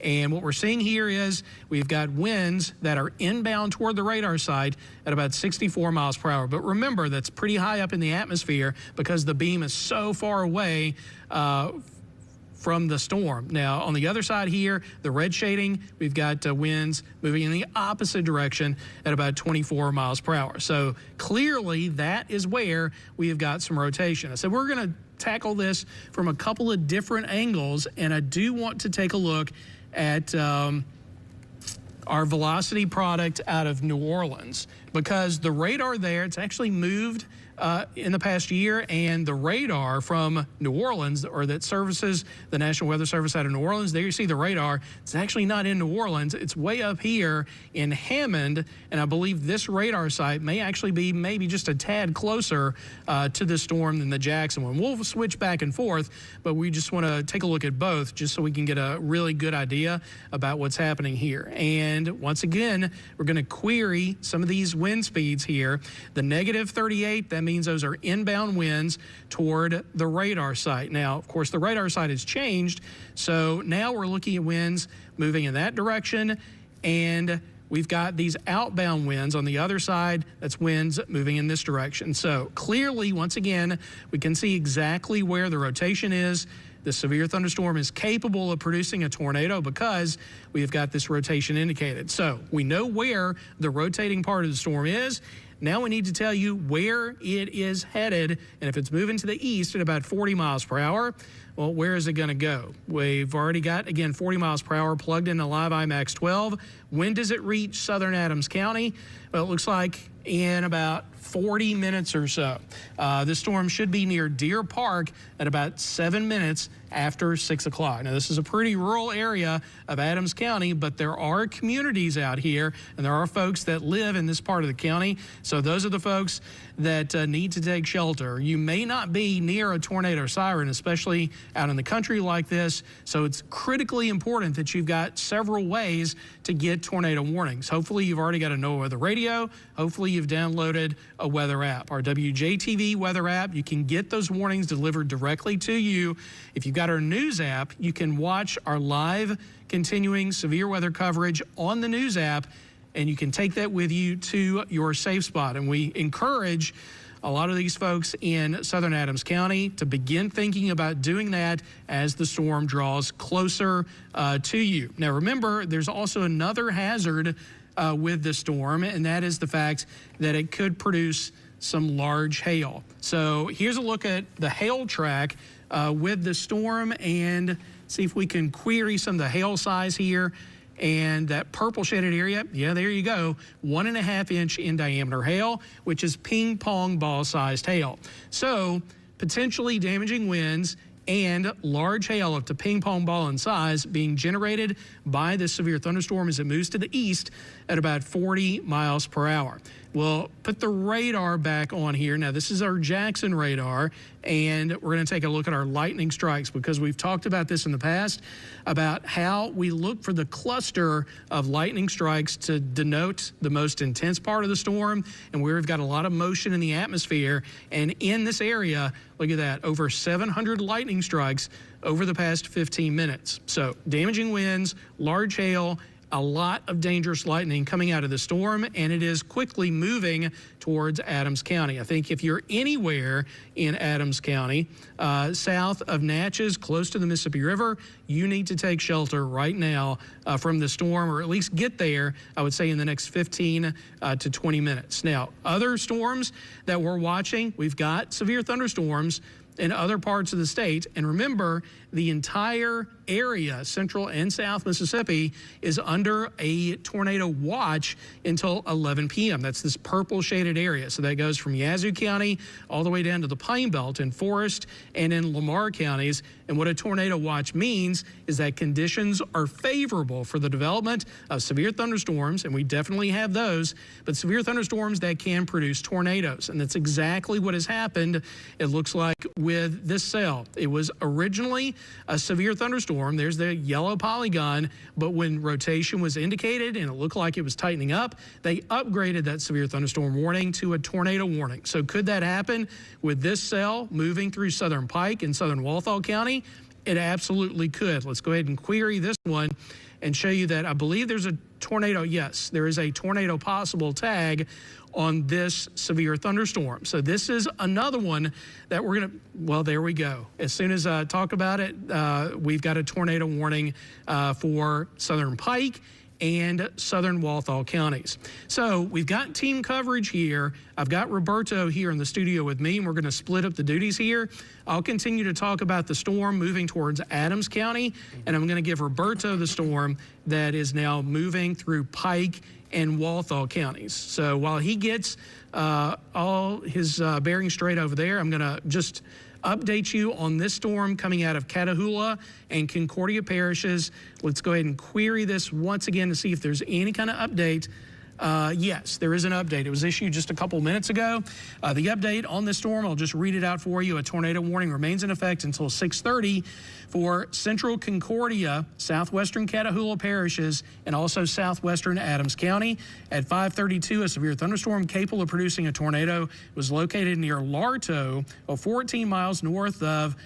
And what we're seeing here is we've got winds that are inbound toward the radar site at about 64 miles per hour. But remember, that's pretty high up in the atmosphere because the beam is so far away from the storm. Now, on the other side here, the red shading, we've got winds moving in the opposite direction at about 24 miles per hour. So clearly, that is where we have got some rotation. I said we're going to tackle this from a couple of different angles, and I do want to take a look at our velocity product out of New Orleans, because the radar there, it's actually moved in the past year, and the radar from New Orleans, or that services the National Weather Service out of New Orleans, there you see the radar. It's actually not in New Orleans. It's way up here in Hammond, and I believe this radar site may actually be maybe just a tad closer to the storm than the Jackson one. We'll switch back and forth, but we just want to take a look at both just so we can get a really good idea about what's happening here. And once again, we're going to query some of these wind speeds here. The negative 38, that means those are inbound winds toward the radar site. Now, of course, the radar site has changed, so now we're looking at winds moving in that direction, and we've got these outbound winds on the other side. That's winds moving in this direction. So clearly, once again, we can see exactly where the rotation is. The severe thunderstorm is capable of producing a tornado because we've got this rotation indicated. So we know where the rotating part of the storm is. Now we need to tell you where it is headed, and if it's moving to the east at about 40 miles per hour, well, where is it going to go? We've already got, again, 40 miles per hour plugged into Live IMAX 12. When does it reach southern Adams County? Well, it looks like in about 40 minutes or so. This storm should be near Deer Park at about 7 minutes after 6 o'clock. Now, this is a pretty rural area of Adams County, but there are communities out here, and there are folks that live in this part of the county. So those are the folks that need to take shelter. You may not be near a tornado siren, especially out in the country like this. So it's critically important that you've got several ways to get tornado warnings. Hopefully, you've already got a NOAA radio. Hopefully, you've downloaded a weather app. Our WJTV weather app, you can get those warnings delivered directly to you. If you've got our news app, you can watch our live continuing severe weather coverage on the news app, and you can take that with you to your safe spot. And we encourage a lot of these folks in southern Adams County to begin thinking about doing that as the storm draws closer to you. Now, remember, there's also another hazard with the storm, and that is the fact that it could produce some large hail. So here's a look at the hail track with the storm, and see if we can query some of the hail size here. And that purple shaded area, yeah, there you go, 1.5 inch in diameter hail, which is ping pong ball sized hail. So potentially damaging winds and large hail up to ping pong ball in size being generated by this severe thunderstorm as it moves to the east at about 40 miles per hour. We'll put the radar back on here. Now, this is our Jackson radar, and we're going to take a look at our lightning strikes, because we've talked about this in the past, about how we look for the cluster of lightning strikes to denote the most intense part of the storm, and where we've got a lot of motion in the atmosphere. And in this area, look at that, over 700 lightning strikes over the past 15 minutes. So damaging winds, large hail, a lot of dangerous lightning coming out of the storm, and it is quickly moving towards Adams County. I think if you're anywhere in Adams County, south of Natchez, close to the Mississippi River, you need to take shelter right now from the storm, or at least get there, I would say, in the next 15 to 20 minutes. Now, other storms that we're watching, we've got severe thunderstorms in other parts of the state. And remember, the entire area, central and south Mississippi, is under a tornado watch until 11 p.m. That's this purple shaded area. So that goes from Yazoo County all the way down to the Pine Belt in Forest and in Lamar counties. And what a tornado watch means is that conditions are favorable for the development of severe thunderstorms, and we definitely have those, but severe thunderstorms that can produce tornadoes. And that's exactly what has happened, it looks like, with this cell. It was originally a severe thunderstorm. There's the yellow polygon, but when rotation was indicated and it looked like it was tightening up, they upgraded that severe thunderstorm warning to a tornado warning. So could that happen with this cell moving through southern Pike and southern Walthall County? It absolutely could. Let's go ahead and query this one and show you that I believe there's a tornado. Yes, there is a tornado possible tag on this severe thunderstorm. So this is another one that we're going to, well, there we go. As soon as I talk about it, we've got a tornado warning for southern Pike and southern Walthall counties. So we've got team coverage here. I've got Roberto here in the studio with me, and we're going to split up the duties here. I'll continue to talk about the storm moving towards Adams County, and I'm going to give Roberto the storm that is now moving through Pike and Walthall counties. So while he gets all his bearings straight over there, I'm going to just update you on this storm coming out of Catahoula and Concordia parishes. Let's go ahead and query this once again to see if there's any kind of update. Yes, there is an update. It was issued just a couple minutes ago. The update on this storm, I'll just read it out for you. A tornado warning remains in effect until 6:30 for central Concordia, southwestern Catahoula parishes, and also southwestern Adams County. At 5:32, a severe thunderstorm capable of producing a tornado was located near Larto, 14 miles north of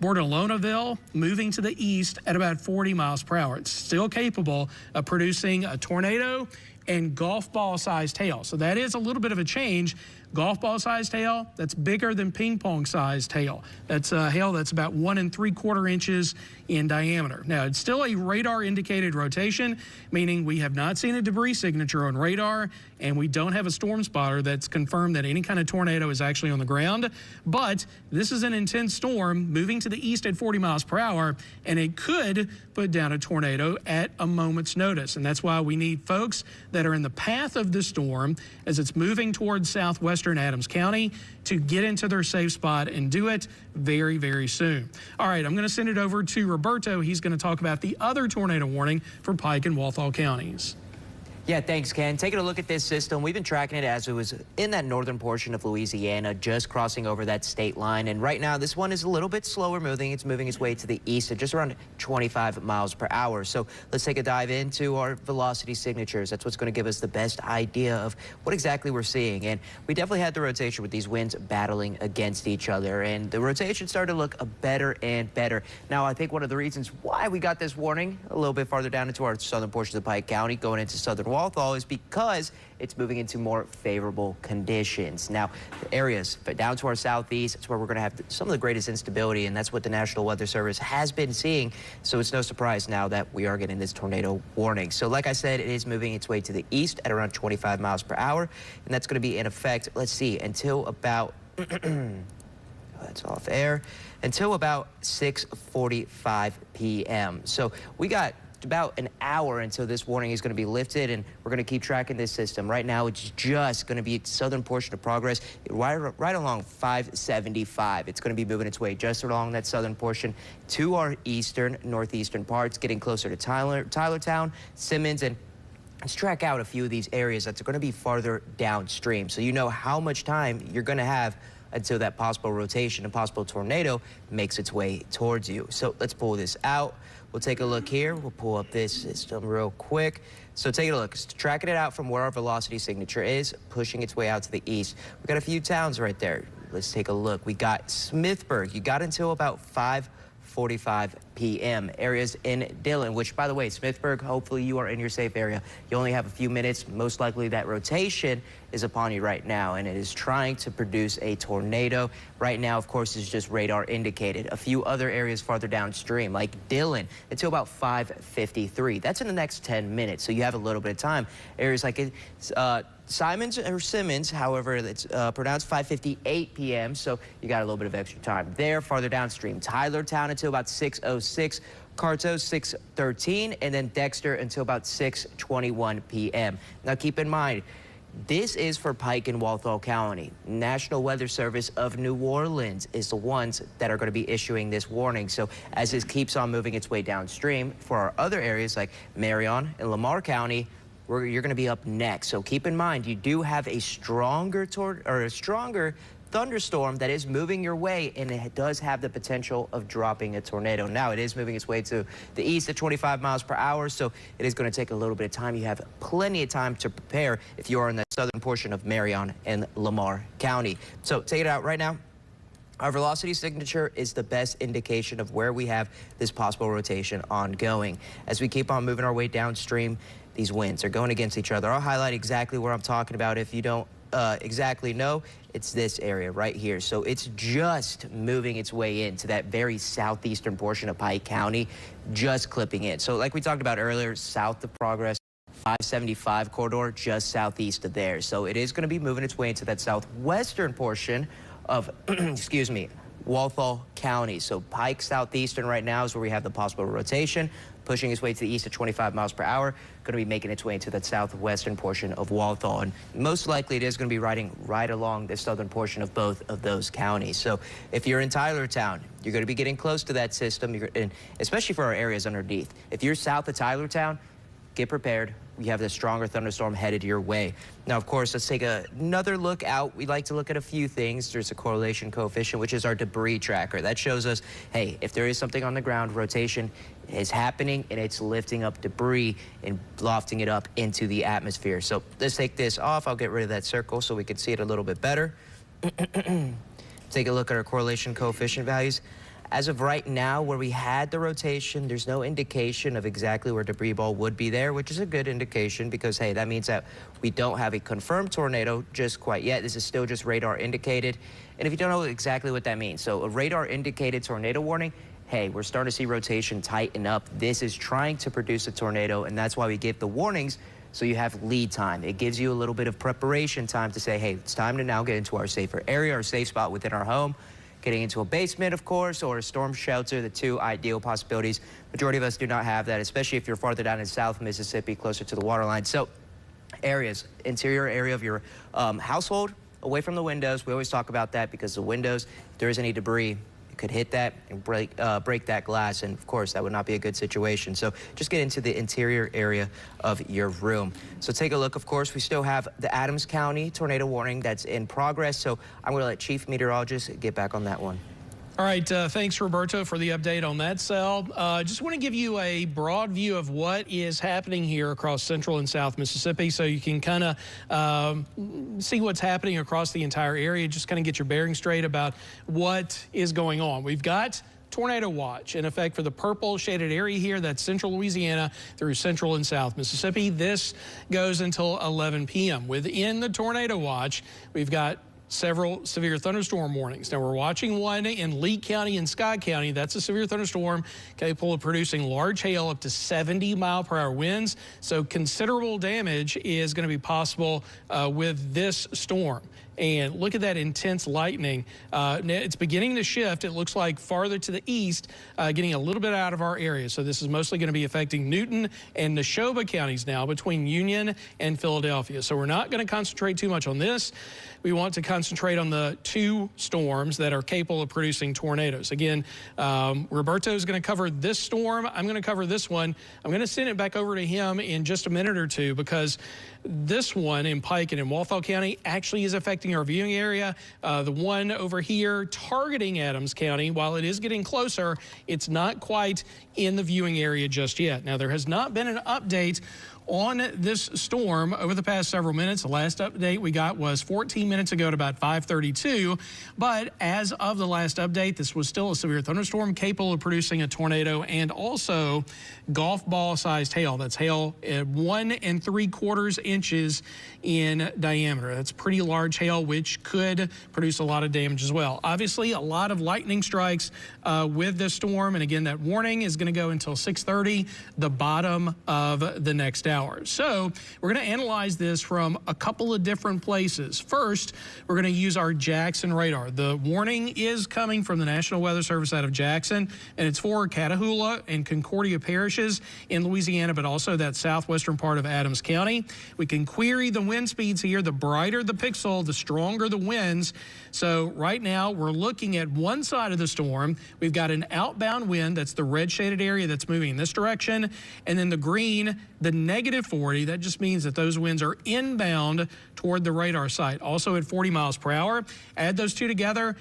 Bordalonaville, moving to the east at about 40 miles per hour. It's still capable of producing a tornado and golf ball sized hail. So that is a little bit of a change. Golf ball sized hail, that's bigger than ping pong sized hail. That's hail that's about 1 3/4 inches in diameter. Now, it's still a radar indicated rotation, meaning we have not seen a debris signature on radar, and we don't have a storm spotter that's confirmed that any kind of tornado is actually on the ground. But this is an intense storm moving to the east at 40 miles per hour, and it could put down a tornado at a moment's notice. And that's why we need folks that are in the path of the storm as it's moving towards southwestern Adams County to get into their safe spot and do it very, very soon. All right, I'm going to send it over to Roberto. He's going to talk about the other tornado warning for Pike and Walthall counties. Yeah, thanks, Ken. Taking a look at this system, we've been tracking it as it was in that northern portion of Louisiana, just crossing over that state line. And right now, this one is a little bit slower moving. It's moving its way to the east at just around 25 miles per hour. So let's take a dive into our velocity signatures. That's what's going to give us the best idea of what exactly we're seeing. And we definitely had the rotation with these winds battling against each other. And the rotation started to look better and better. Now, I think one of the reasons why we got this warning a little bit farther down into our southern portions of Pike County, going into southern Walthall, is because it's moving into more favorable conditions. Now, the areas down to our southeast, it's where we're going to have some of the greatest instability, and that's what the National Weather Service has been seeing. So it's no surprise now that we are getting this tornado warning. So like I said, it is moving its way to the east at around 25 miles per hour, and that's going to be in effect, let's see, until about that's off air, until about 6:45 p.m. So we got about an hour until this warning is going to be lifted, and we're going to keep tracking this system. Right now, it's just going to be southern portion of progress, right along 575. It's going to be moving its way just along that southern portion to our eastern, northeastern parts, getting closer to Tylertown, Simmons, and let's track out a few of these areas that's going to be farther downstream, so you know how much time you're going to have until that possible rotation and possible tornado makes its way towards you. So let's pull this out. We'll take a look here. We'll pull up this system real quick. So take a look. It's tracking it out from where our velocity signature is, pushing its way out to the east. We've got a few towns right there. Let's take a look. We got Smithburg. You got until about 5:45 p.m. Areas in Dillon, which, by the way, Smithburg, hopefully you are in your safe area. You only have a few minutes. Most likely that rotation is upon you right now, and it is trying to produce a tornado. Right now, of course, is just radar indicated. A few other areas farther downstream, like Dillon, until about 5:53. That's in the next 10 minutes, so you have a little bit of time. Areas like Simons or Simmons, however, it's pronounced 5:58 p.m., so you got a little bit of extra time there. Farther downstream, Tylertown until about 6:06, Carto 6:13, and then Dexter until about 6:21 p.m. Now keep in mind, this is for Pike and Walthall County. National Weather Service of New Orleans is the ones that are going to be issuing this warning. So as this keeps on moving its way downstream, for our other areas like Marion and Lamar County, you're going to be up next. So keep in mind, you do have a stronger thunderstorm that is moving your way, and it does have the potential of dropping a tornado. Now, it is moving its way to the east at 25 miles per hour, so it is going to take a little bit of time. You have plenty of time to prepare if you are in the southern portion of Marion and Lamar County. So take it out right now. Our velocity signature is the best indication of where we have this possible rotation ongoing. As we keep on moving our way downstream, these winds are going against each other. I'll highlight exactly where I'm talking about. If you don't exactly know, it's this area right here. So it's just moving its way into that very southeastern portion of Pike County, just clipping in. So like we talked about earlier, south of Progress, 575 corridor, just southeast of there. So it is going to be moving its way into that southwestern portion of, excuse me, Walthall County. So Pike southeastern right now is where we have the possible rotation, pushing its way to the east at 25 miles per hour, going to be making its way into that southwestern portion of Walthall. And most likely it is going to be riding right along the southern portion of both of those counties. So if you're in Tylertown, you're going to be getting close to that system, and especially for our areas underneath. If you're south of Tylertown, get prepared. We have this stronger thunderstorm headed your way. Now, of course, let's take another look out. We like to look at a few things. There's a correlation coefficient, which is our debris tracker. That shows us, hey, if there is something on the ground, rotation is happening and it's lifting up debris and lofting it up into the atmosphere. So let's take this off. I'll get rid of that circle so we can see it a little bit better. Take a look at our correlation coefficient values. As of right now, where we had the rotation, there's no indication of exactly where debris ball would be there, which is a good indication because, hey, that means that we don't have a confirmed tornado just quite yet. This is still just radar indicated. And if you don't know exactly what that means, so a radar indicated tornado warning, hey, we're starting to see rotation tighten up. This is trying to produce a tornado, and that's why we give the warnings, so you have lead time. It gives you a little bit of preparation time to say, hey, it's time to now get into our safer area, our safe spot within our home. Getting into a basement, of course, or a storm shelter, the two ideal possibilities. Majority of us do not have that, especially if you're farther down in South Mississippi, closer to the water line. So areas, interior area of your household, away from the windows. We always talk about that because the windows, if there is any debris, could hit that and break that glass, and of course that would not be a good situation. So just get into the interior area of your room. So take a look. Of course, we still have the Adams County tornado warning that's in progress, so I'm going to let Chief Meteorologist get back on that one. All right, thanks, Roberto, for the update on that cell. Just want to give you a broad view of what is happening here across central and south Mississippi so you can kind of see what's happening across the entire area, just kind of get your bearings straight about what is going on. We've got tornado watch in effect for the purple shaded area here. That's central Louisiana through central and south Mississippi. This goes until 11 p.m. Within the tornado watch, we've got several severe thunderstorm warnings. Now, we're watching one in Lee County and Scott County. That's a severe thunderstorm capable of producing large hail up to 70-mile-per-hour winds. So considerable damage is going to be possible with this storm. And look at that intense lightning. It's beginning to shift. It looks like farther to the east, getting a little bit out of our area. So this is mostly going to be affecting Newton and Neshoba counties now between Union and Philadelphia. So we're not going to concentrate too much on this. We want to concentrate on the two storms that are capable of producing tornadoes. Again, Roberto is going to cover this storm. I'm going to cover this one. I'm going to send it back over to him in just a minute or two because this one in Pike and in Walthall County actually is affecting our viewing area. The one over here targeting Adams County, while it is getting closer, it's not quite in the viewing area just yet. Now, there has not been an update on this storm over the past several minutes. The last update we got was 14 minutes ago at about 5:32. But as of the last update, this was still a severe thunderstorm capable of producing a tornado and also golf ball sized hail. That's hail at 1 3/4 inches in diameter. That's pretty large hail, which could produce a lot of damage as well. Obviously, a lot of lightning strikes with this storm. And again, that warning is going to go until 6:30, the bottom of the next hour. So we're going to analyze this from a couple of different places. First, we're going to use our Jackson radar. The warning is coming from the National Weather Service out of Jackson, and it's for Catahoula and Concordia parishes in Louisiana, but also that southwestern part of Adams County. We can query the wind speeds here. The brighter the pixel, the stronger the winds. So right now, we're looking at one side of the storm. We've got an outbound wind. That's the red shaded area that's moving in this direction. And then the green, the -40, that just means that those winds are inbound toward the radar site, also at 40 miles per hour. Add those two together,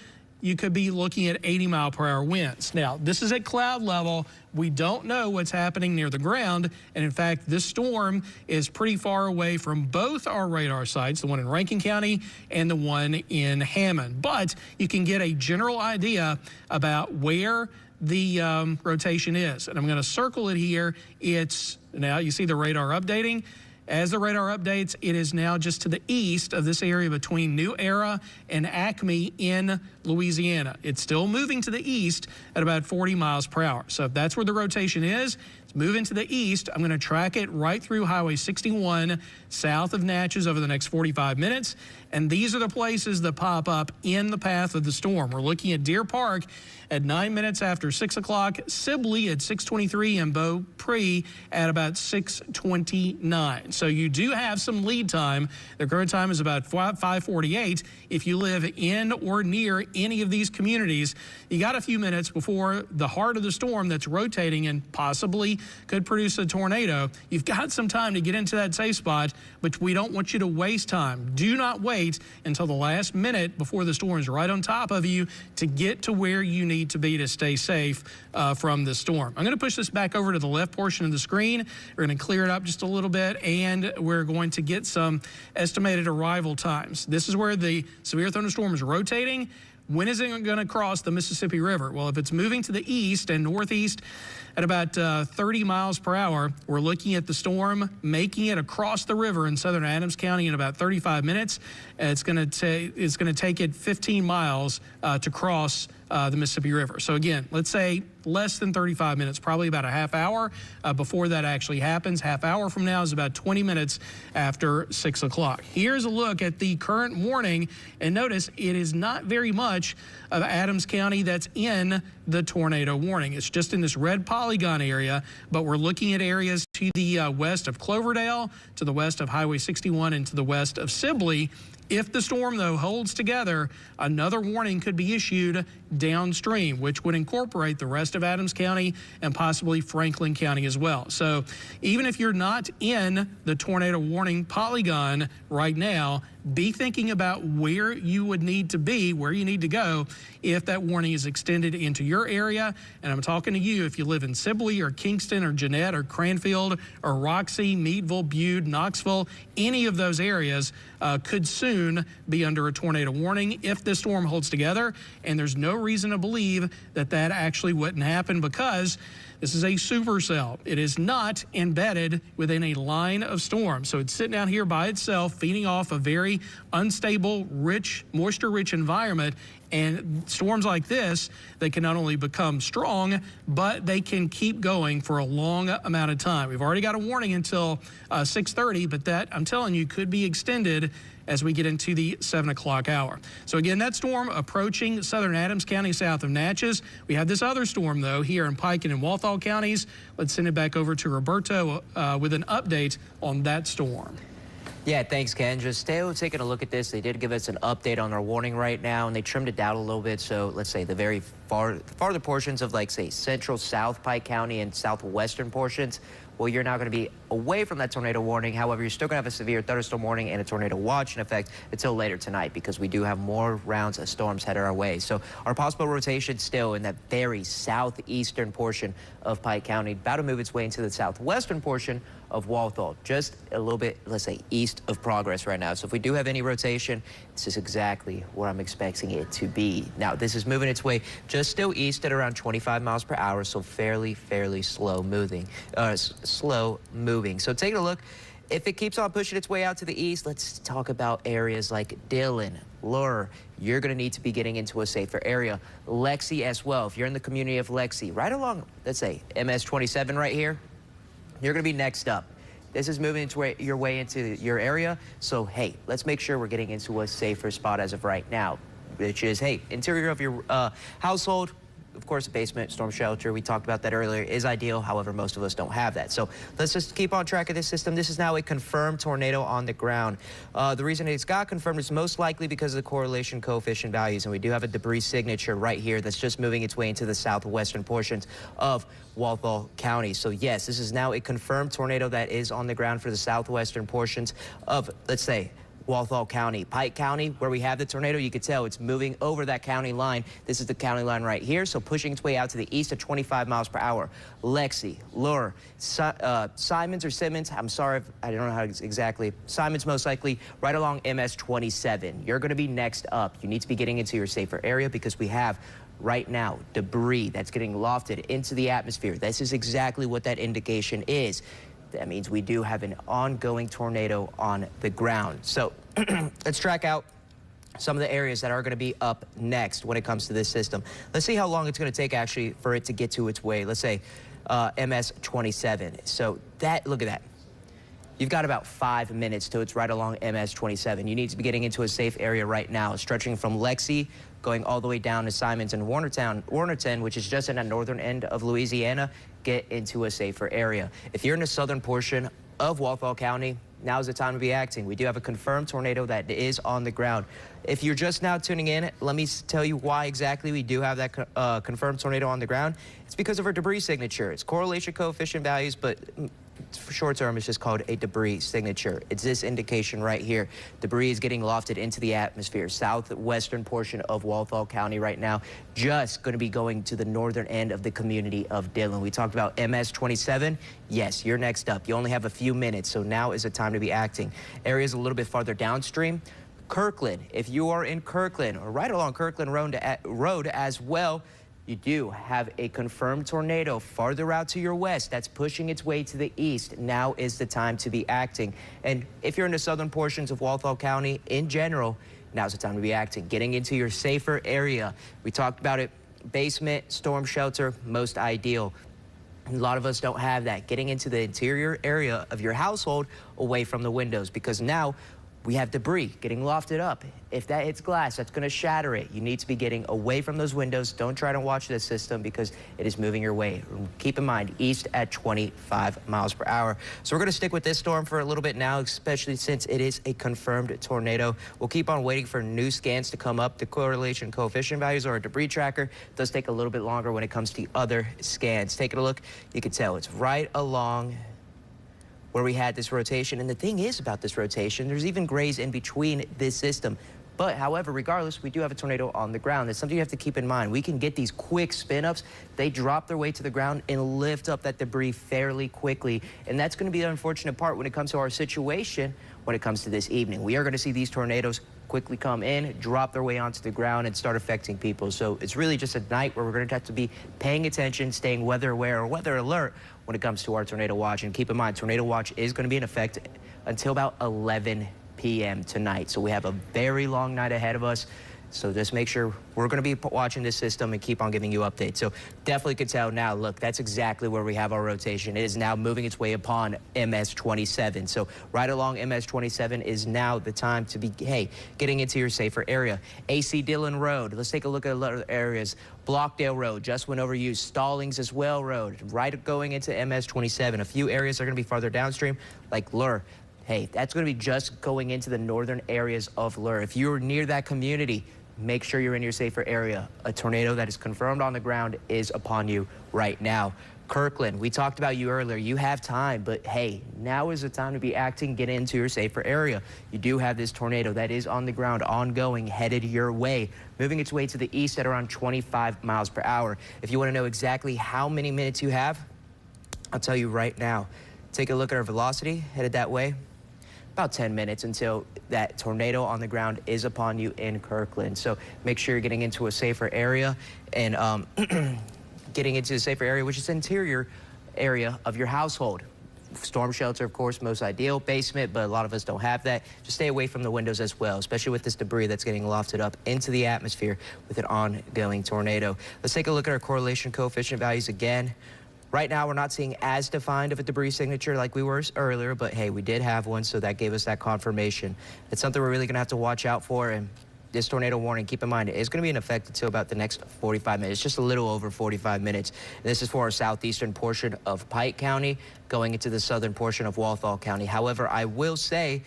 you could be looking at 80-mile-per-hour winds. Now, this is at cloud level. We don't know what's happening near the ground, and in fact, this storm is pretty far away from both our radar sites, the one in Rankin County and the one in Hammond. But you can get a general idea about where the rotation is, and I'm going to circle it here. It's now, you see the radar updating. As the radar updates, it is now just to the east of this area between New Era and Acme in Louisiana. It's still moving to the east at about 40 miles per hour. So if that's where the rotation is, it's moving to the east. I'm going to track it right through Highway 61 south of Natchez over the next 45 minutes. And these are the places that pop up in the path of the storm. We're looking at Deer Park at 9 minutes after 6 o'clock, Sibley at 6:23, and Beaupre at about 6:29. So you do have some lead time. The current time is about 5:48. If you live in or near any of these communities, you got a few minutes before the heart of the storm that's rotating and possibly could produce a tornado. You've got some time to get into that safe spot, but we don't want you to waste time. Do not wait until the last minute before the storm is right on top of you to get to where you need to be to stay safe from the storm. I'm going to push this back over to the left portion of the screen. We're going to clear it up just a little bit, and we're going to get some estimated arrival times. This is where the severe thunderstorm is rotating. When is it going to cross the Mississippi River? Well, if it's moving to the east and northeast at about 30 miles per hour, we're looking at the storm making it across the river in southern Adams County in about 35 minutes. It's going to take it 15 miles to cross the Mississippi River. So again, let's say less than 35 minutes, probably about a half hour before that actually happens. Half hour from now is about 20 minutes after 6 o'clock. Here's a look at the current warning, and notice it is not very much of Adams County that's in the tornado warning. It's just in this red polygon area, but we're looking at areas to the west of Cloverdale, to the west of Highway 61, and to the west of Sibley. If the storm, though, holds together, another warning could be issued downstream, which would incorporate the rest of Adams County and possibly Franklin County as well. So even if you're not in the tornado warning polygon right now, be thinking about where you would need to be, where you need to go if that warning is extended into your area. And I'm talking to you if you live in Sibley or Kingston or Jeanette or Cranfield or Roxy, Meadville, Bude, Knoxville. Any of those areas could soon be under a tornado warning if this storm holds together. And there's no reason to believe that that actually wouldn't happen, because this is a supercell. It is not embedded within a line of storm. So it's sitting out here by itself, feeding off a very unstable, rich, moisture-rich environment. And storms like this, they can not only become strong, but they can keep going for a long amount of time. We've already got a warning until 6:30, but that, I'm telling you, could be extended as we get into the 7 o'clock hour. So again, that storm approaching southern Adams County south of Natchez. We have this other storm, though, here in Pike and in Walthall counties. Let's send it back over to Roberto with an update on that storm. Yeah, thanks, Ken. Just taking a look at this. They did give us an update on our warning right now, and they trimmed it down a little bit. So let's say the very farther portions of, like, say, central South Pike County and southwestern portions, well, you're now going to be away from that tornado warning. However, you're still going to have a severe thunderstorm warning and a tornado watch in effect until later tonight, because we do have more rounds of storms headed our way. So our possible rotation still in that very southeastern portion of Pike County, about to move its way into the southwestern portion of Walthall, just a little bit, let's say, east of Progress right now. So if we do have any rotation, this is exactly where I'm expecting it to be. Now, this is moving its way just still east at around 25 miles per hour, so fairly slow moving. So taking a look, if it keeps on pushing its way out to the east, let's talk about areas like Dillon, Lure. You're going to need to be getting into a safer area. Lexi as well. If you're in the community of Lexi, right along, let's say, MS 27 right here, you're going to be next up. This is moving your way into your area. So, hey, let's make sure we're getting into a safer spot as of right now, which is, hey, interior of your household. Of course, a basement, storm shelter, we talked about that earlier, is ideal. However, most of us don't have that. So let's just keep on track of this system. This is now a confirmed tornado on the ground. The reason it's got confirmed is most likely because of the correlation coefficient values. And we do have a debris signature right here that's just moving its way into the southwestern portions of Walthall County. So yes, this is now a confirmed tornado that is on the ground for the southwestern portions of, let's say, Walthall County. Pike County, where we have the tornado, you can tell it's moving over that county line. This is the county line right here, so pushing its way out to the east at 25 miles per hour. Lexi, Lure, Simons or Simmons, I'm sorry, I don't know how exactly. Simons most likely right along MS 27. You're going to be next up. You need to be getting into your safer area because we have right now debris that's getting lofted into the atmosphere. This is exactly what that indication is. That means we do have an ongoing tornado on the ground. So let's track out some of the areas that are going to be up next when it comes to this system. Let's see how long it's going to take actually for it to get to its way. Let's say MS 27. So look at that. You've got about 5 minutes till it's right along MS 27. You need to be getting into a safe area right now, stretching from Lexi, going all the way down to Simons and Warnerton, which is just in the northern end of Louisiana. Get into a safer area. If you're in the southern portion of Walthall County, now's the time to be acting. We do have a confirmed tornado that is on the ground. If you're just now tuning in, let me tell you why exactly we do have that confirmed tornado on the ground. It's because of our debris signature. It's correlation coefficient values, but for short term, it's just called a debris signature. It's this indication right here. Debris is getting lofted into the atmosphere. Southwestern portion of Walthall County right now, just going to be going to the northern end of the community of Dillon. We talked about MS 27. Yes, you're next up. You only have a few minutes, so now is the time to be acting. Areas a little bit farther downstream. Kirkland, if you are in Kirkland or right along Kirkland Road as well, you do have a confirmed tornado farther out to your west that's pushing its way to the east. Now is the time to be acting. And if you're in the southern portions of Walthall County in general, now's the time to be acting. Getting into your safer area. We talked about it. Basement, storm shelter, most ideal. A lot of us don't have that. Getting into the interior area of your household away from the windows, because now we have debris getting lofted up. If that hits glass, that's going to shatter it. You need to be getting away from those windows. Don't try to watch this system because it is moving your way. Keep in mind, east at 25 miles per hour. So we're going to stick with this storm for a little bit now, especially since it is a confirmed tornado. We'll keep on waiting for new scans to come up. The correlation coefficient values or a debris tracker does take a little bit longer when it comes to the other scans. Taking a look, you can tell it's right along where we had this rotation. And the thing is about this rotation, there's even grays in between this system. But however, regardless, we do have a tornado on the ground. That's something you have to keep in mind. We can get these quick spin-ups. They drop their way to the ground and lift up that debris fairly quickly. And that's going to be the unfortunate part when it comes to our situation when it comes to this evening. We are going to see these tornadoes quickly come in, drop their way onto the ground, and start affecting people. So it's really just a night where we're going to have to be paying attention, staying weather aware or weather alert when it comes to our tornado watch. And keep in mind, tornado watch is going to be in effect until about 11 p.m. tonight. So we have a very long night ahead of us. So just make sure we're going to be watching this system and keep on giving you updates. So definitely could tell now, look, that's exactly where we have our rotation. It is now moving its way upon MS 27. So right along MS 27 is now the time to be, hey, getting into your safer area. AC Dillon Road. Let's take a look at other areas. Blockdale Road just went over you. Stallings as well Road, right going into MS 27. A few areas are going to be farther downstream, like Lure. Hey, that's going to be just going into the northern areas of Lure. If you're near that community, make sure you're in your safer area. A tornado that is confirmed on the ground is upon you right now. Kirkland, we talked about you earlier. You have time, but hey, now is the time to be acting, get into your safer area. You do have this tornado that is on the ground, ongoing, headed your way, moving its way to the east at around 25 miles per hour. If you want to know exactly how many minutes you have, I'll tell you right now. Take a look at our velocity, headed that way. About 10 minutes until that tornado on the ground is upon you in Kirkland. So make sure you're getting into a safer area and getting into a safer area, which is interior area of your household. Storm shelter, of course, most ideal. Basement, but a lot of us don't have that. Just stay away from the windows as well, especially with this debris that's getting lofted up into the atmosphere with an ongoing tornado. Let's take a look at our correlation coefficient values again. Right now, we're not seeing as defined of a debris signature like we were earlier, but hey, we did have one, so that gave us that confirmation. It's something we're really going to have to watch out for, and this tornado warning, keep in mind, it is going to be in effect until about the next 45 minutes, just a little over 45 minutes. And this is for our southeastern portion of Pike County, going into the southern portion of Walthall County. However, I will say,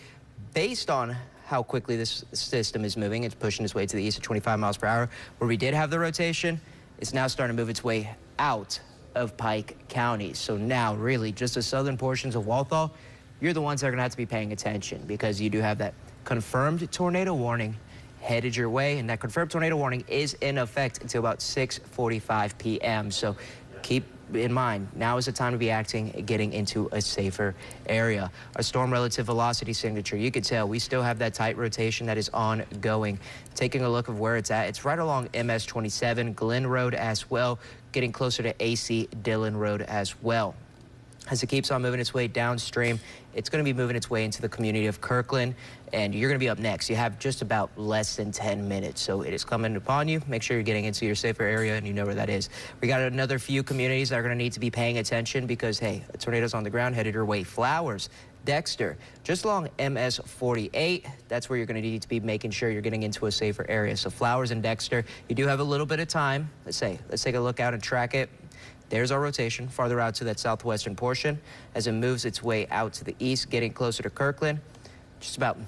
based on how quickly this system is moving, it's pushing its way to the east at 25 miles per hour, where we did have the rotation, it's now starting to move its way out of Pike County. So now really just the southern portions of Walthall, you're the ones that are going to have to be paying attention because you do have that confirmed tornado warning headed your way, and that confirmed tornado warning is in effect until about 6:45 p.m. So keep in mind, now is the time to be acting, getting into a safer area. Our storm relative velocity signature, you can tell we still have that tight rotation that is ongoing. Taking a look of where it's at, it's right along MS 27, Glen Road as well, getting closer to AC Dillon Road as well. As it keeps on moving its way downstream, it's going to be moving its way into the community of Kirkland, and you're going to be up next. You have just about less than 10 minutes, so it is coming upon you. Make sure you're getting into your safer area, and you know where that is. We got another few communities that are going to need to be paying attention because, hey, a tornado's on the ground headed your way. Flowers, Dexter, just along MS 48, that's where you're going to need to be making sure you're getting into a safer area. So Flowers and Dexter, you do have a little bit of time. Let's take a look out and track it. There's our rotation farther out to that southwestern portion as it moves its way out to the east, getting closer to Kirkland. Just about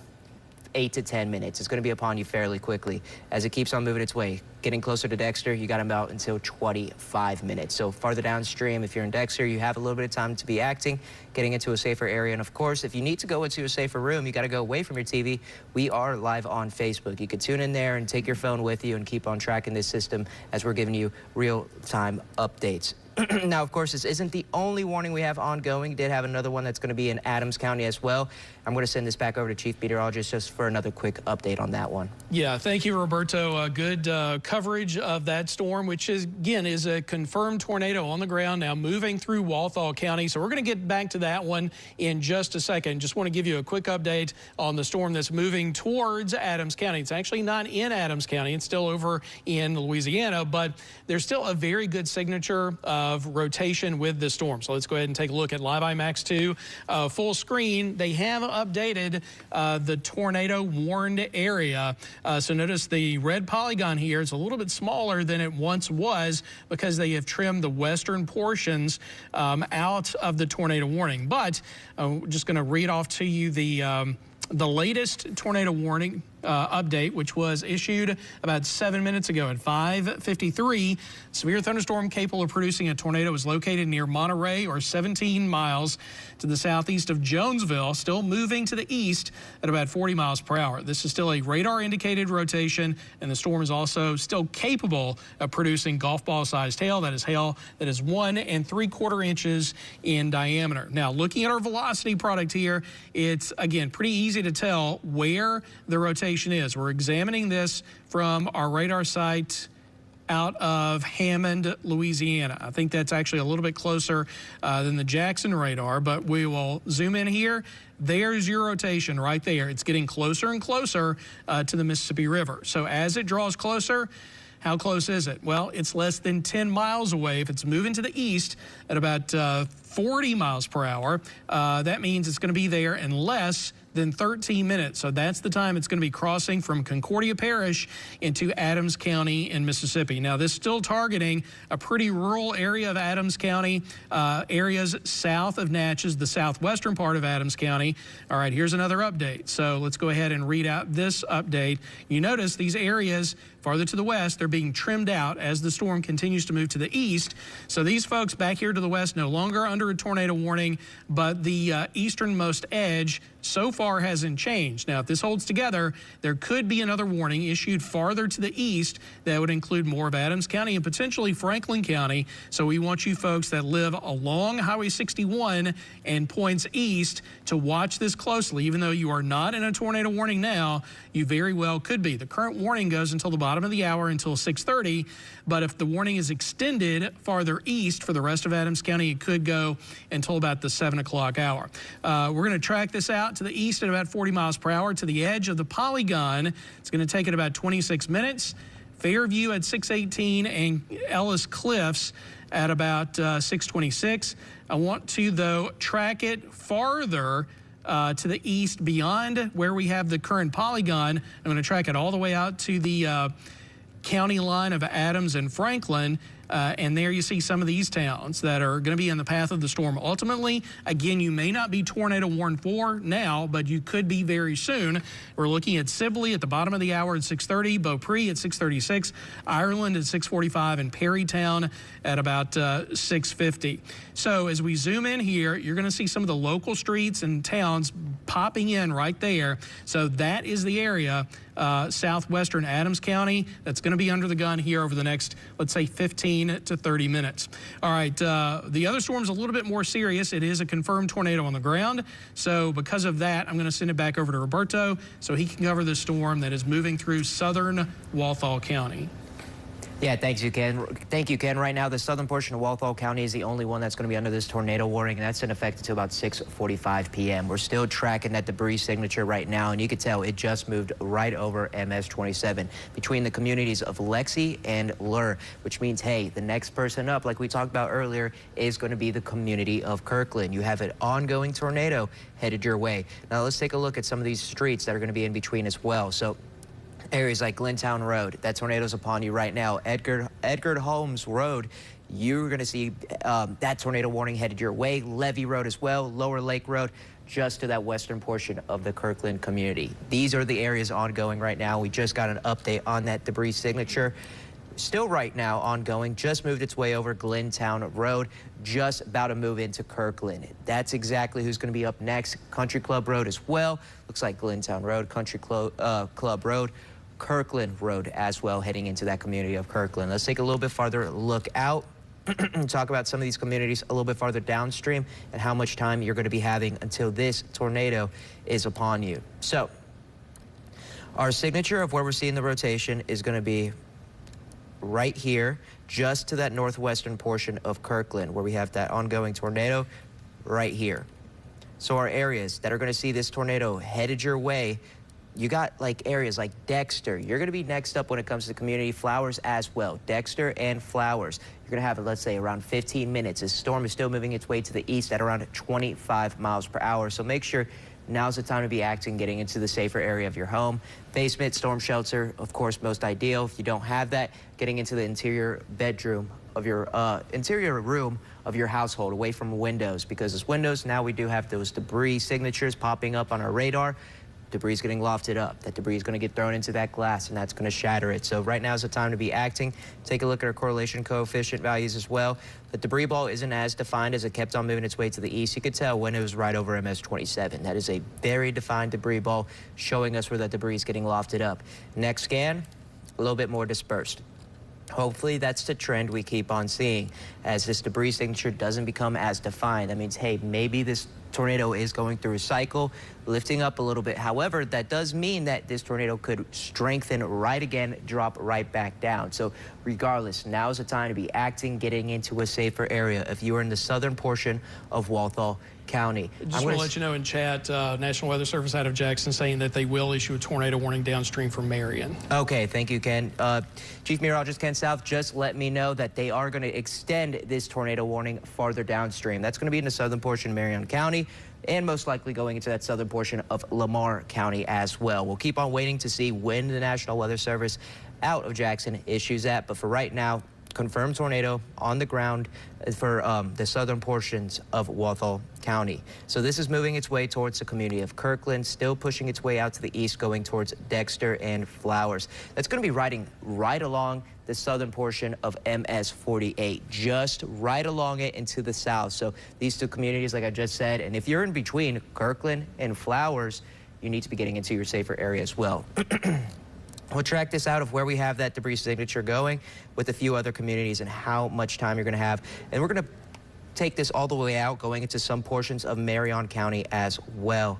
8 to 10 minutes. It's going to be upon you fairly quickly as it keeps on moving its way. Getting closer to Dexter, you got about until 25 minutes. So farther downstream, if you're in Dexter, you have a little bit of time to be acting, getting into a safer area. And of course, if you need to go into a safer room, you got to go away from your TV. We are live on Facebook. You can tune in there and take your phone with you and keep on tracking this system as we're giving you real-time updates. Now, of course, this isn't the only warning we have ongoing. We did have another one that's going to be in Adams County as well. I'm going to send this back over to Chief Meteorologist just for another quick update on that one. Yeah, thank you, Roberto. Good coverage of that storm, which is, again, is a confirmed tornado on the ground now moving through Walthall County. So we're going to get back to that one in just a second. Just want to give you a quick update on the storm that's moving towards Adams County. It's actually not in Adams County. It's still over in Louisiana, but there's still a very good signature of rotation with the storm. So let's go ahead and take a look at Live IMAX 2 full screen. They have updated the tornado warned area. So notice the red polygon here is a little bit smaller than it once was because they have trimmed the western portions out of the tornado warning. But I'm just going to read off to you the latest tornado warning update, which was issued about 7 minutes ago at 5:53. Severe thunderstorm capable of producing a tornado is located near Monterey or 17 miles to the southeast of Jonesville, still moving to the east at about 40 miles per hour. This is still a radar indicated rotation, and the storm is also still capable of producing golf ball sized hail. That is hail that is 1 3/4 inches in diameter. Now, looking at our velocity product here, it's again pretty easy to tell where the rotation is. We're examining this from our radar site out of Hammond, Louisiana. I think that's actually a little bit closer than the Jackson radar, but we will zoom in here. There's your rotation right there. It's getting closer and closer to the Mississippi River. So as it draws closer, how close is it? Well, it's less than 10 miles away. If it's moving to the east at about 40 miles per hour, that means it's going to be there in less than 13 minutes. So that's the time it's going to be crossing from Concordia Parish into Adams County in Mississippi. Now, this is still targeting a pretty rural area of Adams County, areas south of Natchez, the southwestern part of Adams County. All right, here's another update. So let's go ahead and read out this update. You notice these areas farther to the west, they're being trimmed out as the storm continues to move to the east. So these folks back here to the west no longer under a tornado warning, but the easternmost edge so far hasn't changed. Now, if this holds together, there could be another warning issued farther to the east that would include more of Adams County and potentially Franklin County. So we want you folks that live along Highway 61 and points east to watch this closely. Even though you are not in a tornado warning now, you very well could be. The current warning goes until the bottom of the hour, until 6:30, but if the warning is extended farther east for the rest of Adams County, it could go until about the 7 o'clock hour. We're going to track this out to the east at about 40 miles per hour to the edge of the polygon. It's going to take it about 26 minutes. Fairview at 6:18 and Ellis Cliffs at about 6:26. I want to, though, track it farther to the east beyond where we have the current polygon. I'm going to track it all the way out to the county line of Adams and Franklin. And there you see some of these towns that are going to be in the path of the storm. Ultimately, again, you may not be tornado warned for now, but you could be very soon. We're looking at Sibley at the bottom of the hour at 6:30, Beaupre at 6:36, Ireland at 6:45, and Perrytown at about 6:50. So as we zoom in here, you're going to see some of the local streets and towns popping in right there. So that is the area, southwestern Adams County, that's going to be under the gun here over the next, let's say, 15 to 30 minutes. All right, the other storm's a little bit more serious. It is a confirmed tornado on the ground. So because of that, I'm going to send it back over to Roberto so he can cover the storm that is moving through southern Walthall County. Yeah, thank you, Ken. Thank you, Ken. Right now, the southern portion of Walthall County is the only one that's going to be under this tornado warning, and that's in effect until about 6:45 p.m. We're still tracking that debris signature right now, and you can tell it just moved right over MS-27 between the communities of Lexi and Lur, which means, hey, the next person up, like we talked about earlier, is going to be the community of Kirkland. You have an ongoing tornado headed your way. Now, let's take a look at some of these streets that are going to be in between as well. So, areas like Glentown Road, that tornado's upon you right now. Edgar Holmes Road, you're going to see that tornado warning headed your way. Levy Road as well, Lower Lake Road, just to that western portion of the Kirkland community. These are the areas ongoing right now. We just got an update on that debris signature. Still right now ongoing, just moved its way over Glentown Road, just about to move into Kirkland. That's exactly who's going to be up next. Country Club Road as well. Looks like Glentown Road, Country Club Road, Kirkland Road as well, heading into that community of Kirkland. Let's take a little bit farther look out and talk about some of these communities a little bit farther downstream and how much time you're going to be having until this tornado is upon you. So our signature of where we're seeing the rotation is going to be right here, just to that northwestern portion of Kirkland, where we have that ongoing tornado right here. So our areas that are going to see this tornado headed your way, you got like areas like Dexter. You're going to be next up when it comes to community. Flowers as well. Dexter and Flowers. You're going to have, let's say, around 15 minutes. This storm is still moving its way to the east at around 25 miles per hour. So make sure now's the time to be acting, getting into the safer area of your home. Basement, storm shelter, of course, most ideal. If you don't have that, getting into the interior bedroom of your interior room of your household, away from windows, because as windows, now we do have those debris signatures popping up on our radar. Debris is getting lofted up. That debris is going to get thrown into that glass, and that's going to shatter it. So right now is the time to be acting. Take a look at our correlation coefficient values as well. The debris ball isn't as defined as it kept on moving its way to the east. You could tell when it was right over MS-27. That is a very defined debris ball showing us where that debris is getting lofted up. Next scan, a little bit more dispersed. Hopefully that's the trend we keep on seeing. As this debris signature doesn't become as defined, that means, hey, maybe this tornado is going through a cycle, lifting up a little bit. However, that does mean that this tornado could strengthen right again, drop right back down. So regardless, now is the time to be acting, getting into a safer area if you are in the southern portion of Walthall County. Just want to let you know in chat, National Weather Service out of Jackson saying that they will issue a tornado warning downstream from Marion. Okay, thank you, Ken. Chief Meteorologist Ken South just let me know that they are going to extend this tornado warning farther downstream. That's going to be in the southern portion of Marion County and most likely going into that southern portion of Lamar County as well. We'll keep on waiting to see when the National Weather Service out of Jackson issues that, but for right now, confirmed tornado on the ground for the southern portions of Walthall County. So this is moving its way towards the community of Kirkland, still pushing its way out to the east, going towards Dexter and Flowers. That's going to be riding right along the southern portion of MS-48, just right along it into the south. So these two communities, like I just said, and if you're in between Kirkland and Flowers, you need to be getting into your safer area as well. We'll track this out of where we have that debris signature going with a few other communities and how much time you're going to have. And we're going to take this all the way out, going into some portions of Marion County as well.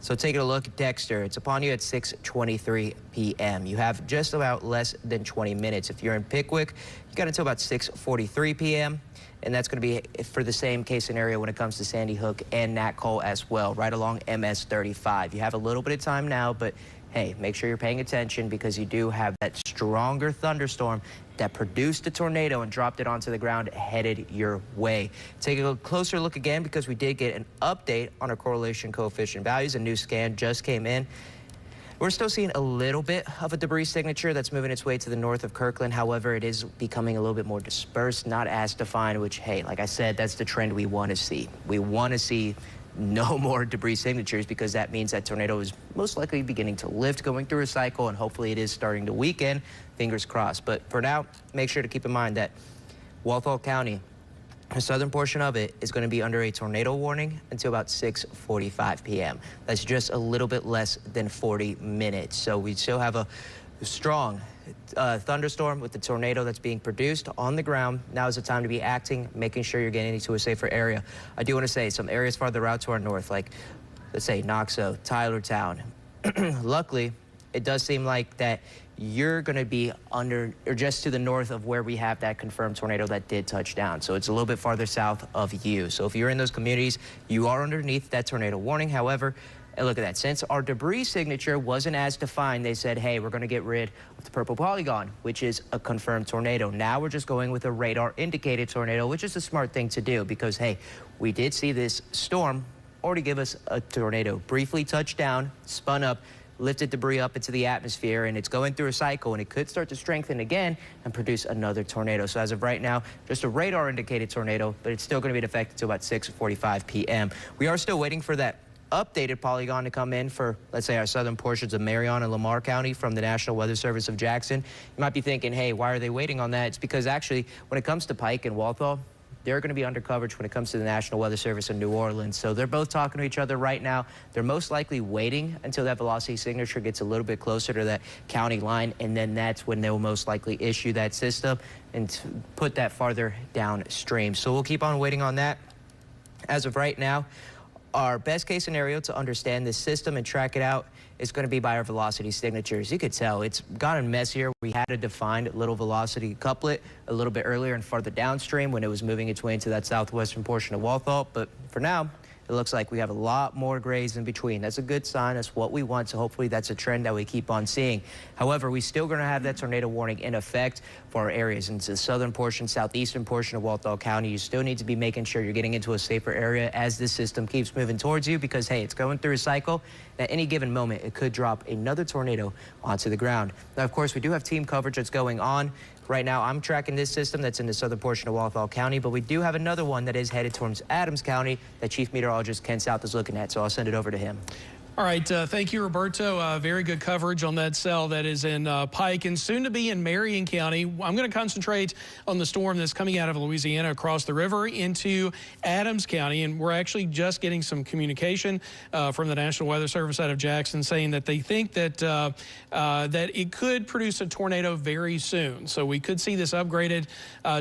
So taking a look at Dexter, it's upon you at 6:23 p.m. You have just about less than 20 minutes. If you're in Pickwick, you got until about 6:43 p.m. And that's going to be for the same case scenario when it comes to Sandy Hook and Nat Cole as well, right along MS-35. You have a little bit of time now, but hey, make sure you're paying attention because you do have that stronger thunderstorm that produced a tornado and dropped it onto the ground headed your way. Take a closer look again because we did get an update on our correlation coefficient values. A new scan just came in. We're still seeing a little bit of a debris signature that's moving its way to the north of Kirkland. However, it is becoming a little bit more dispersed, not as defined, which, hey, like I said, that's the trend we want to see. We want to see no more debris signatures because that means that tornado is most likely beginning to lift, going through a cycle, and hopefully it is starting to weaken. Fingers crossed. But for now, make sure to keep in mind that Walthall County The southern portion of it is going to be under a tornado warning until about 6:45 p.m. That's just a little bit less than 40 minutes. So we still have a strong thunderstorm with the tornado that's being produced on the ground. Now is the time to be acting, making sure you're getting into a safer area. I do want to say some areas farther out to our north, like let's say Knoxville, Tylertown. Luckily, it does seem like that you're going to be under or just to the north of where we have that confirmed tornado that did touch down. So it's a little bit farther south of you. So if you're in those communities, you are underneath that tornado warning. However, and look at that. Since our debris signature wasn't as defined, they said, hey, we're going to get rid of the purple polygon, which is a confirmed tornado. Now we're just going with a radar indicated tornado, which is a smart thing to do because, hey, we did see this storm already give us a tornado. Briefly touched down, spun up, lifted debris up into the atmosphere, and it's going through a cycle, and it could start to strengthen again and produce another tornado. So as of right now, just a radar indicated tornado, but it's still going to be in effect until about 6:45 p.m. We are still waiting for that updated polygon to come in for, let's say, our southern portions of Marion and Lamar County from the National Weather Service of Jackson. You might be thinking, hey, why are they waiting on that? It's because actually, when it comes to Pike and Walthall, they're going to be under coverage when it comes to the National Weather Service in New Orleans. So they're both talking to each other right now. They're most likely waiting until that velocity signature gets a little bit closer to that county line, and then that's when they'll most likely issue that system and put that farther downstream. So we'll keep on waiting on that. As of right now, our best case scenario to understand this system and track it out is going to be by our velocity signatures. You could tell it's gotten messier. We had a defined little velocity couplet a little bit earlier and farther downstream when it was moving its way into that southwestern portion of Walthall. But for now, it looks like we have a lot more grays in between. That's a good sign. That's what we want. So hopefully that's a trend that we keep on seeing. However, we're still going to have that tornado warning in effect for our areas into the southern portion, southeastern portion of Walthall County. You still need to be making sure you're getting into a safer area as this system keeps moving towards you because, hey, it's going through a cycle. At any given moment, it could drop another tornado onto the ground. Now, of course, we do have team coverage that's going on. Right now, I'm tracking this system that's in the southern portion of Walthall County, but we do have another one that is headed towards Adams County that Chief Meteorologist Ken South is looking at, so I'll send it over to him. All right, thank you, Roberto. Very good coverage on that cell that is in Pike and soon to be in Marion County. I'm going to concentrate on the storm that's coming out of Louisiana across the river into Adams County, and we're actually just getting some communication from the National Weather Service out of Jackson saying that they think that that it could produce a tornado very soon. So we could see this upgraded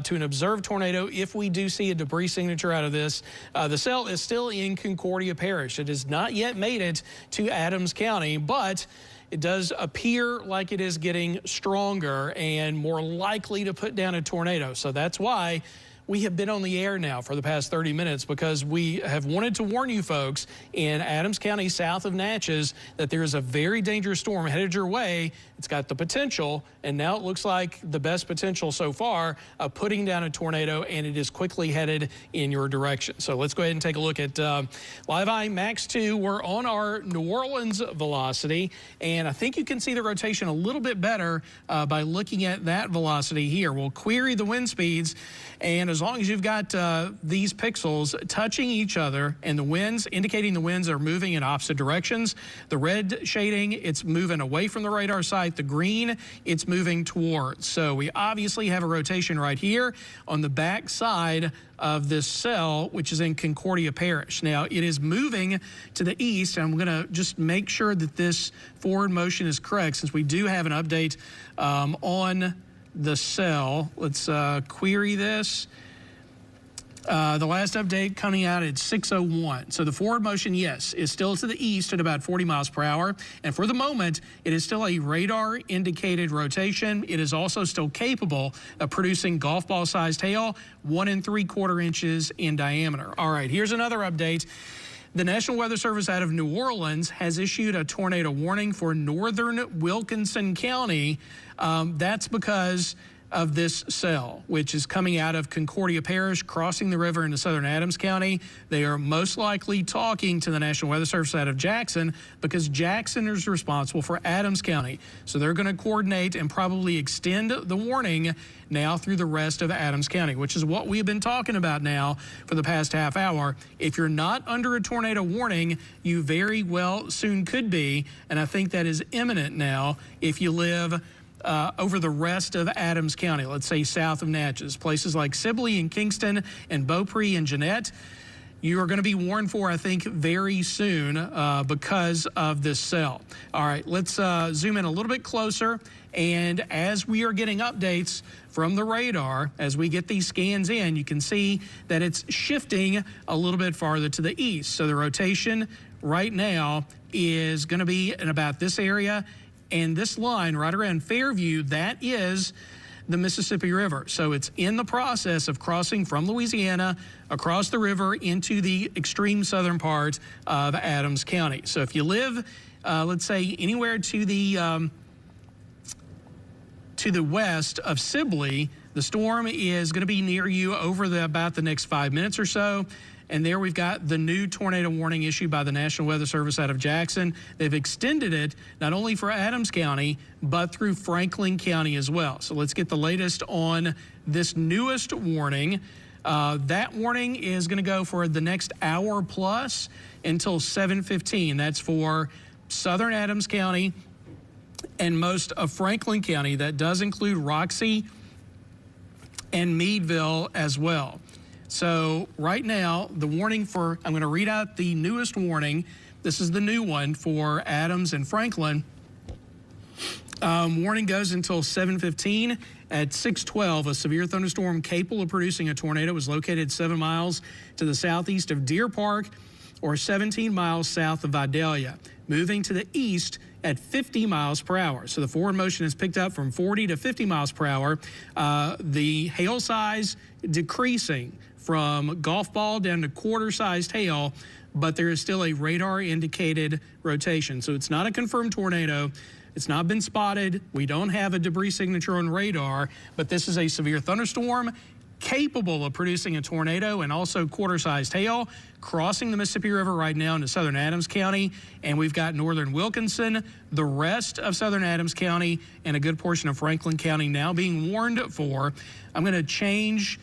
to an observed tornado if we do see a debris signature out of this. The cell is still in Concordia Parish. It has not yet made it to Adams County, but it does appear like it is getting stronger and more likely to put down a tornado. So that's why we have been on the air now for the past 30 minutes because we have wanted to warn you folks in Adams County south of Natchez that there is a very dangerous storm headed your way. It's got the potential, and now it looks like the best potential so far of putting down a tornado, and it is quickly headed in your direction. So let's go ahead and take a look at Live Eye Max 2. We're on our New Orleans velocity, and I think you can see the rotation a little bit better by looking at that velocity here. We'll query the wind speeds, and as long as you've got these pixels touching each other and the winds, indicating the winds are moving in opposite directions, the red shading, it's moving away from the radar site. The green, it's moving towards. So we obviously have a rotation right here on the back side of this cell, which is in Concordia Parish. Now, it is moving to the east, and I'm going to just make sure that this forward motion is correct since we do have an update on the cell. Let's query this. The last update coming out at 6:01. So the forward motion, yes, is still to the east at about 40 miles per hour. And for the moment, it is still a radar indicated rotation. It is also still capable of producing golf ball sized hail, 1 3/4 inches in diameter. All right, here's another update. The National Weather Service out of New Orleans has issued a tornado warning for northern Wilkinson County. That's because of this cell, which is coming out of Concordia Parish, crossing the river into southern Adams County. They are most likely talking to the National Weather Service out of Jackson because Jackson is responsible for Adams County. So they're going to coordinate and probably extend the warning now through the rest of Adams County, which is what we've been talking about now for the past half hour. If you're not under a tornado warning, you very well soon could be, and I think that is imminent now if you live over the rest of Adams County, let's say south of Natchez, places like Sibley and Kingston and Beaupre and Jeanette, you are going to be warned for, I think, very soon because of this cell. All right, let's zoom in a little bit closer. And as we are getting updates from the radar, as we get these scans in, you can see that it's shifting a little bit farther to the east. So the rotation right now is going to be in about this area. And this line right around Fairview, that is the Mississippi River. So it's in the process of crossing from Louisiana across the river into the extreme southern part of Adams County. So if you live, let's say, anywhere to the west of Sibley, the storm is going to be near you over about the next 5 minutes or so. And there we've got the new tornado warning issued by the National Weather Service out of Jackson. They've extended it not only for Adams County, but through Franklin County as well. So let's get the latest on this newest warning. That warning is going to go for the next hour plus until 7:15. That's for southern Adams County and most of Franklin County. That does include Roxy and Meadville as well. So right now, the warning for, I'm going to read out the newest warning. This is the new one for Adams and Franklin. Warning goes until 7:15. At 6:12, a severe thunderstorm capable of producing a tornado was located 7 miles to the southeast of Deer Park or 17 miles south of Vidalia, moving to the east at 50 miles per hour. So the forward motion is picked up from 40 to 50 miles per hour. The hail size decreasing from golf ball down to quarter-sized hail, but there is still a radar-indicated rotation. So it's not a confirmed tornado. It's not been spotted. We don't have a debris signature on radar, but this is a severe thunderstorm capable of producing a tornado and also quarter-sized hail crossing the Mississippi River right now into southern Adams County. And we've got northern Wilkinson, the rest of southern Adams County, and a good portion of Franklin County now being warned for. I'm going to change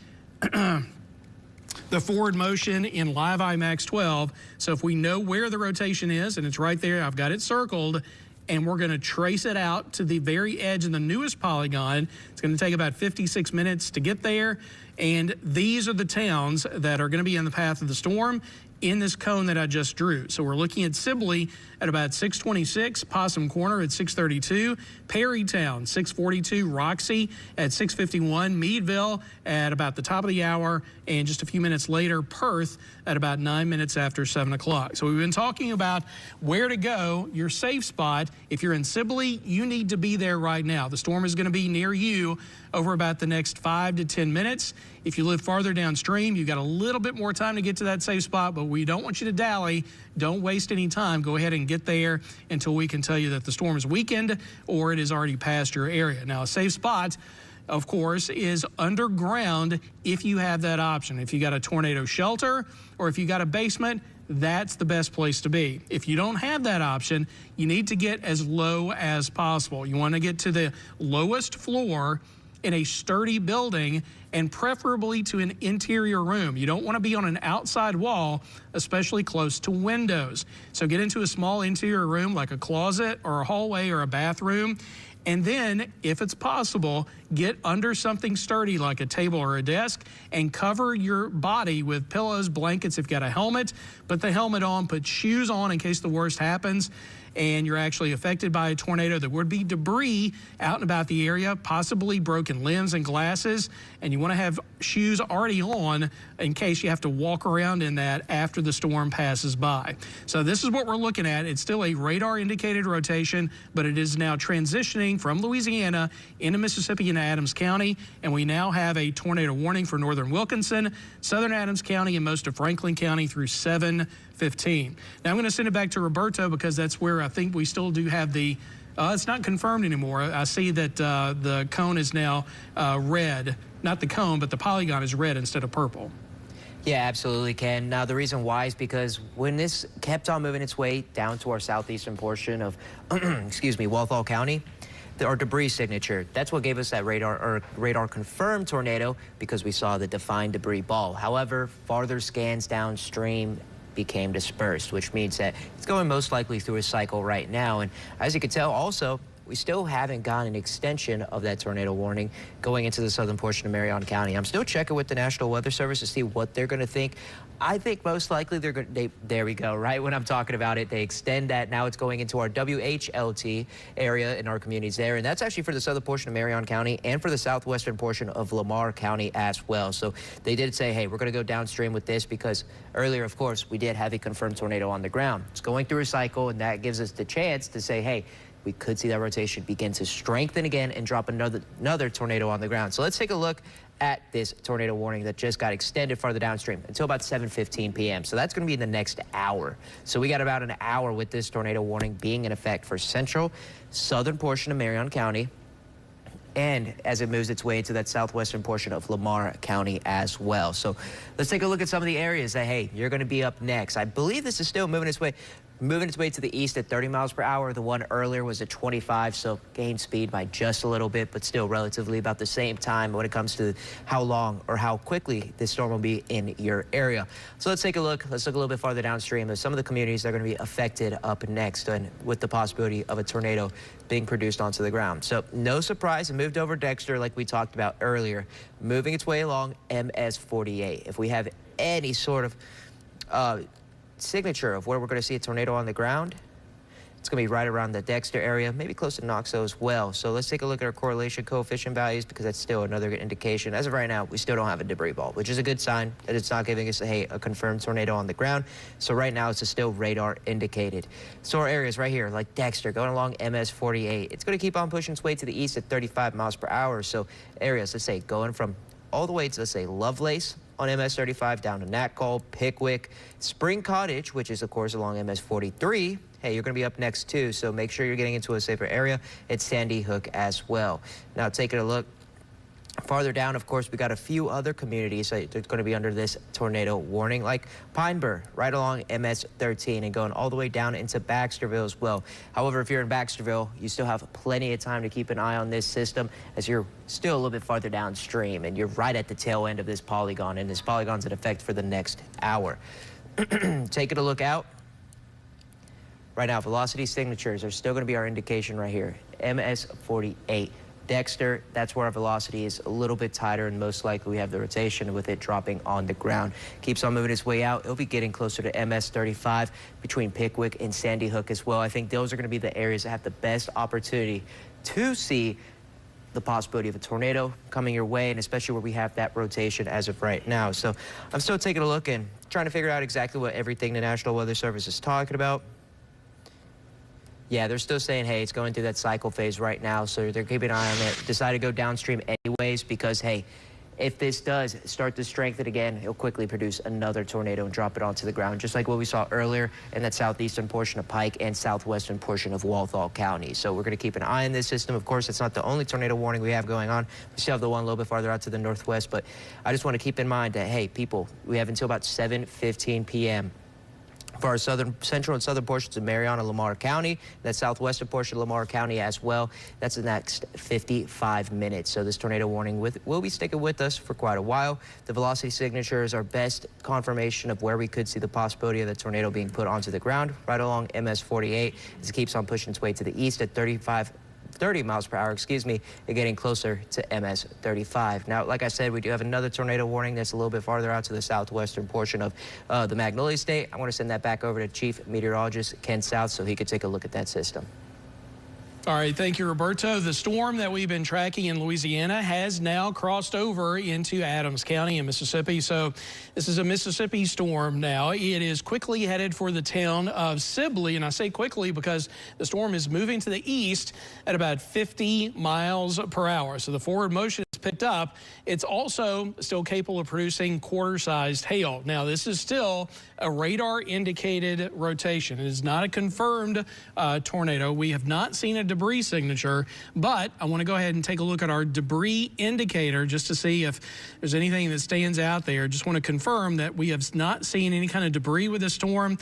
the forward motion in Live IMAX 12. So if we know where the rotation is, and it's right there, I've got it circled, and we're going to trace it out to the very edge of the newest polygon. It's going to take about 56 minutes to get there. And these are the towns that are going to be in the path of the storm in this cone that I just drew. So we're looking at Sibley at about 6:26, Possum Corner at 6:32, Perrytown 6:42, Roxy at 6:51, Meadville at about the top of the hour, and just a few minutes later, Perth at about 9 minutes after 7 o'clock. So we've been talking about where to go, your safe spot. If you're in Sibley, you need to be there right now. The storm is going to be near you over about the next 5 to 10 minutes. If you live farther downstream, you've got a little bit more time to get to that safe spot, but we don't want you to dally. Don't waste any time. Go ahead and get there until we can tell you that the storm is weakened or it is already past your area. Now, a safe spot, of course, is underground if you have that option. If you got a tornado shelter or if you got a basement, that's the best place to be. If you don't have that option, you need to get as low as possible. You want to get to the lowest floor in a sturdy building and preferably to an interior room. You don't want to be on an outside wall, especially close to windows. So get into a small interior room like a closet or a hallway or a bathroom. And then, if it's possible, get under something sturdy like a table or a desk and cover your body with pillows, blankets. If you've got a helmet, put the helmet on, put shoes on in case the worst happens and you're actually affected by a tornado. There would be debris out and about the area, possibly broken limbs and glasses, and you want to have shoes already on in case you have to walk around in that after the storm passes by. So this is what we're looking at. It's still a radar-indicated rotation, but it is now transitioning from Louisiana into Mississippi and Adams County, and we now have a tornado warning for northern Wilkinson, southern Adams County, and most of Franklin County through 7:15. Now I'm going to send it back to Roberto because that's where I think we still do have the, it's not confirmed anymore. I see that the cone is now red. Not the cone, but the polygon is red instead of purple. Yeah, absolutely, Ken. Now, the reason why is because when this kept on moving its way down to our southeastern portion of, excuse me, Walthall County, our debris signature, that's what gave us that radar confirmed tornado because we saw the defined debris ball. However, farther scans downstream became dispersed, which means that it's going most likely through a cycle right now. And as you can tell, also, we still haven't gotten an extension of that tornado warning going into the southern portion of Marion County. I'm still checking with the National Weather Service to see what they're going to think. I think most likely they're going to, there we go, right when I'm talking about it, they extend that. Now it's going into our WHLT area in our communities there, and that's actually for the southern portion of Marion County and for the southwestern portion of Lamar County as well. So they did say, hey, we're going to go downstream with this because earlier, of course, we did have a confirmed tornado on the ground. It's going through a cycle, and that gives us the chance to say, hey, we could see that rotation begin to strengthen again and drop another tornado on the ground. So let's take a look at this tornado warning that just got extended farther downstream until about 7:15 p.m. So that's going to be in the next hour. So we got about an hour with this tornado warning being in effect for central, southern portion of Marion County, and as it moves its way into that southwestern portion of Lamar County as well. So let's take a look at some of the areas that, hey, you're going to be up next. I believe this is still moving its way to the east at 30 miles per hour. The one earlier was at 25, so gained speed by just a little bit, but still relatively about the same time when it comes to how long or how quickly this storm will be in your area. So let's take a look. Let's look a little bit farther downstream at some of the communities that are going to be affected up next, and with the possibility of a tornado being produced onto the ground. So no surprise, it moved over Dexter like we talked about earlier, moving its way along MS 48. If we have any sort of signature of where we're going to see a tornado on the ground, it's going to be right around the Dexter area, maybe close to Knoxville as well. So let's take a look at our correlation coefficient values, because that's still another good indication. As of right now, we still don't have a debris ball, which is a good sign that it's not giving us a confirmed tornado on the ground. So right now it's still radar indicated. So our areas right here, like Dexter, going along MS 48, it's going to keep on pushing its way to the east at 35 miles per hour. So areas, let's say, going from all the way to, let's say, Lovelace on MS 35 down to Natcall, Pickwick, Spring Cottage, which is, of course, along MS 43. Hey, you're going to be up next, too, so make sure you're getting into a safer area. It's Sandy Hook as well. Now, taking a look farther down, of course, we got a few other communities that are going to be under this tornado warning, like Pineborough, right along MS 13 and going all the way down into Baxterville as well. However, if you're in Baxterville, you still have plenty of time to keep an eye on this system, as you're still a little bit farther downstream and you're right at the tail end of this polygon, and this polygon's in effect for the next hour. Taking a look out. Right now, velocity signatures are still going to be our indication right here. MS 48. Dexter, that's where our velocity is a little bit tighter, and most likely we have the rotation with it dropping on the ground. Keeps on moving its way out. It'll be getting closer to MS 35 between Pickwick and Sandy Hook as well. I think those are going to be the areas that have the best opportunity to see the possibility of a tornado coming your way, and especially where we have that rotation as of right now. So I'm still taking a look and trying to figure out exactly what everything the National Weather Service is talking about. Yeah, they're still saying, hey, it's going through that cycle phase right now, so they're keeping an eye on it. Decided to go downstream anyways because, hey, if this does start to strengthen again, it'll quickly produce another tornado and drop it onto the ground, just like what we saw earlier in that southeastern portion of Pike and southwestern portion of Walthall County. So we're going to keep an eye on this system. Of course, it's not the only tornado warning we have going on. We still have the one a little bit farther out to the northwest, but I just want to keep in mind that, hey, people, we have until about 7:15 p.m. for our central and southern portions of Marion and Lamar County, that southwestern portion of Lamar County as well. That's the next 55 minutes. So this tornado warning will be sticking with us for quite a while. The velocity signature is our best confirmation of where we could see the possibility of the tornado being put onto the ground, right along MS 48, as it keeps on pushing its way to the east at 30 miles per hour, and getting closer to MS 35. Now, like I said, we do have another tornado warning that's a little bit farther out to the southwestern portion of the Magnolia State. I want to send that back over to Chief Meteorologist Ken South so he could take a look at that system. All right, thank you, Roberto. The storm that we've been tracking in Louisiana has now crossed over into Adams County in Mississippi. So this is a Mississippi storm now. It is quickly headed for the town of Sibley, and I say quickly because the storm is moving to the east at about 50 miles per hour. So the forward motion is picked up. It's also still capable of producing quarter-sized hail. Now, this is still a radar-indicated rotation. It is not a confirmed tornado. We have not seen a debris signature, but I want to go ahead and take a look at our debris indicator just to see if there's anything that stands out there. Just want to confirm that we have not seen any kind of debris with this storm,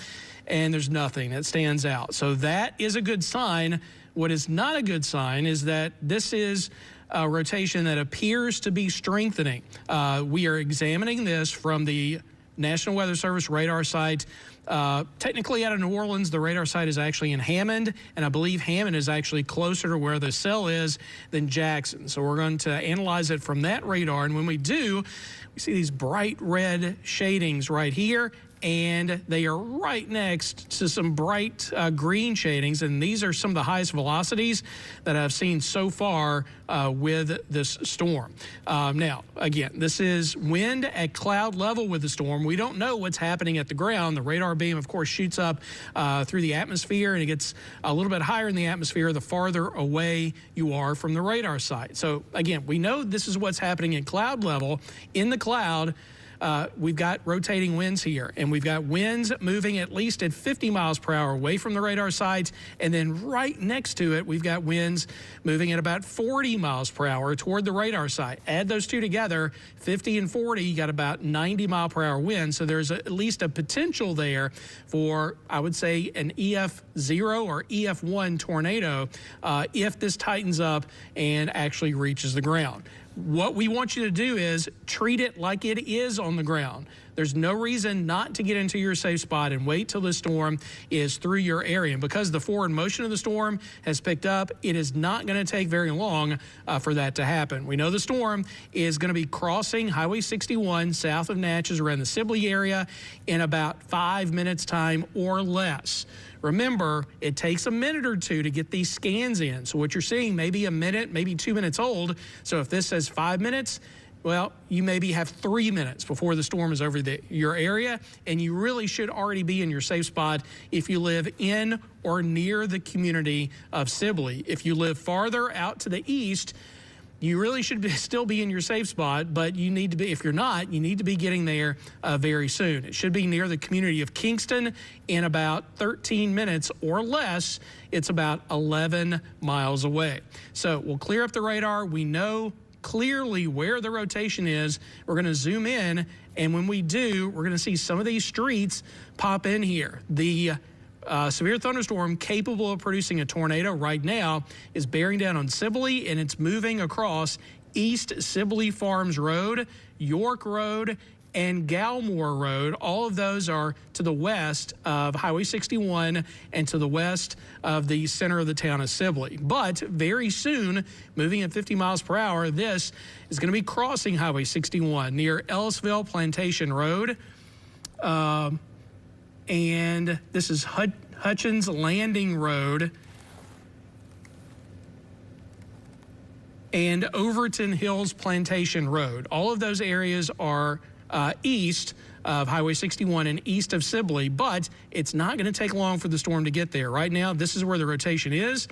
and there's nothing that stands out. So that is a good sign. What is not a good sign is that this is a rotation that appears to be strengthening. We are examining this from the National Weather Service radar site. Technically out of New Orleans, the radar site is actually in Hammond, and I believe Hammond is actually closer to where the cell is than Jackson. So we're going to analyze it from that radar, and when we do, we see these bright red shadings right here, and they are right next to some bright green shadings, and these are some of the highest velocities that I've seen so far with this storm. Now, again, this is wind at cloud level with the storm. We don't know what's happening at the ground. The radar beam, of course, shoots up through the atmosphere, and it gets a little bit higher in the atmosphere the farther away you are from the radar site. So, again, we know this is what's happening at cloud level. In the cloud, we've got rotating winds here, and we've got winds moving at least at 50 miles per hour away from the radar site, and then right next to it, we've got winds moving at about 40 miles per hour toward the radar site. Add those two together, 50 and 40, you got about 90 mile per hour wind, so there's at least a potential there for, I would say, an EF0 or EF1 tornado if this tightens up and actually reaches the ground. What we want you to do is treat it like it is on the ground. There's no reason not to get into your safe spot and wait till the storm is through your area. And because the forward motion of the storm has picked up, it is not going to take very long for that to happen. We know the storm is going to be crossing Highway 61 south of Natchez around the Sibley area in about 5 minutes time or less. Remember, it takes a minute or two to get these scans in. So what you're seeing may be a minute, maybe 2 minutes old. So if this says 5 minutes, well, you maybe have 3 minutes before the storm is over your area, and you really should already be in your safe spot if you live in or near the community of Sibley. If you live farther out to the east, you really should still be in your safe spot, but you need to be, if you're not, you need to be getting there very soon. It should be near the community of Kingston in about 13 minutes or less. It's about 11 miles away. So we'll clear up the radar. We know clearly where the rotation is. We're going to zoom in, and when we do, we're going to see some of these streets pop in here. The severe thunderstorm capable of producing a tornado right now is bearing down on Sibley, and it's moving across East Sibley Farms Road, York Road, and Galmore Road. All of those are to the west of Highway 61 and to the west of the center of the town of Sibley. But very soon, moving at 50 miles per hour, this is going to be crossing Highway 61 near Ellisville Plantation Road. And this is Hutchins Landing Road and Overton Hills Plantation Road. All of those areas are east of Highway 61 and east of Sibley, but it's not going to take long for the storm to get there. Right now, this is where the rotation is.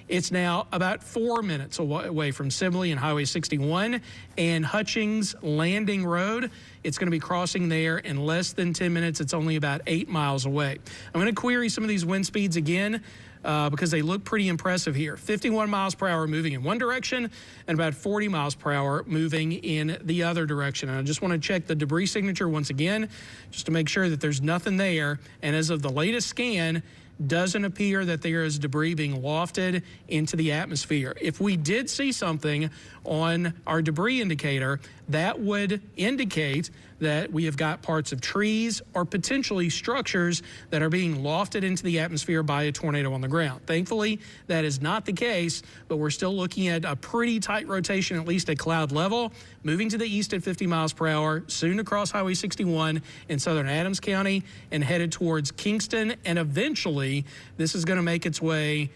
It's now about 4 minutes away from Sibley and Highway 61 and Hutchins Landing Road. It's going to be crossing there in less than 10 minutes. It's only about 8 miles away. I'm going to query some of these wind speeds again because they look pretty impressive here. 51 miles per hour moving in one direction and about 40 miles per hour moving in the other direction. And I just want to check the debris signature once again just to make sure that there's nothing there. And as of the latest scan, doesn't appear that there is debris being lofted into the atmosphere. If we did see something on our debris indicator, that would indicate that we have got parts of trees or potentially structures that are being lofted into the atmosphere by a tornado on the ground. Thankfully, that is not the case, but we're still looking at a pretty tight rotation, at least at cloud level, moving to the east at 50 miles per hour, soon to cross Highway 61 in southern Adams County and headed towards Kingston, and eventually this is going to make its way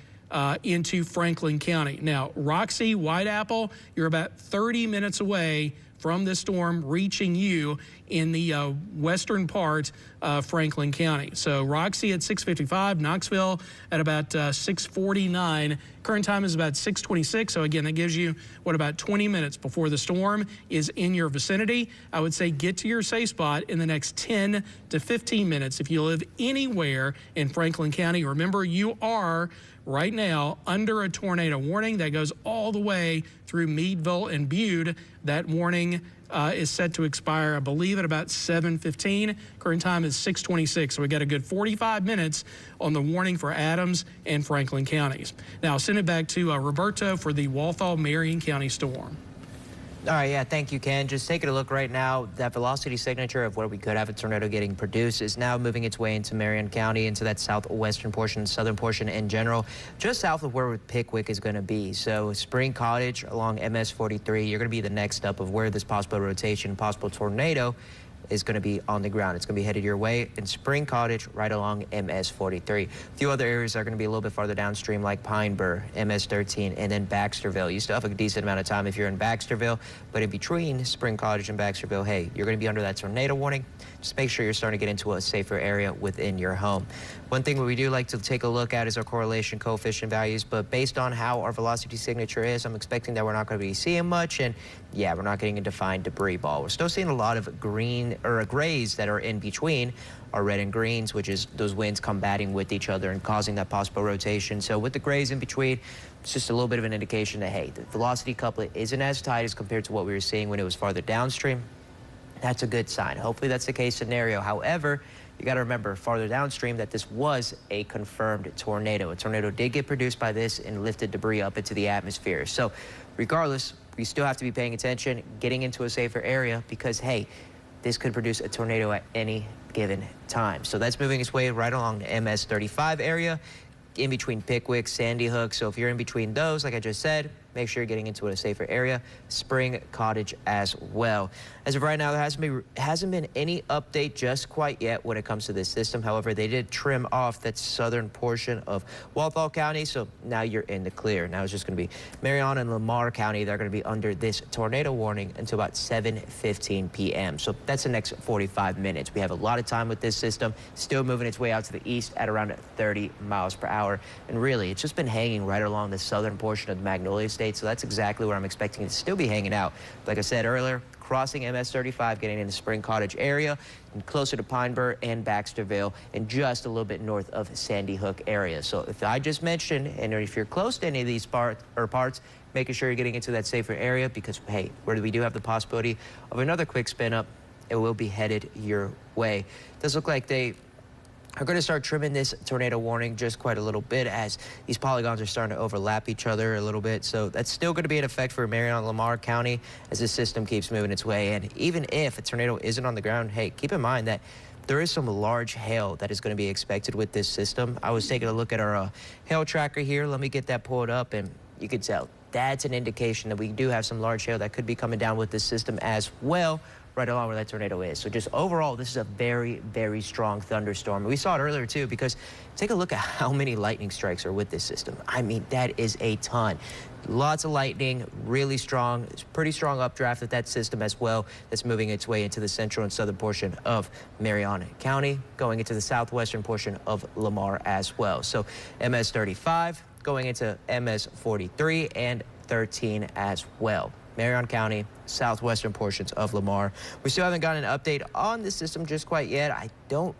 into Franklin County. Now, Roxy, White Apple, you're about 30 minutes away from this storm reaching you in the western part of Franklin County. So Roxy at 6:55, Knoxville at about 6:49. Current time is about 6:26. So again, that gives you, about 20 minutes before the storm is in your vicinity. I would say get to your safe spot in the next 10 to 15 minutes if you live anywhere in Franklin County. Remember, you are right now under a tornado warning that goes all the way through Meadville and Bude. That warning is set to expire, I believe, at about 7:15. Current time is 6:26, so we got a good 45 minutes on the warning for Adams and Franklin counties. Now, I'll send it back to Roberto for the Walthall-Marion County storm. All right, yeah, thank you, Ken. Just taking a look right now, that velocity signature of where we could have a tornado getting produced is now moving its way into Marion County, into that southwestern portion, southern portion in general, just south of where Pickwick is going to be. So Spring Cottage along MS 43, you're going to be the next up of where this possible rotation, possible tornado is going to be on the ground. It's going to be headed your way in Spring Cottage right along MS 43. A few other areas are going to be a little bit farther downstream like Pine Bur, MS 13, and then Baxterville. You still have a decent amount of time if you're in Baxterville, but in between Spring Cottage and Baxterville, hey, you're going to be under that tornado warning. Just make sure you're starting to get into a safer area within your home. One thing we do like to take a look at is our correlation coefficient values, but based on how our velocity signature is, I'm expecting that we're not going to be seeing much, and yeah, we're not getting a defined debris ball. We're still seeing a lot of green or grays that are in between our red and greens, which is those winds combating with each other and causing that possible rotation. So with the grays in between, it's just a little bit of an indication that, hey, the velocity couplet isn't as tight as compared to what we were seeing when it was farther downstream. That's a good sign. Hopefully that's the case scenario. However, you got to remember farther downstream that this was a confirmed tornado. A tornado did get produced by this and lifted debris up into the atmosphere. So regardless, we still have to be paying attention, getting into a safer area because, hey, this could produce a tornado at any given time. So that's moving its way right along the MS 35 area, in between Pickwick, Sandy Hook. So if you're in between those, like I just said, make sure you're getting into a safer area. Spring Cottage as well. As of right now, there hasn't been any update just quite yet when it comes to this system. However, they did trim off that southern portion of Walthall County, so now you're in the clear. Now it's just going to be Marion and Lamar County. They're going to be under this tornado warning until about 7:15 p.m. So that's the next 45 minutes. We have a lot of time with this system, still moving its way out to the east at around 30 miles per hour. And really, it's just been hanging right along the southern portion of the Magnolia State. So that's exactly where I'm expecting it to still be hanging out. Like I said earlier, crossing MS 35, getting into Spring Cottage area, and closer to Pine Bur and Baxterville, and just a little bit north of Sandy Hook area. So if I just mentioned, and if you're close to any of these parts, making sure you're getting into that safer area because, hey, where we do have the possibility of another quick spin up, it will be headed your way. It does look like they are going to start trimming this tornado warning just quite a little bit as these polygons are starting to overlap each other a little bit. So that's still going to be in effect for Marion and Lamar County as this system keeps moving its way. And even if a tornado isn't on the ground, hey, keep in mind that there is some large hail that is going to be expected with this system. I was taking a look at our hail tracker here. Let me get that pulled up, and you can tell that's an indication that we do have some large hail that could be coming down with this system as well, right along where that tornado is. So just overall, this is a very, very strong thunderstorm. We saw it earlier too, because take a look at how many lightning strikes are with this system. I mean, that is a ton. Lots of lightning, really strong. It's pretty strong updraft with that system as well. That's moving its way into the central and southern portion of Marion County, going into the southwestern portion of Lamar as well. So MS 35 going into MS 43 and 13 as well. Marion County, southwestern portions of Lamar. We still haven't gotten an update on the system just quite yet. I don't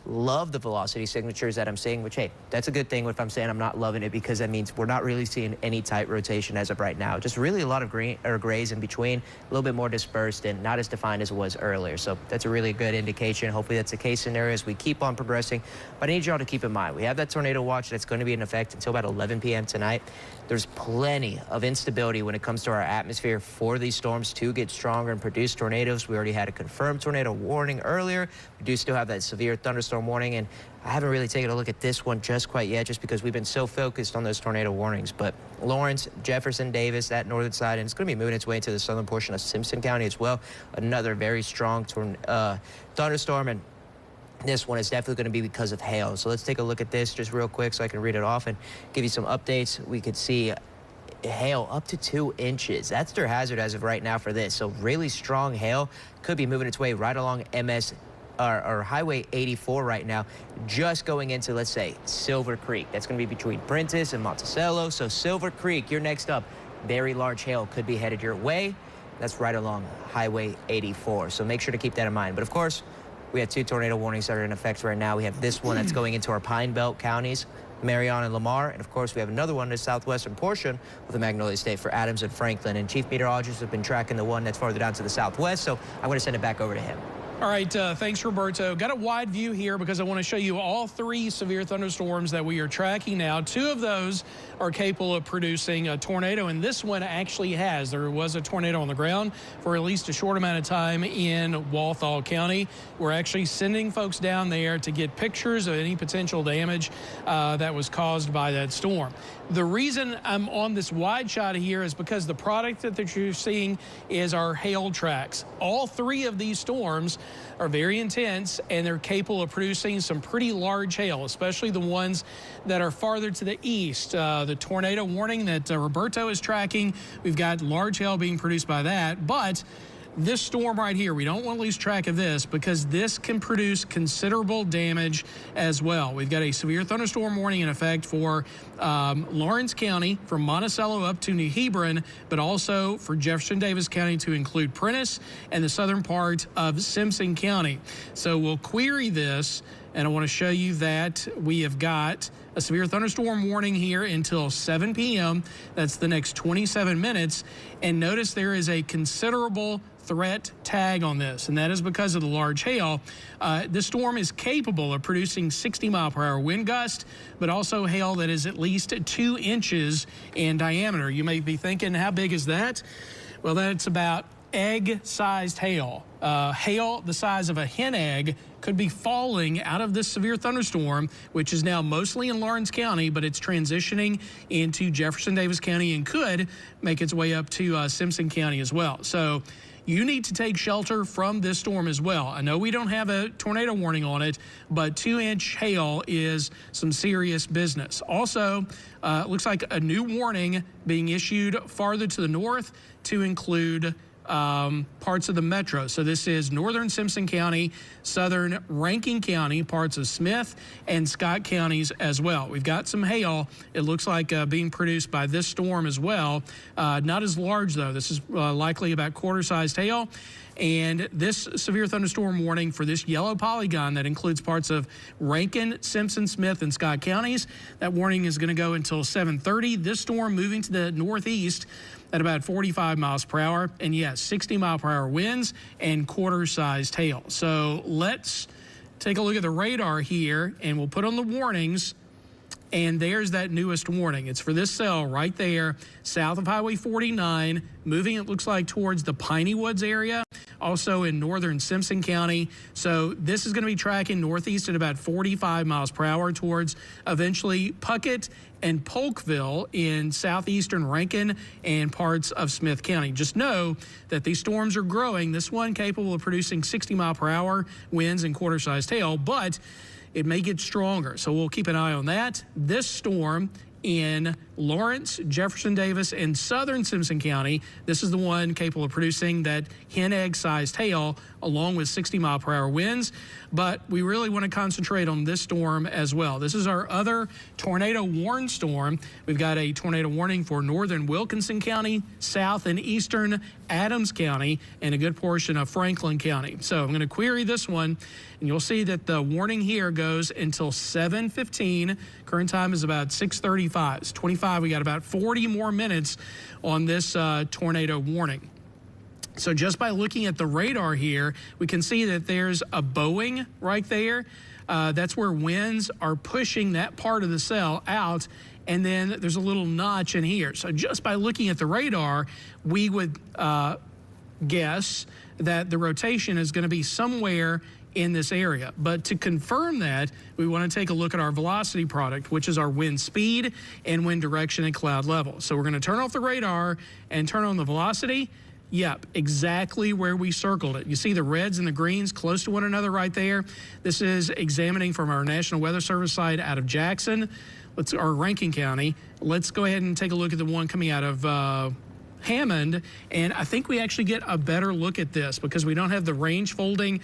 love the velocity signatures that I'm seeing, which, hey, that's a good thing if I'm saying I'm not loving it, because that means we're not really seeing any tight rotation as of right now. Just really a lot of green or grays in between, a little bit more dispersed and not as defined as it was earlier. So that's a really good indication. Hopefully that's the case scenario as we keep on progressing. But I need y'all to keep in mind, we have that tornado watch that's going to be in effect until about 11 p.m. tonight. There's plenty of instability when it comes to our atmosphere for these storms to get stronger and produce tornadoes. We already had a confirmed tornado warning earlier. We do still have that severe thunderstorm warning, and I haven't really taken a look at this one just quite yet, just because we've been so focused on those tornado warnings. But Lawrence, Jefferson, Davis, that northern side, and it's going to be moving its way into the southern portion of Simpson County as well. Another very strong thunderstorm, and this one is definitely going to be because of hail. So let's take a look at this just real quick so I can read it off and give you some updates. We could see hail up to 2 inches. That's their hazard as of right now for this. So really strong hail could be moving its way right along or Highway 84 right now, just going into, let's say, Silver Creek. That's going to be between Prentice and Monticello. So Silver Creek, you're next up. Very large hail could be headed your way. That's right along Highway 84. So make sure to keep that in mind. But of course, we have 2 tornado warnings that are in effect right now. We have this one that's going into our Pine Belt counties, Marion and Lamar. And of course, we have another one in the southwestern portion of the Magnolia State for Adams and Franklin. And Chief Meteorologist has been tracking the one that's farther down to the southwest. So I'm going to send it back over to him. All right, thanks, Roberto. Got a wide view here because I want to show you all 3 severe thunderstorms that we are tracking now. 2 of those are capable of producing a tornado, and this one actually has. There was a tornado on the ground for at least a short amount of time in Walthall County. We're actually sending folks down there to get pictures of any potential damage that was caused by that storm. The reason I'm on this wide shot here is because the product that you're seeing is our hail tracks. All 3 of these storms are very intense, and they're capable of producing some pretty large hail, especially the ones that are farther to the east. The tornado warning that Roberto is tracking, we've got large hail being produced by that, but this storm right here, we don't want to lose track of this because this can produce considerable damage as well. We've got a severe thunderstorm warning in effect for Lawrence County, from Monticello up to New Hebron, but also for Jefferson Davis County to include Prentiss and the southern part of Simpson County. So we'll query this, and I want to show you that we have got a severe thunderstorm warning here until 7 p.m. That's the next 27 minutes. And notice there is a considerable threat tag on this, and that is because of the large hail. This storm is capable of producing 60-mile-per-hour wind gust, but also hail that is at least 2 inches in diameter. You may be thinking, how big is that? Well, that's about egg-sized hail. Hail the size of a hen egg could be falling out of this severe thunderstorm, which is now mostly in Lawrence County, but it's transitioning into Jefferson Davis County and could make its way up to Simpson County as well. So you need to take shelter from this storm as well. I know we don't have a tornado warning on it, but 2-inch hail is some serious business. Also, it looks like a new warning being issued farther to the north to include parts of the metro. So this is northern Simpson County, southern Rankin County, parts of Smith and Scott counties as well. We've got some hail, it looks like, being produced by this storm as well. Not as large, though. This is likely about quarter-sized hail. And this severe thunderstorm warning for this yellow polygon that includes parts of Rankin, Simpson, Smith, and Scott counties, that warning is going to go until 7:30. This storm moving to the northeast at about 45 miles per hour. And yes, 60-mile-per-hour winds and quarter-sized hail. So let's take a look at the radar here, and we'll put on the warnings. And there's that newest warning. It's for this cell right there, south of Highway 49, moving, it looks like, towards the Piney Woods area, also in northern Simpson County. So this is going to be tracking northeast at about 45 miles per hour towards eventually Puckett and Polkville in southeastern Rankin and parts of Smith County. Just know that these storms are growing. This one capable of producing 60-mile-per-hour winds and quarter-sized hail, but it may get stronger, so we'll keep an eye on that. This storm in Lawrence, Jefferson Davis, and southern Simpson County, this is the one capable of producing that hen egg-sized hail along with 60-mile-per-hour winds. But we really want to concentrate on this storm as well. This is our other tornado warn storm. We've got a tornado warning for northern Wilkinson County, south and eastern Adams County, and a good portion of Franklin County. So I'm going to query this one, and you'll see that the warning here goes until 7:15. Current time is about 6:35. It's 25. We got about 40 more minutes on this tornado warning. So just by looking at the radar here, we can see that there's a bowing right there. That's where winds are pushing that part of the cell out, and then there's a little notch in here. So just by looking at the radar, we would guess that the rotation is going to be somewhere in this area. But to confirm that, we want to take a look at our velocity product, which is our wind speed and wind direction and cloud level. So we're going to turn off the radar and turn on the velocity. Yep, exactly where we circled it. You see the reds and the greens close to one another right there. This is examining from our National Weather Service site out of Jackson, or Rankin County. Let's go ahead and take a look at the one coming out of Hammond, and I think we actually get a better look at this because we don't have the range folding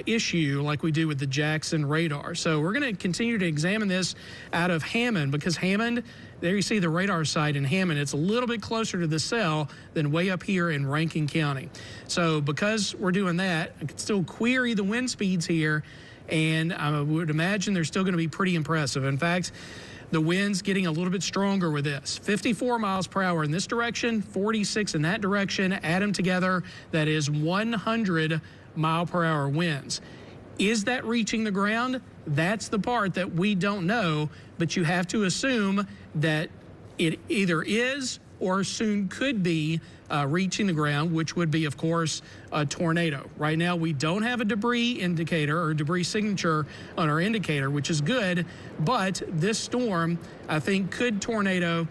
issue like we do with the Jackson radar. So we're going to continue to examine this out of Hammond, because Hammond, there you see the radar site in Hammond, it's a little bit closer to the cell than way up here in Rankin County. So because we're doing that, I can still query the wind speeds here, and I would imagine they're still going to be pretty impressive. In fact, the wind's getting a little bit stronger with this. 54 miles per hour in this direction, 46 in that direction. Add them together, that is 100 mile-per-hour winds. Is that reaching the ground? That's the part that we don't know, but you have to assume that it either is or soon could be reaching the ground, which would be, of course, a tornado. Right now, we don't have a debris indicator or debris signature on our indicator, which is good, but this storm, I think, could tornado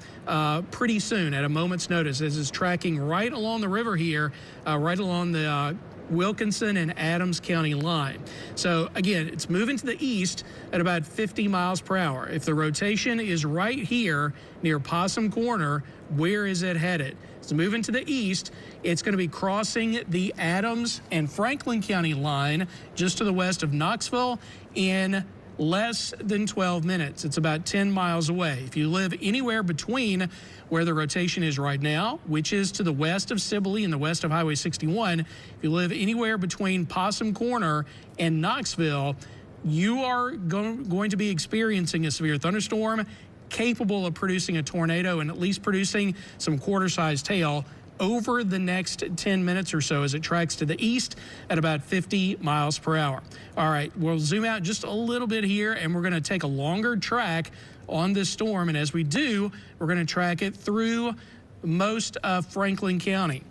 pretty soon at a moment's notice, as it's tracking right along the river here, right along the Wilkinson and Adams County line. So again, it's moving to the east at about 50 miles per hour. If the rotation is right here near Possum Corner, where is it headed? It's moving to the east. It's going to be crossing the Adams and Franklin County line just to the west of Knoxville in less than 12 minutes. It's about 10 miles away. If you live anywhere between where the rotation is right now, which is to the west of Sibley and the west of Highway 61, if you live anywhere between Possum Corner and Knoxville, you are going to be experiencing a severe thunderstorm capable of producing a tornado and at least producing some quarter-sized hail over the next 10 minutes or so as it tracks to the east at about 50 miles per hour. All right, we'll zoom out just a little bit here, and we're going to take a longer track on this storm. And as we do, we're going to track it through most of Franklin County.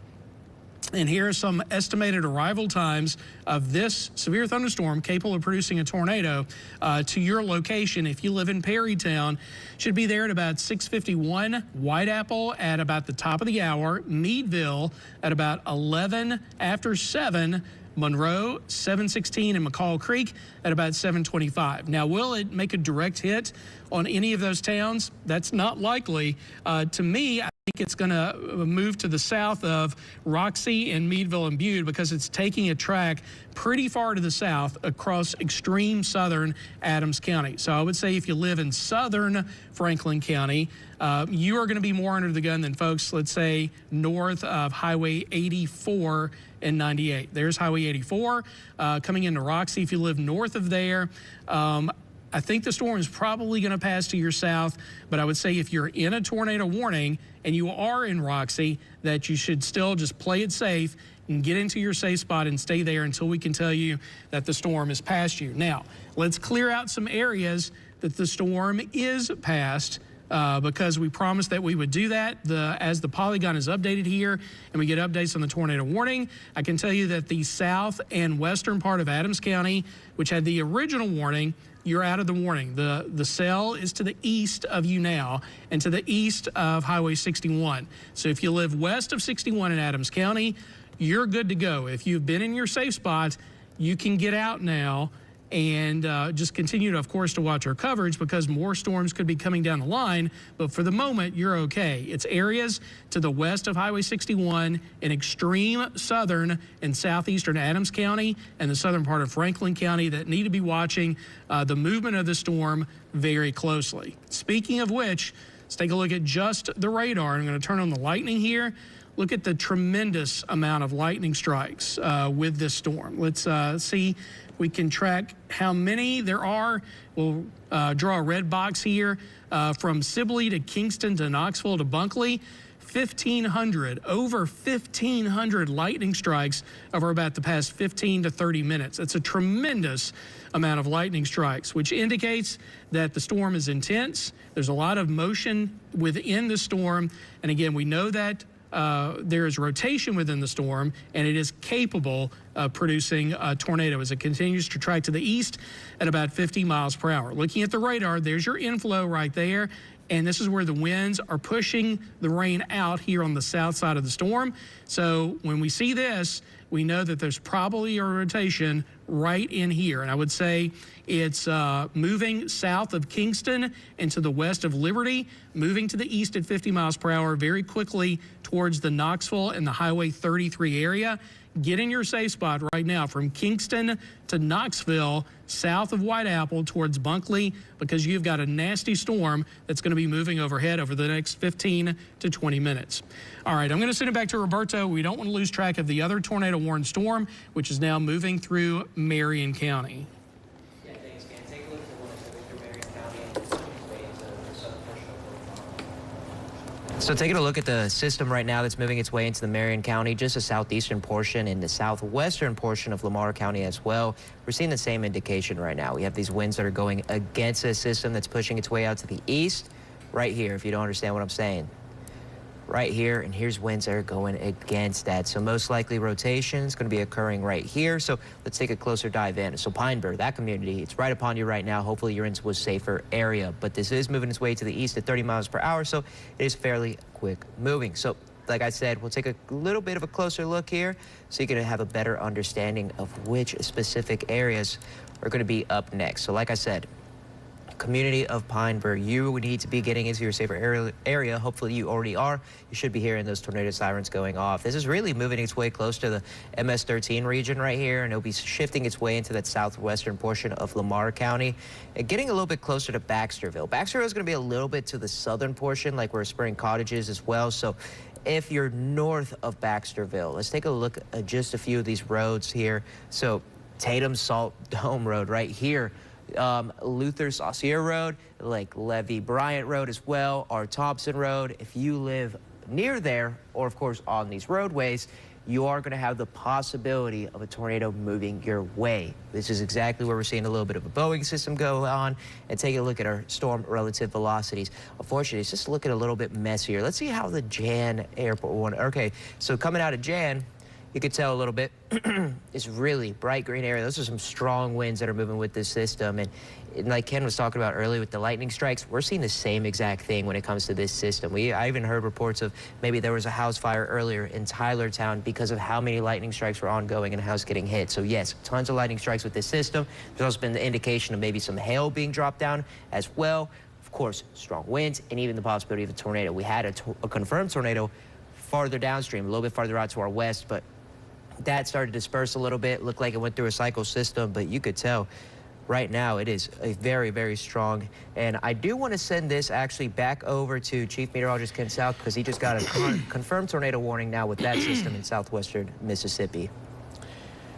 And here are some estimated arrival times of this severe thunderstorm capable of producing a tornado to your location. If you live in Perrytown, should be there at about 6:51, Whiteapple at about the top of the hour, Meadville at about 11 after 7, Monroe 7:16, and McCall Creek at about 7:25. Now, will it make a direct hit on any of those towns? That's not likely. To me, I think it's going to move to the south of Roxy and Meadville and Bude because it's taking a track pretty far to the south across extreme southern Adams County. So I would say if you live in southern Franklin County, you are going to be more under the gun than folks, let's say, north of Highway 84 and 98. There's Highway 84 coming into Roxy. If you live north of there, I think the storm is probably going to pass to your south, but I would say if you're in a tornado warning and you are in Roxy, that you should still just play it safe and get into your safe spot and stay there until we can tell you that the storm is past you. Now, let's clear out some areas that the storm is past because we promised that we would do that. As the polygon is updated here and we get updates on the tornado warning, I can tell you that the south and western part of Adams County, which had the original warning, you're out of the warning. The cell is to the east of you now and to the east of Highway 61. So if you live west of 61 in Adams County, you're good to go. If you've been in your safe spot, you can get out now and just continue to, of course, to watch our coverage because more storms could be coming down the line. But for the moment, you're okay. It's areas to the west of Highway 61 in extreme southern and southeastern Adams County and the southern part of Franklin County that need to be watching the movement of the storm very closely. Speaking of which, let's take a look at just the radar. I'm going to turn on the lightning here. Look at the tremendous amount of lightning strikes with this storm. Let's see. We can track how many there are. We'll draw a red box here from Sibley to Kingston to Knoxville to Bunkley. 1,500, over 1,500 lightning strikes over about the past 15 to 30 minutes. That's a tremendous amount of lightning strikes, which indicates that the storm is intense. There's a lot of motion within the storm. And again, we know that there is rotation within the storm, and it is capable of producing a tornado as it continues to track to the east at about 50 miles per hour. Looking at the radar, there's your inflow right there, and this is where the winds are pushing the rain out here on the south side of the storm. So when we see this, we know that there's probably a rotation right in here. And I would say it's moving south of Kingston and to the west of Liberty, moving to the east at 50 miles per hour very quickly towards the Knoxville and the Highway 33 area. Get in your safe spot right now from Kingston to Knoxville, south of Whiteapple towards Bunkley, because you've got a nasty storm that's going to be moving overhead over the next 15 to 20 minutes. All right, I'm going to send it back to Roberto. We don't want to lose track of the other tornado warned storm, which is now moving through Marion County. Yeah, thanks, Ken. Take a look at the one that's moving through Marion County and its way into the southern portion of So taking a look at the system right now that's moving its way into the Marion County, just the southeastern portion and the southwestern portion of Lamar County as well. We're seeing the same indication right now. We have these winds that are going against a system that's pushing its way out to the east right here, if you don't understand what I'm saying. Right here, and here's winds that are going against that. So most likely rotation is going to be occurring right here. So let's take a closer dive in. So Pineburg, that community, it's right upon you right now. Hopefully you're into a safer area, but this is moving its way to the east at 30 miles per hour, so it is fairly quick moving. So like I said, we'll take a little bit of a closer look here so you can have a better understanding of which specific areas are going to be up next. So like I said, community of Pineburg, you would need to be getting into your safer area. Hopefully you already are. You should be hearing those tornado sirens going off. This is really moving its way close to the MS-13 region right here, and it'll be shifting its way into that southwestern portion of Lamar County and getting a little bit closer to Baxterville. Baxterville is going to be a little bit to the southern portion, like where Spring Cottage is as well. So if you're north of Baxterville, let's take a look at just a few of these roads here. So Tatum Salt Dome Road right here, Luther Saucier Road, like Levy Bryant Road as well, or Thompson Road. If you live near there, or of course on these roadways, you are going to have the possibility of a tornado moving your way. This is exactly where we're seeing a little bit of a Boeing system go on. And take a look at our storm relative velocities. Unfortunately, it's just looking a little bit messier. Let's see how the Jan airport one. Okay, so coming out of Jan, you could tell a little bit. It's really bright green area. Those are some strong winds that are moving with this system. And like Ken was talking about earlier with the lightning strikes, we're seeing the same exact thing when it comes to this system. I even heard reports of maybe there was a house fire earlier in Tylertown because of how many lightning strikes were ongoing and a house getting hit. So yes, tons of lightning strikes with this system. There's also been the indication of maybe some hail being dropped down as well. Of course, strong winds and even the possibility of a tornado. We had a confirmed tornado farther downstream, a little bit farther out to our west, but that started to disperse a little bit. Looked like it went through a cycle system, but you could tell right now it is a very, very strong. And I do want to send this actually back over to Chief Meteorologist Ken South because he just got a confirmed tornado warning now with that system in southwestern Mississippi.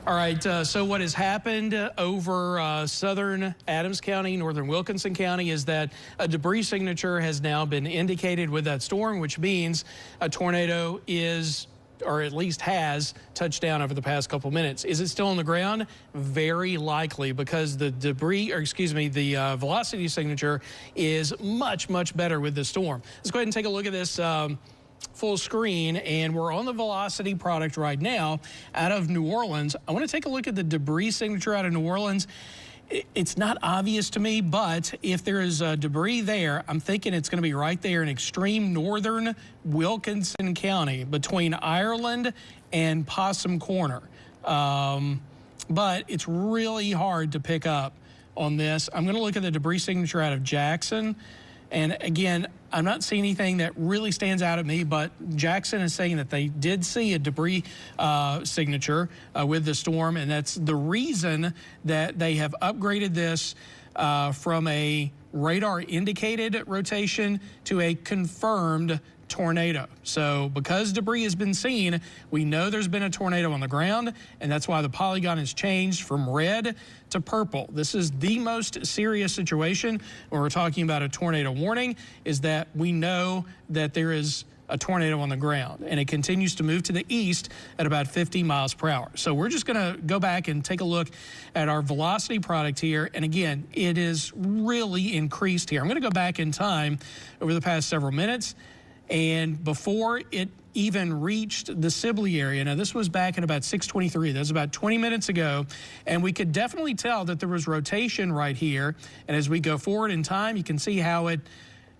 All right, so what has happened over southern Adams County, northern Wilkinson County, is that a debris signature has now been indicated with that storm, which means a tornado is, or at least has, touched down over the past couple minutes. Is it still on the ground? Very likely, because the debris, or excuse me, the velocity signature is much, much better with the storm. Let's go ahead and take a look at this full screen, and we're on the velocity product right now out of New Orleans. I want to take a look at the debris signature out of New Orleans. It's not obvious to me, but if there is debris there, I'm thinking it's going to be right there in extreme northern Wilkinson County between Ireland and Possum Corner. But it's really hard to pick up on this. I'm going to look at the debris signature out of Jackson. And again, I'm not seeing anything that really stands out at me, but Jackson is saying that they did see a debris signature with the storm, and that's the reason that they have upgraded this from a radar indicated rotation to a confirmed tornado. So because debris has been seen, we know there's been a tornado on the ground, and that's why the polygon has changed from red to purple. This is the most serious situation when we're talking about a tornado warning, is that we know that there is a tornado on the ground, and it continues to move to the east at about 50 miles per hour. So we're just going to go back and take a look at our velocity product here. And again, it is really increased here. I'm going to go back in time over the past several minutes, and before it even reached the Sibley area. Now, this was back at about 6:23. That was about 20 minutes ago, and we could definitely tell that there was rotation right here. And as we go forward in time, you can see how it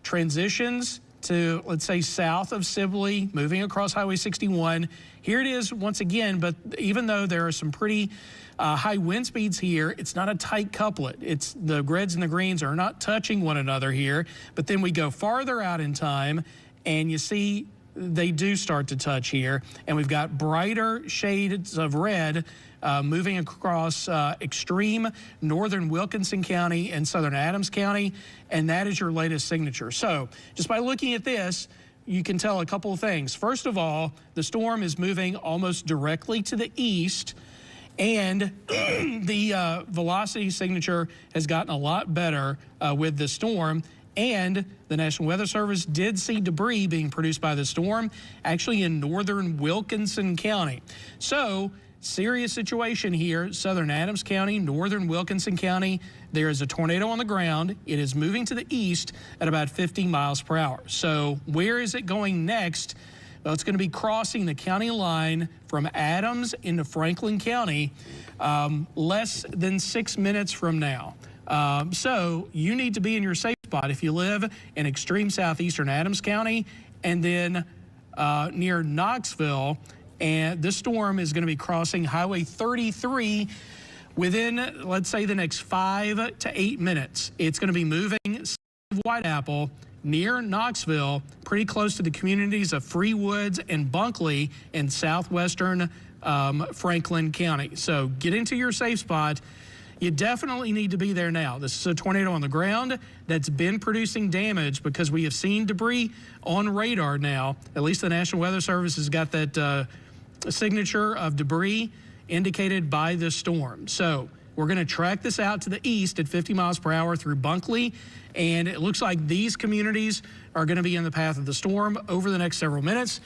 transitions to, let's say, south of Sibley, moving across Highway 61. Here it is once again, but even though there are some pretty high wind speeds here, it's not a tight couplet. It's the reds and the greens are not touching one another here. But then we go farther out in time, and you see they do start to touch here, and we've got brighter shades of red moving across extreme northern Wilkinson County and southern Adams County, and that is your latest signature. So just by looking at this, you can tell a couple of things. First of all, the storm is moving almost directly to the east, and the velocity signature has gotten a lot better with the storm. And the National Weather Service did see debris being produced by the storm, actually in northern Wilkinson County. So, serious situation here. Southern Adams County, northern Wilkinson County. There is a tornado on the ground. It is moving to the east at about 50 miles per hour. So, where is it going next? Well, it's going to be crossing the county line from Adams into Franklin County less than 6 minutes from now. So you need to be in your safe spot if you live in extreme southeastern Adams County and then near Knoxville. And this storm is going to be crossing Highway 33 within, let's say, the next 5 to 8 minutes. It's going to be moving south of Whiteapple near Knoxville, pretty close to the communities of Free Woods and Bunkley in southwestern Franklin County. So get into your safe spot. You definitely need to be there now. This is a tornado on the ground that's been producing damage because we have seen debris on radar now. At least the National Weather Service has got that signature of debris indicated by this storm. So we're going to track this out to the east at 50 miles per hour through Bunkley, and it looks like these communities are going to be in the path of the storm over the next several minutes.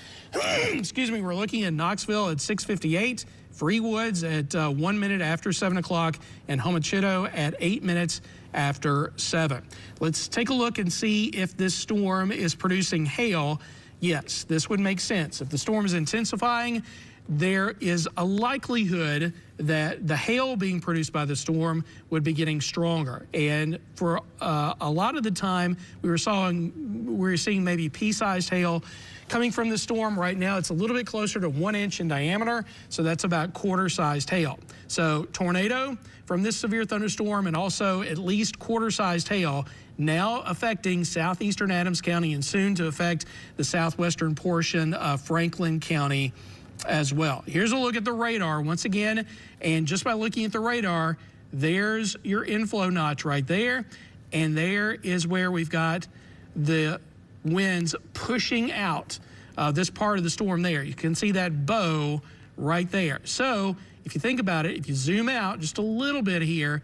Excuse me, we're looking at Knoxville at 6:58, Free Woods at 1 minute after 7 o'clock, and Homachito at 8 minutes after 7. Let's take a look and see if this storm is producing hail. Yes, this would make sense. If the storm is intensifying, there is a likelihood that the hail being produced by the storm would be getting stronger. And for a lot of the time, we were seeing maybe pea-sized hail coming from the storm. Right now, it's a little bit closer to 1 inch in diameter, so that's about quarter-sized hail. So tornado from this severe thunderstorm and also at least quarter-sized hail now affecting southeastern Adams County and soon to affect the southwestern portion of Franklin County as well. Here's a look at the radar once again, and just by looking at the radar, there's your inflow notch right there, and there is where we've got the winds pushing out this part of the storm there. You can see that bow right there. So if you think about it, if you zoom out just a little bit here,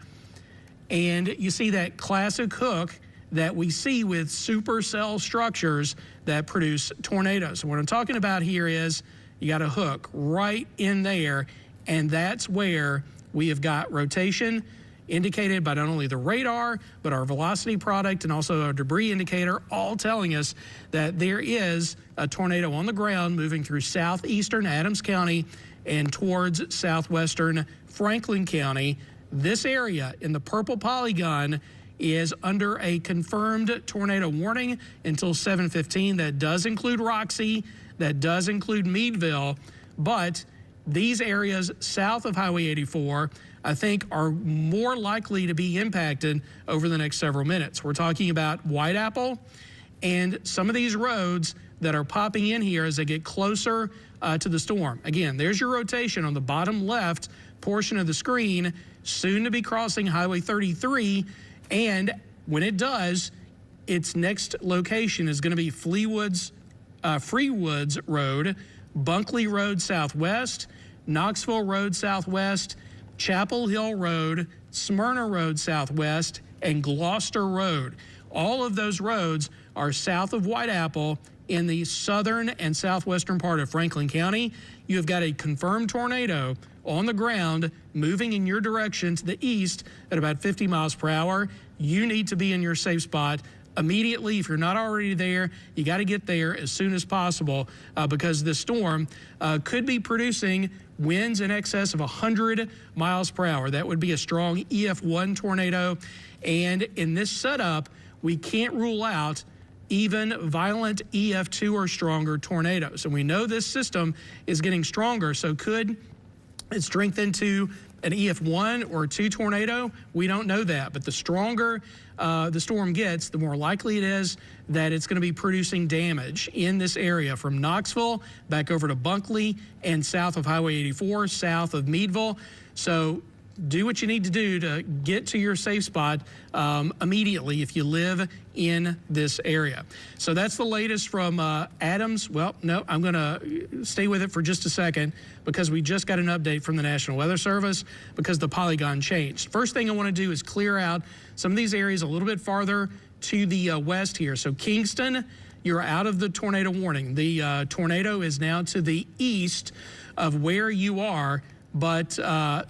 and you see that classic hook that we see with supercell structures that produce tornadoes. So what I'm talking about here is you got a hook right in there, and that's where we have got rotation indicated by not only the radar, but our velocity product and also our debris indicator, all telling us that there is a tornado on the ground moving through southeastern Adams County and towards southwestern Franklin County. This area in the purple polygon is under a confirmed tornado warning until 7:15. That does include Roxy, that does include Meadville, but these areas south of Highway 84, I think, are more likely to be impacted over the next several minutes. We're talking about Whiteapple and some of these roads that are popping in here as they get closer to the storm. Again, there's your rotation on the bottom left portion of the screen, soon to be crossing Highway 33, and when it does, its next location is going to be Free Woods Road, Bunkley Road Southwest, Knoxville Road Southwest, Chapel Hill Road, Smyrna Road Southwest, and Gloucester Road. All of those roads are south of Whiteapple in the southern and southwestern part of Franklin County. You have got a confirmed tornado on the ground moving in your direction to the east at about 50 miles per hour. You need to be in your safe spot immediately. If you're not already there, you got to get there as soon as possible because this storm could be producing winds in excess of 100 miles per hour. That would be a strong EF1 tornado. And in this setup, we can't rule out even violent EF2 or stronger tornadoes. And we know this system is getting stronger, so could it strengthen to an EF1 or 2 tornado? We don't know that, but the stronger the storm gets, the more likely it is that it's going to be producing damage in this area from Knoxville back over to Bunkley and south of Highway 84, south of Meadville. So do what you need to do to get to your safe spot immediately if you live in this area. So that's the latest from Adams. Well, no, I'm going to stay with it for just a second because we just got an update from the National Weather Service because the polygon changed. First thing I want to do is clear out some of these areas a little bit farther to the west here. So Kingston, you're out of the tornado warning. The tornado is now to the east of where you are, but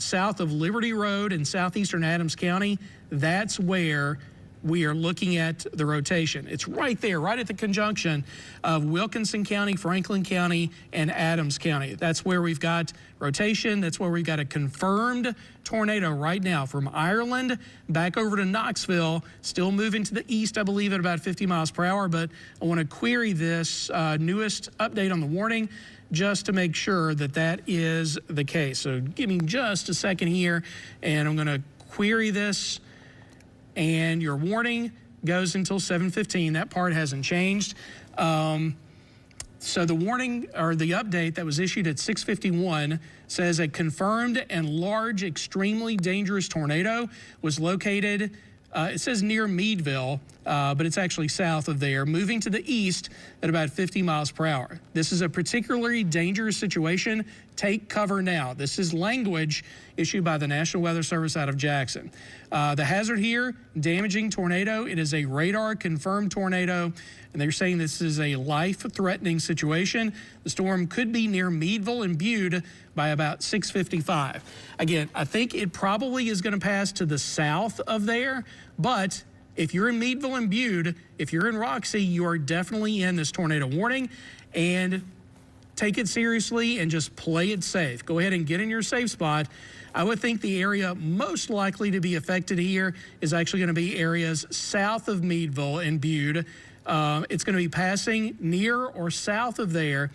south of Liberty Road in southeastern Adams County, that's where we are looking at the rotation. It's right there, right at the conjunction of Wilkinson County, Franklin County, and Adams County. That's where we've got rotation. That's where we've got a confirmed tornado right now from Ireland back over to Knoxville, still moving to the east, I believe, at about 50 miles per hour. But I want to query this newest update on the warning just to make sure that that is the case. So give me just a second here, and I'm going to query this. And your warning goes until 7:15. That part hasn't changed. So the warning, or the update that was issued at 6:51, says a confirmed and large, extremely dangerous tornado was located, it says near Meadville, but it's actually south of there, moving to the east at about 50 miles per hour. This is a particularly dangerous situation. Take cover now. This is language issued by the National Weather Service out of Jackson. The hazard here, damaging tornado. It is a radar confirmed tornado, and they're saying this is a life-threatening situation. The storm could be near Meadville and Bude by about 6:55. Again, I think it probably is going to pass to the south of there, but if you're in Meadville and Bude, if you're in Roxy, you are definitely in this tornado warning, and take it seriously and just play it safe. Go ahead and get in your safe spot. I would think the area most likely to be affected here is actually going to be areas south of Meadville and Bude. It's going to be passing near or south of there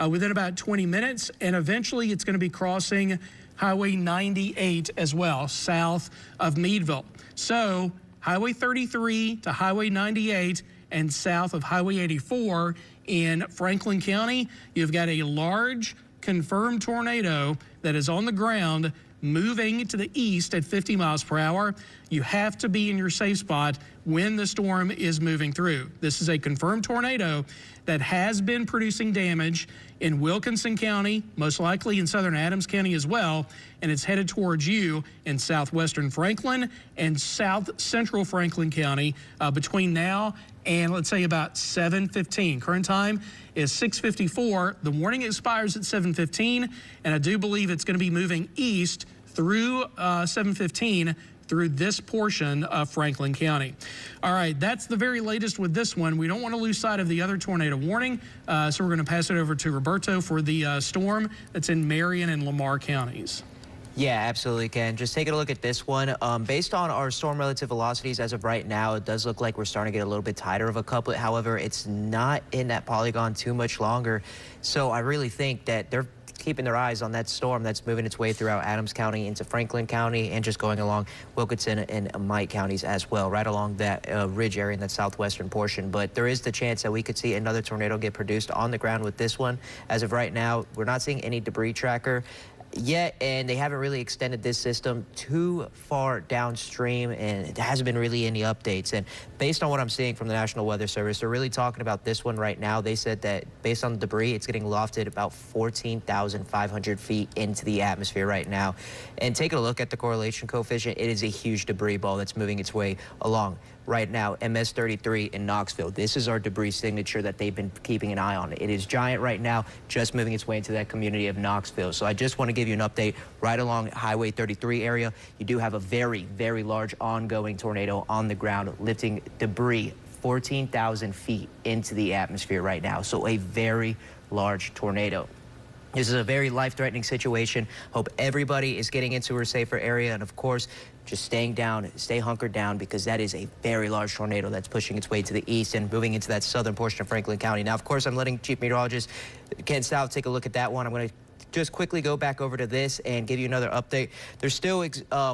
within about 20 minutes, and eventually it's going to be crossing Highway 98 as well, south of Meadville. So Highway 33 to Highway 98 and south of Highway 84 in Franklin County, you've got a large confirmed tornado that is on the ground moving to the east at 50 miles per hour. You have to be in your safe spot when the storm is moving through. This is a confirmed tornado that has been producing damage in Wilkinson County, most likely in southern Adams County as well, and it's headed towards you in southwestern Franklin and south central Franklin County between now and let's say about 7:15. Current time is 6:54. The warning expires at 7:15, and I do believe it's going to be moving east through 7:15 through this portion of Franklin County. All right, that's the very latest with this one. We don't want to lose sight of the other tornado warning, so we're going to pass it over to Roberto for the storm that's in Marion and Lamar counties. Yeah, absolutely, Ken. Just taking a look at this one. Based on our storm relative velocities as of right now, it does look like we're starting to get a little bit tighter of a couplet. However, it's not in that polygon too much longer. So I really think that they're keeping their eyes on that storm that's moving its way throughout Adams County into Franklin County and just going along Wilkinson and Mike counties as well, right along that ridge area in that southwestern portion. But there is the chance that we could see another tornado get produced on the ground with this one. As of right now, we're not seeing any debris tracker yet, and they haven't really extended this system too far downstream, and there hasn't been really any updates. And based on what I'm seeing from the National Weather Service, they're really talking about this one right now. They said that based on the debris, it's getting lofted about 14,500 feet into the atmosphere right now. And taking a look at the correlation coefficient, it is a huge debris ball that's moving its way along right now. MS-33 in Knoxville. This is our debris signature that they've been keeping an eye on. It is giant right now, just moving its way into that community of Knoxville. So I just want to give you an update right along Highway 33 area. You do have a very, very large ongoing tornado on the ground, lifting debris 14,000 feet into the atmosphere right now. So a very large tornado. This is a very life-threatening situation. Hope everybody is getting into a safer area, and of course, just staying down, stay hunkered down, because that is a very large tornado that's pushing its way to the east and moving into that southern portion of Franklin County. Now, of course, I'm letting Chief Meteorologist Ken Stout take a look at that one. I'm going to just quickly go back over to this and give you another update. They're still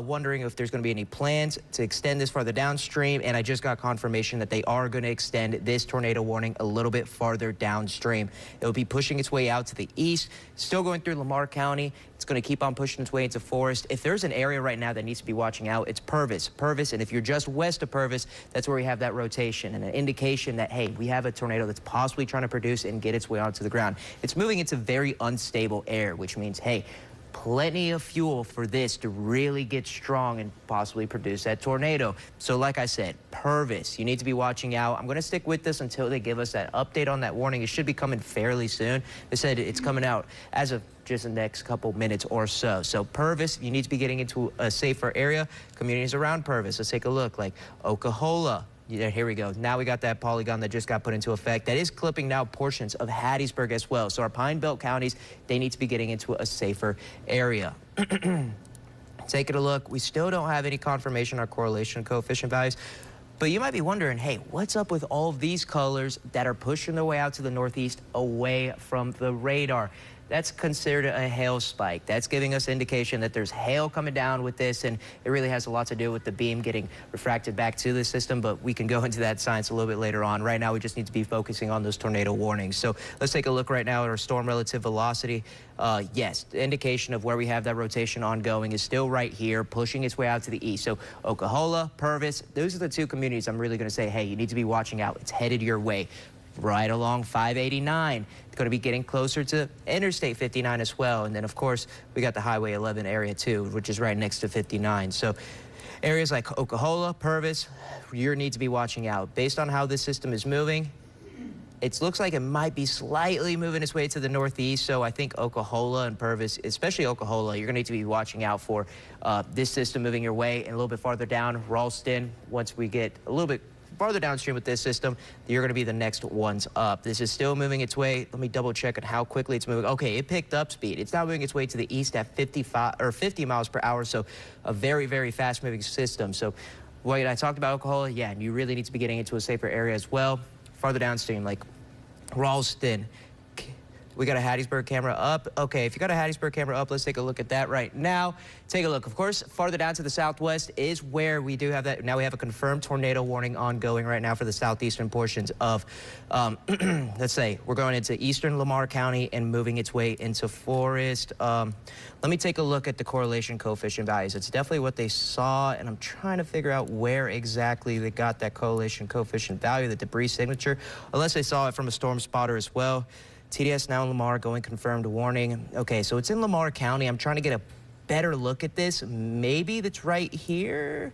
wondering if there's going to be any plans to extend this farther downstream, and I just got confirmation that they are going to extend this tornado warning a little bit farther downstream. It will be pushing its way out to the east, still going through Lamar County. It's going to keep on pushing its way into Forest. If there's an area right now that needs to be watching out, it's Purvis. And if you're just west of Purvis, that's where we have that rotation and an indication that, hey, we have a tornado that's possibly trying to produce and get its way onto the ground. It's moving into very unstable air, which means, hey, plenty of fuel for this to really get strong and possibly produce that tornado. So like I said, Purvis, you need to be watching out. I'm going to stick with this until they give us that update on that warning. It should be coming fairly soon. They said it's coming out as of just the next couple minutes or so. So Purvis, you need to be getting into a safer area. Communities around Purvis, let's take a look, like Oklahola. Yeah, here we go. Now we got that polygon that just got put into effect. That is clipping now portions of Hattiesburg as well. So our Pine Belt counties, they need to be getting into a safer area. Taking a look, we still don't have any confirmation on our correlation coefficient values. But you might be wondering, hey, what's up with all of these colors that are pushing their way out to the northeast away from the radar? That's considered a hail spike. That's giving us indication that there's hail coming down with this, and it really has a lot to do with the beam getting refracted back to the system, but we can go into that science a little bit later on. Right now, we just need to be focusing on those tornado warnings. So let's take a look right now at our storm relative velocity. Yes, the indication of where we have that rotation ongoing is still right here, pushing its way out to the east. So Oklahola, Purvis, those are the two communities I'm really going to say, hey, you need to be watching out. It's headed your way. Right along 589. It's going to be getting closer to Interstate 59 as well. And then, of course, we got the Highway 11 area, too, which is right next to 59. So areas like Oklahola, Purvis, you need to be watching out. Based on how this system is moving, it looks like it might be slightly moving its way to the northeast. So I think Oklahola and Purvis, especially Oklahola, you're going to need to be watching out for this system moving your way. And a little bit farther down, Ralston, once we get a little bit farther downstream with this system, you're going to be the next ones up. This is still moving its way. Let me double check on how quickly it's moving. Okay, it picked up speed. It's now moving its way to the east at 50 miles per hour. So a very, very fast moving system. So what I talked about Oklahoma, yeah, you really need to be getting into a safer area as well. Farther downstream, like Ralston. We got a Hattiesburg camera up. Okay, if you got a Hattiesburg camera up, let's take a look at that right now. Take a look. Of course, farther down to the southwest is where we do have that. Now we have a confirmed tornado warning ongoing right now for the southeastern portions of, let's say, we're going into eastern Lamar County and moving its way into Forest. Let me take a look at the correlation coefficient values. It's definitely what they saw, and I'm trying to figure out where exactly they got that correlation coefficient value, the debris signature, unless they saw it from a storm spotter as well. TDS now in Lamar going confirmed warning. Okay, so it's in Lamar County. I'm trying to get a better look at this. Maybe that's right here.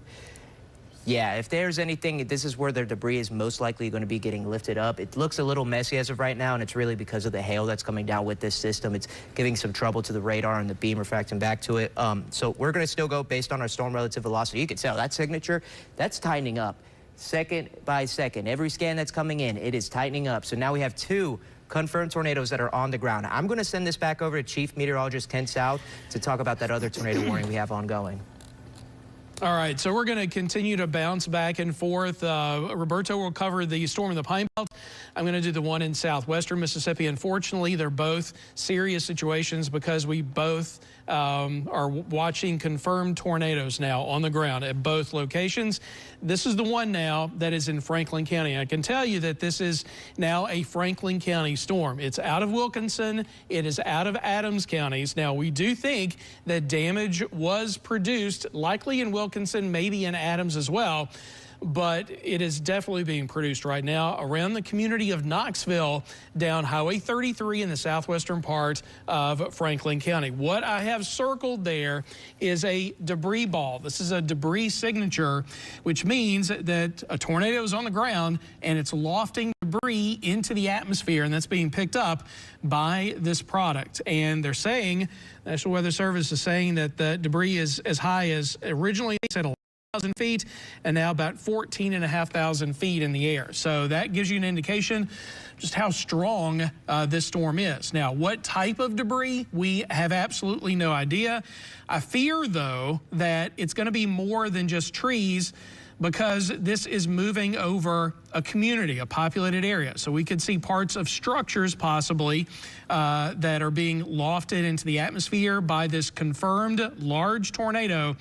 Yeah, if there's anything, this is where their debris is most likely going to be getting lifted up. It looks a little messy as of right now, and it's really because of the hail that's coming down with this system. It's giving some trouble to the radar and the beam refracting back to it. So we're going to still go based on our storm relative velocity. You can tell that signature, that's tightening up second by second. Every scan that's coming in, it is tightening up. So now we have two confirmed tornadoes that are on the ground. I'm going to send this back over to Chief Meteorologist Ken South to talk about that other tornado warning we have ongoing. All right, so we're going to continue to bounce back and forth. Roberto will cover the storm in the Pine Belt. I'm going to do the one in southwestern Mississippi. Unfortunately, they're both serious situations because we both are watching confirmed tornadoes now on the ground at both locations. This is the one now that is in Franklin County. I can tell you that this is now a Franklin County storm. It's out of Wilkinson. It is out of Adams counties. Now, we do think that damage was produced, likely in Wilkinson, maybe in Adams as well. But it is definitely being produced right now around the community of Knoxville down Highway 33 in the southwestern part of Franklin County. What I have circled there is a debris ball. This is a debris signature, which means that a tornado is on the ground and it's lofting debris into the atmosphere, and that's being picked up by this product. And they're saying, National Weather Service is saying that the debris is as high as originally they said 1,000 feet and now about 14,500 feet in the air. So that gives you an indication just how strong this storm is. Now, what type of debris? We have absolutely no idea. I fear, though, that it's going to be more than just trees, because this is moving over a community, a populated area. So we could see parts of structures possibly that are being lofted into the atmosphere by this confirmed large tornado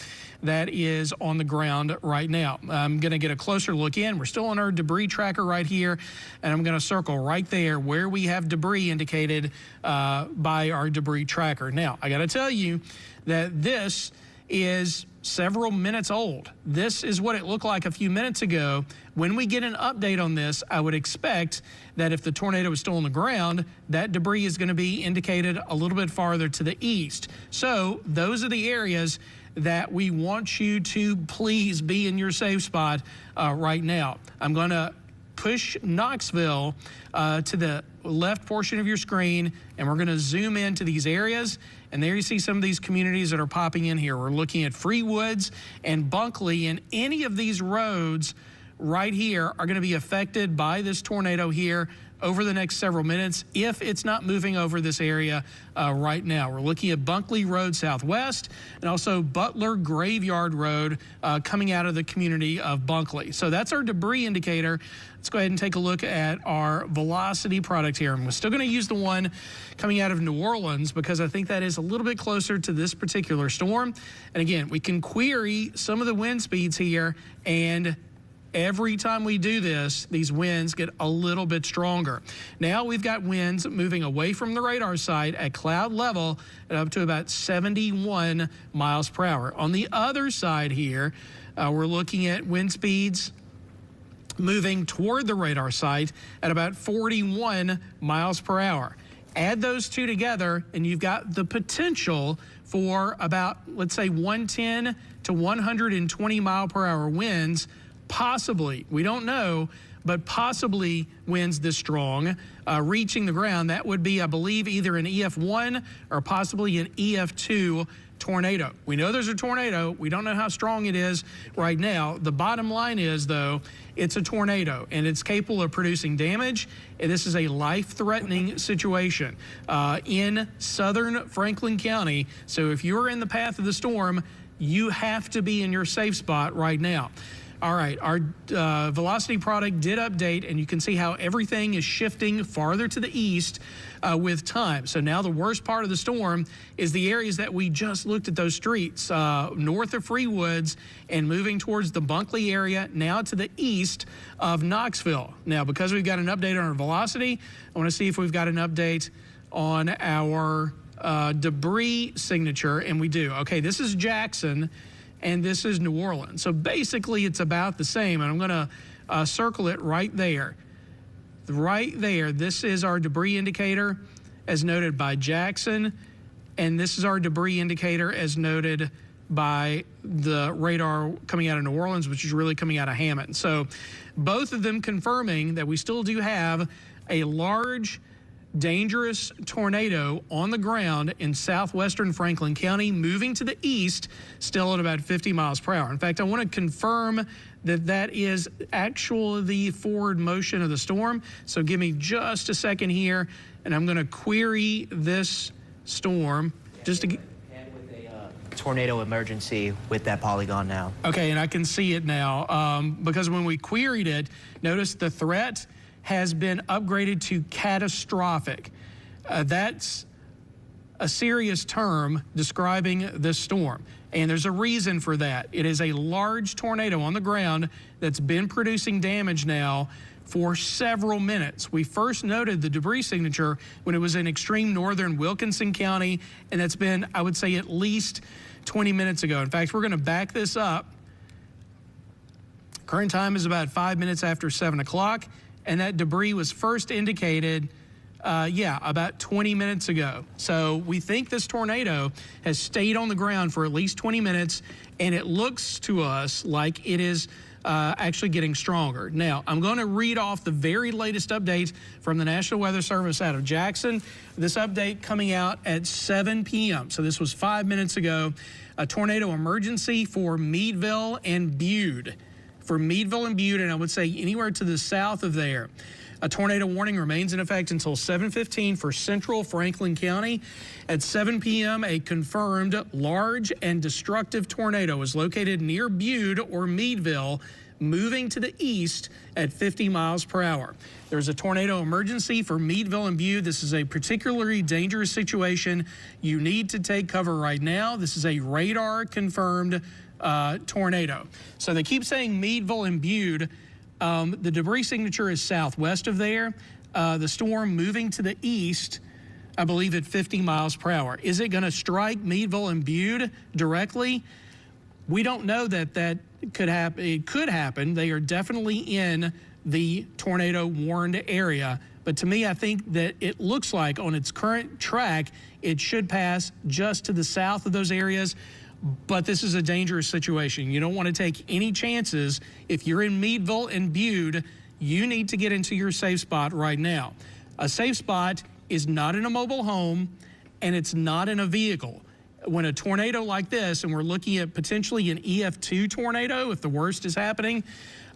that is on the ground right now. I'm going to get a closer look in. We're still on our debris tracker right here, and I'm going to circle right there where we have debris indicated by our debris tracker. Now, I got to tell you that this is several minutes old. This is what it looked like a few minutes ago. When we get an update on this, I would expect that if the tornado is still on the ground, that debris is going to be indicated a little bit farther to the east. So those are the areas that we want you to please be in your safe spot right now. I'm going to push Knoxville to the left portion of your screen, and we're going to zoom into these areas. And there you see some of these communities that are popping in here. We're looking at Freewoods and Bunkley, and any of these roads right here are going to be affected by this tornado here over the next several minutes if it's not moving over this area right now. We're looking at Bunkley Road Southwest and also Butler Graveyard Road coming out of the community of Bunkley. So that's our debris indicator. Let's go ahead and take a look at our velocity product here. And we're still going to use the one coming out of New Orleans because I think that is a little bit closer to this particular storm. And again, we can query some of the wind speeds here, and every time we do this, these winds get a little bit stronger. Now we've got winds moving away from the radar site at cloud level at up to about 71 miles per hour. On the other side here, we're looking at wind speeds moving toward the radar site at about 41 miles per hour. Add those two together, and you've got the potential for about, let's say, 110 to 120 mile per hour winds. Possibly, we don't know, but possibly winds this strong reaching the ground. That would be, I believe, either an EF1 or possibly an EF2 tornado. We know there's a tornado. We don't know how strong it is right now. The bottom line is, though, it's a tornado, and it's capable of producing damage. And this is a life-threatening situation in southern Franklin County. So if you're in the path of the storm, you have to be in your safe spot right now. All right, our velocity product did update, and you can see how everything is shifting farther to the east with time. So now the worst part of the storm is the areas that we just looked at, those streets north of Freewoods and moving towards the Bunkley area, now to the east of Knoxville. Now, because we've got an update on our velocity, I want to see if we've got an update on our debris signature, and we do. Okay, this is Jackson, and this is New Orleans. So basically it's about the same, and I'm going to circle it right there. Right there, this is our debris indicator as noted by Jackson, and this is our debris indicator as noted by the radar coming out of New Orleans, which is really coming out of Hammond. So both of them confirming that we still do have a large, dangerous tornado on the ground in southwestern Franklin County, moving to the east, still at about 50 miles per hour. In fact, I want to confirm that that is actually the forward motion of the storm. So give me just a second here, and I'm going to query this storm just to get tornado emergency with that polygon now. Okay, and I can see it now because when we queried it, notice the threat has been upgraded to catastrophic. That's a serious term describing this storm, and there's a reason for that. It is a large tornado on the ground that's been producing damage now for several minutes. We first noted the debris signature when it was in extreme northern Wilkinson County, and that's been, I would say, at least 20 minutes ago. In fact, we're going to back this up. Current time is about 5 minutes after 7 o'clock. And that debris was first indicated, about 20 minutes ago. So we think this tornado has stayed on the ground for at least 20 minutes, and it looks to us like it is actually getting stronger. Now, I'm going to read off the very latest update from the National Weather Service out of Jackson. This update coming out at 7 p.m. So this was 5 minutes ago. A tornado emergency for Meadville and Bude. For Meadville and Bude, and I would say anywhere to the south of there. A tornado warning remains in effect until 7:15 for central Franklin County. At 7 p.m., a confirmed large and destructive tornado is located near Bude or Meadville, moving to the east at 50 miles per hour. There's a tornado emergency for Meadville and Bude. This is a particularly dangerous situation. You need to take cover right now. This is a radar confirmed tornado. So they keep saying Meadville and Bude. The debris signature is southwest of there. The storm moving to the east, I believe, at 50 miles per hour. Is it going to strike Meadville and Bude directly? We don't know that could happen. It could happen. They are definitely in the tornado warned area. But to me, I think that it looks like on its current track, it should pass just to the south of those areas. But this is a dangerous situation. You don't want to take any chances. If you're in Meadville and Bude, you need to get into your safe spot right now. A safe spot is not in a mobile home, and it's not in a vehicle. When a tornado like this, and we're looking at potentially an EF2 tornado if the worst is happening,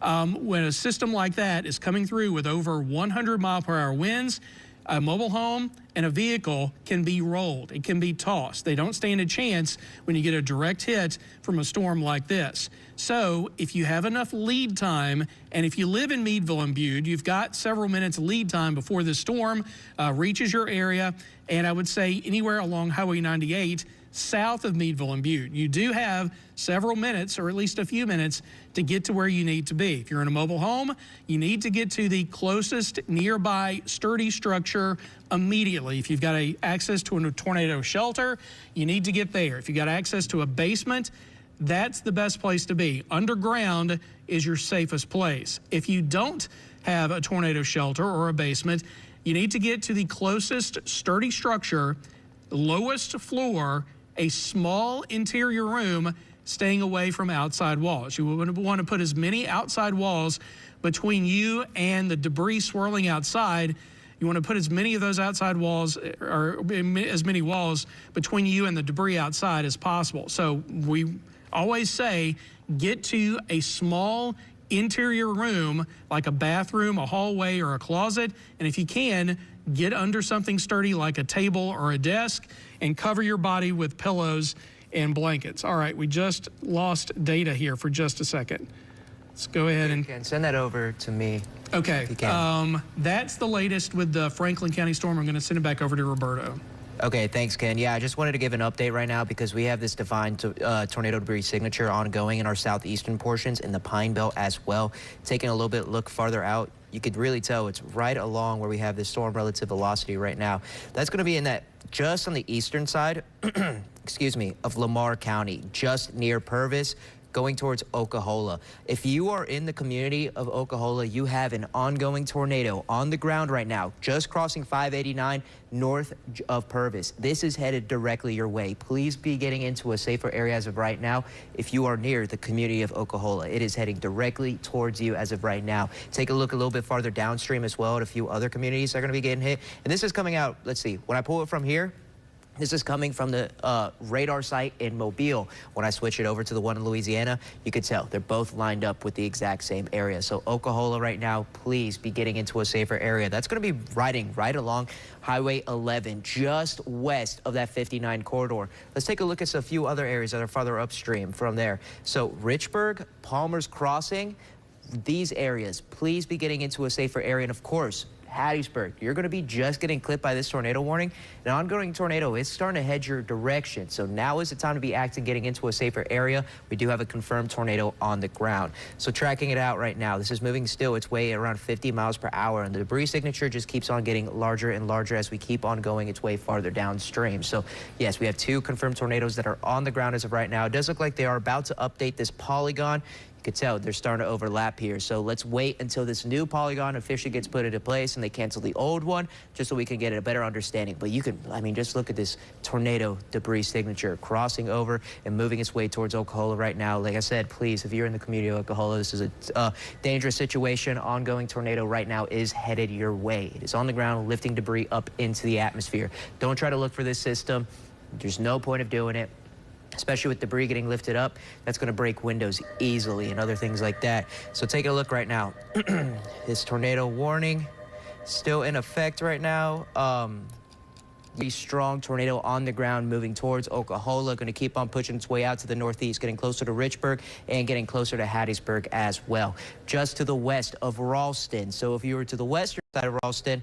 when a system like that is coming through with over 100-mile-per-hour winds, a mobile home and a vehicle can be rolled. It can be tossed. They don't stand a chance when you get a direct hit from a storm like this. So if you have enough lead time, and if you live in Meadville and Bude, you've got several minutes lead time before the storm reaches your area, and I would say anywhere along Highway 98 south of Meadville and Bude. You do have several minutes, or at least a few minutes, to get to where you need to be. If you're in a mobile home, you need to get to the closest nearby sturdy structure immediately. If you've got access to a tornado shelter, you need to get there. If you've got access to a basement, that's the best place to be. Underground is your safest place. If you don't have a tornado shelter or a basement, you need to get to the closest sturdy structure, lowest floor, a small interior room, staying away from outside walls. You would want to put as many outside walls between you and the debris swirling outside. You want to put as many of those outside walls, or as many walls between you and the debris outside as possible. So we always say, get to a small interior room, like a bathroom, a hallway, or a closet, and if you can, get under something sturdy like a table or a desk, and cover your body with pillows and blankets. All right, we just lost data here for just a second. Let's go ahead and... You can send that over to me. Okay, that's the latest with the Franklin County storm. I'm going to send it back over to Roberto. Okay, thanks, Ken. Yeah, I just wanted to give an update right now because we have this defined tornado debris signature ongoing in our southeastern portions in the Pine Belt as well. Taking a little bit look farther out, you could really tell it's right along where we have this storm relative velocity right now. That's going to be in that just on the eastern side, excuse me, of Lamar County, just near Purvis, going towards Oklahoma. If you are in the community of Oklahoma, you have an ongoing tornado on the ground right now, just crossing 589 north of Purvis. This is headed directly your way. Please be getting into a safer area as of right now. If you are near the community of Oklahoma, it is heading directly towards you as of right now. Take a look a little bit farther downstream as well at a few other communities that are going to be getting hit. And this is coming out, let's see, when I pull it from here, this is coming from the radar site in Mobile. When I switch it over to the one in Louisiana, you could tell they're both lined up with the exact same area. So Oklahoma right now, please be getting into a safer area. That's going to be riding right along Highway 11, just west of that 59 corridor. Let's take a look at a few other areas that are farther upstream from there. So Richburg, Palmer's Crossing, these areas, please be getting into a safer area. And of course, Hattiesburg, you're going to be just getting clipped by this tornado warning. An ongoing tornado is starting to head your direction. So now is the time to be acting, getting into a safer area. We do have a confirmed tornado on the ground. So tracking it out right now, this is moving still its way around 50 miles per hour. And the debris signature just keeps on getting larger and larger as we keep on going its way farther downstream. So yes, we have 2 confirmed tornadoes that are on the ground as of right now. It does look like they are about to update this polygon. You could tell they're starting to overlap here. So let's wait until this new polygon officially gets put into place and they cancel the old one, just so we can get a better understanding. But you can, I mean, just look at this tornado debris signature crossing over and moving its way towards Oklahoma right now. Like I said, please, if you're in the community of Oklahoma, this is a dangerous situation. Ongoing tornado right now is headed your way. It is on the ground, lifting debris up into the atmosphere. Don't try to look for this system. There's no point of doing it, especially with debris getting lifted up. That's going to break windows easily and other things like that. So take a look right now. This tornado warning still in effect right now. The strong tornado on the ground moving towards Oklahoma, going to keep on pushing its way out to the northeast, getting closer to Richburg and getting closer to Hattiesburg as well. Just to the west of Ralston. So if you were to the western side of Ralston,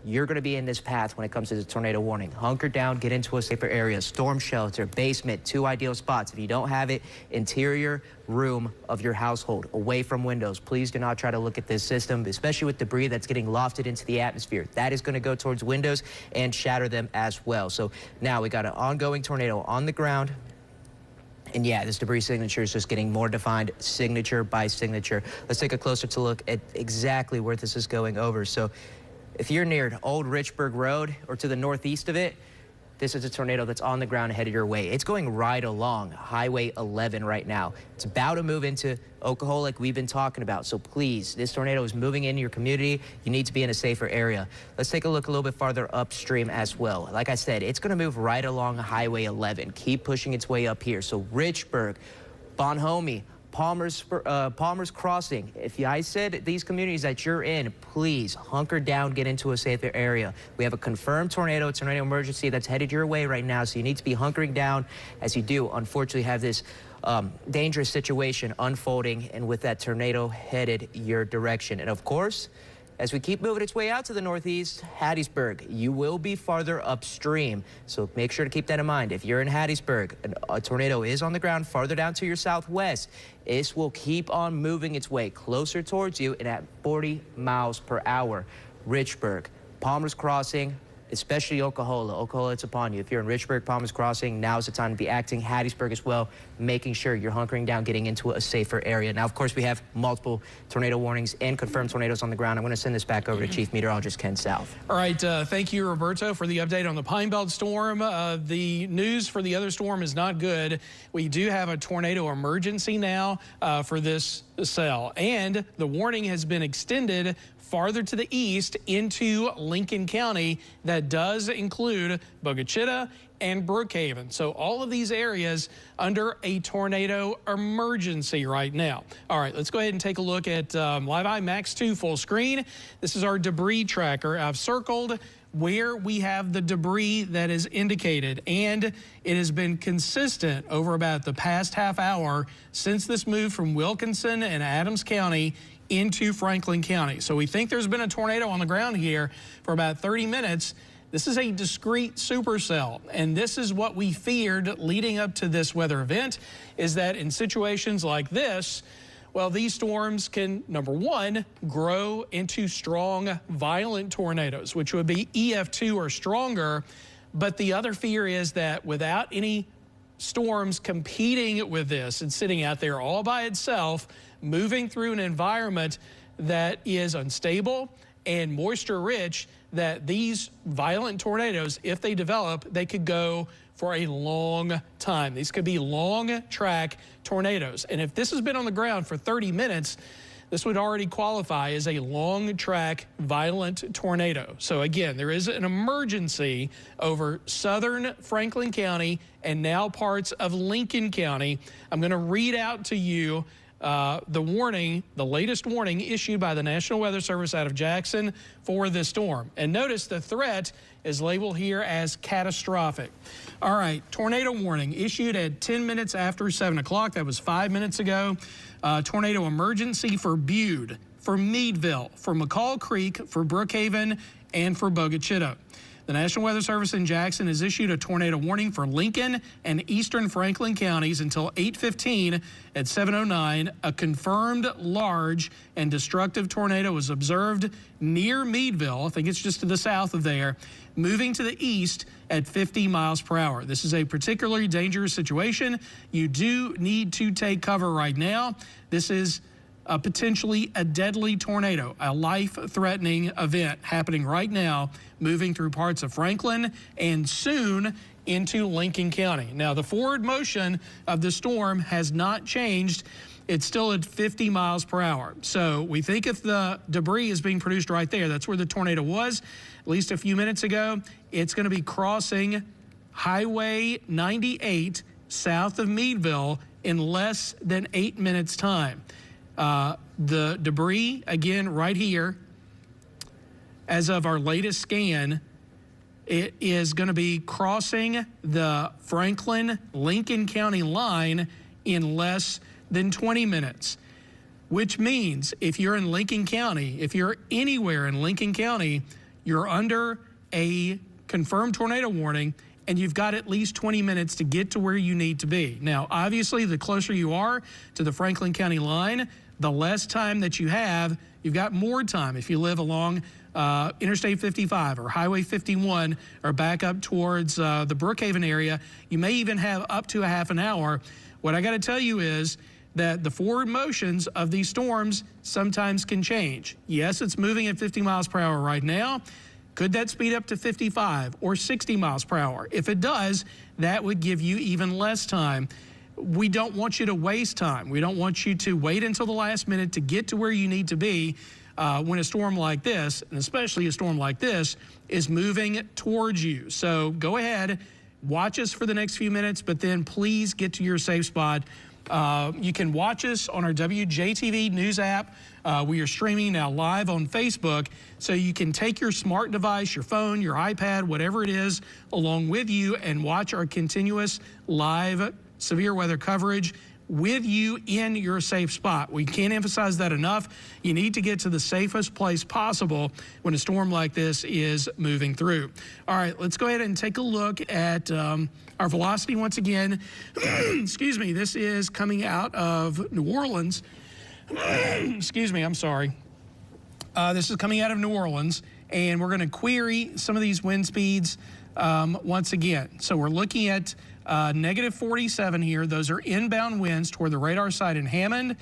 you're going to be in this path when it comes to the tornado warning. Hunker down, get into a safer area. Storm shelter, basement, 2 ideal spots. If you don't have it, interior room of your household, away from windows. Please do not try to look at this system, especially with debris that's getting lofted into the atmosphere. That is going to go towards windows and shatter them as well. So now we got an ongoing tornado on the ground, And yeah, this debris signature is just getting more defined signature by signature. Let's take a closer look at exactly where this is going over. So if you're near Old Richburg Road or to the northeast of it, this is a tornado that's on the ground headed your way. It's going right along Highway 11 right now. It's about to move into Oklahoma like we've been talking about. So please, this tornado is moving into your community. You need to be in a safer area. Let's take a look a little bit farther upstream as well. Like I said, it's going to move right along Highway 11. Keep pushing its way up here. So Richburg, Bonhomie, Palmer's Crossing. If I said these communities that you're in, please hunker down, get into a safer area. We have a confirmed tornado emergency that's headed your way right now, so you need to be hunkering down as you do, unfortunately, have this dangerous situation unfolding, and with that tornado headed your direction. And of course, as we keep moving its way out to the northeast, Hattiesburg, you will be farther upstream. So make sure to keep that in mind. If you're in Hattiesburg, a tornado is on the ground farther down to your southwest. This will keep on moving its way closer towards you and at 40 miles per hour. Richburg, Palmer's Crossing, especially Oklahoma. Oklahoma, it's upon you. If you're in Richburg, Palmer's Crossing, now's the time to be acting. Hattiesburg as well, making sure you're hunkering down, getting into a safer area. Now, of course, we have multiple tornado warnings and confirmed tornadoes on the ground. I'm going to send this back over to Chief Meteorologist Ken South. All right, thank you, Roberto, for the update on the Pine Belt storm. The news for the other storm is not good. We do have a tornado emergency now for this cell, and the warning has been extended farther to the east into Lincoln County. That does include Bogachita and Brookhaven. So all of these areas under a tornado emergency right now. All right, let's go ahead and take a look at Live Eye Max 2 full screen. This is our debris tracker. I've circled where we have the debris that is indicated, and it has been consistent over about the past half hour since this move from Wilkinson and Adams County into Franklin County. So we think there's been a tornado on the ground here for about 30 minutes. This is a discrete supercell, and this is what we feared leading up to this weather event, is that in situations like this, well, these storms can, number one, grow into strong, violent tornadoes, which would be EF2 or stronger. But the other fear is that without any storms competing with this and sitting out there all by itself, moving through an environment that is unstable and moisture rich, that these violent tornadoes, if they develop, they could go for a long time. These could be long track tornadoes. And if this has been on the ground for 30 minutes, this would already qualify as a long track violent tornado. So again, there is an emergency over southern Franklin County and now parts of Lincoln County. I'm going to read out to you the warning, the latest warning issued by the National Weather Service out of Jackson for this storm. And notice the threat is labeled here as catastrophic. All right, tornado warning issued at 10 minutes after 7 o'clock. That was 5 minutes ago. Tornado emergency for Bude, for Meadville, for McCall Creek, for Brookhaven, and for Bogachita. The National Weather Service in Jackson has issued a tornado warning for Lincoln and eastern Franklin counties until 8:15 at 7:09. A confirmed large and destructive tornado was observed near Meadville. I think it's just to the south of there, moving to the east at 50 miles per hour. This is a particularly dangerous situation. You do need to take cover right now. This is potentially a deadly tornado, a life-threatening event happening right now, moving through parts of Franklin and soon into Lincoln County. Now, the forward motion of the storm has not changed. It's still at 50 miles per hour. So we think if the debris is being produced right there, that's where the tornado was at least a few minutes ago, it's going to be crossing Highway 98 south of Meadville in less than 8 minutes' time. The debris, again, right here, as of our latest scan, it is going to be crossing the Franklin-Lincoln County line in less than 20 minutes, which means if you're in Lincoln County, if you're anywhere in Lincoln County, you're under a confirmed tornado warning, and you've got at least 20 minutes to get to where you need to be. Now, obviously, the closer you are to the Franklin County line, the less time that you have. You've got more time if you live along Interstate 55 or Highway 51 or back up towards the Brookhaven area. You may even have up to a half an hour. What I got to tell you is that the forward motions of these storms sometimes can change. Yes, it's moving at 50 miles per hour right now. Could that speed up to 55 or 60 miles per hour? If it does, that would give you even less time. We don't want you to waste time. We don't want you to wait until the last minute to get to where you need to be when a storm like this, and especially a storm like this, is moving towards you. So go ahead, watch us for the next few minutes, but then please get to your safe spot. You can watch us on our WJTV News app. We are streaming now live on Facebook, so you can take your smart device, your phone, your iPad, whatever it is, along with you and watch our continuous live severe weather coverage with you in your safe spot. We can't emphasize that enough. You need to get to the safest place possible when a storm like this is moving through. All right, let's go ahead and take a look at our velocity once again. Excuse me, this is coming out of New Orleans. Excuse me, I'm sorry. This is coming out of New Orleans, and we're going to query some of these wind speeds once again. So we're looking at negative 47 here. Those are inbound winds toward the radar side in Hammond.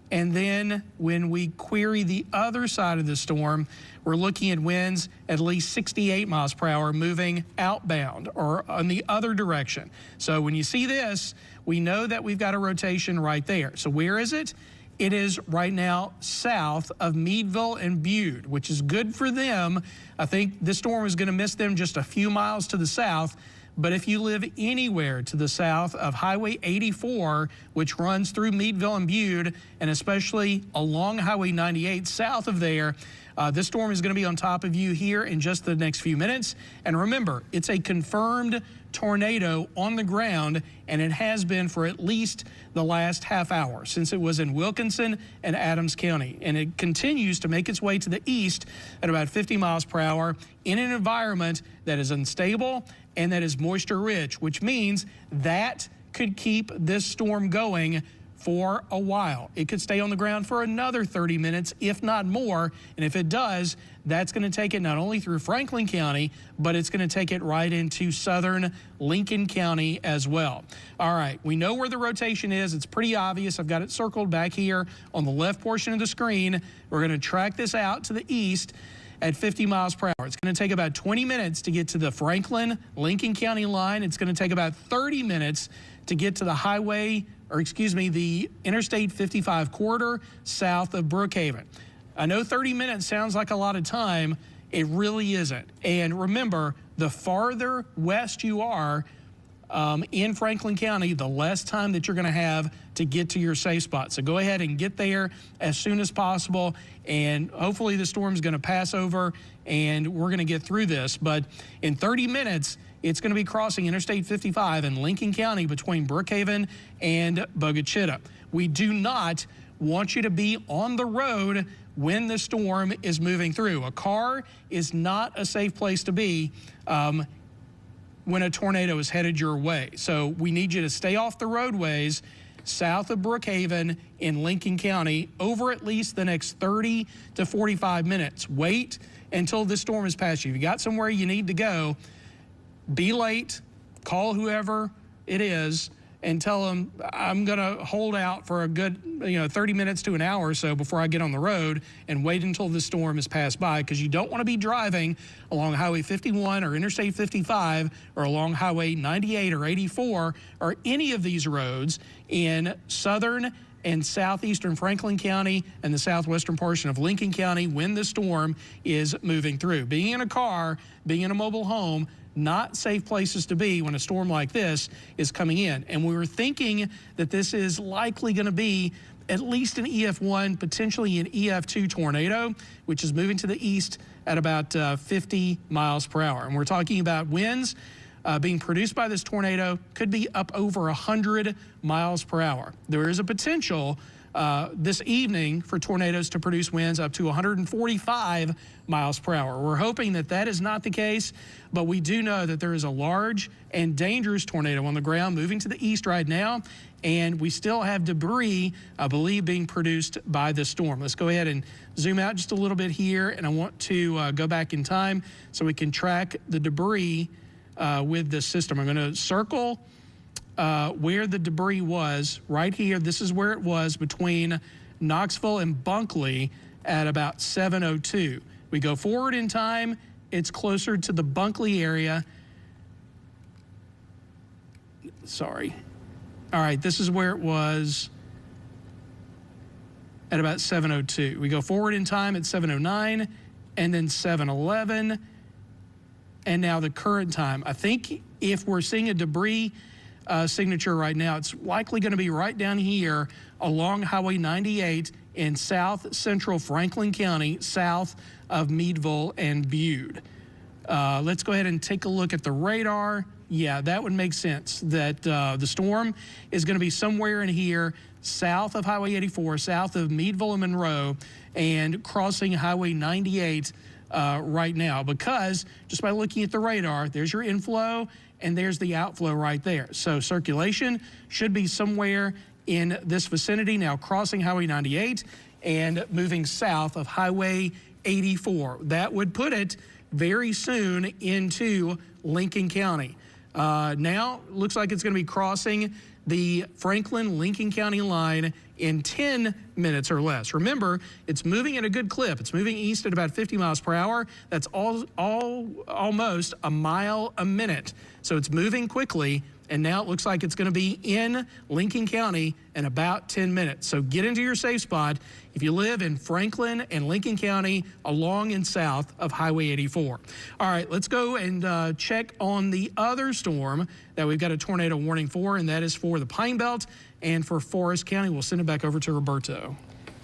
And then when we query the other side of the storm, we're looking at winds at least 68 miles per hour moving outbound or on the other direction. So when you see this, we know that we've got a rotation right there. So where is it? It is right now south of Meadville and Bude, which is good for them. I think this storm is going to miss them just a few miles to the south. But if you live anywhere to the south of Highway 84, which runs through Meadville and Bude, and especially along Highway 98 south of there, this storm is going to be on top of you here in just the next few minutes. And remember, it's a confirmed tornado on the ground, and it has been for at least the last half hour since it was in Wilkinson and Adams County. And it continues to make its way to the east at about 50 miles per hour in an environment that is unstable and that is moisture rich, which means that could keep this storm going for a while. It could stay on the ground for another 30 minutes, if not more. And if it does, that's going to take it not only through Franklin County, but it's going to take it right into southern Lincoln County as well. All right, we know where the rotation is. It's pretty obvious. I've got it circled back here on the left portion of the screen. We're going to track this out to the east at 50 miles per hour. It's going to take about 20 minutes to get to the Franklin Lincoln County line. It's going to take about 30 minutes to get to the the Interstate 55 corridor south of Brookhaven. I know 30 minutes sounds like a lot of time. It really isn't. And remember, the farther west you are in Franklin County, the less time that you're going to have to get to your safe spot. So go ahead and get there as soon as possible, and hopefully the storm's going to pass over and we're going to get through this. But in 30 minutes, it's going to be crossing Interstate 55 in Lincoln County between Brookhaven and Bogachita. We do not want you to be on the road when the storm is moving through. A car is not a safe place to be when a tornado is headed your way. So we need you to stay off the roadways south of Brookhaven in Lincoln County over at least the next 30 to 45 minutes. Wait until this storm is past you. If you got somewhere you need to go, be late, call whoever it is, and tell them I'm going to hold out for a good 30 minutes to an hour or so before I get on the road, and wait until the storm is passed by, because you don't want to be driving along Highway 51 or Interstate 55 or along Highway 98 or 84 or any of these roads in southern and southeastern Franklin County and the southwestern portion of Lincoln County when the storm is moving through. Being in a car, being in a mobile home, not safe places to be when a storm like this is coming in. And we were thinking that this is likely going to be at least an EF1, potentially an EF2 tornado, which is moving to the east at about 50 miles per hour. And we're talking about winds being produced by this tornado could be up over 100 miles per hour. There is a potential this evening for tornadoes to produce winds up to 145 miles per hour. We're hoping that that is not the case, but we do know that there is a large and dangerous tornado on the ground moving to the east right now, and we still have debris, I believe, being produced by the storm. Let's go ahead and zoom out just a little bit here, and I want to go back in time so we can track the debris with this system. I'm going to circle where the debris was right here. This is where it was between Knoxville and Bunkley at about 7:02. We go forward in time, it's closer to the Bunkley area. Sorry. All right, this is where it was at about 7:02. We go forward in time at 7:09 and then 7:11 and now the current time. I think if we're seeing a debris signature right now, it's likely going to be right down here along Highway 98 in south central Franklin County, south of Meadville and Bude. Let's go ahead and take a look at the radar. Yeah, that would make sense that the storm is going to be somewhere in here south of Highway 84, south of Meadville and Monroe, and crossing Highway 98 right now, because just by looking at the radar, there's your inflow and there's the outflow right there. So circulation should be somewhere in this vicinity, now crossing Highway 98 and moving south of Highway 84. That would put it very soon into Lincoln County. Now looks like it's going to be crossing the Franklin-Lincoln County line in 10 minutes or less. Remember, it's moving at a good clip. It's moving east at about 50 miles per hour. That's almost a mile a minute. So it's moving quickly, and now it looks like it's going to be in Lincoln County in about 10 minutes. So get into your safe spot if you live in Franklin and Lincoln County along and south of Highway 84. All right, let's go and check on the other storm that we've got a tornado warning for, and that is for the Pine Belt and for Forest County. We'll send it back over to Roberto.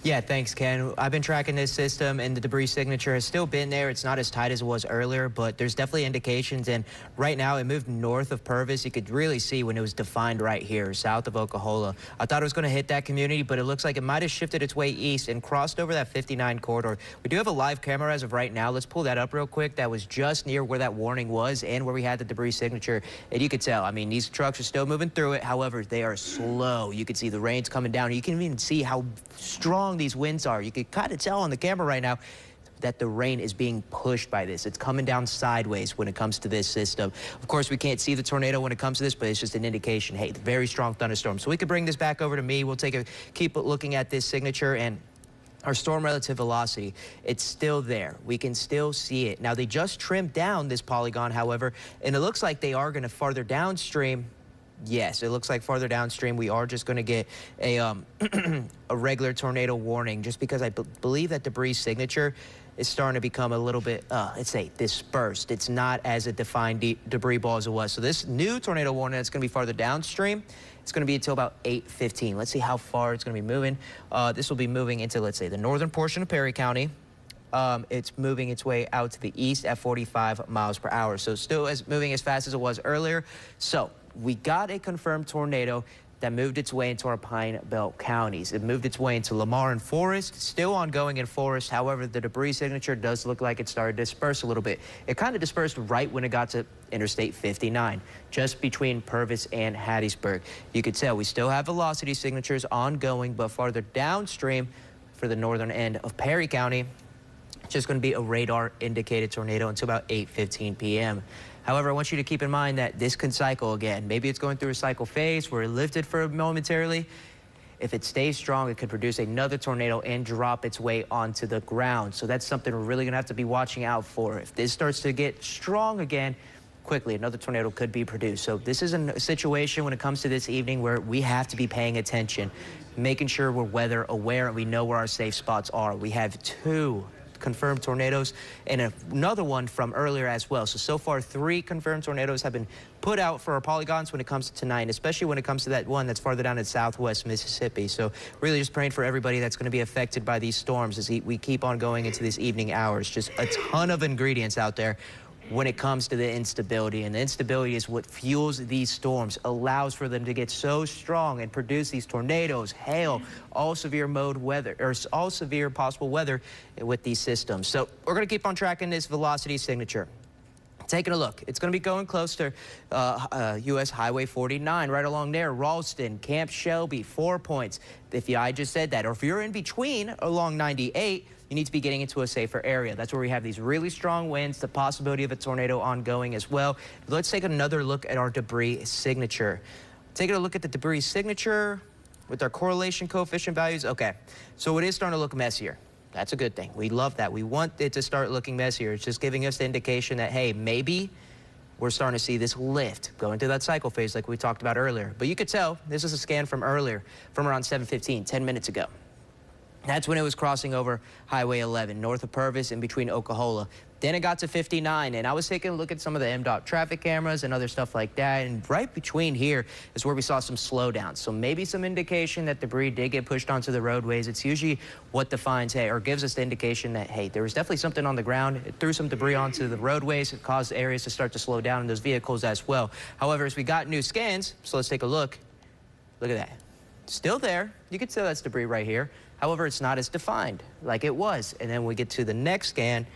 Yeah, thanks, Ken. I've been tracking this system, and the debris signature has still been there. It's not as tight as it was earlier, but there's definitely indications. And right now, it moved north of Purvis. You could really see when it was defined right here, south of Oklahoma. I thought it was going to hit that community, but it looks like it might have shifted its way east and crossed over that 59 corridor. We do have a live camera as of right now. Let's pull that up real quick. That was just near where that warning was and where we had the debris signature. And you could tell, I mean, these trucks are still moving through it. However, they are slow. You can see the rain's coming down. You can even see how strong these winds are. You can kind of tell on the camera right now that the rain is being pushed by this. It's coming down sideways when it comes to this system. Of course, we can't see the tornado when it comes to this, but it's just an indication, hey, very strong thunderstorm. So we could bring this back over to me. We'll keep looking at this signature and our storm relative velocity. It's still there. We can still see it. Now, they just trimmed down this polygon, however, and it looks like they are going to farther downstream. Yes, it looks like farther downstream we are just going to get a a regular tornado warning, just because I believe that debris signature is starting to become a little bit, let's say, dispersed. It's not as a defined debris ball as it was. So this new tornado warning that's going to be farther downstream, it's going to be until about 8:15. Let's see how far it's going to be moving. This will be moving into, let's say, the northern portion of Perry County. It's moving its way out to the east at 45 miles per hour. So still moving as fast as it was earlier. So we got a confirmed tornado that moved its way into our Pine Belt counties. It moved its way into Lamar and Forest, still ongoing in Forest. However, the debris signature does look like it started to disperse a little bit. It kind of dispersed right when it got to Interstate 59, just between Purvis and Hattiesburg. You could tell we still have velocity signatures ongoing, but farther downstream for the northern end of Perry County, just going to be a radar indicated tornado until about 8:15 p.m. However, I want you to keep in mind that this can cycle again. Maybe it's going through a cycle phase where it lifted for momentarily. If it stays strong, it could produce another tornado and drop its way onto the ground. So that's something we're really going to have to be watching out for. If this starts to get strong again, quickly another tornado could be produced. So this is a situation when it comes to this evening where we have to be paying attention, making sure we're weather aware and we know where our safe spots are. We have 2 confirmed tornadoes and another one from earlier as well. So far 3 confirmed tornadoes have been put out for our polygons when it comes to tonight, especially when it comes to that one that's farther down in southwest Mississippi. So really just praying for everybody that's going to be affected by these storms as we keep on going into these evening hours. Just a ton of ingredients out there. when it comes to the instability. And the instability is what fuels these storms, allows for them to get so strong and produce these tornadoes, hail, all severe mode weather, or all severe possible weather with these systems. So we're going to keep on tracking this velocity signature. Taking a look, it's going to be going close to U.S. Highway 49, right along there. Ralston, Camp Shelby, 4 points. If I just said that, or if you're in between along 98, you need to be getting into a safer area. That's where we have these really strong winds, the possibility of a tornado ongoing as well. But let's take another look at our debris signature. Taking a look at the debris signature with our correlation coefficient values. Okay, so it is starting to look messier. That's a good thing. We love that. We want it to start looking messier. It's just giving us the indication that, hey, maybe we're starting to see this lift going through that cycle phase like we talked about earlier. But you could tell, this is a scan from earlier, from around 7:15, 10 minutes ago. That's when it was crossing over Highway 11, north of Purvis in between Oklahoma. Then it got to 59, and I was taking a look at some of the MDOT traffic cameras and other stuff like that, and right between here is where we saw some slowdowns. So maybe some indication that debris did get pushed onto the roadways. It's usually what defines, hey, or gives us the indication that, hey, there was definitely something on the ground. It threw some debris onto the roadways. It caused areas to start to slow down in those vehicles as well. However, as we got new scans, so let's take a look. Look at that. Still there. You can tell that's debris right here. However, it's not as defined like it was. And then we get to the next scan,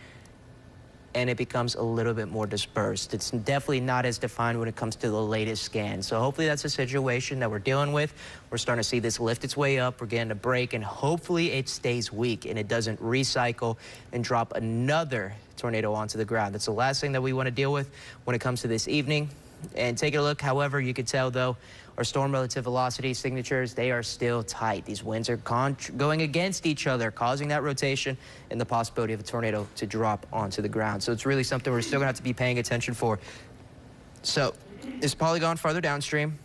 and it becomes a little bit more dispersed. It's definitely not as defined when it comes to the latest scan. So hopefully that's a situation that we're dealing with. We're starting to see this lift its way up. We're getting a break, and hopefully it stays weak and it doesn't recycle and drop another tornado onto the ground. That's the last thing that we want to deal with when it comes to this evening. And take a look, however, you can tell, though, our storm relative velocity signatures, they are still tight. These winds are going against each other, causing that rotation and the possibility of a tornado to drop onto the ground. So it's really something we're still going to have to be paying attention for. So it's probably gone farther downstream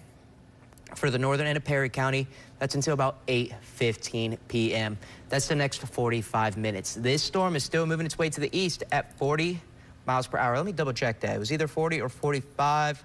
for the northern end of Perry County. That's until about 8:15 p.m. That's the next 45 minutes. This storm is still moving its way to the east at 40 miles per hour. Let me double check that. It was either 40 or 45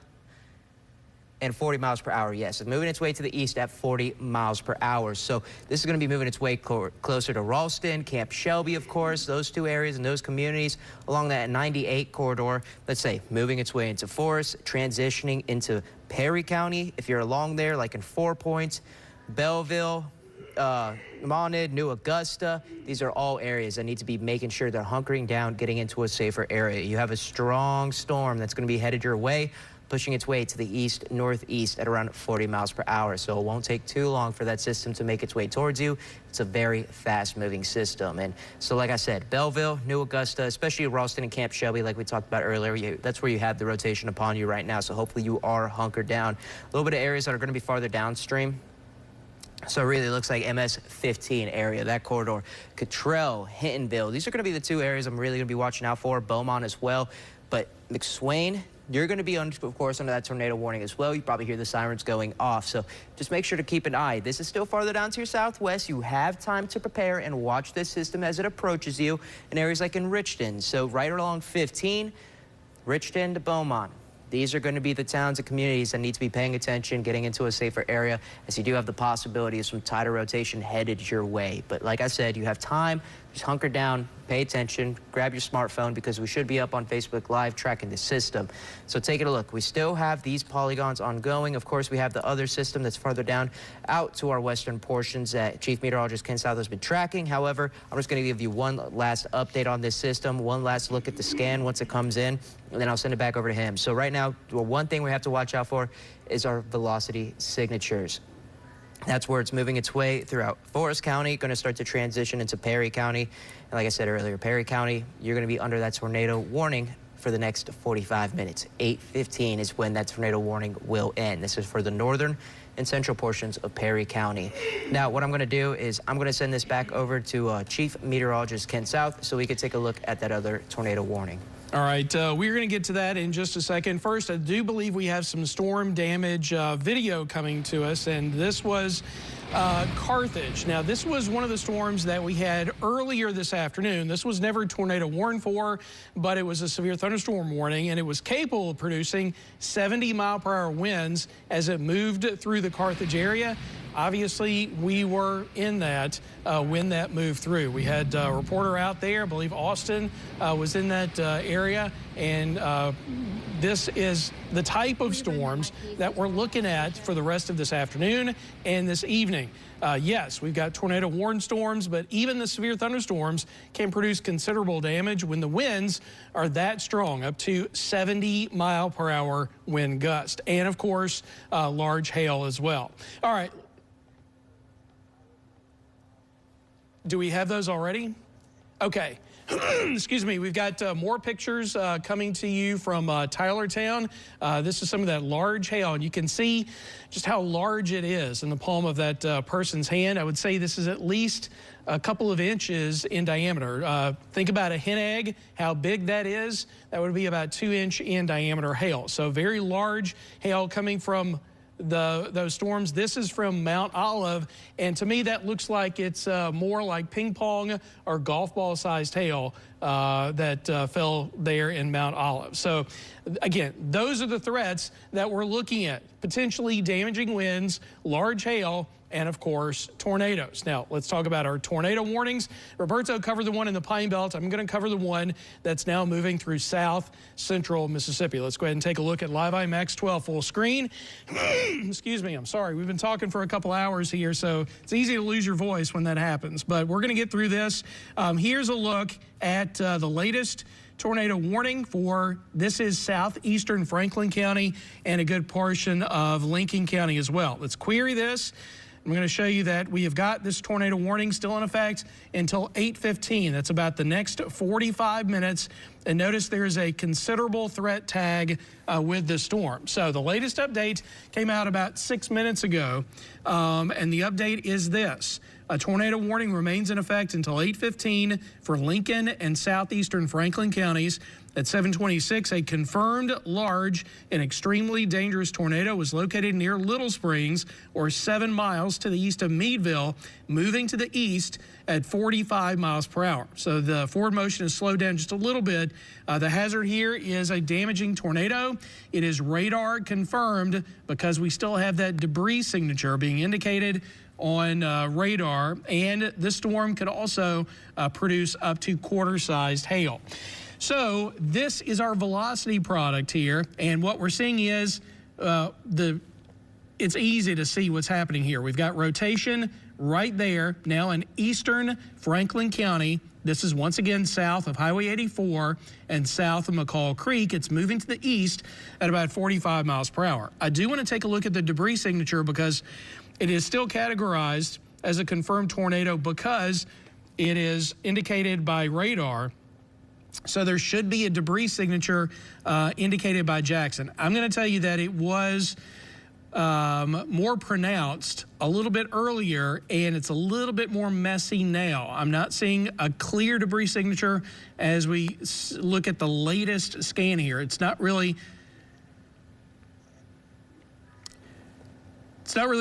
and 40 miles per hour. Yes, it's moving its way to the east at 40 miles per hour. So this is going to be moving its way closer to Ralston, Camp Shelby, of course, those two areas and those communities along that 98 corridor. Let's say moving its way into Forest, transitioning into Perry County. If you're along there, like in 4 Points, Belleville, Monad, New Augusta, these are all areas that need to be making sure they're hunkering down, getting into a safer area. You have a strong storm that's going to be headed your way, pushing its way to the east, northeast at around 40 miles per hour. So it won't take too long for that system to make its way towards you. It's a very fast-moving system. And so, like I said, Belleville, New Augusta, especially Ralston and Camp Shelby, like we talked about earlier, that's where you have the rotation upon you right now. So hopefully you are hunkered down. A little bit of areas that are going to be farther downstream. So it really looks like MS 15 area, that corridor. Cottrell, Hintonville, these are going to be the two areas I'm really going to be watching out for. Beaumont as well. But McSwain, you're going to be, of course, under that tornado warning as well. You probably hear the sirens going off. So just make sure to keep an eye. This is still farther down to your southwest. You have time to prepare and watch this system as it approaches you in areas like in Richton. So right along 15, Richton to Beaumont. These are going to be the towns and communities that need to be paying attention, getting into a safer area, as you do have the possibility of some tighter rotation headed your way. But like I said, you have time. Just hunker down, pay attention, grab your smartphone, because we should be up on Facebook Live tracking the system. So taking a look, we still have these polygons ongoing. Of course, we have the other system that's farther down out to our western portions that Chief Meteorologist Ken South has been tracking. However, I'm just going to give you one last update on this system, one last look at the scan once it comes in, and then I'll send it back over to him. So right now, one thing we have to watch out for is our velocity signatures. That's where it's moving its way throughout Forest County, going to start to transition into Perry County. And like I said earlier, Perry County, you're going to be under that tornado warning for the next 45 minutes. 8:15 is when that tornado warning will end. This is for the northern and central portions of Perry County. Now, what I'm going to do is I'm going to send this back over to Chief Meteorologist Ken South so we can take a look at that other tornado warning. All right, we're going to get to that in just a second. First, I do believe we have some storm damage video coming to us, and this was Carthage. Now, this was one of the storms that we had earlier this afternoon. This was never tornado warned for, but it was a severe thunderstorm warning, and it was capable of producing 70-mile-per-hour winds as it moved through the Carthage area. Obviously, we were in that when that moved through. We had a reporter out there, I believe Austin was in that area, and this is the type of storms that we're looking at for the rest of this afternoon and this evening. Yes, we've got tornado warning storms, but even the severe thunderstorms can produce considerable damage when the winds are that strong, up to 70-mile-per-hour wind gust, and of course, large hail as well. All right. Do we have those already? Okay. Excuse me, we've got more pictures coming to you from Tylertown. This is some of that large hail, and you can see just how large it is in the palm of that person's hand. I would say this is at least a couple of inches in diameter. Think about a hen egg, how big that is. That would be about 2-inch in diameter hail. So very large hail coming from those storms. This is from Mount Olive, and to me that looks like it's more like ping pong or golf ball sized hail that fell there in Mount Olive. So again, those are the threats that we're looking at: potentially damaging winds, large hail, and of course tornadoes. Now let's talk about our tornado warnings. Roberto covered the one in the Pine Belt. I'm going to cover the one that's now moving through south central Mississippi. Let's go ahead and take a look at Live IMAX 12 full screen. Excuse me, I'm sorry. We've been talking for a couple hours here, so it's easy to lose your voice when that happens, but we're going to get through this. Here's a look at the latest tornado warning for, this is southeastern Franklin County and a good portion of Lincoln County as well. Let's query this. I'm going to show you that we have got this tornado warning still in effect until 8:15. That's about the next 45 minutes. And notice there is a considerable threat tag with the storm. So the latest update came out about 6 minutes ago, and the update is this. A tornado warning remains in effect until 8:15 for Lincoln and southeastern Franklin counties. At 7:26, a confirmed large and extremely dangerous tornado was located near Little Springs, or 7 miles to the east of Meadville, moving to the east at 45 miles per hour. So the forward motion is slowed down just a little bit. The hazard here is a damaging tornado. It is radar confirmed because we still have that debris signature being indicated on radar, and this storm could also produce up to quarter-sized hail. So this is our velocity product here, and what we're seeing is it's easy to see what's happening here. We've got rotation right there now in eastern Franklin County. This is once again south of Highway 84 and south of McCall Creek. It's moving to the east at about 45 miles per hour. I do want to take a look at the debris signature because it is still categorized as a confirmed tornado because it is indicated by radar. So there should be a debris signature indicated by Jackson. I'm going to tell you that it was more pronounced a little bit earlier, and it's a little bit more messy now. I'm not seeing a clear debris signature as we look at the latest scan here. It's not really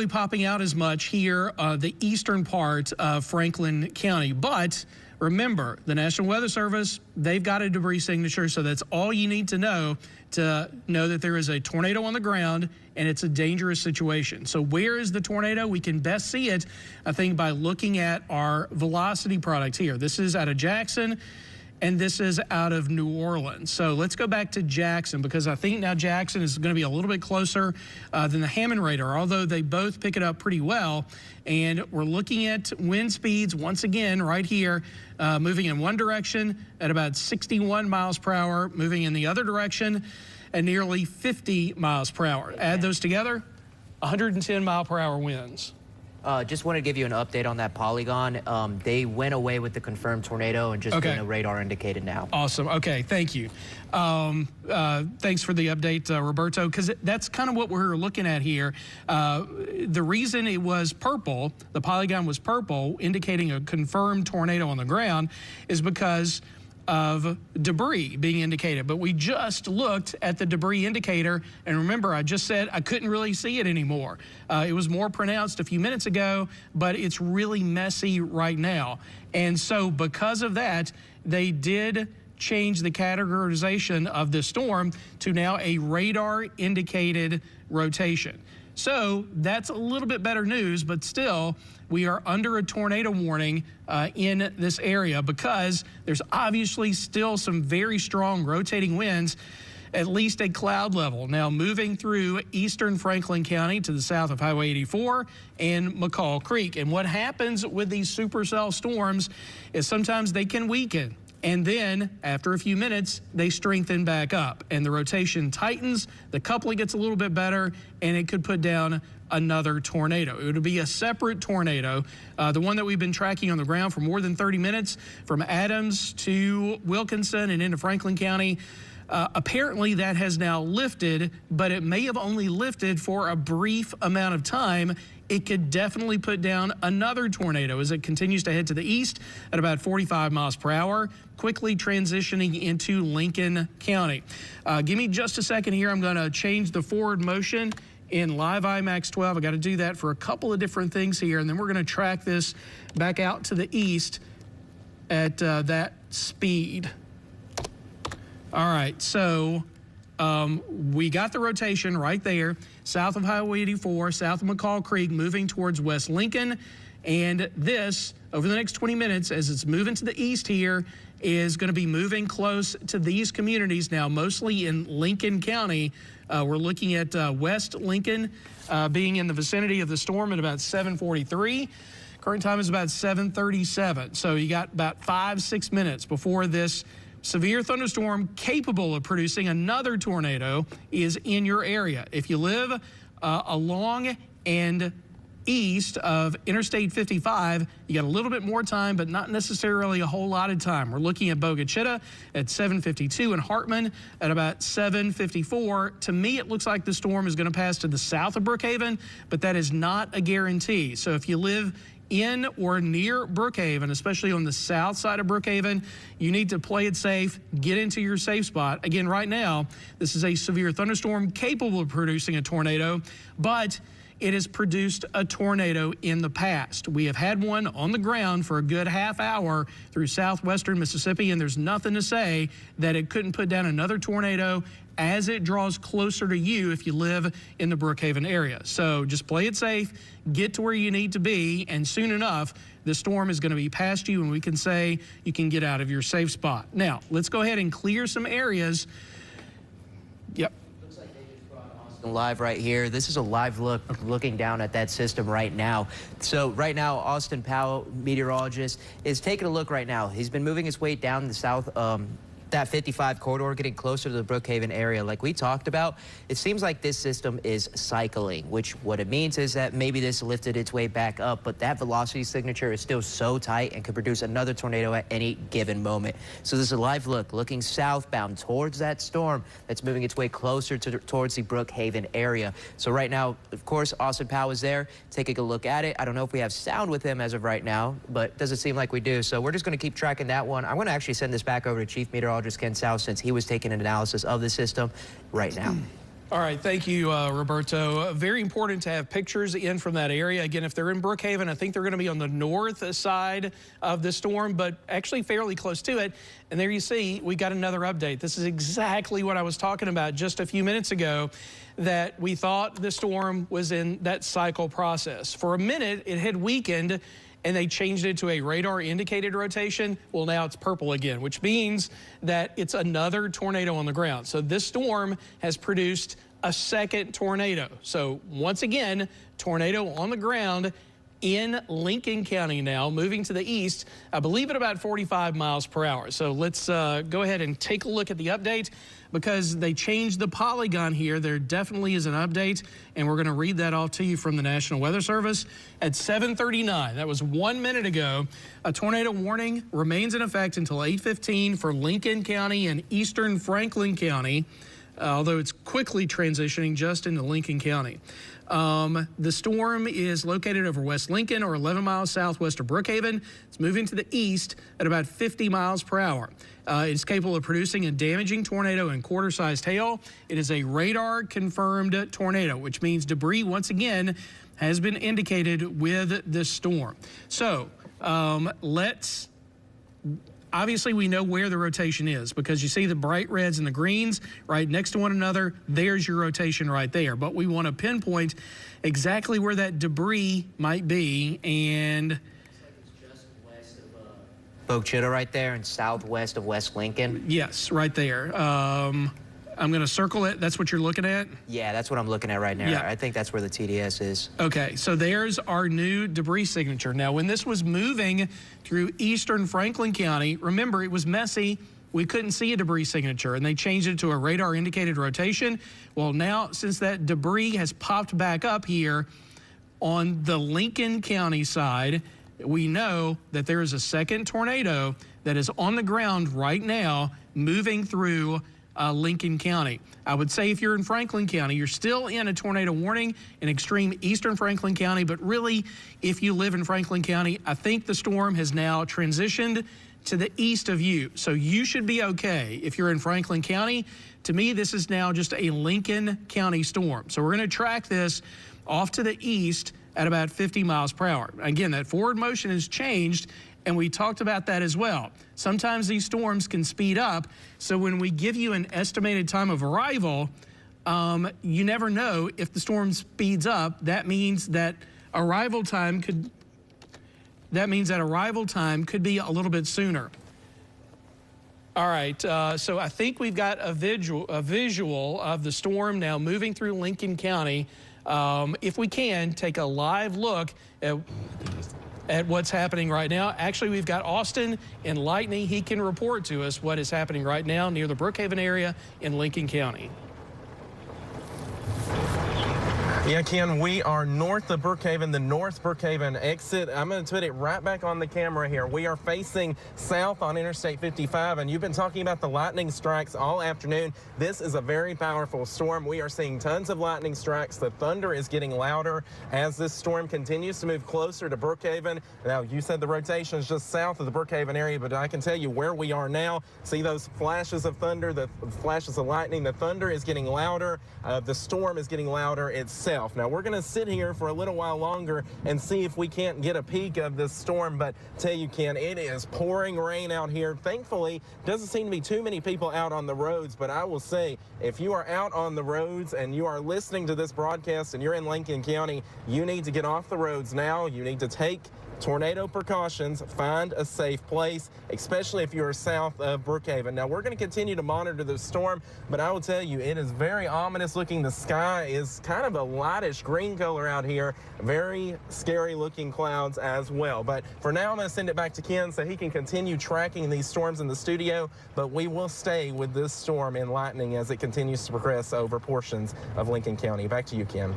popping out as much here, the eastern part of Franklin County. But remember, the National Weather Service, they've got a debris signature, so that's all you need to know that there is a tornado on the ground and it's a dangerous situation. So where is the tornado? We can best see it, I think, by looking at our velocity product here. This is out of Jackson, and this is out of New Orleans. So let's go back to Jackson, because I think now Jackson is going to be a little bit closer than the Hammond radar, although they both pick it up pretty well. And we're looking at wind speeds once again right here, moving in one direction at about 61 miles per hour, moving in the other direction at nearly 50 miles per hour. Add those together, 110 mile per hour winds. Just want to give you an update on that polygon. They went away with the confirmed tornado and just getting a radar indicated now. Awesome. Okay, thank you. Thanks for the update, Roberto, because that's kind of what we're looking at here. The reason it was purple, the polygon was purple, indicating a confirmed tornado on the ground, is because of debris being indicated. But we just looked at the debris indicator, and remember, I just said I couldn't really see it anymore. It was more pronounced a few minutes ago, but it's really messy right now. And so because of that, they did change the categorization of the storm to now a radar indicated rotation. So that's a little bit better news, but still, we are under a tornado warning in this area because there's obviously still some very strong rotating winds, at least at cloud level. Now moving through eastern Franklin County to the south of Highway 84 and McCall Creek. And what happens with these supercell storms is sometimes they can weaken. And then after a few minutes, they strengthen back up and the rotation tightens, the coupling gets a little bit better, and it could put down another tornado. It would be a separate tornado, the one that we've been tracking on the ground for more than 30 minutes from Adams to Wilkinson and into Franklin County. Apparently that has now lifted, but it may have only lifted for a brief amount of time. It could definitely put down another tornado as it continues to head to the east at about 45 miles per hour, quickly transitioning into Lincoln County. Give me just a second here. I'm going to change the forward motion in live IMAX 12. I got to do that for a couple of different things here, and then we're going to track this back out to the east at that speed. All right, so we got the rotation right there, south of Highway 84, south of McCall Creek, moving towards West Lincoln. And this, over the next 20 minutes, as it's moving to the east here, is going to be moving close to these communities now, mostly in Lincoln County. We're looking at West Lincoln being in the vicinity of the storm at about 7:43. Current time is about 7:37. So you got about 5-6 minutes before this severe thunderstorm capable of producing another tornado is in your area. If you live along and east of Interstate 55, you got a little bit more time, but not necessarily a whole lot of time. We're looking at Bogue Chitto at 7:52 and Hartman at about 7:54. To me, it looks like the storm is going to pass to the south of Brookhaven, but that is not a guarantee. So if you live in or near Brookhaven, especially on the south side of Brookhaven, you need to play it safe, get into your safe spot. Again, right now, this is a severe thunderstorm capable of producing a tornado, but it has produced a tornado in the past. We have had one on the ground for a good half hour through southwestern Mississippi, and there's nothing to say that it couldn't put down another tornado as it draws closer to you if you live in the Brookhaven area. So just play it safe, get to where you need to be, and soon enough, the storm is going to be past you, and we can say you can get out of your safe spot. Now, let's go ahead and clear some areas. Yep. Live right here. This is a live look looking down at that system right now. So right now, Austin Powell, meteorologist, is taking a look right now. He's been moving his way down the south, that 55 corridor, getting closer to the Brookhaven area. Like we talked about, it seems like this system is cycling, which what it means is that maybe this lifted its way back up, but that velocity signature is still so tight and could produce another tornado at any given moment. So this is a live look looking southbound towards that storm that's moving its way closer towards the Brookhaven area. So right now, of course, Austin Powell is there taking a look at it. I don't know if we have sound with him as of right now, but it doesn't seem like we do. So we're just going to keep tracking that one. I'm going to actually send this back over to Chief Meteorologist Ken South, since he was taking an analysis of the system right now. All right, thank you, Roberto. Very important to have pictures in from that area. Again, if they're in Brookhaven, I think they're going to be on the north side of the storm, but actually fairly close to it. And there you see, we got another update. This is exactly what I was talking about just a few minutes ago, that we thought the storm was in that cycle process. For a minute, it had weakened, and they changed it to a radar indicated rotation. Well, now it's purple again, which means that it's another tornado on the ground. So this storm has produced a second tornado. So once again, tornado on the ground in Lincoln County now, moving to the east, I believe at about 45 miles per hour. So let's go ahead and take a look at the update, because they changed the polygon here. There definitely is an update, and we're going to read that off to you from the National Weather Service. At 7:39, that was 1 minute ago, a tornado warning remains in effect until 8:15 for Lincoln County and eastern Franklin County, although it's quickly transitioning just into Lincoln County. The storm is located over West Lincoln, or 11 miles southwest of Brookhaven. It's moving to the east at about 50 miles per hour. It's capable of producing a damaging tornado and quarter-sized hail. It is a radar-confirmed tornado, which means debris, once again, has been indicated with this storm. So let's obviously we know where the rotation is because you see the bright reds and the greens right next to one another. There's your rotation right there. But we want to pinpoint exactly where that debris might be. And Bogue Chitto right there and southwest of West Lincoln. yes, right there. I'm going to circle it. That's what you're looking at? Yeah, that's what I'm looking at right now. Yeah. I think that's where the TDS is. Okay, so there's our new debris signature. Now, when this was moving through eastern Franklin County, remember, it was messy. We couldn't see a debris signature, and they changed it to a radar-indicated rotation. Well, now, since that debris has popped back up here on the Lincoln County side, we know that there is a second tornado that is on the ground right now moving through Lincoln County. I would say if you're in Franklin County, you're still in a tornado warning in extreme eastern Franklin County, but really, if you live in Franklin County, I think the storm has now transitioned to the east of you. So you should be okay if you're in Franklin County. To me, this is now just a Lincoln County storm. So we're going to track this off to the east at about 50 miles per hour. Again, that forward motion has changed, and we talked about that as well. Sometimes these storms can speed up, so when we give you an estimated time of arrival, you never know if the storm speeds up. That means that arrival time could be a little bit sooner. All right, so I think we've got a visual of the storm now moving through Lincoln County. If we can, take a live look at what's happening right now. Actually, we've got Austin in Lightning. He can report to us what is happening right now near the Brookhaven area in Lincoln County. Yeah, Ken, we are north of Brookhaven, the North Brookhaven exit. I'm going to put it right back on the camera here. We are facing south on Interstate 55, and you've been talking about the lightning strikes all afternoon. This is a very powerful storm. We are seeing tons of lightning strikes. The thunder is getting louder as this storm continues to move closer to Brookhaven. Now, you said the rotation is just south of the Brookhaven area, but I can tell you where we are now. See those flashes of thunder, the flashes of lightning. The thunder is getting louder. The storm is getting louder itself. Now, we're going to sit here for a little while longer and see if we can't get a peek of this storm, but tell you, Ken, it is pouring rain out here. Thankfully, doesn't seem to be too many people out on the roads, but I will say, if you are out on the roads and you are listening to this broadcast and you're in Lincoln County, you need to get off the roads now. You need to take tornado precautions, find a safe place, especially if you're south of Brookhaven. Now, we're going to continue to monitor the storm, but I will tell you, it is very ominous looking. The sky is kind of a lightish green color out here. Very scary looking clouds as well. But for now, I'm going to send it back to Ken so he can continue tracking these storms in the studio, but we will stay with this storm in lightning as it continues to progress over portions of Lincoln County. Back to you, Ken.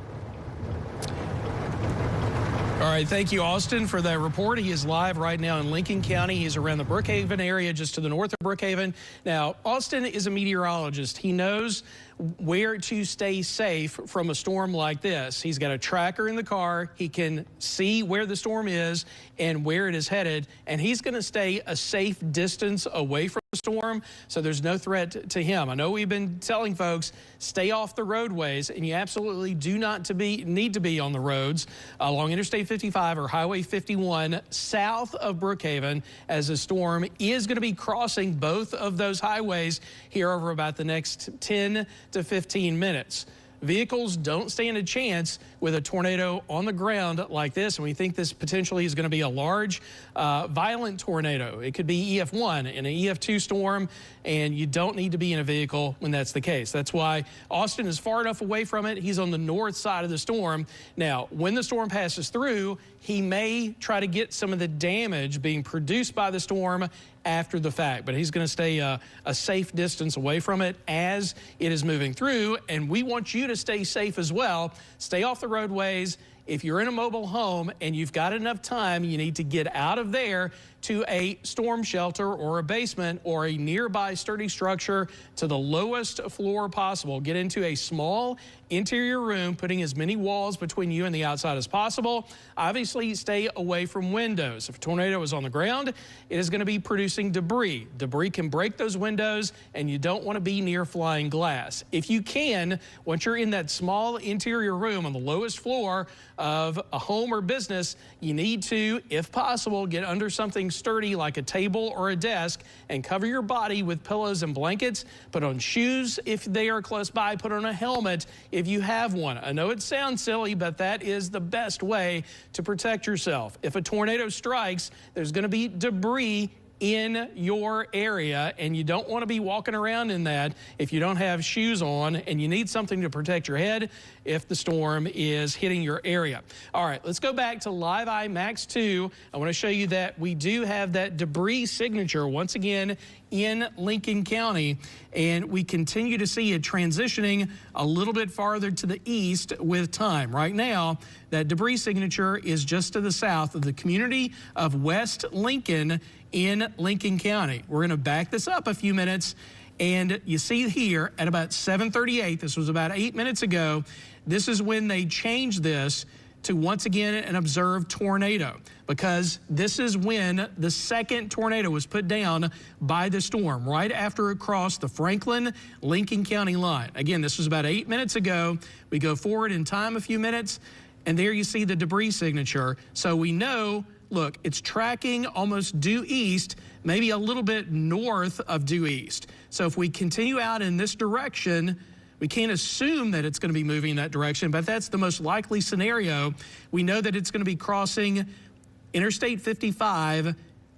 All right, thank you, Austin, for that report. He is live right now in Lincoln County. He's around the Brookhaven area, just to the north of Brookhaven. Now, Austin is a meteorologist. He knows where to stay safe from a storm like this. He's got a tracker in the car. He can see where the storm is and where it is headed, and he's going to stay a safe distance away from the storm, so there's no threat to him. I know we've been telling folks, stay off the roadways, and you absolutely do not need to be on the roads along Interstate 55 or Highway 51 south of Brookhaven, as the storm is going to be crossing both of those highways here over about the next 10 to 15 minutes. Vehicles don't stand a chance with a tornado on the ground like this, and we think this potentially is going to be a large, violent tornado. It could be EF1 in an EF2 storm, and you don't need to be in a vehicle when that's the case. That's why Austin is far enough away from it. He's on the north side of the storm. Now, when the storm passes through, he may try to get some of the damage being produced by the storm after the fact, but he's going to stay a safe distance away from it as it is moving through, and we want you to stay safe as well. Stay off the roadways. If you're in a mobile home and you've got enough time, you need to get out of there to a storm shelter or a basement or a nearby sturdy structure to the lowest floor possible. Get into a small interior room, putting as many walls between you and the outside as possible. Obviously, stay away from windows. If a tornado is on the ground, it is going to be producing debris. Debris can break those windows, and you don't want to be near flying glass. If you can, once you're in that small interior room on the lowest floor of a home or business, you need to, if possible, get under something sturdy like a table or a desk, and cover your body with pillows and blankets. Put on shoes if they are close by. Put on a helmet if you have one. I know it sounds silly, but that is the best way to protect yourself. If a tornado strikes, there's going to be debris in your area, and you don't want to be walking around in that if you don't have shoes on, and you need something to protect your head if the storm is hitting your area. All right, let's go back to Live Eye Max 2. I want to show you that we do have that debris signature once again in Lincoln County, and we continue to see it transitioning a little bit farther to the east with time. Right now, that debris signature is just to the south of the community of West Lincoln in Lincoln County. We're going to back this up a few minutes, and you see here at about 7:38, this was about 8 minutes ago, this is when they changed this to once again an observed tornado, because this is when the second tornado was put down by the storm, right after it crossed the Franklin-Lincoln County line. Again, this was about 8 minutes ago. We go forward in time a few minutes, and there you see the debris signature. So we know, look, it's tracking almost due east, maybe a little bit north of due east. So if we continue out in this direction, we can't assume that it's going to be moving in that direction, but that's the most likely scenario. We know that it's going to be crossing Interstate 55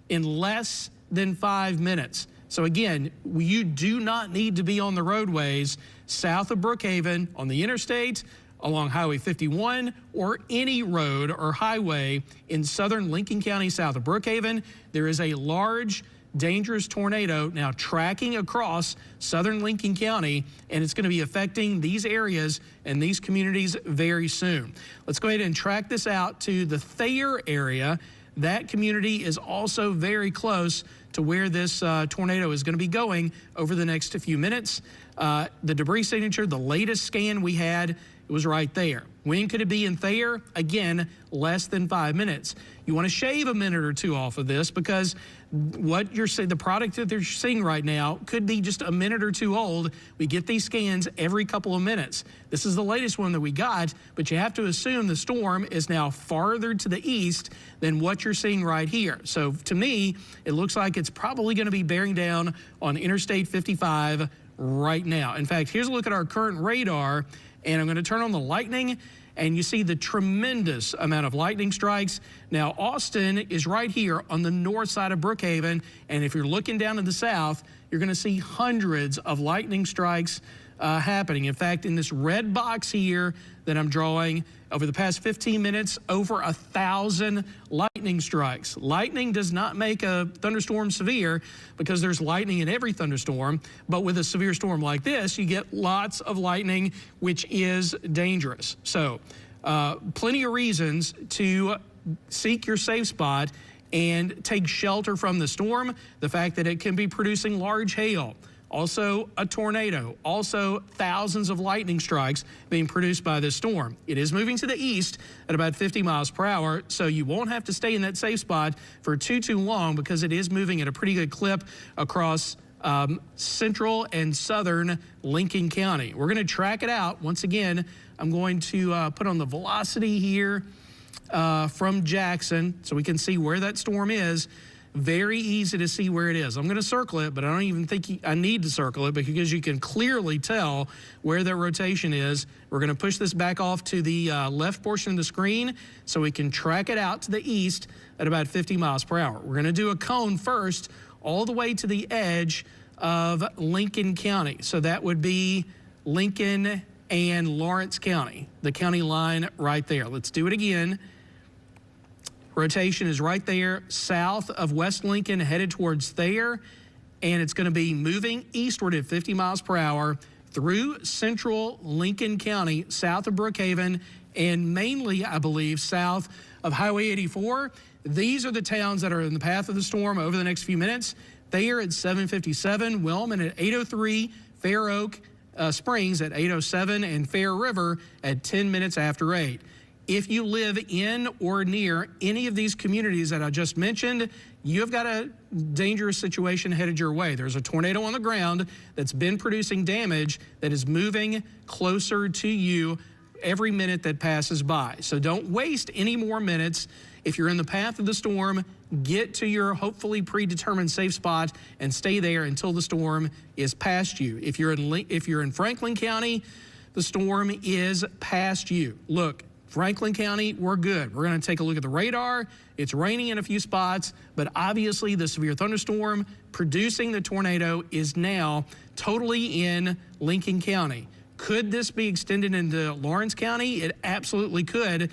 in less than 5 minutes. So again, you do not need to be on the roadways south of Brookhaven on the interstate, along Highway 51, or any road or highway in southern Lincoln County south of Brookhaven. There is a large, dangerous tornado now tracking across southern Lincoln County, and it's going to be affecting these areas and these communities very soon. Let's go ahead and track this out to the Thayer area. That community is also very close to where this tornado is going to be going over the next few minutes. The debris signature, the latest scan we had, it was right there. When could it be in Thayer? Again, less than 5 minutes. You want to shave a minute or two off of this, because what you're seeing, the product that they're seeing right now could be just a minute or two old. We get these scans every couple of minutes. This is the latest one that we got, but you have to assume the storm is now farther to the east than what you're seeing right here. So to me, it looks like it's probably going to be bearing down on Interstate 55 right now. In fact, here's a look at our current radar, and I'm going to turn on the lightning, and you see the tremendous amount of lightning strikes. Now, Austin is right here on the north side of Brookhaven, and if you're looking down to the south, you're going to see hundreds of lightning strikes happening. In fact, in this red box here that I'm drawing, over the past 15 minutes, over 1,000 lightning strikes. Lightning does not make a thunderstorm severe, because there's lightning in every thunderstorm, but with a severe storm like this, you get lots of lightning, which is dangerous. So plenty of reasons to seek your safe spot and take shelter from the storm. The fact that it can be producing large hail, also a tornado, also thousands of lightning strikes being produced by this storm. It is moving to the east at about 50 miles per hour, so you won't have to stay in that safe spot for too long, because it is moving at a pretty good clip across central and southern Lincoln County. We're going to track it out. Once again, I'm going to put on the velocity here from Jackson so we can see where that storm is. Very easy to see where it is. I'm going to circle it, but I don't even think I need to circle it, because you can clearly tell where that rotation is. We're going to push this back off to the left portion of the screen so we can track it out to the east at about 50 miles per hour. We're going to do a cone first all the way to the edge of Lincoln County. So that would be Lincoln and Lawrence County, the county line right there. Let's do it again. Rotation is right there, south of West Lincoln, headed towards Thayer, and it's going to be moving eastward at 50 miles per hour through central Lincoln County, south of Brookhaven, and mainly, I believe, south of Highway 84. These are the towns that are in the path of the storm over the next few minutes. Thayer at 7:57, Wellman at 8:03, Fair Oak Springs at 8:07, and Fair River at 10 minutes after 8. If you live in or near any of these communities that I just mentioned, you've got a dangerous situation headed your way. There's a tornado on the ground that's been producing damage that is moving closer to you every minute that passes by. So don't waste any more minutes. If you're in the path of the storm, get to your hopefully predetermined safe spot and stay there until the storm is past you. If you're in Franklin County, the storm is past you. Look, Franklin County, we're good. We're going to take a look at the radar. It's raining in a few spots, but obviously the severe thunderstorm producing the tornado is now totally in Lincoln County. Could this be extended into Lawrence County? It absolutely could.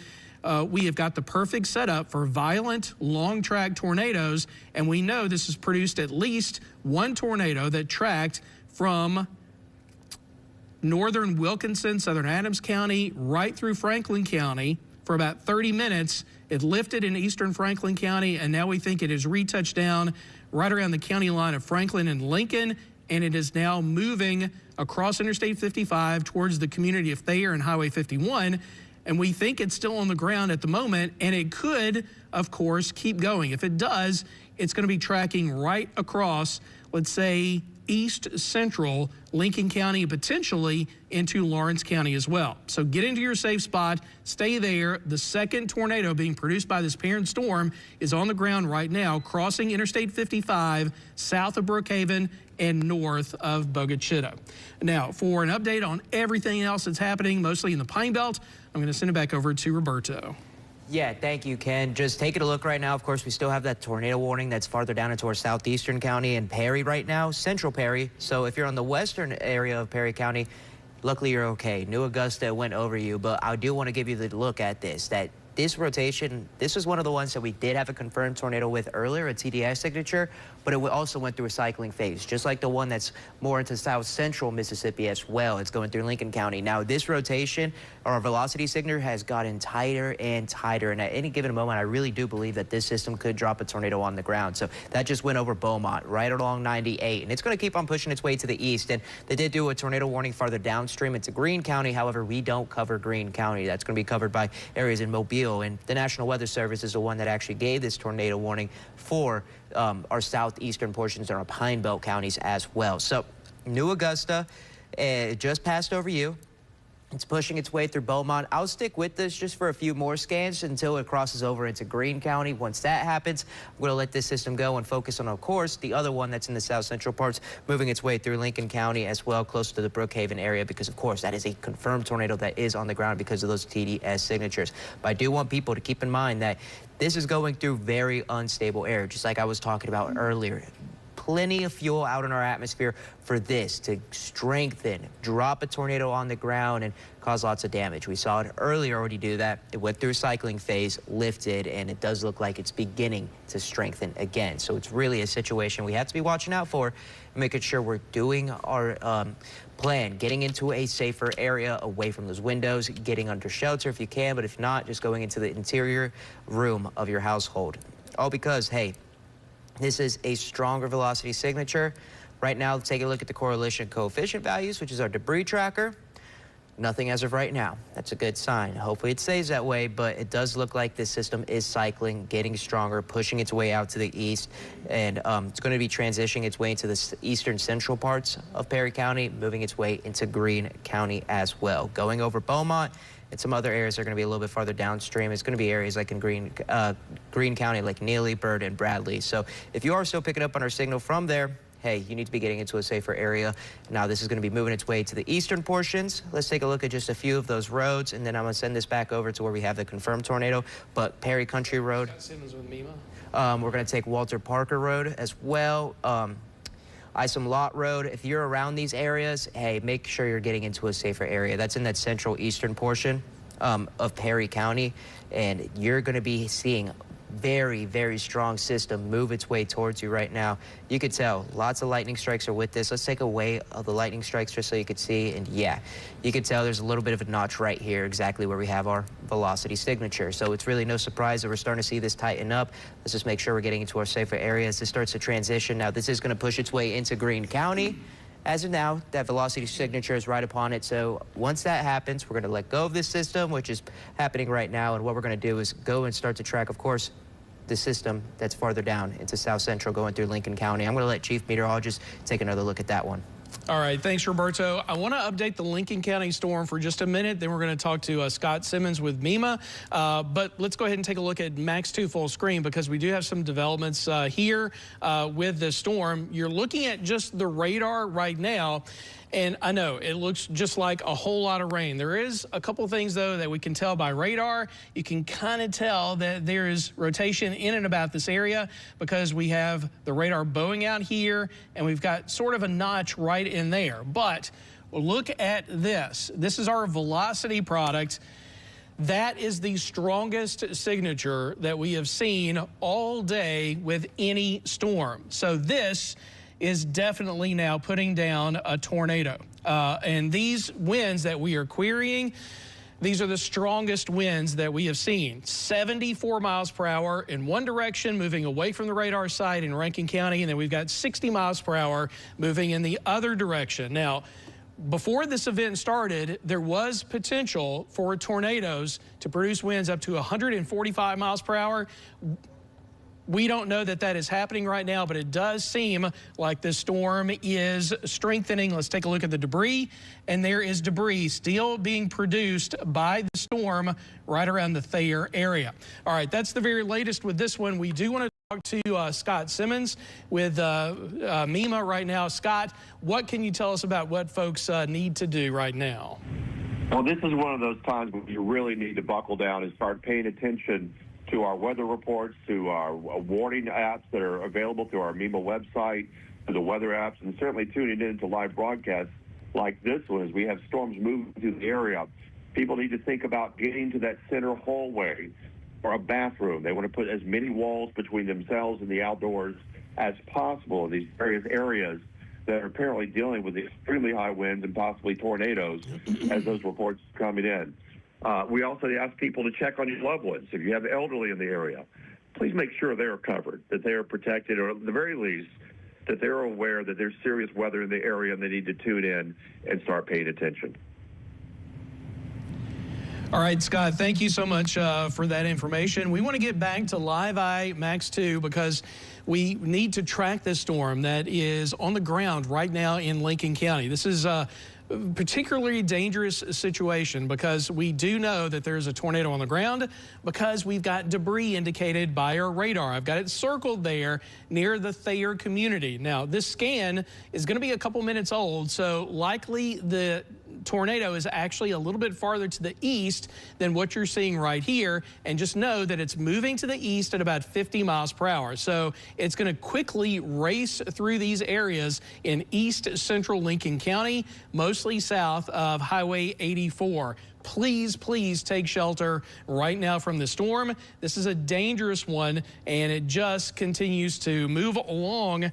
We have got the perfect setup for violent, long-track tornadoes, and we know this has produced at least one tornado that tracked from northern Wilkinson, southern Adams County, right through Franklin County for about 30 minutes. It lifted in eastern Franklin County, and now we think it has retouched down right around the county line of Franklin and Lincoln, and it is now moving across Interstate 55 towards the community of Thayer and Highway 51. And we think it's still on the ground at the moment, and it could, of course, keep going. If it does, it's going to be tracking right across, let's say, east central Lincoln County, potentially into Lawrence County as well. So get into your safe spot, stay there. The second tornado being produced by this parent storm is on the ground right now, crossing Interstate 55 south of Brookhaven and north of Bogachita. Now, for an update on everything else that's happening, mostly in the Pine Belt, I'm going to send it back over to Roberto. Yeah, thank you, Ken. Just taking a look right now, of course, we still have that tornado warning that's farther down into our southeastern county and Perry right now, central Perry. So if you're on the western area of Perry County, luckily you're okay. New Augusta went over you, but I do want to give you the look at this, that this rotation, this was one of the ones that we did have a confirmed tornado with earlier, a TDI signature, but it also went through a cycling phase, just like the one that's more into south central Mississippi as well. It's going through Lincoln County. Now, this rotation, our velocity signature has gotten tighter and tighter, and at any given moment, I really do believe that this system could drop a tornado on the ground. So that just went over Beaumont, right along 98, and it's going to keep on pushing its way to the east, and they did do a tornado warning farther downstream into Greene County. However, we don't cover Greene County. That's going to be covered by areas in Mobile, and the National Weather Service is the one that actually gave this tornado warning for our southeastern portions and our Pine Belt counties as well. So New Augusta just passed over you. It's pushing its way through Beaumont. I'll stick with this just for a few more scans until it crosses over into Greene County. Once that happens, I'm going to let this system go and focus on, of course, the other one that's in the south central parts, moving its way through Lincoln County as well, close to the Brookhaven area, because, of course, that is a confirmed tornado that is on the ground because of those TDS signatures. But I do want people to keep in mind that this is going through very unstable air, just like I was talking about earlier. Plenty of fuel out in our atmosphere for this to strengthen, drop a tornado on the ground and cause lots of damage. We saw it earlier already do that. It went through a cycling phase, lifted, and it does look like it's beginning to strengthen again. So it's really a situation we have to be watching out for, making sure we're doing our plan, getting into a safer area away from those windows, getting under shelter if you can, but if not, just going into the interior room of your household. All because, hey, this is a stronger velocity signature. Right now, let's take a look at the correlation coefficient values, which is our debris tracker. Nothing as of right now. That's a good sign. Hopefully it stays that way, but it does look like this system is cycling, getting stronger, pushing its way out to the east, and it's going to be transitioning its way into the eastern central parts of Perry County, moving its way into Greene County as well. Going over Beaumont, and some other areas are going to be a little bit farther downstream. It's going to be areas like in Greene County, like Neely, Byrd, and Bradley. So if you are still picking up on our signal from there, hey, you need to be getting into a safer area. Now this is going to be moving its way to the eastern portions. Let's take a look at just a few of those roads, and then I'm going to send this back over to where we have the confirmed tornado. But Perry Country Road. We're going to take Walter Parker Road as well. Isom Lot Road. If you're around these areas, hey, make sure you're getting into a safer area. That's in that central eastern portion of Perry County, and you're going to be seeing very, very strong system move its way towards you right now. You could tell lots of lightning strikes are with this. Let's take away of the lightning strikes just so you could see. And yeah, you could tell there's a little bit of a notch right here, exactly where we have our velocity signature. So it's really no surprise that we're starting to see this tighten up. Let's just make sure we're getting into our safer areas. This starts to transition. Now this is going to push its way into Greene County. As of now, that velocity signature is right upon it. So once that happens, we're going to let go of this system, which is happening right now. And what we're going to do is go and start to track, of course, the system that's farther down into south central going through Lincoln County. I'm going to let Chief Meteorologist take another look at that one. All right, thanks, Roberto. I want to update the Lincoln County storm for just a minute. Then we're going to talk to Scott Simmons with MEMA. But let's go ahead and take a look at Max 2 full screen because we do have some developments here with the storm. You're looking at just the radar right now. And I know it looks just like a whole lot of rain. There is a couple things, though, that we can tell by radar. You can kind of tell that there is rotation in and about this area because we have the radar bowing out here, and we've got sort of a notch right in there. But look at this. This is our velocity product. That is the strongest signature that we have seen all day with any storm. So this is definitely now putting down a tornado. And these winds that we are querying, these are the strongest winds that we have seen. 74 miles per hour in one direction, moving away from the radar site in Rankin County, and then we've got 60 miles per hour moving in the other direction. Now, before this event started, there was potential for tornadoes to produce winds up to 145 miles per hour. We don't know that that is happening right now, but it does seem like the storm is strengthening. Let's take a look at the debris, and there is debris still being produced by the storm right around the Thayer area. All right, that's the very latest with this one. We do want to talk to Scott Simmons with MEMA right now. Scott, what can you tell us about what folks need to do right now? Well, this is one of those times when you really need to buckle down and start paying attention to our weather reports, to our warning apps that are available through our MEMA website, to the weather apps, and certainly tuning in to live broadcasts like this one as we have storms moving through the area. People need to think about getting to that center hallway or a bathroom. They want to put as many walls between themselves and the outdoors as possible in these various areas that are apparently dealing with extremely high winds and possibly tornadoes as those reports are coming in. We also ask people to check on your loved ones. If you have elderly in the area, please make sure they are covered, that they are protected, or at the very least, that they're aware that there's serious weather in the area and they need to tune in and start paying attention. All right, Scott, thank you so much for that information. We want to get back to Live Eye Max 2 because we need to track this storm that is on the ground right now in Lincoln County. This is particularly dangerous situation because we do know that there's a tornado on the ground because we've got debris indicated by our radar. I've got it circled there near the Thayer community. Now, this scan is going to be a couple minutes old, so likely the tornado is actually a little bit farther to the east than what you're seeing right here, and just know that it's moving to the east at about 50 miles per hour. So it's going to quickly race through these areas in east central Lincoln County, mostly south of Highway 84. Please, please take shelter right now from the storm. This is a dangerous one, and it just continues to move along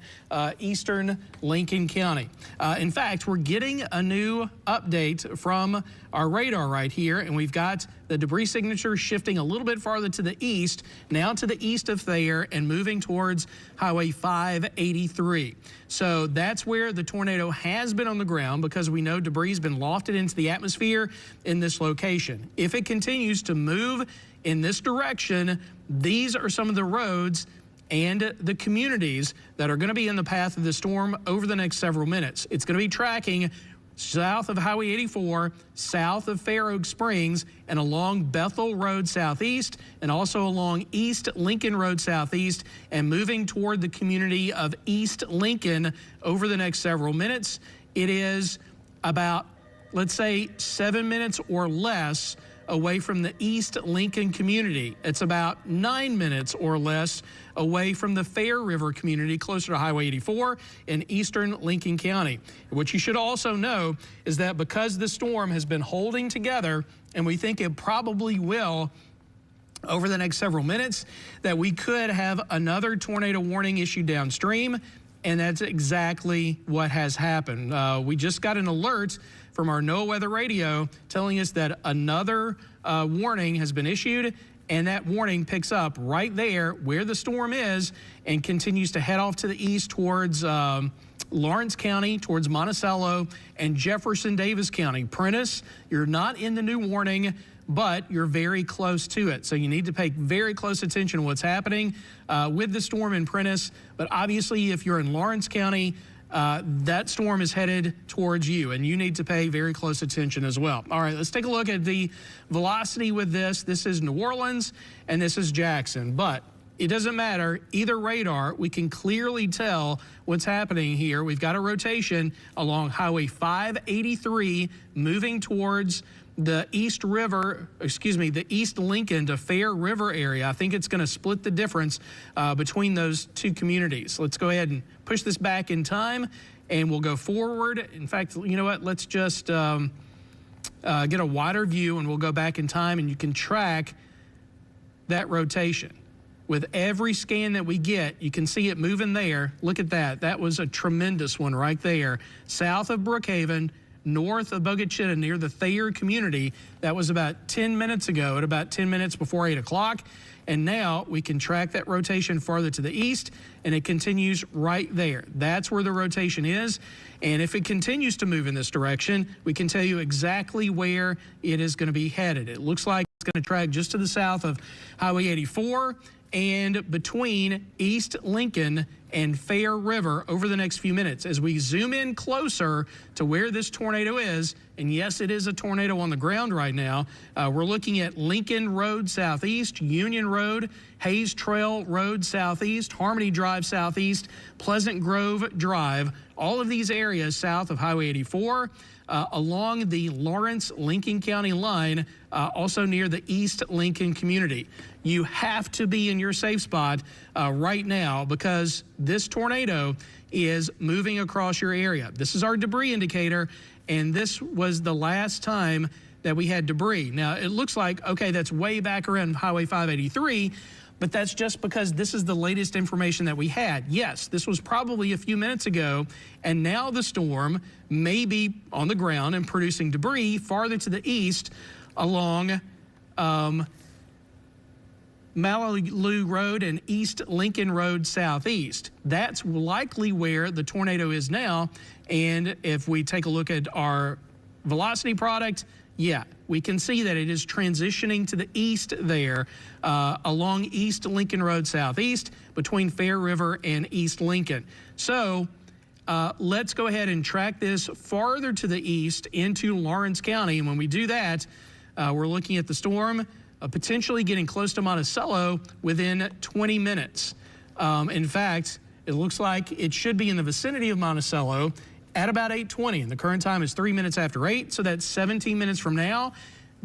eastern Lincoln County. In fact, we're getting a new update from our radar right here, and we've got the debris signature shifting a little bit farther to the east, now to the east of Thayer and moving towards Highway 583. So that's where the tornado has been on the ground because we know debris has been lofted into the atmosphere in this location. If it continues to move in this direction, these are some of the roads and the communities that are going to be in the path of the storm over the next several minutes. It's going to be tracking south of Highway 84, south of Fair Oak Springs, and along Bethel Road Southeast, and also along East Lincoln Road Southeast, and moving toward the community of East Lincoln over the next several minutes. It is about, let's say, 7 minutes or less away from the East Lincoln community. It's about 9 minutes or less away from the Fair River community, closer to Highway 84 in eastern Lincoln County. What you should also know is that because the storm has been holding together, and we think it probably will over the next several minutes, that we could have another tornado warning issued downstream, and that's exactly what has happened. We just got an alert from our NOAA weather radio telling us that another warning has been issued, and that warning picks up right there where the storm is and continues to head off to the east towards Lawrence County, towards Monticello, and Jefferson Davis County. Prentiss, you're not in the new warning, but you're very close to it. So you need to pay very close attention to what's happening with the storm in Prentiss. But obviously, if you're in Lawrence County, that storm is headed towards you, and you need to pay very close attention as well. All right, let's take a look at the velocity with this. This is New Orleans, and this is Jackson, but it doesn't matter. Either radar, we can clearly tell what's happening here. We've got a rotation along Highway 583 moving towards the East Lincoln to Fair River area. I think it's going to split the difference between those two communities. Let's go ahead and push this back in time, and we'll go forward. In fact, you know what? Let's just get a wider view, and we'll go back in time, and you can track that rotation. With every scan that we get, you can see it moving there. Look at that. That was a tremendous one right there. South of Brookhaven, north of Bogachita, near the Thayer community. That was about 10 minutes ago, at about 10 minutes before 8 o'clock. And now we can track that rotation farther to the east, and it continues right there. That's where the rotation is. And if it continues to move in this direction, we can tell you exactly where it is going to be headed. It looks like it's going to track just to the south of Highway 84 and between East Lincoln and Fair River over the next few minutes. As we zoom in closer to where this tornado is, and yes, it is a tornado on the ground right now, we're looking at Lincoln Road southeast, Union Road, Hayes Trail Road southeast, Harmony Drive southeast, Pleasant Grove Drive, all of these areas south of Highway 84, along the Lawrence-Lincoln County line, also near the East Lincoln community. You have to be in your safe spot right now because this tornado is moving across your area. This is our debris indicator, and this was the last time that we had debris. Now, it looks like, okay, that's way back around Highway 583, but that's just because this is the latest information that we had. Yes, this was probably a few minutes ago, and now the storm may be on the ground and producing debris farther to the east along Malibu Road and East Lincoln Road southeast. That's likely where the tornado is now. And if we take a look at our velocity product, yeah, we can see that it is transitioning to the east there along East Lincoln Road southeast between Fair River and East Lincoln. So let's go ahead and track this farther to the east into Lawrence County. And when we do that, we're looking at the storm potentially getting close to Monticello within 20 minutes. In fact, it looks like it should be in the vicinity of Monticello at about 8:20, and the current time is 3 minutes after 8, so that's 17 minutes from now.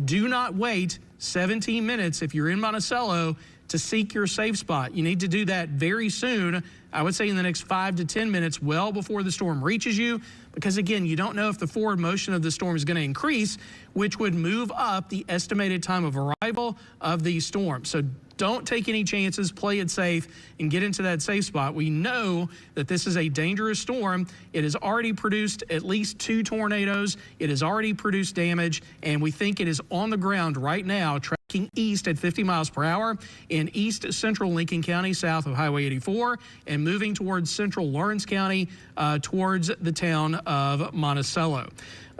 Do not wait 17 minutes if you're in Monticello to seek your safe spot. You need to do that very soon. I would say in the next 5 to 10 minutes, well before the storm reaches you, because again, you don't know if the forward motion of the storm is going to increase, which would move up the estimated time of arrival of these storms. So don't take any chances, play it safe, and get into that safe spot. We know that this is a dangerous storm. It has already produced at least 2 tornadoes. It has already produced damage, and we think it is on the ground right now, tracking east at 50 miles per hour in east central Lincoln County, south of Highway 84, and moving towards central Lawrence County towards the town of Monticello.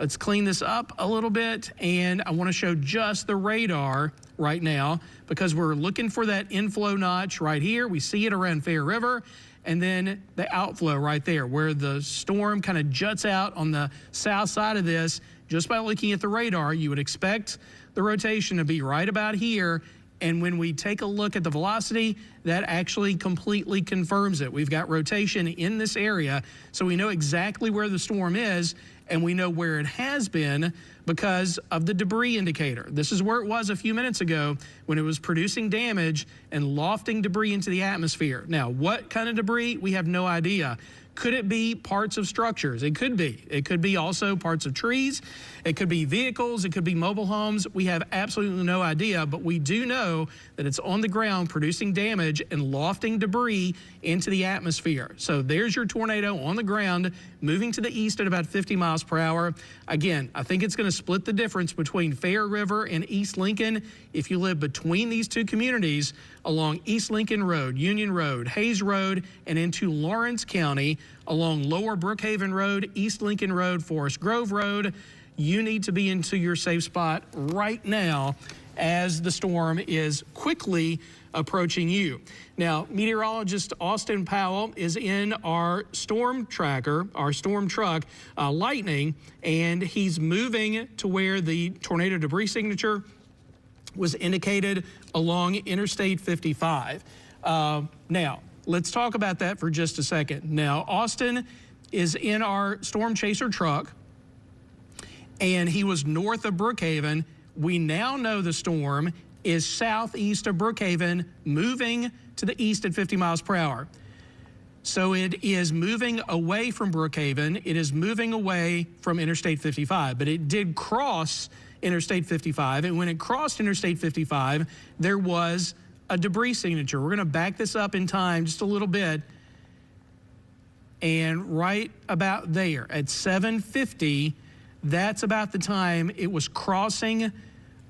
Let's clean this up a little bit, and I want to show just the radar right now because we're looking for that inflow notch right here. We see it around Fair River, and then the outflow right there where the storm kind of juts out on the south side of this. Just by looking at the radar, you would expect the rotation to be right about here. And when we take a look at the velocity, that actually completely confirms it. We've got rotation in this area, so we know exactly where the storm is, and we know where it has been because of the debris indicator. This is where it was a few minutes ago when it was producing damage and lofting debris into the atmosphere. Now, what kind of debris? We have no idea. Could it be parts of structures? It could be. It could be also parts of trees. It could be vehicles. It could be mobile homes. We have absolutely no idea, but we do know that it's on the ground producing damage and lofting debris into the atmosphere. So there's your tornado on the ground moving to the east at about 50 miles per hour. Again, I think it's going to split the difference between Fair River and East Lincoln. If you live between these two communities along East Lincoln Road, Union Road, Hayes Road, and into Lawrence County along Lower Brookhaven Road, East Lincoln Road, Forest Grove Road, you need to be into your safe spot right now. as the storm is quickly approaching you. Now, meteorologist Austin Powell is in our storm tracker, our storm truck, Lightning, and he's moving to where the tornado debris signature was indicated along Interstate 55. Now, let's talk about that for just a second. Now, Austin is in our storm chaser truck, and he was north of Brookhaven. We now know the storm is southeast of Brookhaven, moving to the east at 50 miles per hour. So it is moving away from Brookhaven. It is moving away from Interstate 55, but it did cross Interstate 55. And when it crossed Interstate 55, there was a debris signature. We're going to back this up in time just a little bit. And right about there at 7:50, that's about the time it was crossing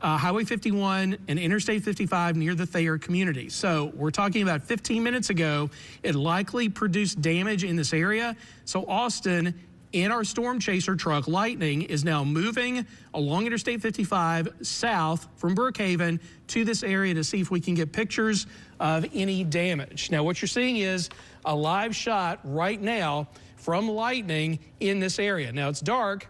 Highway 51 and Interstate 55 near the Thayer community. So we're talking about 15 minutes ago. It likely produced damage in this area. So Austin, in our storm chaser truck, Lightning, is now moving along Interstate 55 south from Brookhaven to this area to see if we can get pictures of any damage. Now, what you're seeing is a live shot right now from Lightning in this area. Now, it's dark,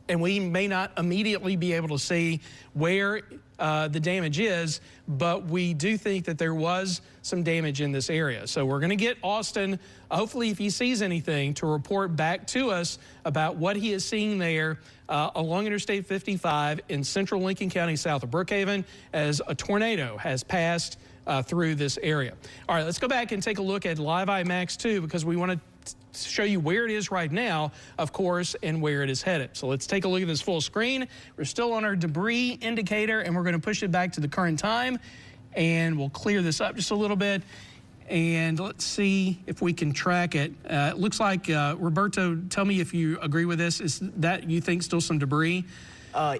and we may not immediately be able to see where the damage is, but we do think that there was some damage in this area. So we're going to get Austin, hopefully if he sees anything, to report back to us about what he is seeing there along Interstate 55 in central Lincoln County, south of Brookhaven, as a tornado has passed through this area. All right, let's go back and take a look at Live IMAX 2, because we want to show you where it is right now, of course, and where it is headed. So let's take a look at this full screen. We're still on our debris indicator, and we're going to push it back to the current time, and we'll clear this up just a little bit. And let's see if we can track it. It looks like, Roberto, tell me if you agree with this. Is that, you think, still some debris?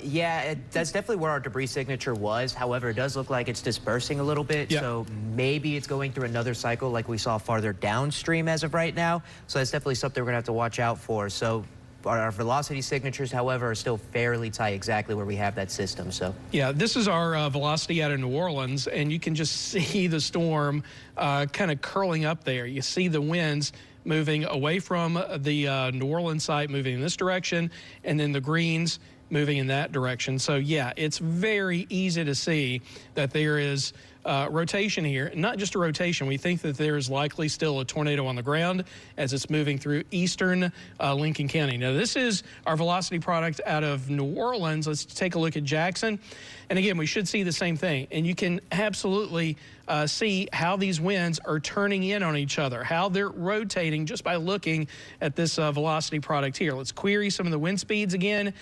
Yeah, that's definitely where our debris signature was. However, it does look like it's dispersing a little bit. Yep. So maybe it's going through another cycle like we saw farther downstream as of right now. So that's definitely something we're going to have to watch out for. So our velocity signatures, however, are still fairly tight exactly where we have that system. So yeah, this is our velocity out of New Orleans, and you can just see the storm kind of curling up there. You see the winds moving away from the New Orleans site, moving in this direction, and then the greens moving in that direction. So yeah, it's very easy to see that there is rotation here. Not just a rotation, we think that there is likely still a tornado on the ground as it's moving through eastern Lincoln County. Now, this is our velocity product out of New Orleans. Let's take a look at Jackson. And again, we should see the same thing. And you can absolutely see how these winds are turning in on each other, how they're rotating just by looking at this velocity product here. Let's query some of the wind speeds again.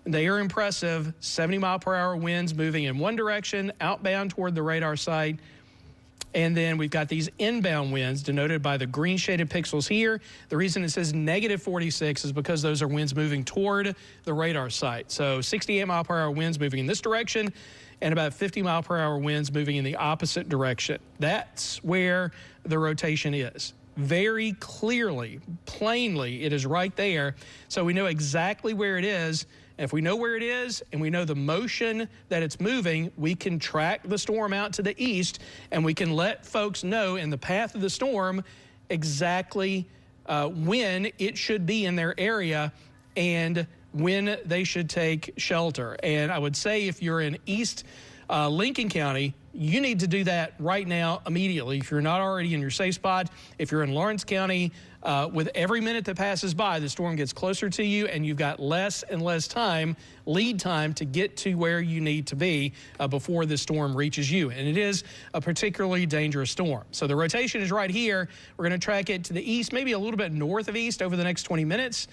They are impressive. 70-mile-per-hour winds moving in one direction, outbound toward the radar site. And then we've got these inbound winds denoted by the green shaded pixels here. The reason it says negative 46 is because those are winds moving toward the radar site. So 68-mile-per-hour winds moving in this direction, and about 50-mile-per-hour winds moving in the opposite direction. That's where the rotation is. Very clearly, plainly, it is right there. So we know exactly where it is. If we know where it is and we know the motion that it's moving, we can track the storm out to the east, and we can let folks know in the path of the storm exactly when it should be in their area and when they should take shelter. And I would say if you're in East Lincoln County, you need to do that right now, immediately, if you're not already in your safe spot. If you're in Lawrence County, with every minute that passes by, the storm gets closer to you, and you've got less and less time, lead time, to get to where you need to be before the storm reaches you. And it is a particularly dangerous storm. So the rotation is right here. We're going to track it to the east, maybe a little bit north of east over the next 20 minutes.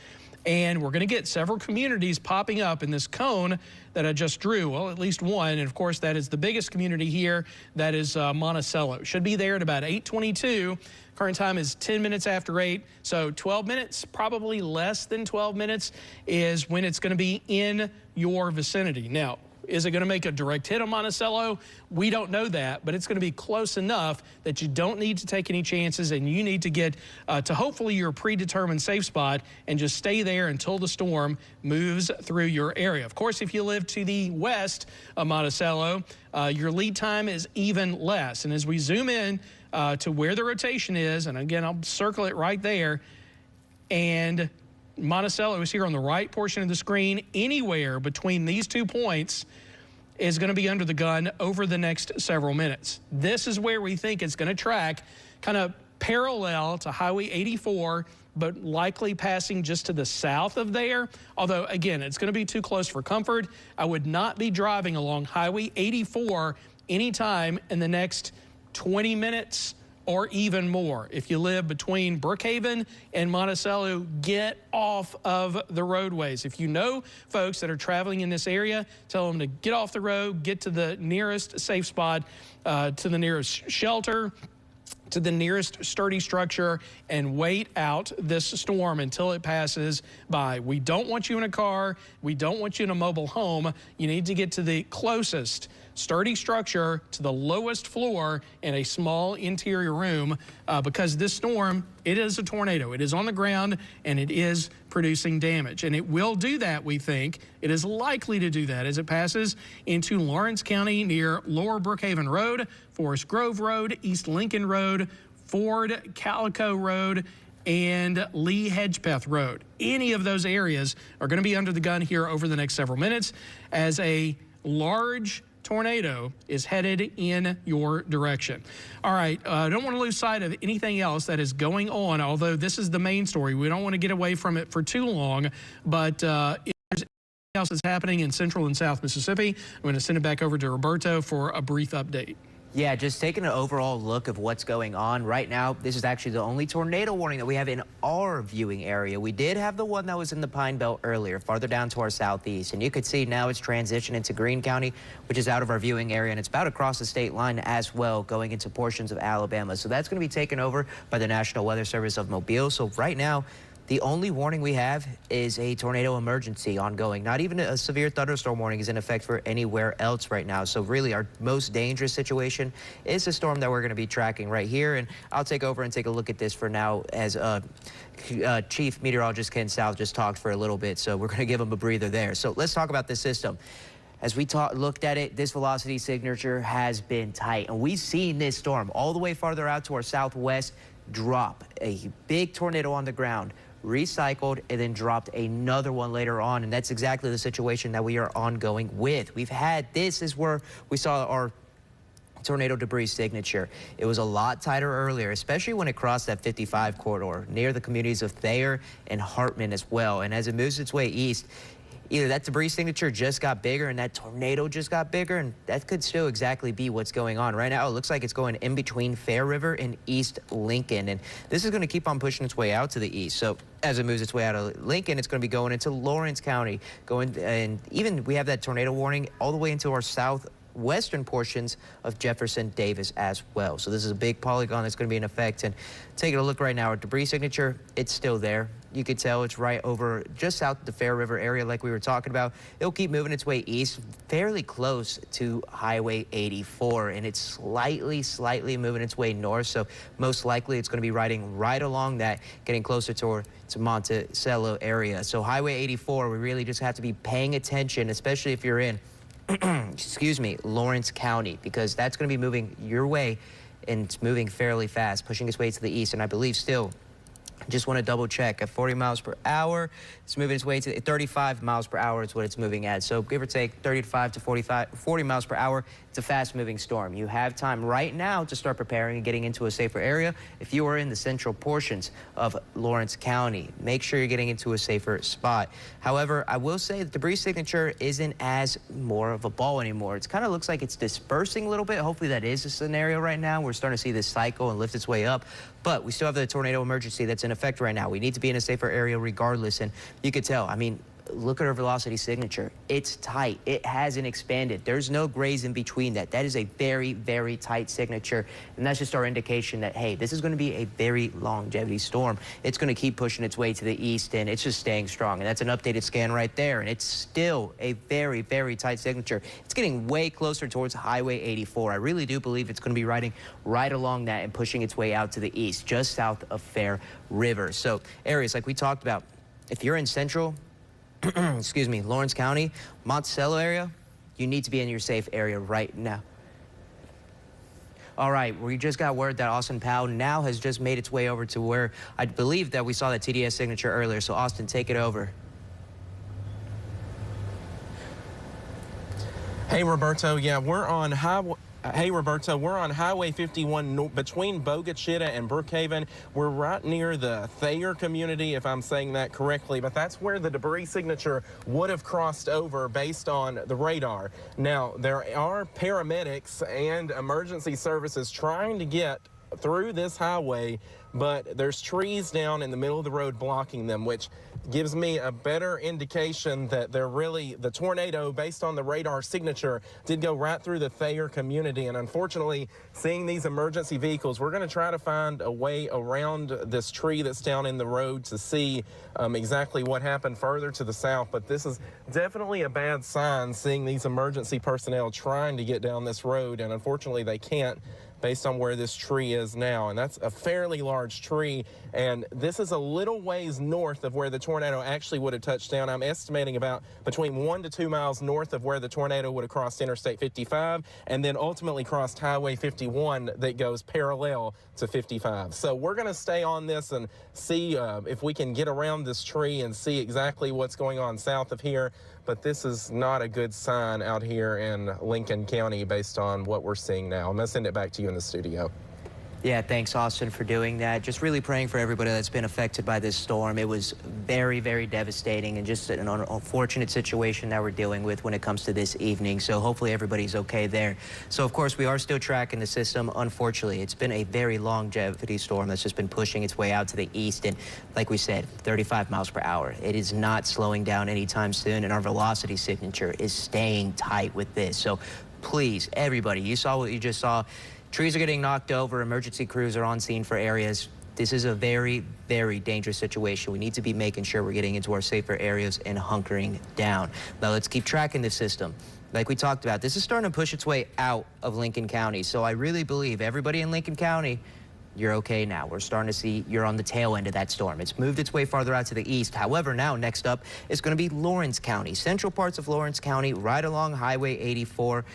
And we're going to get several communities popping up in this cone that I just drew. Well, at least one. And of course, that is the biggest community here. That is Monticello. Should be there at about 8:22. Current time is 10 minutes after 8. So 12 minutes, probably less than 12 minutes, is when it's going to be in your vicinity. Now, Is it going to make a direct hit on Monticello? We don't know that, but it's going to be close enough that you don't need to take any chances, and you need to get to hopefully your predetermined safe spot and just stay there until the storm moves through your area. Of course, if you live to the west of Monticello, your lead time is even less. And as we zoom in to where the rotation is, and again, I'll circle it right there, and Monticello is here on the right portion of the screen. Anywhere between these 2 points is going to be under the gun over the next several minutes. This is where we think it's going to track kind of parallel to Highway 84, but likely passing just to the south of there. Although, again, it's going to be too close for comfort. I would not be driving along Highway 84 anytime in the next 20 minutes or even more. If you live between Brookhaven and Monticello, get off of the roadways. If you know folks that are traveling in this area, tell them to get off the road, get to the nearest safe spot, to the nearest shelter, to the nearest sturdy structure, and wait out this storm until it passes by. We don't want you in a car. We don't want you in a mobile home. You need to get to the closest sturdy structure to the lowest floor in a small interior room because this storm, it is a tornado. It is on the ground and it is producing damage. And it will do that, we think. It is likely to do that as it passes into Lawrence County near Lower Brookhaven Road, Forest Grove Road, East Lincoln Road, Ford Calico Road, and Lee Hedgepeth Road. Any of those areas are going to be under the gun here over the next several minutes as a large tornado is headed in your direction. All right, I don't want to lose sight of anything else that is going on, although this is the main story. We don't want to get away from it for too long, but if there's anything else that's happening in Central and South Mississippi, I'm going to send it back over to Roberto for a brief update. Yeah, just taking an overall look of what's going on right now. This is actually the only tornado warning that we have in our viewing area. We did have the one that was in the Pine Belt earlier, farther down to our southeast. And you could see now it's transitioned into Greene County, which is out of our viewing area. And it's about across the state line as well, going into portions of Alabama. So that's going to be taken over by the National Weather Service of Mobile. So right now, the only warning we have is a tornado emergency ongoing. Not even a severe thunderstorm warning is in effect for anywhere else right now. So really our most dangerous situation is the storm that we're going to be tracking right here. And I'll take over and take a look at this for now as Chief Meteorologist Ken South just talked for a little bit. So we're going to give him a breather there. So let's talk about this system. As we looked at it, this velocity signature has been tight. And we've seen this storm all the way farther out to our southwest drop a big tornado on the ground, recycled, and then dropped another one later on. And that's exactly the situation that we are ongoing with. We've had, this is where we saw our tornado debris signature. It was a lot tighter earlier, especially when it crossed that 55 corridor near the communities of Thayer and Hartman as well. And as it moves its way east, either that debris signature just got bigger and that tornado just got bigger, and that could still exactly be what's going on. Right now, it looks like it's going in between Fair River and East Lincoln, and this is going to keep on pushing its way out to the east. So as it moves its way out of Lincoln, it's going to be going into Lawrence County, and even we have that tornado warning all the way into our southwestern portions of Jefferson Davis as well. So this is a big polygon that's going to be in effect. And taking a look right now, our debris signature, it's still there. You could tell it's right over just south of the Fair River area like we were talking about. It'll keep moving its way east, fairly close to Highway 84, and it's slightly moving its way north. So most likely it's going to be riding right along that, getting closer to Monticello area. So Highway 84, we really just have to be paying attention, especially if you're in excuse me, Lawrence County, because that's going to be moving your way, and it's moving fairly fast, pushing its way to the east. And I believe still, just want to double check, at 40 miles per hour, it's moving its way to 35 miles per hour is what it's moving at. So give or take 35 to 40 miles per hour. It's a fast moving storm. You have time right now to start preparing and getting into a safer area. If you are in the central portions of Lawrence County, make sure you're getting into a safer spot. However, I will say the debris signature isn't as more of a ball anymore. It kind of looks like it's dispersing a little bit. Hopefully that is the scenario right now. We're starting to see this cycle and lift its way up. But we still have the tornado emergency that's in effect right now. We need to be in a safer area regardless. And you could tell, I mean, look at our velocity signature. It's tight. It hasn't expanded. There's no grays in between that. That is a very, very tight signature. And that's just our indication that, hey, this is going to be a very longevity storm. It's going to keep pushing its way to the east, and it's just staying strong. And that's an updated scan right there. And it's still a very, very tight signature. It's getting way closer towards Highway 84. I really do believe it's going to be riding right along that and pushing its way out to the east, just south of Fair River. So areas like we talked about, if you're in central, excuse me, Lawrence County, Monticello area, you need to be in your safe area right now. All right, we just got word that Austin Powell now has just made its way over to where I believe that we saw that TDS signature earlier. So Austin, take it over. Hey, Roberto. Yeah, we're on Highway 51 between Bogachita and Brookhaven. We're right near the Thayer community, if I'm saying that correctly, but that's where the debris signature would have crossed over based on the radar. Now, there are paramedics and emergency services trying to get through this highway, but there's trees down in the middle of the road blocking them, which gives me a better indication that the tornado, based on the radar signature, did go right through the Thayer community. And unfortunately, seeing these emergency vehicles, we're going to try to find a way around this tree that's down in the road to see exactly what happened further to the south. But this is definitely a bad sign, seeing these emergency personnel trying to get down this road, and unfortunately they can't, based on where this tree is now. And that's a fairly large tree, and this is a little ways north of where the tornado actually would have touched down. I'm estimating about between 1 to 2 miles north of where the tornado would have crossed Interstate 55 and then ultimately crossed Highway 51 that goes parallel to 55. So we're going to stay on this and see if we can get around this tree and see exactly what's going on south of here. But this is not a good sign out here in Lincoln County based on what we're seeing now. I'm going to send it back to you in the studio. Yeah, thanks, Austin, for doing that. Just really praying for everybody that's been affected by this storm. It was very, very devastating and just an unfortunate situation that we're dealing with when it comes to this evening. So hopefully everybody's okay there. So, of course, we are still tracking the system. Unfortunately, it's been a very longevity storm that's just been pushing its way out to the east. And like we said, 35 miles per hour. It is not slowing down anytime soon. And our velocity signature is staying tight with this. So please, everybody, you saw what you just saw. Trees are getting knocked over. Emergency crews are on scene for areas. This is a very, very dangerous situation. We need to be making sure we're getting into our safer areas and hunkering down. Now, let's keep tracking the system. Like we talked about, this is starting to push its way out of Lincoln County. So I really believe everybody in Lincoln County, you're okay now. We're starting to see you're on the tail end of that storm. It's moved its way farther out to the east. However, now next up is going to be Lawrence County, central parts of Lawrence County, right along Highway 84.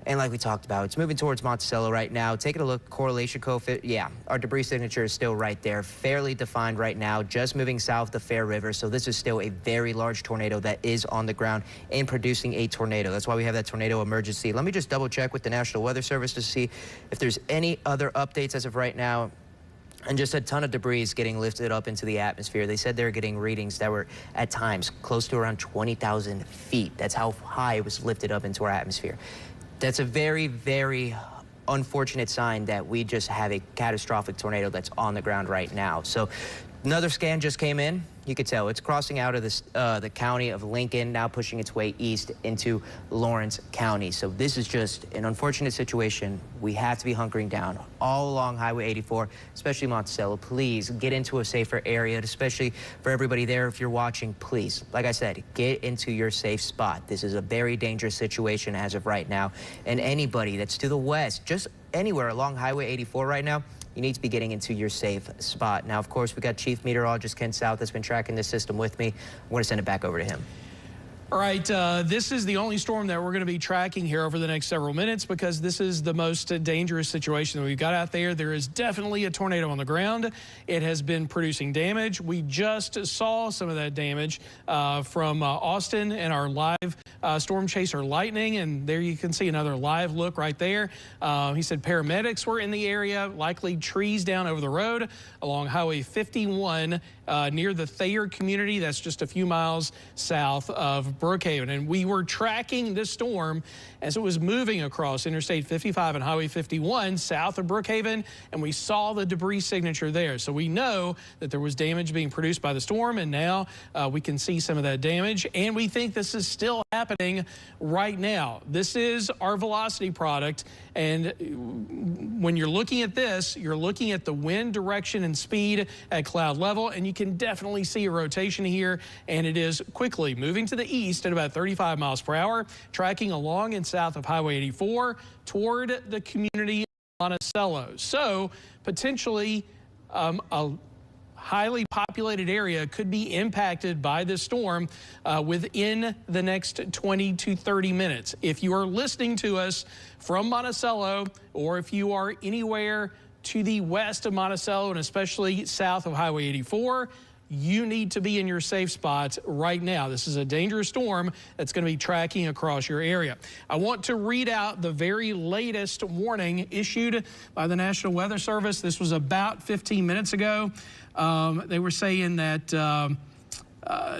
And like we talked about, it's moving towards Monticello right now. Taking a look, correlation coefficient, yeah, our debris signature is still right there, fairly defined right now, just moving south of Fair River. So this is still a very large tornado that is on the ground and producing a tornado. That's why we have that tornado emergency. Let me just double check with the National Weather Service to see if there's any other updates as of right now. And just a ton of debris is getting lifted up into the atmosphere. They said they're getting readings that were at times close to around 20,000 feet. That's how high it was lifted up into our atmosphere. That's a very, very unfortunate sign that we just have a catastrophic tornado that's on the ground right now. So another scan just came in. You could tell it's crossing out of this, the county of Lincoln, now pushing its way east into Lawrence County. So this is just an unfortunate situation. We have to be hunkering down all along Highway 84, especially Monticello. Please get into a safer area, especially for everybody there. If you're watching, please, like I said, get into your safe spot. This is a very dangerous situation as of right now. And anybody that's to the west, just anywhere along Highway 84 right now, you need to be getting into your safe spot. Now, of course, we got Chief Meteorologist Ken South that's been tracking this system with me. I'm going to send it back over to him. All right, this is the only storm that we're going to be tracking here over the next several minutes because this is the most dangerous situation that we've got out there. There is definitely a tornado on the ground. It has been producing damage. We just saw some of that damage from Austin and our live storm chaser lightning, and there you can see another live look right there. He said paramedics were in the area, likely trees down over the road along Highway 51 near the Thayer community. That's just a few miles south of Brookhaven. And we were tracking this storm as it was moving across Interstate 55 and Highway 51 south of Brookhaven, and we saw the debris signature there. So we know that there was damage being produced by the storm, and now we can see some of that damage, and we think this is still happening right now. This is our velocity product, and when you're looking at this, you're looking at the wind direction and speed at cloud level, and you can definitely see a rotation here, and it is quickly moving to the east at about 35 miles per hour, tracking along and south of Highway 84 toward the community of Monticello. So potentially a highly populated area could be impacted by this storm within the next 20 to 30 minutes. If you are listening to us from Monticello, or if you are anywhere to the west of Monticello and especially south of Highway 84, you need to be in your safe spots right now. This is a dangerous storm that's going to be tracking across your area. I want to read out the very latest warning issued by the National Weather Service. This was about 15 minutes ago. They were saying that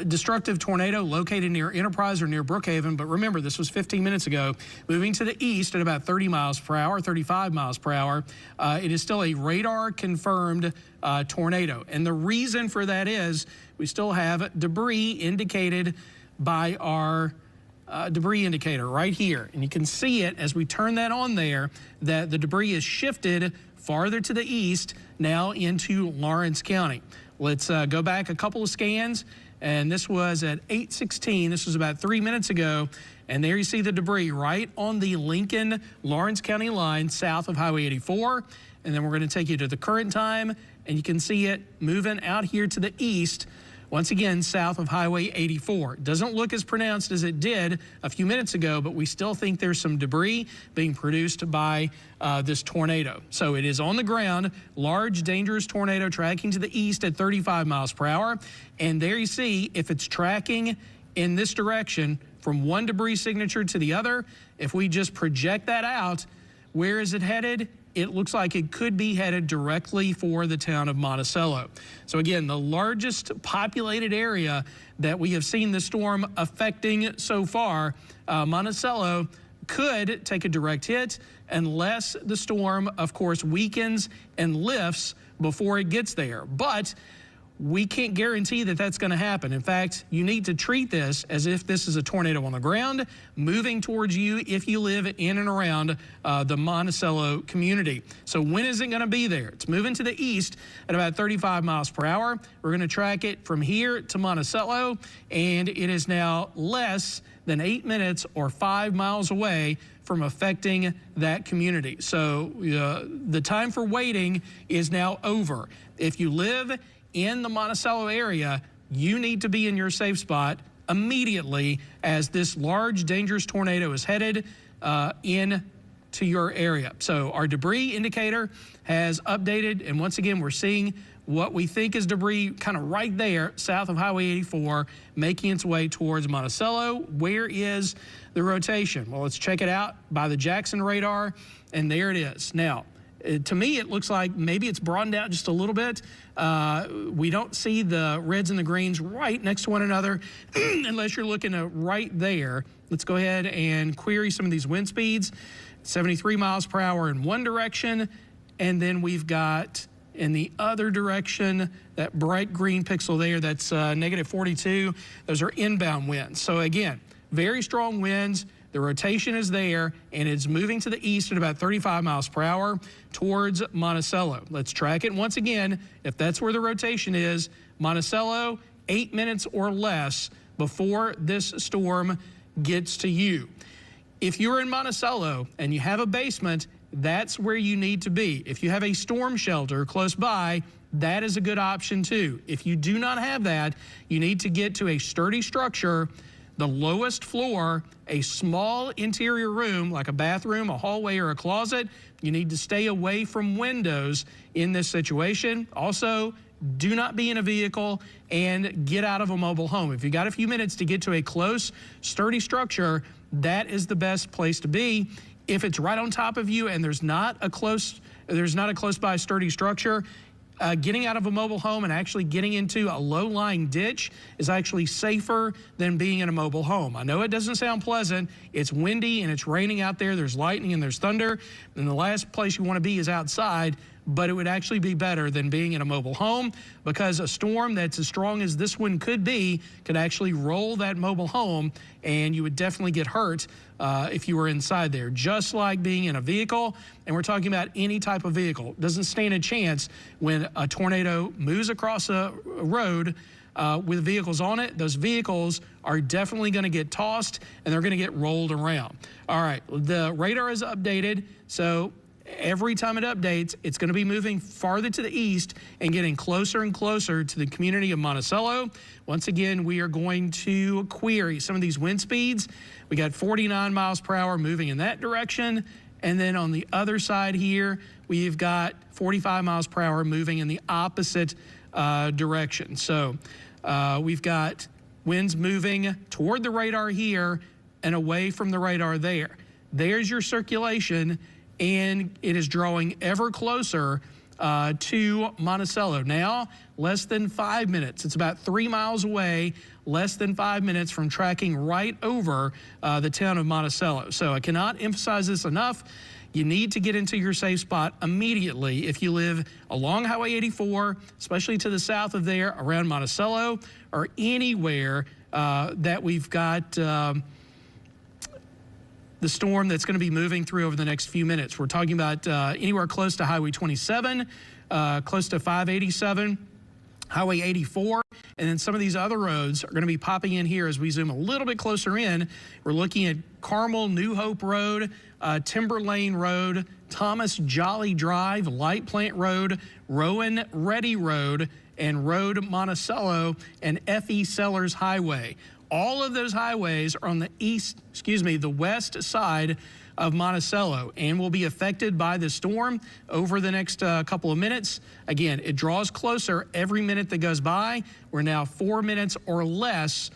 destructive tornado located near Enterprise or near Brookhaven, but remember, this was 15 minutes ago, moving to the east at about 30 miles per hour, 35 miles per hour. It is still a radar-confirmed tornado, and the reason for that is we still have debris indicated by our debris indicator right here, and you can see it as we turn that on there, that the debris is shifted farther to the east now into Lawrence County. Let's go back a couple of scans, and this was at 8:16. This was about 3 minutes ago, and there you see the debris right on the Lincoln-Lawrence County line south of Highway 84, and then we're going to take you to the current time, and you can see it moving out here to the east, once again south of Highway 84. It doesn't look as pronounced as it did a few minutes ago, but we still think there's some debris being produced by this tornado. So it is on the ground, large dangerous tornado tracking to the east at 35 miles per hour. And there you see, if it's tracking in this direction from one debris signature to the other, if we just project that out, where is it headed? It looks like it could be headed directly for the town of Monticello. So again, the largest populated area that we have seen the storm affecting so far, Monticello could take a direct hit unless the storm, of course, weakens and lifts before it gets there. But we can't guarantee that that's going to happen. In fact, you need to treat this as if this is a tornado on the ground moving towards you if you live in and around the Monticello community. So when is it going to be there? It's moving to the east at about 35 miles per hour. We're going to track it from here to Monticello, and it is now less than 8 minutes or 5 miles away from affecting that community. So the time for waiting is now over. If you live in the Monticello area, you need to be in your safe spot immediately as this large dangerous tornado is headed in to your area. So our debris indicator has updated, and once again we're seeing what we think is debris kind of right there south of Highway 84 making its way towards Monticello. Where is the rotation? Well, let's check it out by the Jackson radar, and there it is. Now, to me, it looks like maybe it's broadened out just a little bit. We don't see the reds and the greens right next to one another unless you're looking at right there. Let's go ahead and query some of these wind speeds. 73 miles per hour in one direction, and then we've got in the other direction, that bright green pixel there, that's negative 42. Those are inbound winds. So again, very strong winds. The rotation is there, and it's moving to the east at about 35 miles per hour towards Monticello. Let's track it once again. If that's where the rotation is, Monticello, 8 minutes or less before this storm gets to you. If you're in Monticello and you have a basement, that's where you need to be. If you have a storm shelter close by, that is a good option too. If you do not have that, you need to get to a sturdy structure, the lowest floor, a small interior room like a bathroom, a hallway, or a closet. You need to stay away from windows in this situation. Also, do not be in a vehicle and get out of a mobile home. If you got a few minutes to get to a close, sturdy structure, that is the best place to be. If it's right on top of you and there's not a close by sturdy structure, getting out of a mobile home and actually getting into a low-lying ditch is actually safer than being in a mobile home. I know it doesn't sound pleasant. It's windy and it's raining out there. There's lightning and there's thunder. And the last place you want to be is outside, but it would actually be better than being in a mobile home, because a storm that's as strong as this one could be could actually roll that mobile home, and you would definitely get hurt if you were inside there, just like being in a vehicle. And we're talking about any type of vehicle. It doesn't stand a chance when a tornado moves across a road with vehicles on it. Those vehicles are definitely going to get tossed and they're going to get rolled around. All right, the radar is updated, so every time it updates, it's going to be moving farther to the east and getting closer and closer to the community of Monticello. Once again, we are going to query some of these wind speeds. We got 49 miles per hour moving in that direction. And then on the other side here, we've got 45 miles per hour moving in the opposite direction. So we've got winds moving toward the radar here and away from the radar there. There's your circulation, and it is drawing ever closer to Monticello. Now, less than 5 minutes. It's about 3 miles away, less than 5 minutes from tracking right over the town of Monticello. So I cannot emphasize this enough. You need to get into your safe spot immediately if you live along Highway 84, especially to the south of there, around Monticello, or anywhere that we've got the storm that's going to be moving through over the next few minutes. We're talking about anywhere close to Highway 27, close to 587, Highway 84, and then some of these other roads are going to be popping in here as we zoom a little bit closer in. We're looking at Carmel, New Hope Road, Timber Lane Road, Thomas Jolly Drive, Light Plant Road, Rowan Ready Road, and Road Monticello, and F.E. Sellers Highway. All of those highways are on the west side of Monticello and will be affected by the storm over the next couple of minutes. Again, it draws closer every minute that goes by. We're now 4 minutes or less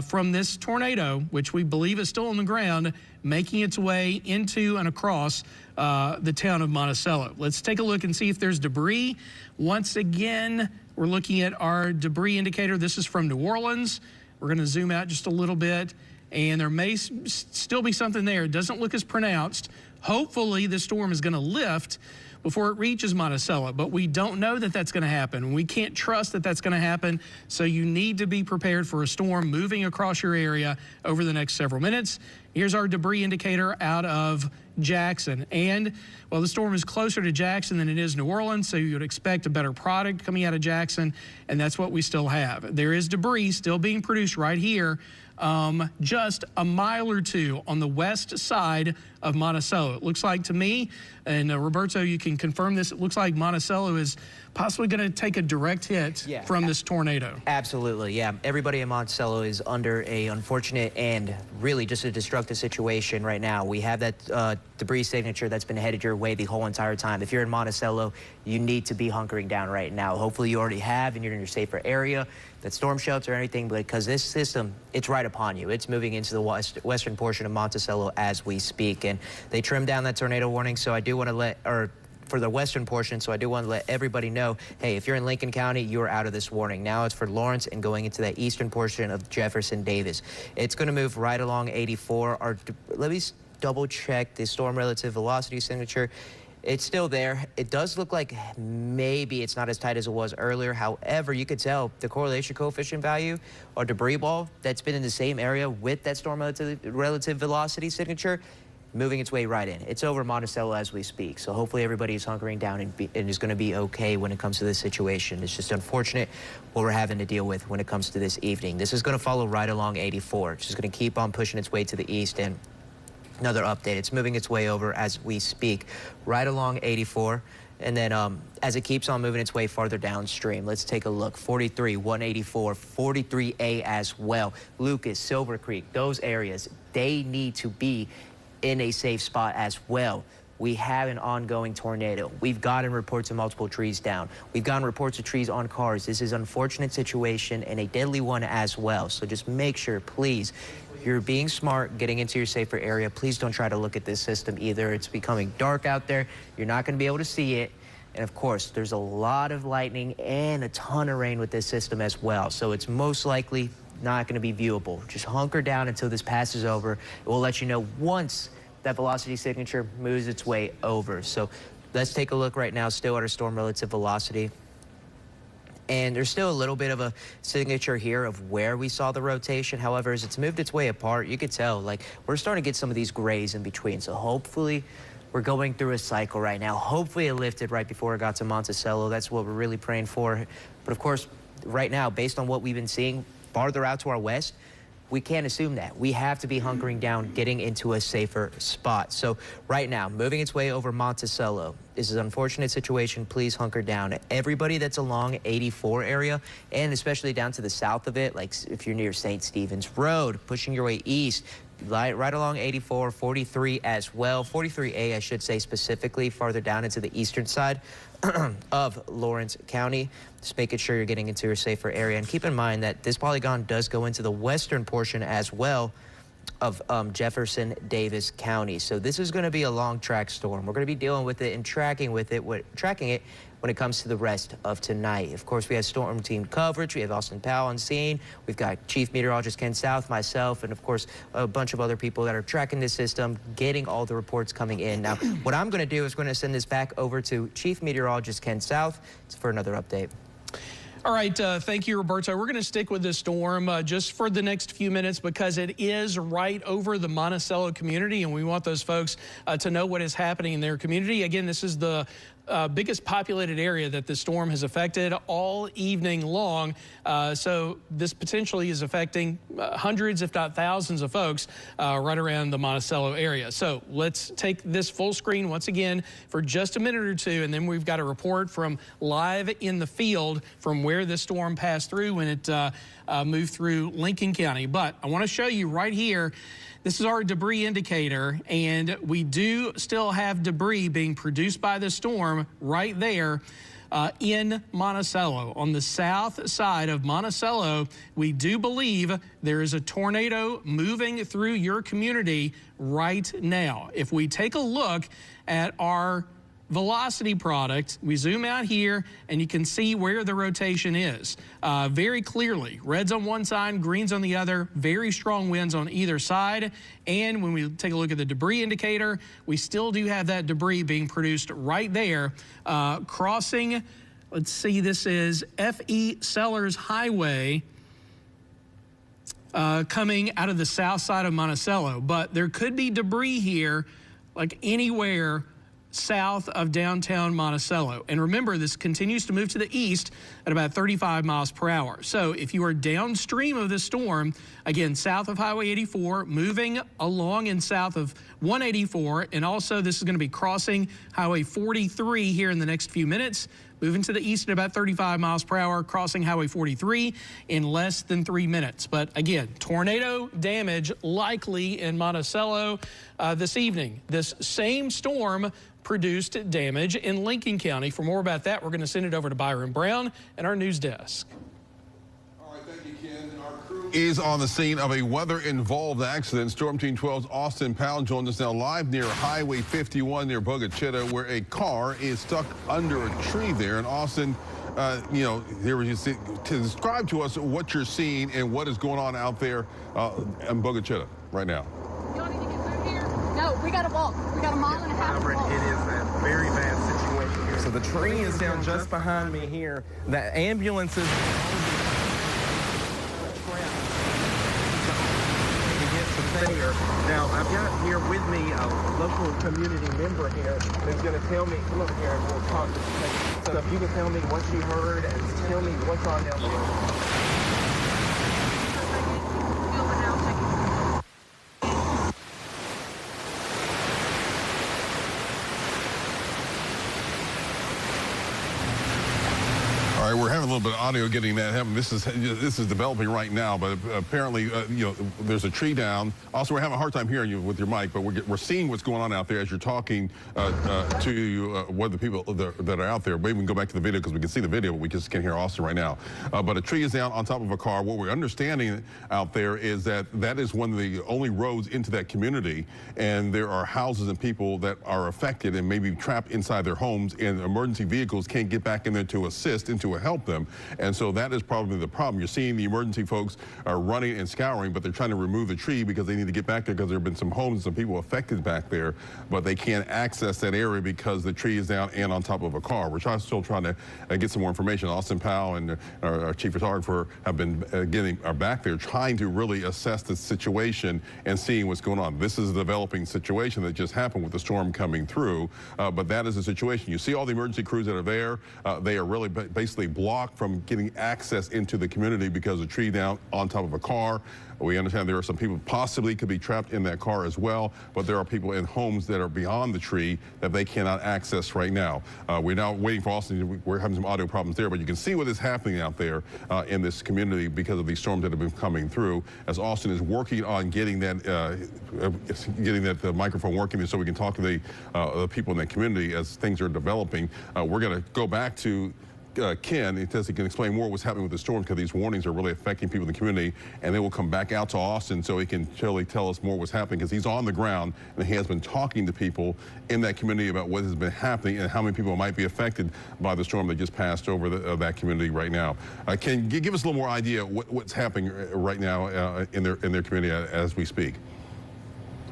from this tornado, which we believe is still on the ground, making its way into and across the town of Monticello. Let's take a look and see if there's debris. Once again, we're looking at our debris indicator. This is from New Orleans. We're going to zoom out just a little bit, and there may still be something there. It doesn't look as pronounced. Hopefully, the storm is going to lift before it reaches Monticello, but we don't know that that's going to happen. We can't trust that that's going to happen, so you need to be prepared for a storm moving across your area over the next several minutes. Here's our debris indicator out of Jackson. And, well, the storm is closer to Jackson than it is New Orleans, so you would expect a better product coming out of Jackson, and that's what we still have. There is debris still being produced right here, just a mile or two on the west side of Monticello. It looks like to me, and Roberto, you can confirm this, it looks like Monticello is possibly going to take a direct hit from this tornado. Absolutely, yeah. Everybody in Monticello is under a unfortunate and really just a destructive situation right now. We have that debris signature that's been headed your way the whole entire time. If you're in Monticello, you need to be hunkering down right now. Hopefully you already have and you're in your safer area, that storm shelter or anything, because this system, it's right upon you. It's moving into the western portion of Monticello as we speak, and they trimmed down that tornado warning, so I do want to for the western portion, so I do want to let everybody know, hey, if you're in Lincoln County, you're out of this warning. Now it's for Lawrence and going into that eastern portion of Jefferson Davis. It's going to move right along 84. Let me double check the storm relative velocity signature. It's still there. It does look like maybe it's not as tight as it was earlier. However, you could tell the correlation coefficient value or debris ball that's been in the same area with that storm relative velocity signature moving its way right in. It's over Monticello as we speak. So hopefully everybody is hunkering down and is going to be okay when it comes to this situation. It's just unfortunate what we're having to deal with when it comes to this evening. This is going to follow right along 84. It's just going to keep on pushing its way to the east. And another update, it's moving its way over as we speak, right along 84. And then as it keeps on moving its way farther downstream, let's take a look. 43, 184, 43A as well. Lucas, Silver Creek, those areas, they need to be in a safe spot as well. We have an ongoing tornado. We've gotten reports of multiple trees down. We've gotten reports of trees on cars. This is an unfortunate situation and a deadly one as well. So just make sure, please, you're being smart, getting into your safer area. Please don't try to look at this system either. It's becoming dark out there. You're not going to be able to see it. And of course, there's a lot of lightning and a ton of rain with this system as well. So it's most likely not going to be viewable. Just hunker down until this passes over. We'll let you know once that velocity signature moves its way over. So let's take a look right now, still at our storm relative velocity. And there's still a little bit of a signature here of where we saw the rotation. However, as it's moved its way apart, you could tell, like, we're starting to get some of these grays in between. So hopefully we're going through a cycle right now. Hopefully it lifted right before it got to Monticello. That's what we're really praying for. But of course, right now, based on what we've been seeing farther out to our west, we can't assume that. We have to be hunkering down, getting into a safer spot. So right now, moving its way over Monticello. This is an unfortunate situation. Please hunker down. Everybody that's along 84 area, and especially down to the south of it, like if you're near St. Stephen's Road, pushing your way east, right along 84, 43 as well. 43A, I should say specifically, farther down into the eastern side of Lawrence County. Just making sure you're getting into your safer area. And keep in mind that this polygon does go into the western portion as well of Jefferson Davis County. So this is going to be a long track storm. We're going to be dealing with it and tracking it when it comes to the rest of tonight. Of course, we have storm team coverage. We have Austin Powell on scene. We've got Chief Meteorologist Ken South, myself, and of course, a bunch of other people that are tracking this system, getting all the reports coming in. Now, what I'm going to do is going to send this back over to Chief Meteorologist Ken South for another update. All right, thank you, Roberto. We're going to stick with this storm just for the next few minutes because it is right over the Monticello community, and we want those folks to know what is happening in their community. Again, this is the biggest populated area that the storm has affected all evening long. So this potentially is affecting hundreds, if not thousands of folks right around the Monticello area. So let's take this full screen once again for just a minute or two, and then we've got a report from live in the field from where this storm passed through when it moved through Lincoln County. But I want to show you right here. This is our debris indicator, and we do still have debris being produced by the storm right there in Monticello. On the south side of Monticello, we do believe there is a tornado moving through your community right now. If we take a look at our velocity product, we zoom out here and you can see where the rotation is very clearly. Red's on one side, green's on the other, very strong winds on either side. And when we take a look at the debris indicator, we still do have that debris being produced right there crossing, let's see, this is F.E. Sellers Highway coming out of the south side of Monticello. But there could be debris here like anywhere south of downtown Monticello. And remember, this continues to move to the east at about 35 miles per hour. So if you are downstream of this storm, again, south of Highway 84, moving along in south of 184, and also this is going to be crossing Highway 43 here in the next few minutes, moving to the east at about 35 miles per hour, crossing Highway 43 in less than 3 minutes. But again, tornado damage likely in Monticello this evening. This same storm produced damage in Lincoln County. For more about that, we're going to send it over to Byron Brown and our news desk. All right, thank you, Ken. And our crew is on the scene of a weather-involved accident. Storm Team 12's Austin Powell joins us now live near Highway 51 near Bogachita, where a car is stuck under a tree there. And Austin, you know, here you see, to describe to us what you're seeing and what is going on out there in Bogachita right now. Y'all need to get through here. No, we got to walk. We got a mile and a half to walk. It is a very bad situation here. So the tree is down just behind me here. The ambulances there. Now, I've got here with me a local community member here who's going to tell me, come over here and we'll talk. So if you can tell me what you heard and tell me what's on down there. All All right, we're having a little bit of audio getting that happen. This is developing right now, but apparently, you know, there's a tree down. Also, we're having a hard time hearing you with your mic, but we're seeing what's going on out there as you're talking to what the people that are out there. Maybe we can go back to the video because we can see the video, but we just can't hear Austin right now. But a tree is down on top of a car. What we're understanding out there is that that is one of the only roads into that community, and there are houses and people that are affected and maybe trapped inside their homes, and emergency vehicles can't get back in there to assist and to help them. And so that is probably the problem. You're seeing the emergency folks are running and scouring, but they're trying to remove the tree because they need to get back there because there have been some homes and some people affected back there, but they can't access that area because the tree is down and on top of a car. We're still trying to get some more information. Austin Powell and our chief photographer have been are back there trying to really assess the situation and seeing what's going on. This is a developing situation that just happened with the storm coming through, but that is the situation. You see all the emergency crews that are there. They are really basically blocked from getting access into the community because of a tree down on top of a car. We understand there are some people possibly could be trapped in that car as well, but there are people in homes that are beyond the tree that they cannot access right now. We're now waiting for Austin. We're having some audio problems there, but you can see what is happening out there in this community because of these storms that have been coming through. As Austin is working on getting that microphone working so we can talk to the people in that community as things are developing. We're going to go back to Ken, he can explain more what's happening with the storm because these warnings are really affecting people in the community, and then we'll come back out to Austin so he can really tell us more what's happening because he's on the ground and he has been talking to people in that community about what has been happening and how many people might be affected by the storm that just passed over that community right now. Ken, give us a little more idea what's happening right now in their community as we speak.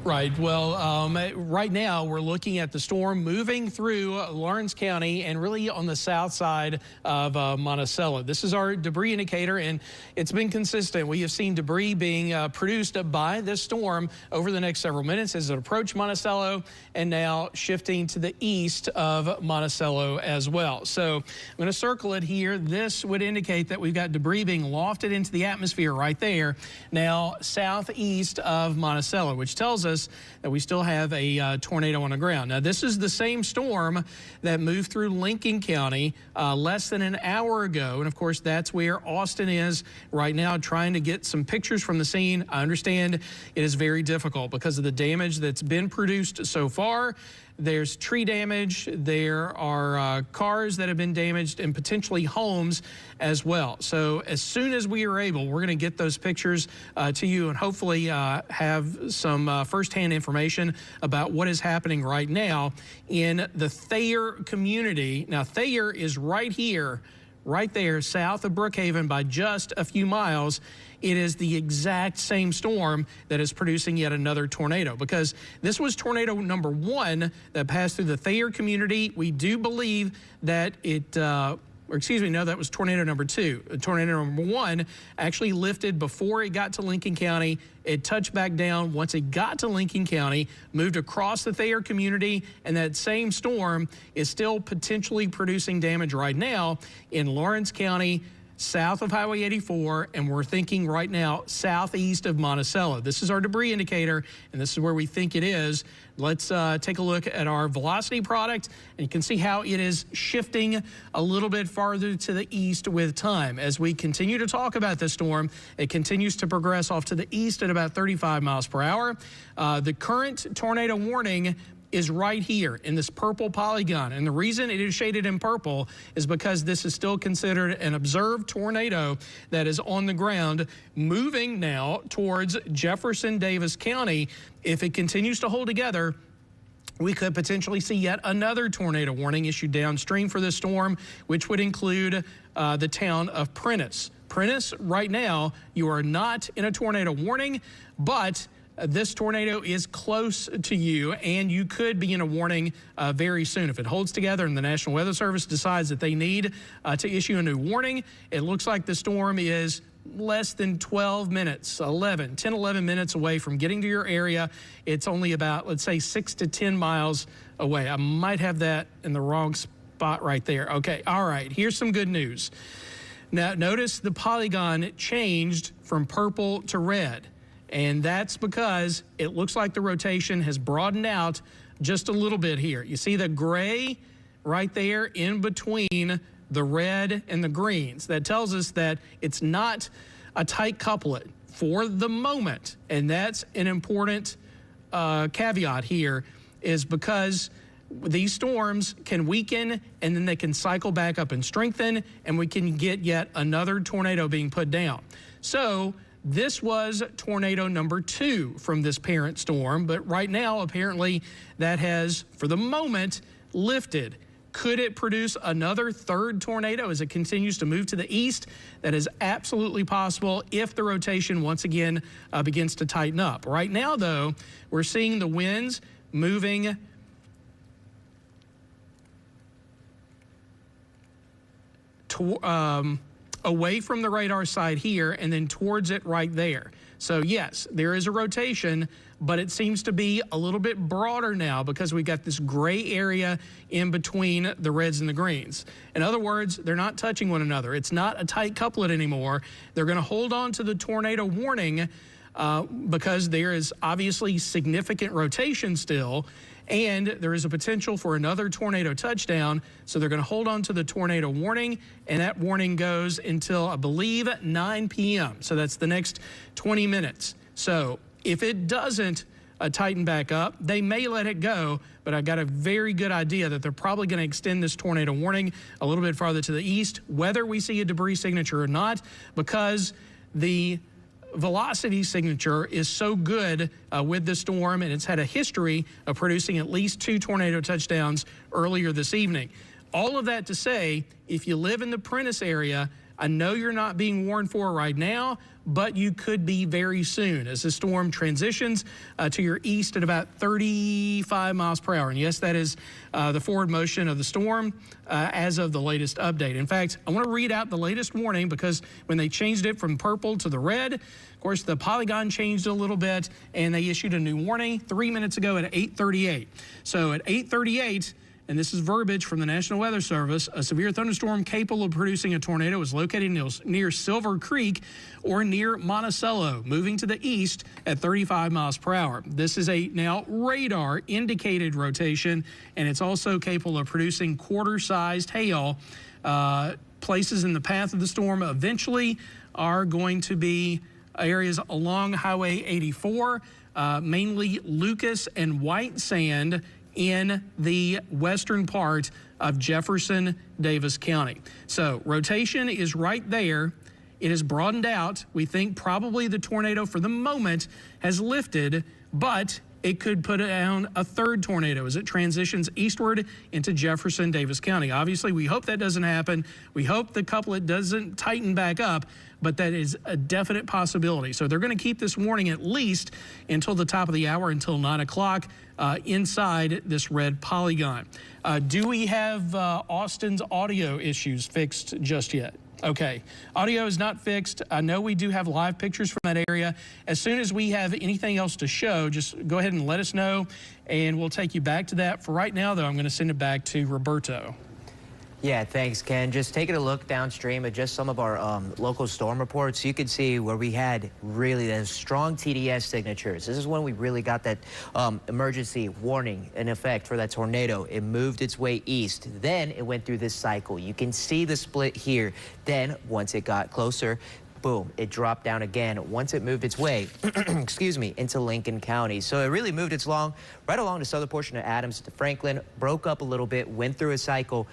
Right. Well, right now we're looking at the storm moving through Lawrence County and really on the south side of Monticello. This is our debris indicator, and it's been consistent. We have seen debris being produced by this storm over the next several minutes as it approached Monticello and now shifting to the east of Monticello as well. So I'm going to circle it here. This would indicate that we've got debris being lofted into the atmosphere right there, now southeast of Monticello, which tells us that we still have a tornado on the ground. Now, this is the same storm that moved through Lincoln County less than an hour ago. And of course, that's where Austin is right now, trying to get some pictures from the scene. I understand it is very difficult because of the damage that's been produced so far. There's tree damage, there are cars that have been damaged, and potentially homes as well. So as soon as we are able, we're going to get those pictures to you and hopefully have some firsthand information about what is happening right now in the Thayer community. Now, Thayer is right here, right there, south of Brookhaven by just a few miles. It is the exact same storm that is producing yet another tornado, because this was tornado number 1 that passed through the Thayer community. We do believe that that was tornado number 2. Tornado number 1 actually lifted before it got to Lincoln County. It touched back down once it got to Lincoln County, moved across the Thayer community, and that same storm is still potentially producing damage right now in Lawrence County, south of Highway 84, and we're thinking right now southeast of Monticello. This is our debris indicator, and this is where we think it is. Let's take a look at our velocity product, and you can see how it is shifting a little bit farther to the east with time. As we continue to talk about this storm, it continues to progress off to the east at about 35 miles per hour. The current tornado warning is right here in this purple polygon. And the reason it is shaded in purple is because this is still considered an observed tornado that is on the ground, moving now towards Jefferson Davis County. If it continues to hold together, we could potentially see yet another tornado warning issued downstream for this storm, which would include the town of Prentice. Prentice, right now, you are not in a tornado warning, but this tornado is close to you, and you could be in a warning very soon. If it holds together and the National Weather Service decides that they need to issue a new warning, it looks like the storm is less than 12 minutes, 10, 11 minutes away from getting to your area. It's only about, let's say, 6 to 10 miles away. I might have that in the wrong spot right there. Okay, all right, here's some good news. Now, notice the polygon changed from purple to red. And that's because it looks like the rotation has broadened out just a little bit here. You see the gray right there in between the red, and the greens. That tells us that it's not a tight couplet for the moment, and that's an important caveat here, is because these storms can weaken and then they can cycle back up and strengthen, and we can get yet another tornado being put down. So this was tornado number 2 from this parent storm, but right now apparently that has, for the moment, lifted. Could it produce another 3rd tornado as it continues to move to the east? That is absolutely possible if the rotation once again begins to tighten up. Right now, though, we're seeing the winds moving away from the radar side here and then towards it right there. So yes, there is a rotation, but it seems to be a little bit broader now because we got this gray area in between the reds and the greens. In other words, they're not touching one another. It's not a tight couplet anymore. They're going to hold on to the tornado warning because there is obviously significant rotation still, and there is a potential for another tornado touchdown. So they're going to hold on to the tornado warning, and that warning goes until, I believe, 9 p.m. So that's the next 20 minutes. So if it doesn't tighten back up, they may let it go, but I got a very good idea that they're probably going to extend this tornado warning a little bit farther to the east, whether we see a debris signature or not, because the velocity signature is so good with the storm, and it's had a history of producing at least 2 tornado touchdowns earlier this evening. All of that to say, if you live in the Prentice area, I know you're not being warned for right now, but you could be very soon as the storm transitions to your east at about 35 miles per hour. And yes, that is the forward motion of the storm as of the latest update. In fact, I want to read out the latest warning because when they changed it from purple to the red, of course, the polygon changed a little bit, and they issued a new warning 3 minutes ago at 8:38. So at 8:38, and this is verbiage from the National Weather Service, a severe thunderstorm capable of producing a tornado is located near Silver Creek or near Monticello, moving to the east at 35 miles per hour. This is a now radar indicated rotation, and it's also capable of producing quarter-sized hail. Places in the path of the storm eventually are going to be areas along Highway 84, mainly Lucas and White Sand in the western part of Jefferson Davis County. So rotation is right there. It has broadened out. We think probably the tornado for the moment has lifted, but it could put down a 3rd tornado as it transitions eastward into Jefferson Davis County. Obviously, we hope that doesn't happen. We hope the couplet doesn't tighten back up, but that is a definite possibility. So they're going to keep this warning at least until the top of the hour, until 9 o'clock inside this red polygon. Do we have Austin's audio issues fixed just yet? Okay, audio is not fixed. I know we do have live pictures from that area. As soon as we have anything else to show, just go ahead and let us know, and we'll take you back to that. For right now, though, I'm going to send it back to Roberto. Yeah, thanks, Ken. Just taking a look downstream at just some of our local storm reports, you can see where we had really those strong TDS signatures. This is when we really got that emergency warning in effect for that tornado. It moved its way east. Then it went through this cycle. You can see the split here. Then once it got closer, boom, it dropped down again once it moved its way, excuse me, into Lincoln County. So it really moved its right along the southern portion of Adams to Franklin, broke up a little bit, went through a cycle,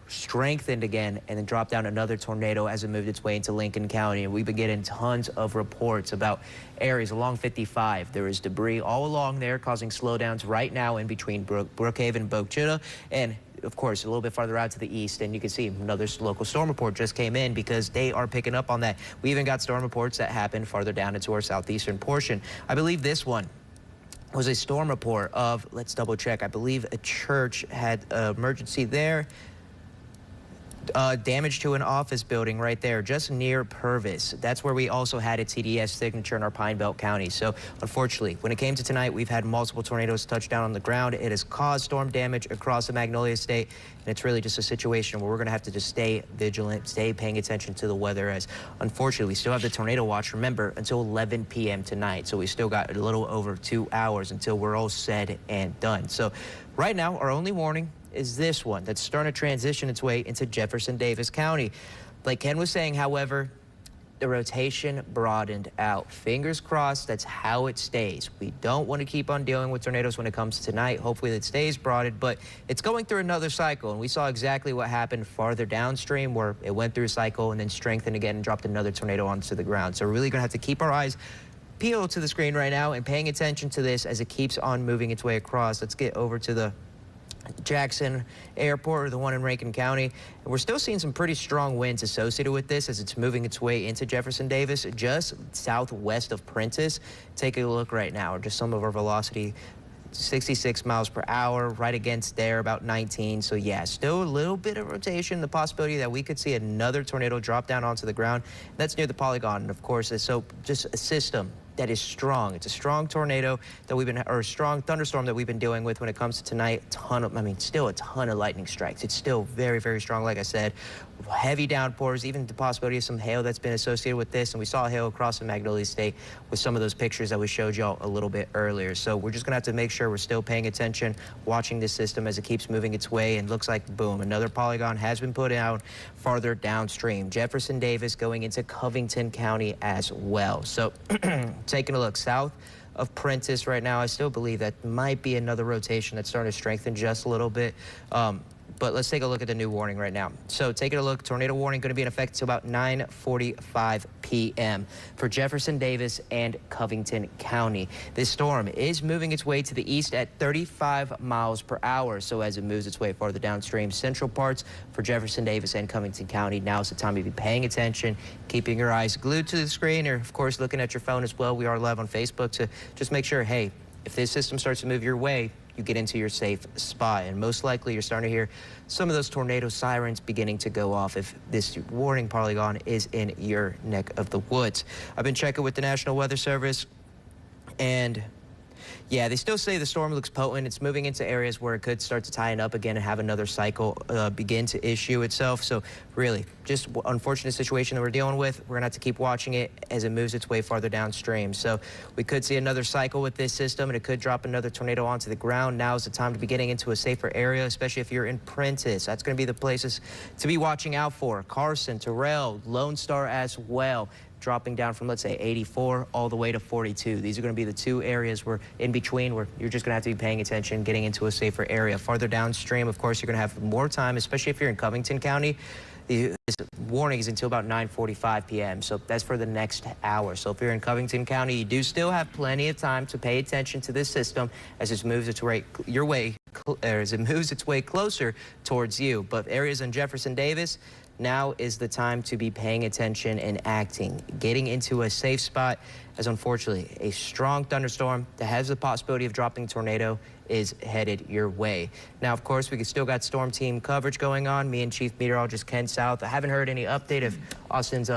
strengthened again, and then dropped down another tornado as it moved its way into Lincoln County. And we've been getting tons of reports about areas along 55. There is debris all along there causing slowdowns right now in between Brookhaven and Bogue Chitto, and of course a little bit farther out to the east. And you can see another local storm report just came in because they are picking up on that. We even got storm reports that happened farther down into our southeastern portion. I believe this one was a storm report of, let's double check, I believe a church had an emergency there. Damage to an office building right there, just near Purvis. That's where we also had a TDS signature in our Pine Belt County. So unfortunately, when it came to tonight, we've had multiple tornadoes touch down on the ground. It has caused storm damage across the Magnolia State, and it's really just a situation where we're going to have to just stay vigilant, stay paying attention to the weather, as unfortunately we still have the tornado watch, remember, until 11 p.m. tonight. So we still got a little over 2 hours until we're all said and done. So right now, our only warning is this one that's starting to transition its way into Jefferson Davis County. Like Ken was saying, however, the rotation broadened out. Fingers crossed that's how it stays. We don't want to keep on dealing with tornadoes when it comes to tonight. Hopefully it stays broadened, but it's going through another cycle, and we saw exactly what happened farther downstream where it went through a cycle and then strengthened again and dropped another tornado onto the ground. So we're really going to have to keep our eyes peeled to the screen right now and paying attention to this as it keeps on moving its way across. Let's get over to the Jackson Airport, or the one in Rankin County. And we're still seeing some pretty strong winds associated with this as it's moving its way into Jefferson Davis, just southwest of Prentiss. Take a look right now, just some of our velocity. 66 miles per hour, right against there, about 19. So yeah, still a little bit of rotation, the possibility that we could see another tornado drop down onto the ground. That's near the polygon, and of course, it's so just a system that is strong. It's a strong tornado that we've been, or a strong thunderstorm that we've been dealing with when it comes to tonight. Still a ton of lightning strikes. It's still very, very strong, like I said. Heavy downpours, even the possibility of some hail that's been associated with this. And we saw hail across the Magnolia State with some of those pictures that we showed y'all a little bit earlier. So we're just gonna have to make sure we're still paying attention, watching this system as it keeps moving its way. And looks like, boom, another polygon has been put out farther downstream. Jefferson Davis going into Covington County as well. So taking a look south of Prentiss right now, I still believe that might be another rotation that's starting to strengthen just a little bit. But let's take a look at the new warning right now. So taking a look, tornado warning going to be in effect until about 9:45 p.m. for Jefferson Davis and Covington County. This storm is moving its way to the east at 35 miles per hour. So as it moves its way farther downstream, central parts for Jefferson Davis and Covington County, now's the time to be paying attention, keeping your eyes glued to the screen, or of course looking at your phone as well. We are live on Facebook to just make sure, hey, if this system starts to move your way, you get into your safe spot. And most likely you're starting to hear some of those tornado sirens beginning to go off if this warning polygon is in your neck of the woods. I've been checking with the National Weather Service, and yeah, they still say the storm looks potent. It's moving into areas where it could start to tighten up again and have another cycle begin to issue itself. So really, just unfortunate situation that we're dealing with. We're gonna have to keep watching it as it moves its way farther downstream. So we could see another cycle with this system, and it could drop another tornado onto the ground. Now is the time to be getting into a safer area, especially if you're in Prentiss. That's gonna be the places to be watching out for. Carson, Terrell, Lone Star as well, dropping down from, let's say, 84 all the way to 42. These are going to be the two areas where in between where you're just going to have to be paying attention, getting into a safer area. Farther downstream, of course, you're going to have more time, especially if you're in Covington County. This warning is until about 9:45 p.m., so that's for the next hour. So if you're in Covington County, you do still have plenty of time to pay attention to this system as it moves its way closer towards you. But areas in Jefferson Davis, now is the time to be paying attention and acting, getting into a safe spot, as unfortunately a strong thunderstorm that has the possibility of dropping a tornado is headed your way. Now, of course, we still got storm team coverage going on. Me and Chief Meteorologist Ken South. I haven't heard any update if Austin's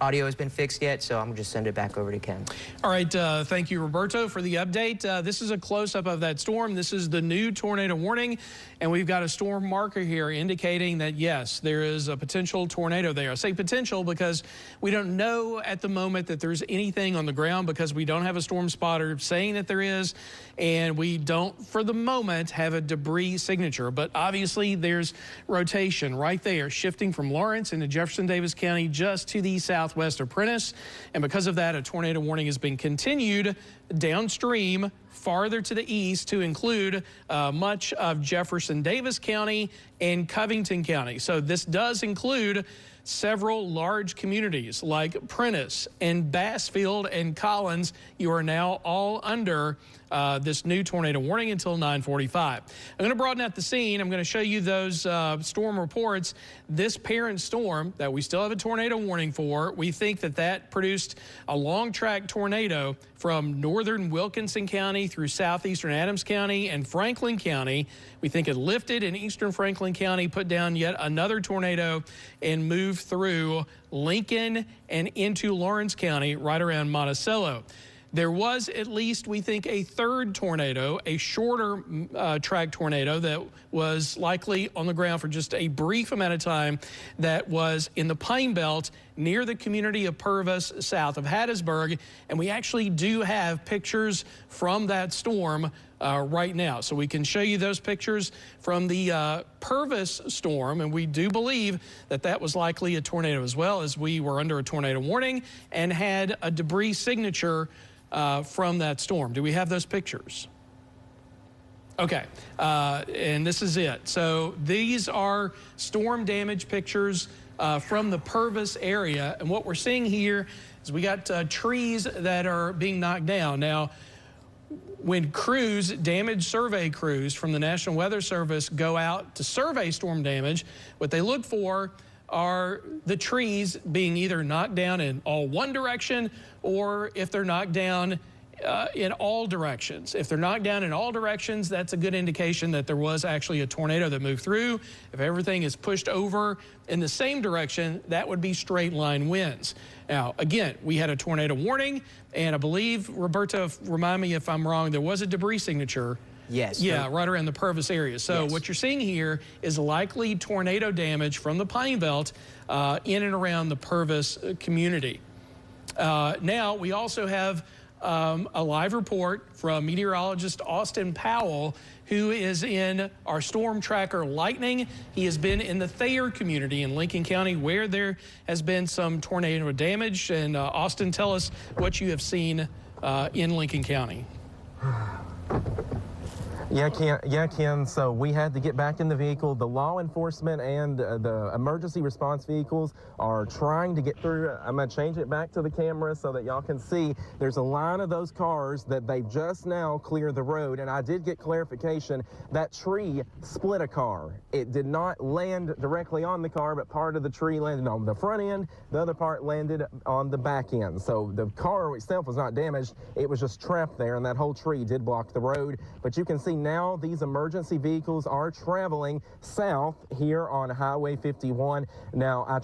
audio has been fixed yet, so I'm gonna just send it back over to Ken. All right, thank you, Roberto, for the update. This is a close-up of that storm. This is the new tornado warning, and we've got a storm marker here indicating that, yes, there is a potential tornado there. I say potential because we don't know at the moment that there's anything on the ground because we don't have a storm spotter saying that there is, and we don't, for the moment, have a debris signature. But obviously, there's rotation right there, shifting from Lawrence into Jefferson Davis County just to the southwest of Prentiss. And because of that, a tornado warning has been continued downstream farther to the east to include much of Jefferson Davis County and Covington County. So this does include several large communities like Prentiss and Bassfield and Collins. You are now all under this new tornado warning until 9:45. I'm going to broaden out the scene. I'm going to show you those storm reports. This parent storm that we still have a tornado warning for, we think that that produced a long track tornado from northern Wilkinson County through southeastern Adams County and Franklin County. We think it lifted in eastern Franklin County, put down yet another tornado, and moved through Lincoln and into Lawrence County right around Monticello. There was at least, we think, a third tornado, a shorter track tornado that was likely on the ground for just a brief amount of time that was in the Pine Belt near the community of Purvis, south of Hattiesburg, and we actually do have pictures from that storm right now. So we can show you those pictures from the Purvis storm, and we do believe that that was likely a tornado as well, as we were under a tornado warning and had a debris signature from that storm. Do we have those pictures? Okay, and this is it. So these are storm damage pictures from the Purvis area, and what we're seeing here is we got trees that are being knocked down. Now, when crews, damage survey crews from the National Weather Service go out to survey storm damage, what they look for are the trees being either knocked down in all one direction, or if they're knocked down in all directions. If they're knocked down in all directions, that's a good indication that there was actually a tornado that moved through. If everything is pushed over in the same direction, that would be straight line winds. Now, again, we had a tornado warning, and I believe, Roberto, remind me if I'm wrong, there was a debris signature. Yes. Yeah, right around the Purvis area. So yes. What you're seeing here is likely tornado damage from the Pine Belt in and around the Purvis community. Now, we also have a live report from meteorologist Austin Powell, who is in our storm tracker Lightning. He has been in the Thayer community in Lincoln County, where there has been some tornado damage. And Austin, tell us what you have seen in Lincoln County. Yeah, Ken. So we had to get back in the vehicle. The law enforcement and the emergency response vehicles are trying to get through. I'm going to change it back to the camera so that y'all can see. There's a line of those cars that they've just now cleared the road. And I did get clarification. That tree split a car. It did not land directly on the car, but part of the tree landed on the front end. The other part landed on the back end. So the car itself was not damaged. It was just trapped there, and that whole tree did block the road. But you can see now these emergency vehicles are traveling south here on Highway 51. Now, I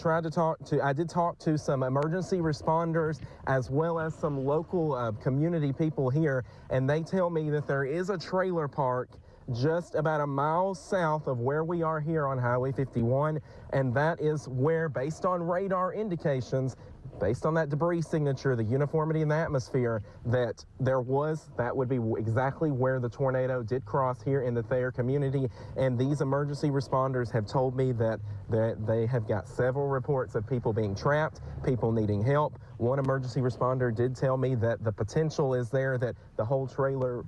did talk to some emergency responders as well as some local community people here, and they tell me that there is a trailer park just about a mile south of where we are here on Highway 51, and that is where, based on radar indications, based on that debris signature, the uniformity in the atmosphere, that would be exactly where the tornado did cross here in the Thayer community. And these emergency responders have told me that they have got several reports of people being trapped, people needing help. One emergency responder did tell me that the potential is there that the whole trailer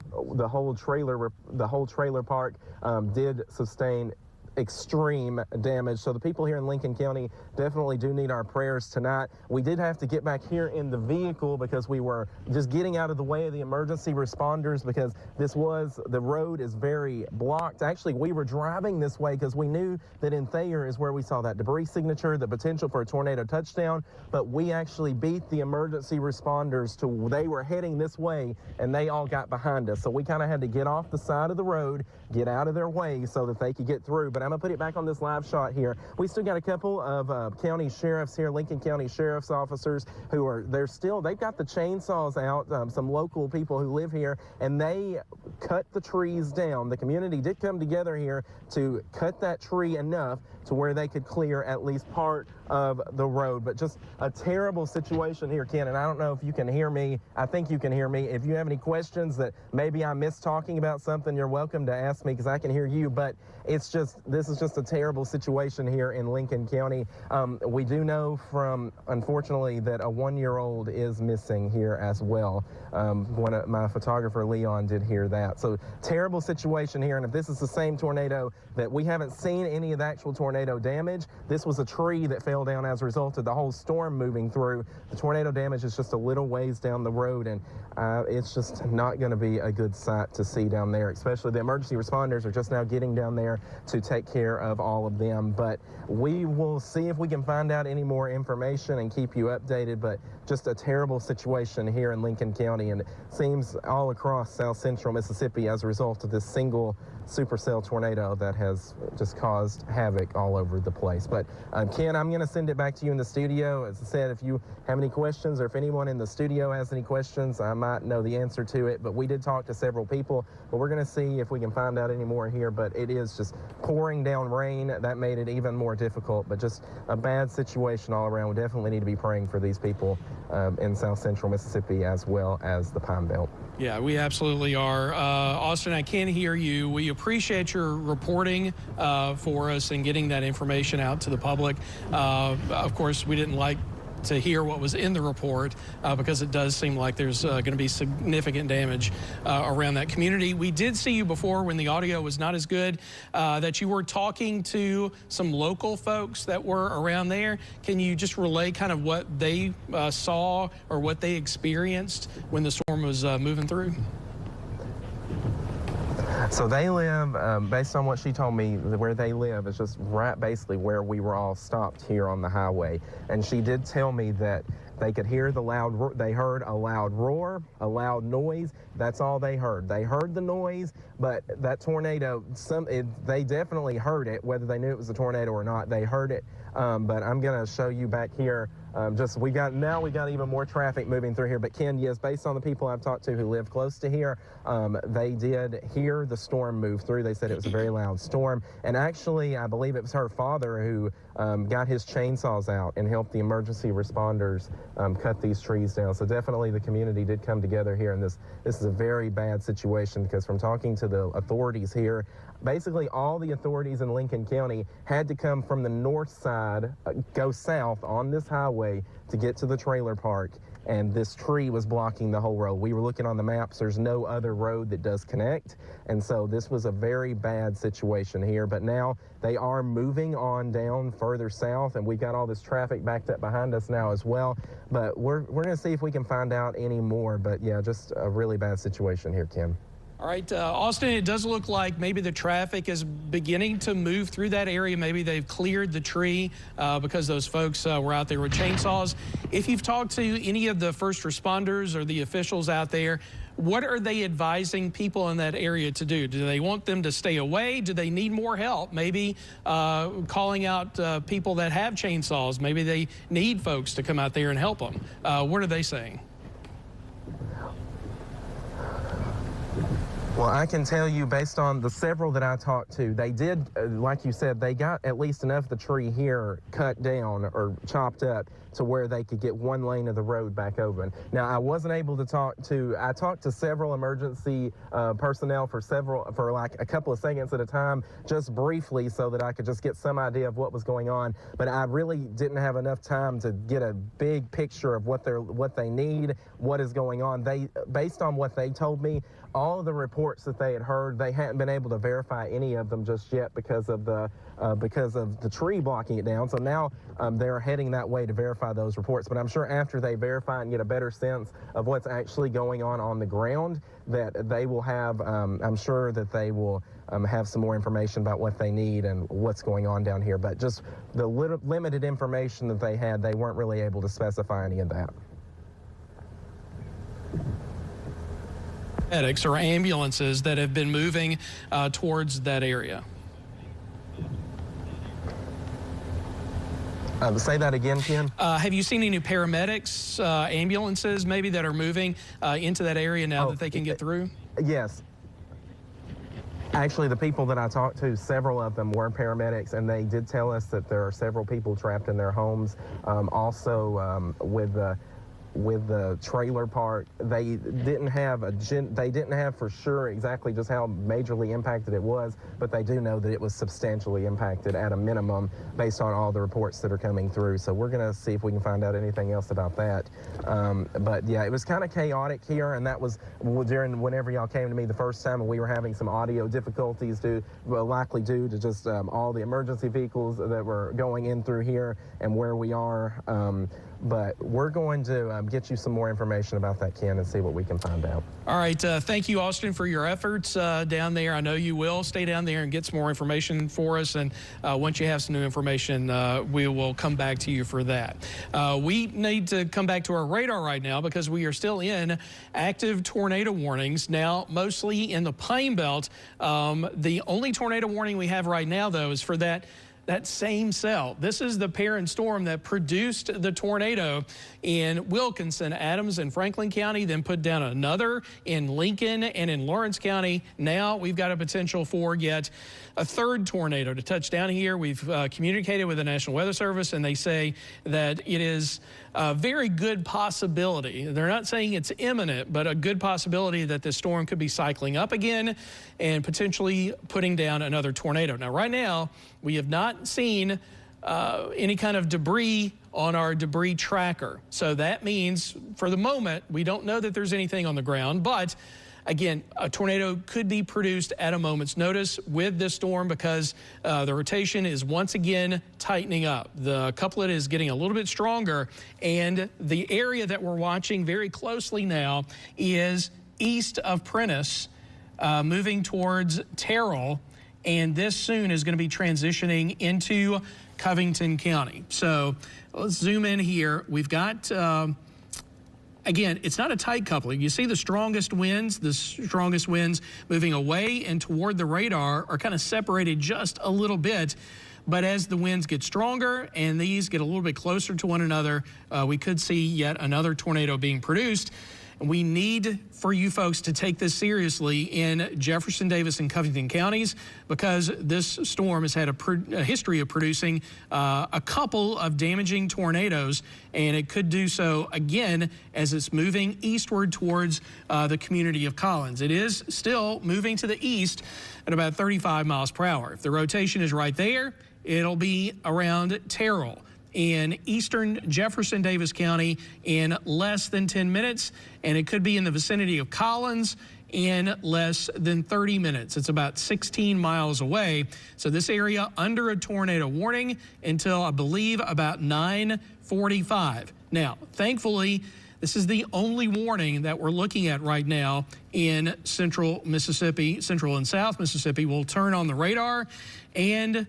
park did sustain extreme damage. So the people here in Lincoln County definitely do need our prayers tonight. We did have to get back here in the vehicle because we were just getting out of the way of the emergency responders, because the road is very blocked. Actually, we were driving this way because we knew that in Thayer is where we saw that debris signature, the potential for a tornado touchdown, but we actually beat the emergency responders they were heading this way, and they all got behind us. So we kind of had to get off the side of the road, get out of their way so that they could get through. But I'm going to put it back on this live shot here. We still got a couple of county sheriffs here, Lincoln County sheriff's officers, they've got the chainsaws out, some local people who live here, and they cut the trees down. The community did come together here to cut that tree enough to where they could clear at least part of the road. But just a terrible situation here, Ken, and I don't know if you can hear me. I think you can hear me. If you have any questions that maybe I missed talking about something, you're welcome to ask me because I can hear you. But this is just a terrible situation here in Lincoln County. We do know unfortunately, that a 1-year-old is missing here as well. My photographer Leon did hear that. So terrible situation here. And if this is the same tornado, that we haven't seen any of the actual tornado damage. This was a tree that fell down as a result of the whole storm moving through. The tornado damage is just a little ways down the road, and it's just not going to be a good sight to see down there. Especially the emergency responders are just now getting down there to take care of all of them. But we will see if we can find out any more information and keep you updated. But just a terrible situation here in Lincoln County, and it seems all across south central Mississippi as a result of this single supercell tornado that has just caused havoc all over the place. But Ken, I'm going to send it back to you in the studio. As I said, if you have any questions, or if anyone in the studio has any questions, I might know the answer to it. But we did talk to several people, but we're going to see if we can find out any more here. But it is just pouring pouring down rain. That made it even more difficult, but just a bad situation all around. We definitely need to be praying for these people in South Central Mississippi as well as the Pine Belt. Yeah, we absolutely are. Austin, I can hear you. We appreciate your reporting for us and getting that information out to the public. Of course, we didn't like to hear what was in the report because it does seem like there's going to be significant damage around that community. We did see you before when the audio was not as good, that you were talking to some local folks that were around there. Can you just relay kind of what they saw or what they experienced when the storm was moving through? So they live, based on what she told me, where they live is just right basically where we were all stopped here on the highway. And she did tell me that they could hear they heard a loud roar, a loud noise. That's all they heard. They heard the noise, but that tornado, they definitely heard it, whether they knew it was a tornado or not, they heard it. But I'm gonna show you back here. We got even more traffic moving through here. But Ken, yes, based on the people I've talked to who live close to here, they did hear the storm move through. They said it was a very loud storm. And actually, I believe it was her father who got his chainsaws out and helped the emergency responders cut these trees down. So definitely the community did come together here. And this is a very bad situation because from talking to the authorities here, basically all the authorities in Lincoln County had to come from the north side, go south on this highway to get to the trailer park, and this tree was blocking the whole road. We were looking on the maps, there's no other road that does connect, and so this was a very bad situation here. But now they are moving on down further south, and we've got all this traffic backed up behind us now as well. But we're going to see if we can find out any more. But yeah, just a really bad situation here, Kim. All right, Austin, it does look like maybe the traffic is beginning to move through that area. Maybe they've cleared the tree because those folks were out there with chainsaws. If you've talked to any of the first responders or the officials out there, what are they advising people in that area to do? Do they want them to stay away? Do they need more help? Maybe calling out people that have chainsaws. Maybe they need folks to come out there and help them. What are they saying? Well, I can tell you based on the several that I talked to, they did, like you said, they got at least enough of the tree here cut down or chopped up to where they could get one lane of the road back open. Now, I wasn't able to I talked to several emergency personnel for like a couple of seconds at a time, just briefly so that I could just get some idea of what was going on. But I really didn't have enough time to get a big picture of what they need, what is going on. Based on what they told me, all of the reports that they had heard, they hadn't been able to verify any of them just yet because of the tree blocking it down. So now they're heading that way to verify those reports. But I'm sure after they verify and get a better sense of what's actually going on the ground, that they will have, I'm sure that they will have some more information about what they need and what's going on down here. But just the limited information that they had, they weren't really able to specify any of that. Medics or ambulances that have been moving towards that area. Say that again, Ken. Have you seen any paramedics, ambulances maybe that are moving into that area now that they can get through? Yes. Actually, the people that I talked to, several of them were paramedics, and they did tell us that there are several people trapped in their homes. Also, with the trailer park, they didn't have for sure exactly just how majorly impacted it was, but they do know that it was substantially impacted at a minimum based on all the reports that are coming through. So we're going to see if we can find out anything else about that. But yeah, it was kind of chaotic here, and that was whenever y'all came to me the first time, and we were having some audio difficulties likely due to just all the emergency vehicles that were going in through here and where we are. But we're going to get you some more information about that, Ken, and see what we can find out. All right. Thank you, Austin, for your efforts down there. I know you will stay down there and get some more information for us. And once you have some new information, we will come back to you for that. We need to come back to our radar right now because we are still in active tornado warnings, now mostly in the Pine Belt. The only tornado warning we have right now, though, is for that that same cell. This is the parent storm that produced the tornado in Wilkinson, Adams, and Franklin County, then put down another in Lincoln and in Lawrence County. Now we've got a potential for yet a third tornado to touch down here. We've communicated with the National Weather Service, and they say that it is a very good possibility. They're not saying it's imminent, but a good possibility that this storm could be cycling up again and potentially putting down another tornado. Now, right now, we have not seen any kind of debris on our debris tracker. So that means, for the moment, we don't know that there's anything on the ground, but again, a tornado could be produced at a moment's notice with this storm because the rotation is once again tightening up. The couplet is getting a little bit stronger, and the area that we're watching very closely now is east of Prentice, moving towards Terrell, and this soon is going to be transitioning into Covington County. So let's zoom in here. We've got again, it's not a tight coupling. You see the strongest winds moving away and toward the radar are kind of separated just a little bit. But as the winds get stronger and these get a little bit closer to one another, we could see yet another tornado being produced. We need for you folks to take this seriously in Jefferson, Davis, and Covington counties, because this storm has had a history of producing a couple of damaging tornadoes, and it could do so again as it's moving eastward towards the community of Collins. It is still moving to the east at about 35 miles per hour. If the rotation is right there, it'll be around Terrell in eastern Jefferson Davis County in less than 10 minutes, and it could be in the vicinity of Collins in less than 30 minutes. It's about 16 miles away. So this area under a tornado warning until, I believe, about 9:45. Now, thankfully, this is the only warning that we're looking at right now in central Mississippi. Central and South Mississippi will turn on the radar and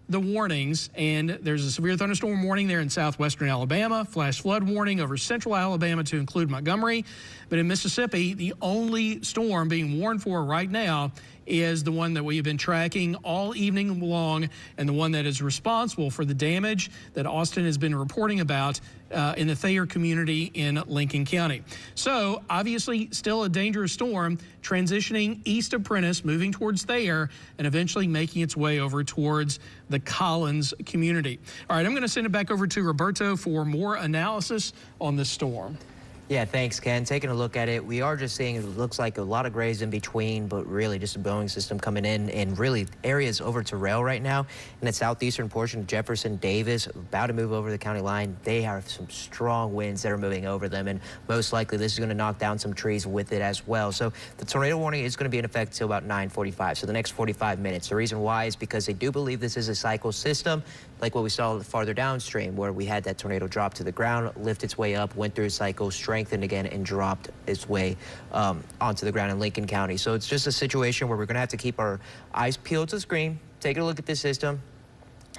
the warnings, and there's a severe thunderstorm warning there in southwestern Alabama, flash flood warning over central Alabama to include Montgomery. But in Mississippi, the only storm being warned for right now is the one that we've been tracking all evening long, and the one that is responsible for the damage that Austin has been reporting about in the Thayer community in Lincoln County. So obviously still a dangerous storm, transitioning east of Prentice, moving towards Thayer, and eventually making its way over towards the Collins community. All right, I'm going to send it back over to Roberto for more analysis on this storm. Yeah, thanks, Ken. Taking a look at it, we are just seeing it looks like a lot of grays in between, but really just a Boeing system coming in, and really areas over Terrell right now in the southeastern portion of Jefferson, Davis, about to move over the county line. They have some strong winds that are moving over them, and most likely this is going to knock down some trees with it as well. So the tornado warning is going to be in effect until about 9:45, so the next 45 minutes. The reason why is because they do believe this is a cycle system, like what we saw farther downstream, where we had that tornado drop to the ground, lift its way up, went through a cycle, strengthened again, and dropped its way onto the ground in Lincoln County. So it's just a situation where we're going to have to keep our eyes peeled to the screen, take a look at this system,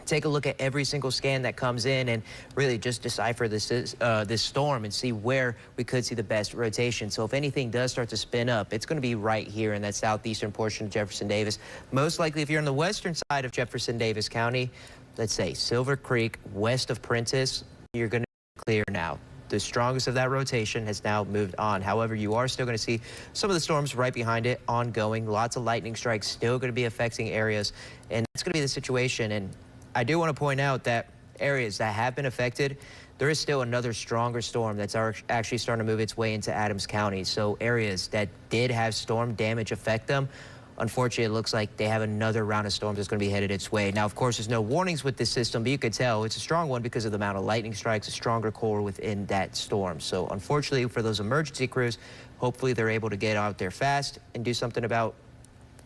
take a look at every single scan that comes in, and really just decipher this storm and see where we could see the best rotation. So if anything does start to spin up, it's going to be right here in that southeastern portion of Jefferson Davis. Most likely, if you're on the western side of Jefferson Davis County, let's say Silver Creek, west of Prentice, you're going to be clear now. The strongest of that rotation has now moved on. However, you are still going to see some of the storms right behind it ongoing. Lots of lightning strikes still going to be affecting areas, and that's going to be the situation. And I do want to point out that areas that have been affected, there is still another stronger storm that's actually starting to move its way into Adams County. So areas that did have storm damage affect them, unfortunately, it looks like they have another round of storms that's going to be headed its way. Now, of course, there's no warnings with this system, but you could tell it's a strong one because of the amount of lightning strikes, a stronger core within that storm. So unfortunately, for those emergency crews, hopefully they're able to get out there fast and do something about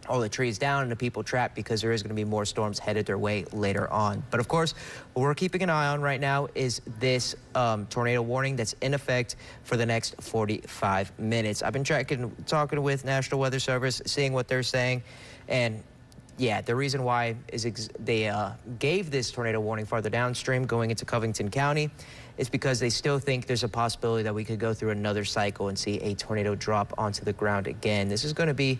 all the trees down and the people trapped, because there is going to be more storms headed their way later on. But of course, what we're keeping an eye on right now is this tornado warning that's in effect for the next 45 minutes. I've been talking with National Weather Service, seeing what they're saying, and yeah, the reason why is they gave this tornado warning farther downstream going into Covington County is because they still think there's a possibility that we could go through another cycle and see a tornado drop onto the ground again. This is going to be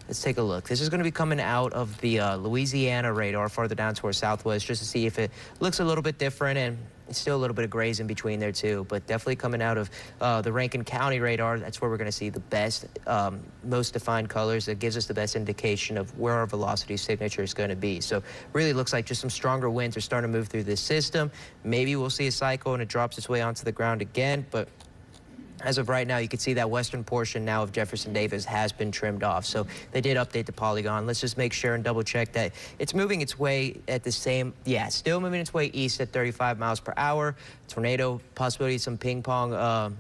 Let's take a look. This is going to be coming out of the Louisiana radar farther down to our southwest, just to see if it looks a little bit different, and it's still a little bit of grays in between there too, but definitely coming out of the Rankin County radar. That's where we're going to see the best, most defined colors. That gives us the best indication of where our velocity signature is going to be. So really looks like just some stronger winds are starting to move through this system. Maybe we'll see a cycle and it drops its way onto the ground again, but as of right now, you can see that western portion now of Jefferson Davis has been trimmed off. So they did update the polygon. Let's just make sure and double check that it's moving its way at the same, yeah, still moving its way east at 35 miles per hour. Tornado possibility, some ping pong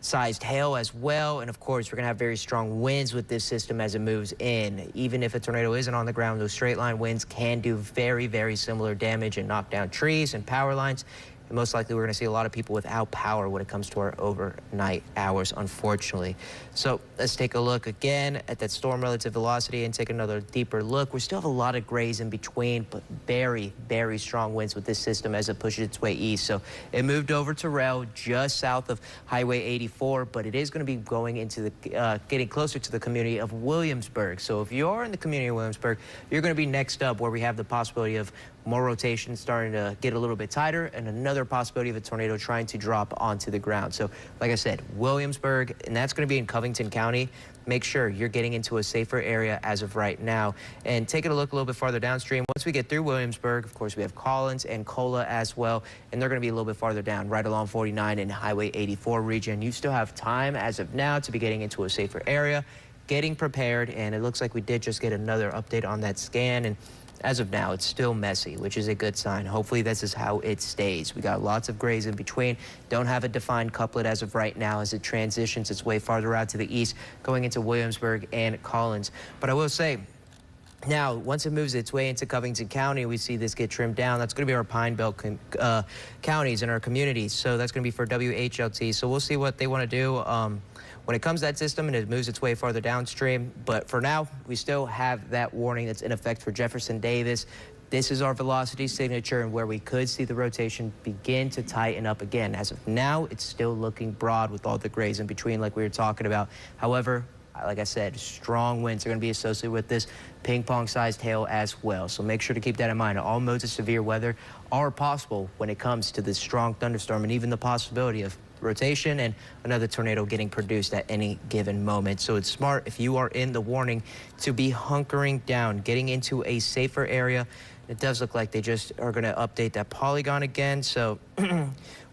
sized hail as well. And of course, we're going to have very strong winds with this system as it moves in. Even if a tornado isn't on the ground, those straight line winds can do very, very similar damage and knock down trees and power lines. And most likely, we're going to see a lot of people without power when it comes to our overnight hours, unfortunately. So let's take a look again at that storm relative velocity and take another deeper look. We still have a lot of grays in between, but very, very strong winds with this system as it pushes its way east. So it moved over to Terrell just south of Highway 84, but it is going to be going into the, getting closer to the community of Williamsburg. So if you're in the community of Williamsburg, you're going to be next up where we have the possibility of more rotation starting to get a little bit tighter, and another possibility of a tornado trying to drop onto the ground. So like I said, Williamsburg, and that's going to be in Covington County. Make sure you're getting into a safer area as of right now. And taking a look a little bit farther downstream, once we get through Williamsburg, of course, we have Collins and Cola as well, and they're going to be a little bit farther down, right along 49 and Highway 84 region. You still have time as of now to be getting into a safer area, getting prepared, and it looks like we did just get another update on that scan. And as of now, it's still messy, which is a good sign. Hopefully this is how it stays. We got lots of grays in between. Don't have a defined couplet as of right now as it transitions its way farther out to the east, going into Williamsburg and Collins. But I will say, now, once it moves its way into Covington County, we see this get trimmed down. That's going to be our Pine Belt counties and our communities. So that's going to be for WHLT. So we'll see what they want to do when it comes to that system and it moves its way farther downstream. But for now, we still have that warning that's in effect for Jefferson Davis. This is our velocity signature and where we could see the rotation begin to tighten up again. As of now, it's still looking broad with all the grays in between like we were talking about. However, like I said, strong winds are going to be associated with this ping pong sized hail as well. So make sure to keep that in mind. All modes of severe weather are possible when it comes to this strong thunderstorm, and even the possibility of rotation and another tornado getting produced at any given moment. So it's smart, if you are in the warning, to be hunkering down, getting into a safer area. It does look like they just are going to update that polygon again. So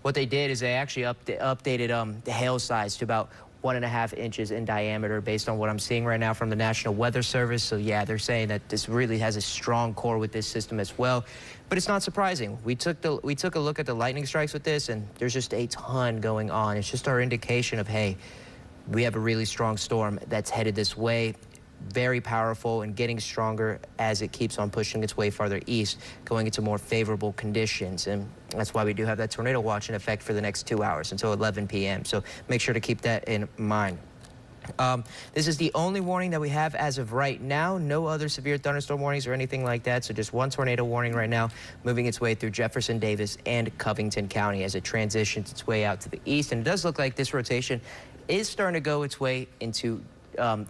what they did is they actually updated the hail size to about 1.5 inches in diameter based on what I'm seeing right now from the National Weather Service. So yeah, they're saying that this really has a strong core with this system as well. But it's not surprising. We took a look at the lightning strikes with this, and there's just a ton going on. It's just our indication of, hey, we have a really strong storm that's headed this way. Very powerful and getting stronger as it keeps on pushing its way farther east, going into more favorable conditions. And that's why we do have that tornado watch in effect for the next 2 hours until 11 p.m. So make sure to keep that in mind. This is the only warning that we have as of right now. No other severe thunderstorm warnings or anything like that. So just one tornado warning right now, moving its way through Jefferson Davis and Covington County as it transitions its way out to the east. And it does look like this rotation is starting to go its way into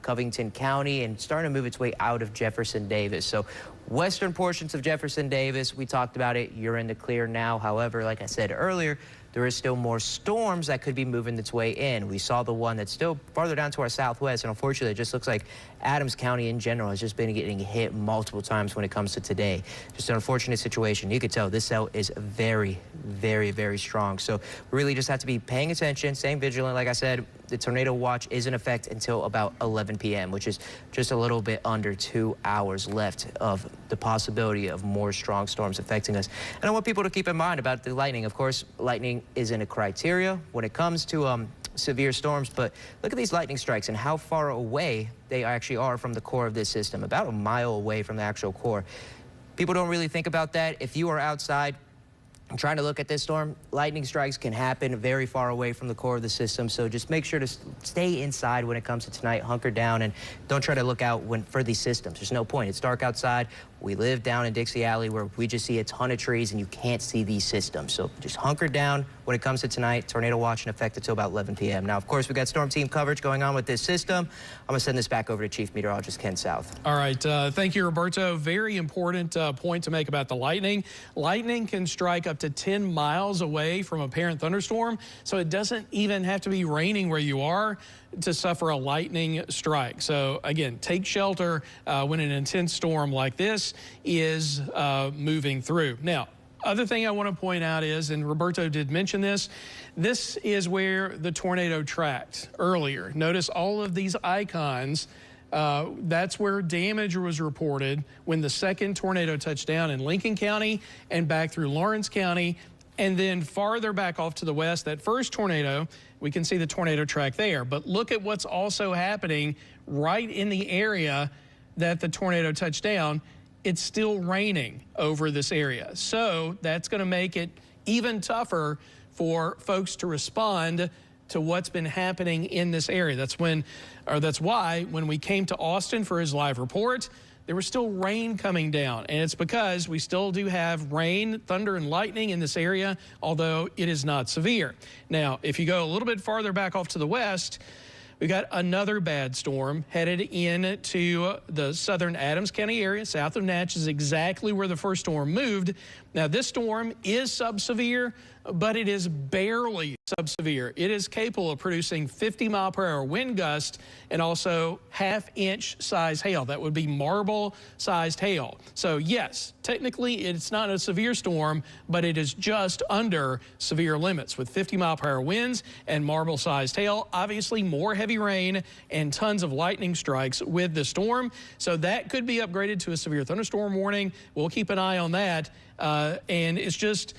Covington County and starting to move its way out of Jefferson Davis. So western portions of Jefferson Davis, we talked about it, you're in the clear now. However, like I said earlier, there is still more storms that could be moving its way in. We saw the one that's still farther down to our southwest, and unfortunately, it just looks like Adams County in general has just been getting hit multiple times when it comes to today. Just an unfortunate situation. You could tell this cell is very, very, very strong. So we really just have to be paying attention, staying vigilant. Like I said, the tornado watch is in effect until about 11 p.m., which is just a little bit under 2 hours left of the possibility of more strong storms affecting us. And I want people to keep in mind about the lightning. Of course, lightning isn't a criteria when it comes to severe storms, but look at these lightning strikes and how far away they actually are from the core of this system, about a mile away from the actual core. People don't really think about that. If you are outside, I'm trying to look at this storm. Lightning strikes can happen very far away from the core of the system, so just make sure to stay inside when it comes to tonight, hunker down, and don't try to look out for these systems. There's no point. It's dark outside. We live down in Dixie Alley where we just see a ton of trees and you can't see these systems. So just hunker down when it comes to tonight. Tornado watch in effect until about 11 p.m. Now, of course, we've got storm team coverage going on with this system. I'm going to send this back over to Chief Meteorologist Ken South. All right. Thank you, Roberto. Very important point to make about the lightning. Lightning can strike up to 10 miles away from a parent thunderstorm, so it doesn't even have to be raining where you are to suffer a lightning strike. So again, take shelter when an intense storm like this is moving through. Now, other thing I want to point out is, and Roberto did mention this, this is where the tornado tracked earlier. Notice all of these icons. That's where damage was reported when the second tornado touched down in Lincoln County and back through Lawrence County. And then farther back off to the west, that first tornado, we can see the tornado track there. But look at what's also happening right in the area that the tornado touched down. It's still raining over this area. So that's going to make it even tougher for folks to respond to what's been happening in this area. That's why when we came to Austin for his live report, there was still rain coming down, and it's because we still do have rain, thunder, and lightning in this area, although it is not severe. Now, if you go a little bit farther back off to the west, we got another bad storm headed into the southern Adams County area. South of Natch is exactly where the first storm moved. Now, this storm is subsevere, but it is barely subsevere. It is capable of producing 50-mile-per-hour wind gusts and also half-inch size hail. That would be marble-sized hail. So, yes, technically it's not a severe storm, but it is just under severe limits with 50-mile-per-hour winds and marble-sized hail. Obviously, more heavy rain and tons of lightning strikes with the storm. So that could be upgraded to a severe thunderstorm warning. We'll keep an eye on that. And it's just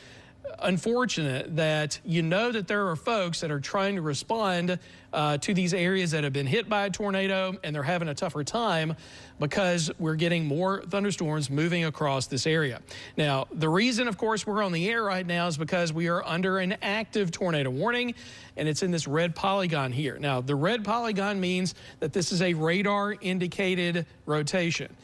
unfortunate that you know that there are folks that are trying to respond to these areas that have been hit by a tornado, and they're having a tougher time because we're getting more thunderstorms moving across this area. Now, the reason, of course, we're on the air right now is because we are under an active tornado warning, and it's in this red polygon here. Now, the red polygon means that this is a radar-indicated rotation,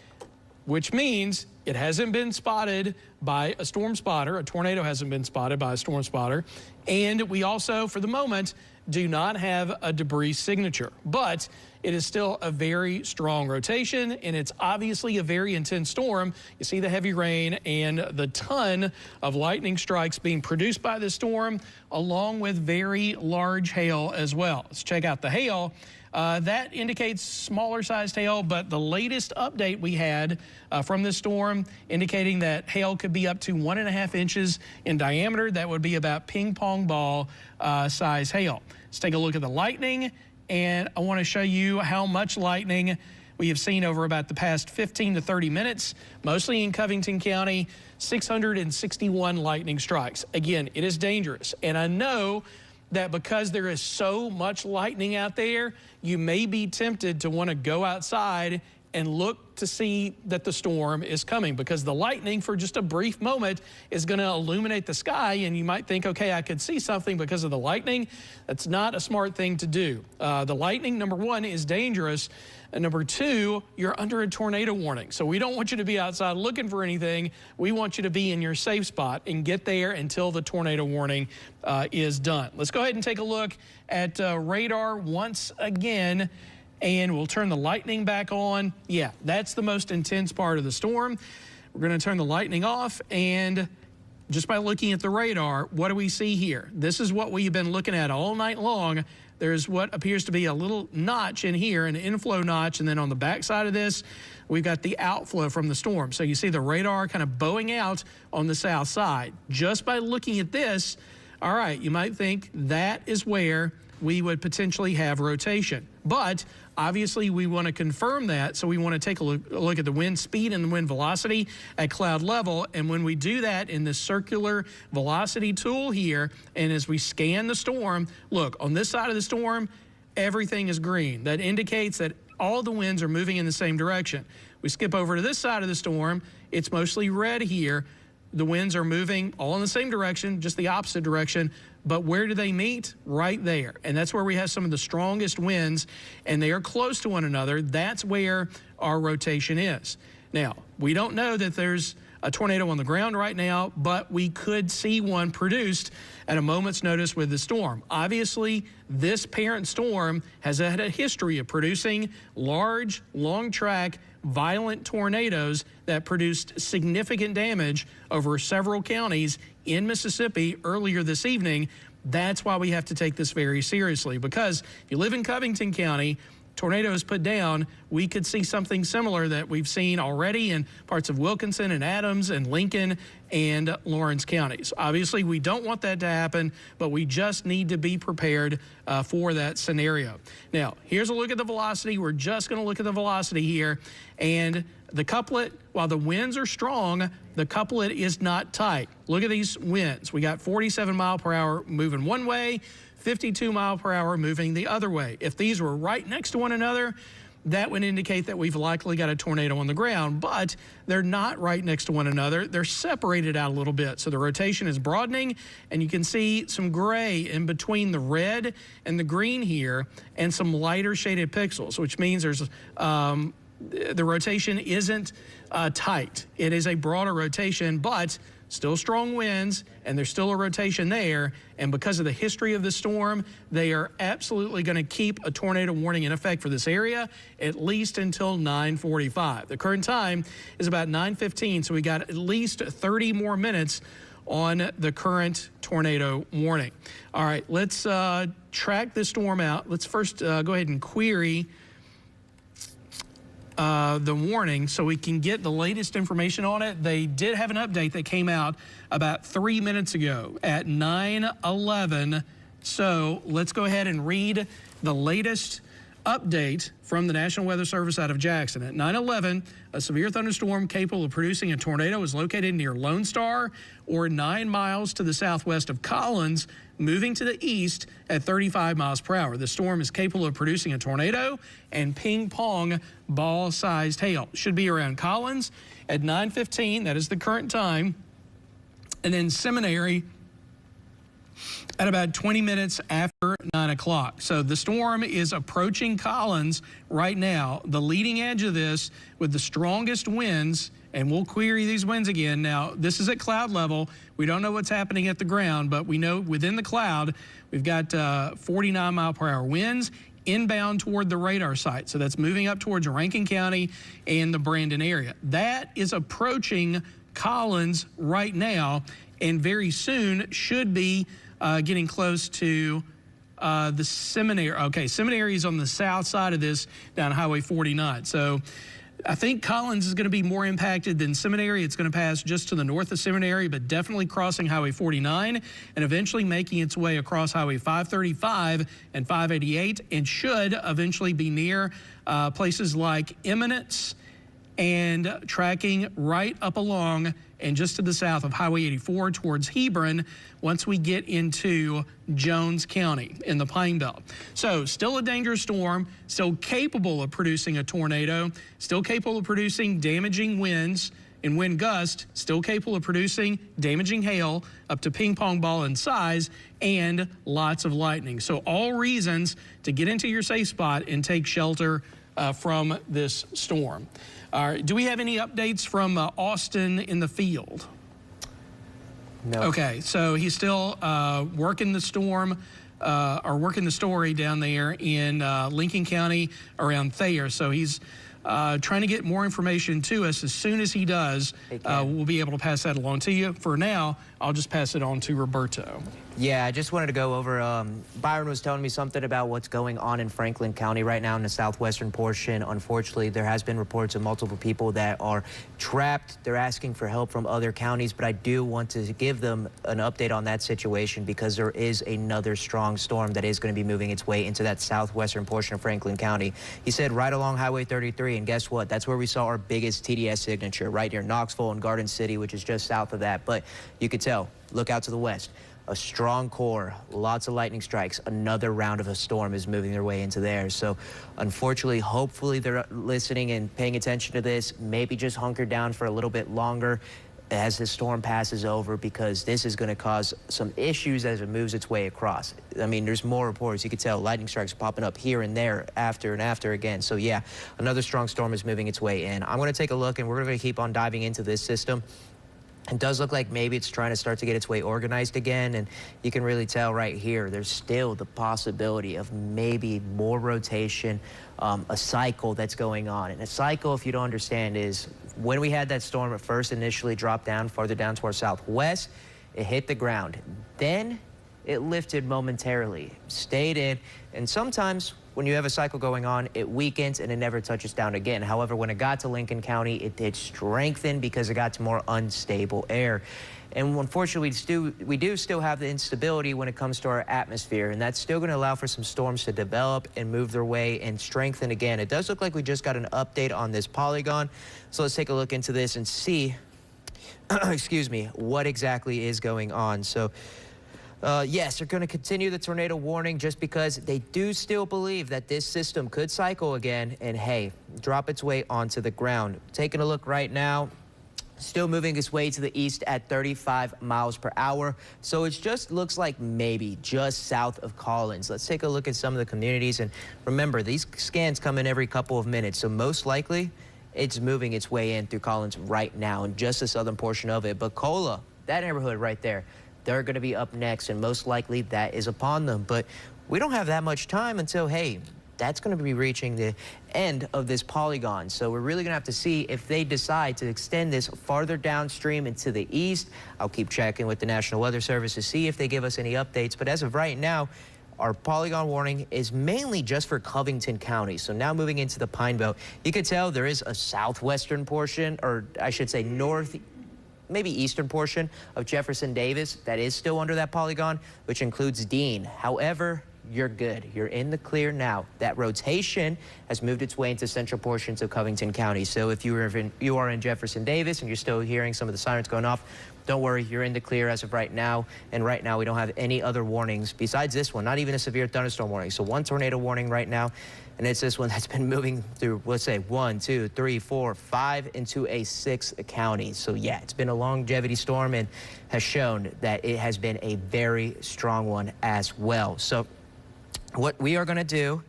which means it hasn't been spotted by a storm spotter. A tornado hasn't been spotted by a storm spotter. And we also, for the moment, do not have a debris signature. But it is still a very strong rotation, and it's obviously a very intense storm. You see the heavy rain and the ton of lightning strikes being produced by this storm, along with very large hail as well. Let's check out the hail. That indicates smaller sized hail, but the latest update we had from this storm indicating that hail could be up to 1.5 inches in diameter. That would be about ping pong ball size hail. Let's take a look at the lightning, and I want to show you how much lightning we have seen over about the past 15 to 30 minutes, mostly in Covington County, 661 lightning strikes. Again, it is dangerous, and I know that because there is so much lightning out there, you may be tempted to want to go outside and look to see that the storm is coming, because the lightning for just a brief moment is going to illuminate the sky, and you might think, okay, I could see something because of the lightning. That's not a smart thing to do. The lightning, number one, is dangerous. And number two, you're under a tornado warning. So we don't want you to be outside looking for anything. We want you to be in your safe spot and get there until the tornado warning is done. Let's go ahead and take a look at radar once again, and we'll turn the lightning back on. Yeah, that's the most intense part of the storm. We're going to turn the lightning off, and just by looking at the radar, what do we see here? This is what we've been looking at all night long. There's what appears to be a little notch in here, an inflow notch, and then on the back side of this, we've got the outflow from the storm. So you see the radar kind of bowing out on the south side. Just by looking at this, all right, you might think that is where we would potentially have rotation. But obviously we want to confirm that, so we want to take a look at the wind speed and the wind velocity at cloud level. And when we do that in the circular velocity tool here, and as we scan the storm, look, on this side of the storm, everything is green. That indicates that all the winds are moving in the same direction. We skip over to this side of the storm, it's mostly red here. the winds are moving all in the same direction, just the opposite direction. But where do they meet? Right there. And that's where we have some of the strongest winds, and they are close to one another. That's where our rotation is. Now, we don't know that there's a tornado on the ground right now, but we could see one produced at a moment's notice with the storm. Obviously, this parent storm has had a history of producing large, long-track, violent tornadoes that produced significant damage over several counties in Mississippi earlier this evening. That's why we have to take this very seriously, because if you live in Covington County, tornadoes put down, we could see something similar that we've seen already in parts of Wilkinson and Adams and Lincoln and Lawrence counties. Obviously, we don't want that to happen, but we just need to be prepared for that scenario. Now, here's a look at the velocity. We're just going to look at the velocity here. And the couplet, while the winds are strong, the couplet is not tight. Look at these winds. We got 47 mile per hour moving one way, 52 mile per hour moving the other way. If these were right next to one another, that would indicate that we've likely got a tornado on the ground, but they're not right next to one another. They're separated out a little bit. So the rotation is broadening, and you can see some gray in between the red and the green here, and some lighter shaded pixels, which means there's the rotation isn't tight. It is a broader rotation, but still strong winds, and there's still a rotation there. And because of the history of the storm, they are absolutely going to keep a tornado warning in effect for this area at least until 9:45. The current time is about 9:15, so we got at least 30 more minutes on the current tornado warning. All right, let's track this storm out. Let's first go ahead and query the warning so we can get the latest information on it. They did have an update that came out about 3 minutes ago at 9:11. So let's go ahead and read the latest update from the National Weather Service out of Jackson. At 9:11, a severe thunderstorm capable of producing a tornado is located near Lone Star or 9 miles to the southwest of Collins, moving to the east at 35 miles per hour. The storm is capable of producing a tornado and ping pong ball-sized hail. Should be around Collins at 9:15. That is the current time. And then Seminary at about 20 minutes after 9 o'clock. So the storm is approaching Collins right now. The leading edge of this with the strongest winds, and we'll query these winds again. Now, this is at cloud level. We don't know what's happening at the ground, but we know within the cloud, we've got 49 mile per hour winds inbound toward the radar site. So that's moving up towards Rankin County and the Brandon area. That is approaching Collins right now, and very soon should be getting close to the Seminary. Okay, Seminary is on the south side of this down Highway 49. So I think Collins is going to be more impacted than Seminary. It's going to pass just to the north of Seminary, but definitely crossing Highway 49 and eventually making its way across Highway 535 and 588, and should eventually be near places like Eminence and tracking right up along and just to the south of Highway 84 towards Hebron once we get into Jones County in the Pine Belt. So still a dangerous storm, still capable of producing a tornado, still capable of producing damaging winds and wind gusts, still capable of producing damaging hail up to ping pong ball in size, and lots of lightning. So all reasons to get into your safe spot and take shelter from this storm. Do we have any updates from Austin in the field? No. Okay, so he's still working the storm, or working the story down there in Lincoln County around Thayer. So he's trying to get more information to us. As soon as he does, we'll be able to pass that along to you. For now, I'll just pass it on to Roberto. Yeah, I just wanted to go over, Byron was telling me something about what's going on in Franklin County right now in the southwestern portion. Unfortunately, there has been reports of multiple people that are trapped. They're asking for help from other counties, but I do want to give them an update on that situation because there is another strong storm that is going to be moving its way into that southwestern portion of Franklin County. He said right along Highway 33, and guess what? That's where we saw our biggest TDS signature, right near Knoxville and Garden City, which is just south of that. But you could tell, look out to the west. A strong core, lots of lightning strikes. Another round of a storm is moving their way into there. So unfortunately, hopefully they're listening and paying attention to this. Maybe just hunker down for a little bit longer. as this storm passes over, because this is going to cause some issues as it moves its way across. I mean, there's more reports. You can tell lightning strikes are popping up here and there after and after again. So yeah, another strong storm is moving its way in. I'm going to take a look, and we're going to keep on diving into this system. It does look like maybe it's trying to start to get its way organized again, and you can really tell right here there's still the possibility of maybe more rotation, a cycle that's going on. And a cycle, if you don't understand, is when we had that storm, it first initially dropped down farther down to our southwest, it hit the ground. Then it lifted momentarily, stayed in, and sometimes when you have a cycle going on, it weakens and it never touches down again. However, when it got to Lincoln County, it did strengthen because it got to more unstable air. And unfortunately, we do still have the instability when it comes to our atmosphere, and that's still going to allow for some storms to develop and move their way and strengthen again. It does look like we just got an update on this polygon, so let's take a look into this and see, excuse me, what exactly is going on. So, yes, they're going to continue the tornado warning just because they do still believe that this system could cycle again and, hey, drop its way onto the ground. Taking a look right now. Still moving its way to the east at 35 miles per hour. So it just looks like maybe just south of Collins. Let's take a look at some of the communities. And remember, these scans come in every couple of minutes. So most likely it's moving its way in through Collins right now and just the southern portion of it. But Cola, that neighborhood right there, they're going to be up next, and most likely that is upon them. But we don't have that much time until, hey, that's going to be reaching the end of this polygon. So we're really going to have to see if they decide to extend this farther downstream into the east. I'll keep checking with the National Weather Service to see if they give us any updates. But as of right now, our polygon warning is mainly just for Covington County. So now moving into the Pine Belt, you could tell there is a southwestern portion, or I should say north, maybe eastern portion of Jefferson Davis that is still under that polygon, which includes Dean. However, you're good. You're in the clear now. That rotation has moved its way into central portions of Covington County. So if you are in Jefferson Davis and you're still hearing some of the sirens going off, don't worry, you're in the clear as of right now. And right now we don't have any other warnings besides this one, not even a severe thunderstorm warning. So one tornado warning right now, and it's this one that's been moving through, let's say, 1, 2, 3, 4, 5 into a 6th county. So yeah, it's been a longevity storm and has shown that it has been a very strong one as well. So what we are going to do,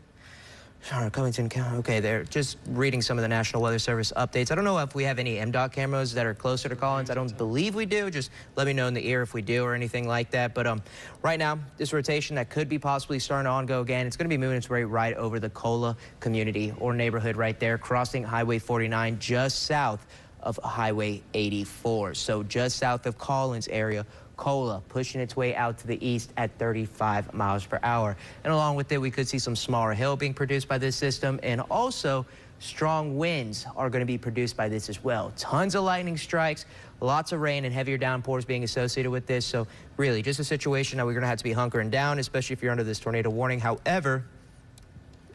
Covington County, okay, they're just reading some of the National Weather Service updates. I don't know if we have any MDOT cameras that are closer to Collins. I don't believe we do. Just let me know in the ear if we do or anything like that. But right now, this rotation that could be possibly starting to on-go again, it's going to be moving its way right over the Cola community or neighborhood right there, crossing Highway 49 just south of Highway 84. So just south of Collins area. Cola pushing its way out to the east at 35 miles per hour. And along with it, we could see some smaller hail being produced by this system, and also strong winds are going to be produced by this as well. Tons of lightning strikes, lots of rain and heavier downpours being associated with this. So really just a situation that we're going to have to be hunkering down, especially if you're under this tornado warning. However,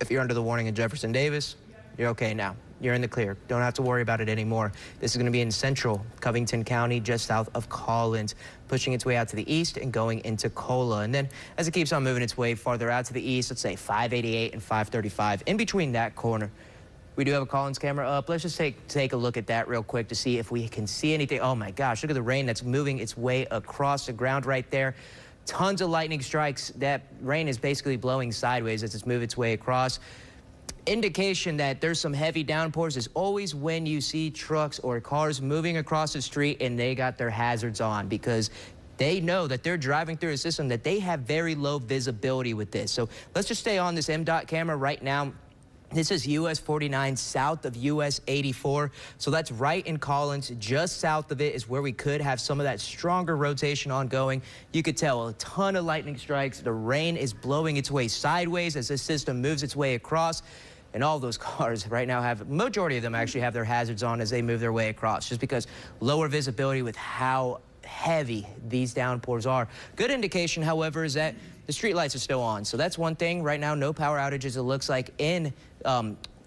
if you're under the warning in Jefferson Davis, you're okay now. You're in the clear. Don't have to worry about it anymore. This is going to be in central Covington County, just south of Collins, pushing its way out to the east and going into Cola. And then as it keeps on moving its way farther out to the east, let's say 588 and 535, in between that corner, we do have a Collins camera up. Let's just take a look at that real quick to see if we can see anything. Oh my gosh, look at the rain that's moving its way across the ground right there. Tons of lightning strikes. That rain is basically blowing sideways as it's moving its way across. Indication that there's some heavy downpours is always when you see trucks or cars moving across the street and they got their hazards on, because they know that they're driving through a system that they have very low visibility with this. So let's just stay on this MDOT camera right now. This is US 49 south of US 84. So that's right in Collins. Just south of it is where we could have some of that stronger rotation ongoing. You could tell a ton of lightning strikes. The rain is blowing its way sideways as this system moves its way across. And all those cars right now have, majority of them actually have their hazards on as they move their way across, just because lower visibility with how heavy these downpours are. Good indication, however, is that the street lights are still on. So that's one thing. Right now, no power outages, it looks like, in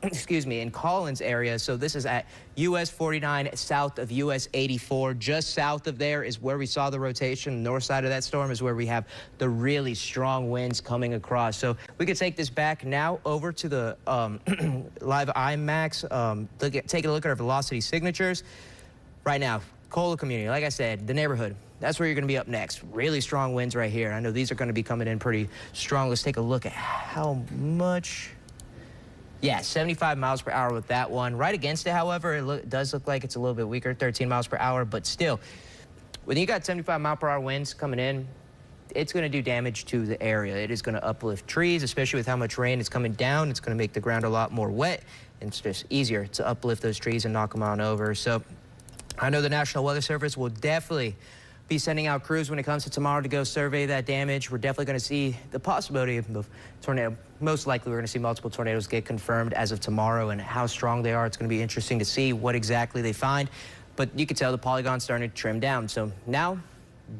in Collins area. So this is at US 49 south of US 84. Just south of there is where we saw the rotation. The north side of that storm is where we have the really strong winds coming across. So we could take this back now over to the live IMAX. Take a look at our velocity signatures. Right now, Cola community, like I said, the neighborhood, that's where you're going to be up next. Really strong winds right here. I know these are going to be coming in pretty strong. Let's take a look at how much. Yeah, 75 miles per hour with that one. Right against it, however, it does look like it's a little bit weaker, 13 miles per hour. But still, when you got 75 mile per hour winds coming in, it's going to do damage to the area. It is going to uplift trees, especially with how much rain is coming down. It's going to make the ground a lot more wet, and it's just easier to uplift those trees and knock them on over. So I know the National Weather Service will definitely be sending out crews when it comes to tomorrow to go survey that damage. We're definitely going to see the possibility of tornado. Most likely we're going to see multiple tornadoes get confirmed as of tomorrow, and how strong they are. It's going to be interesting to see what exactly they find. But you can tell the polygon's starting to trim down. So now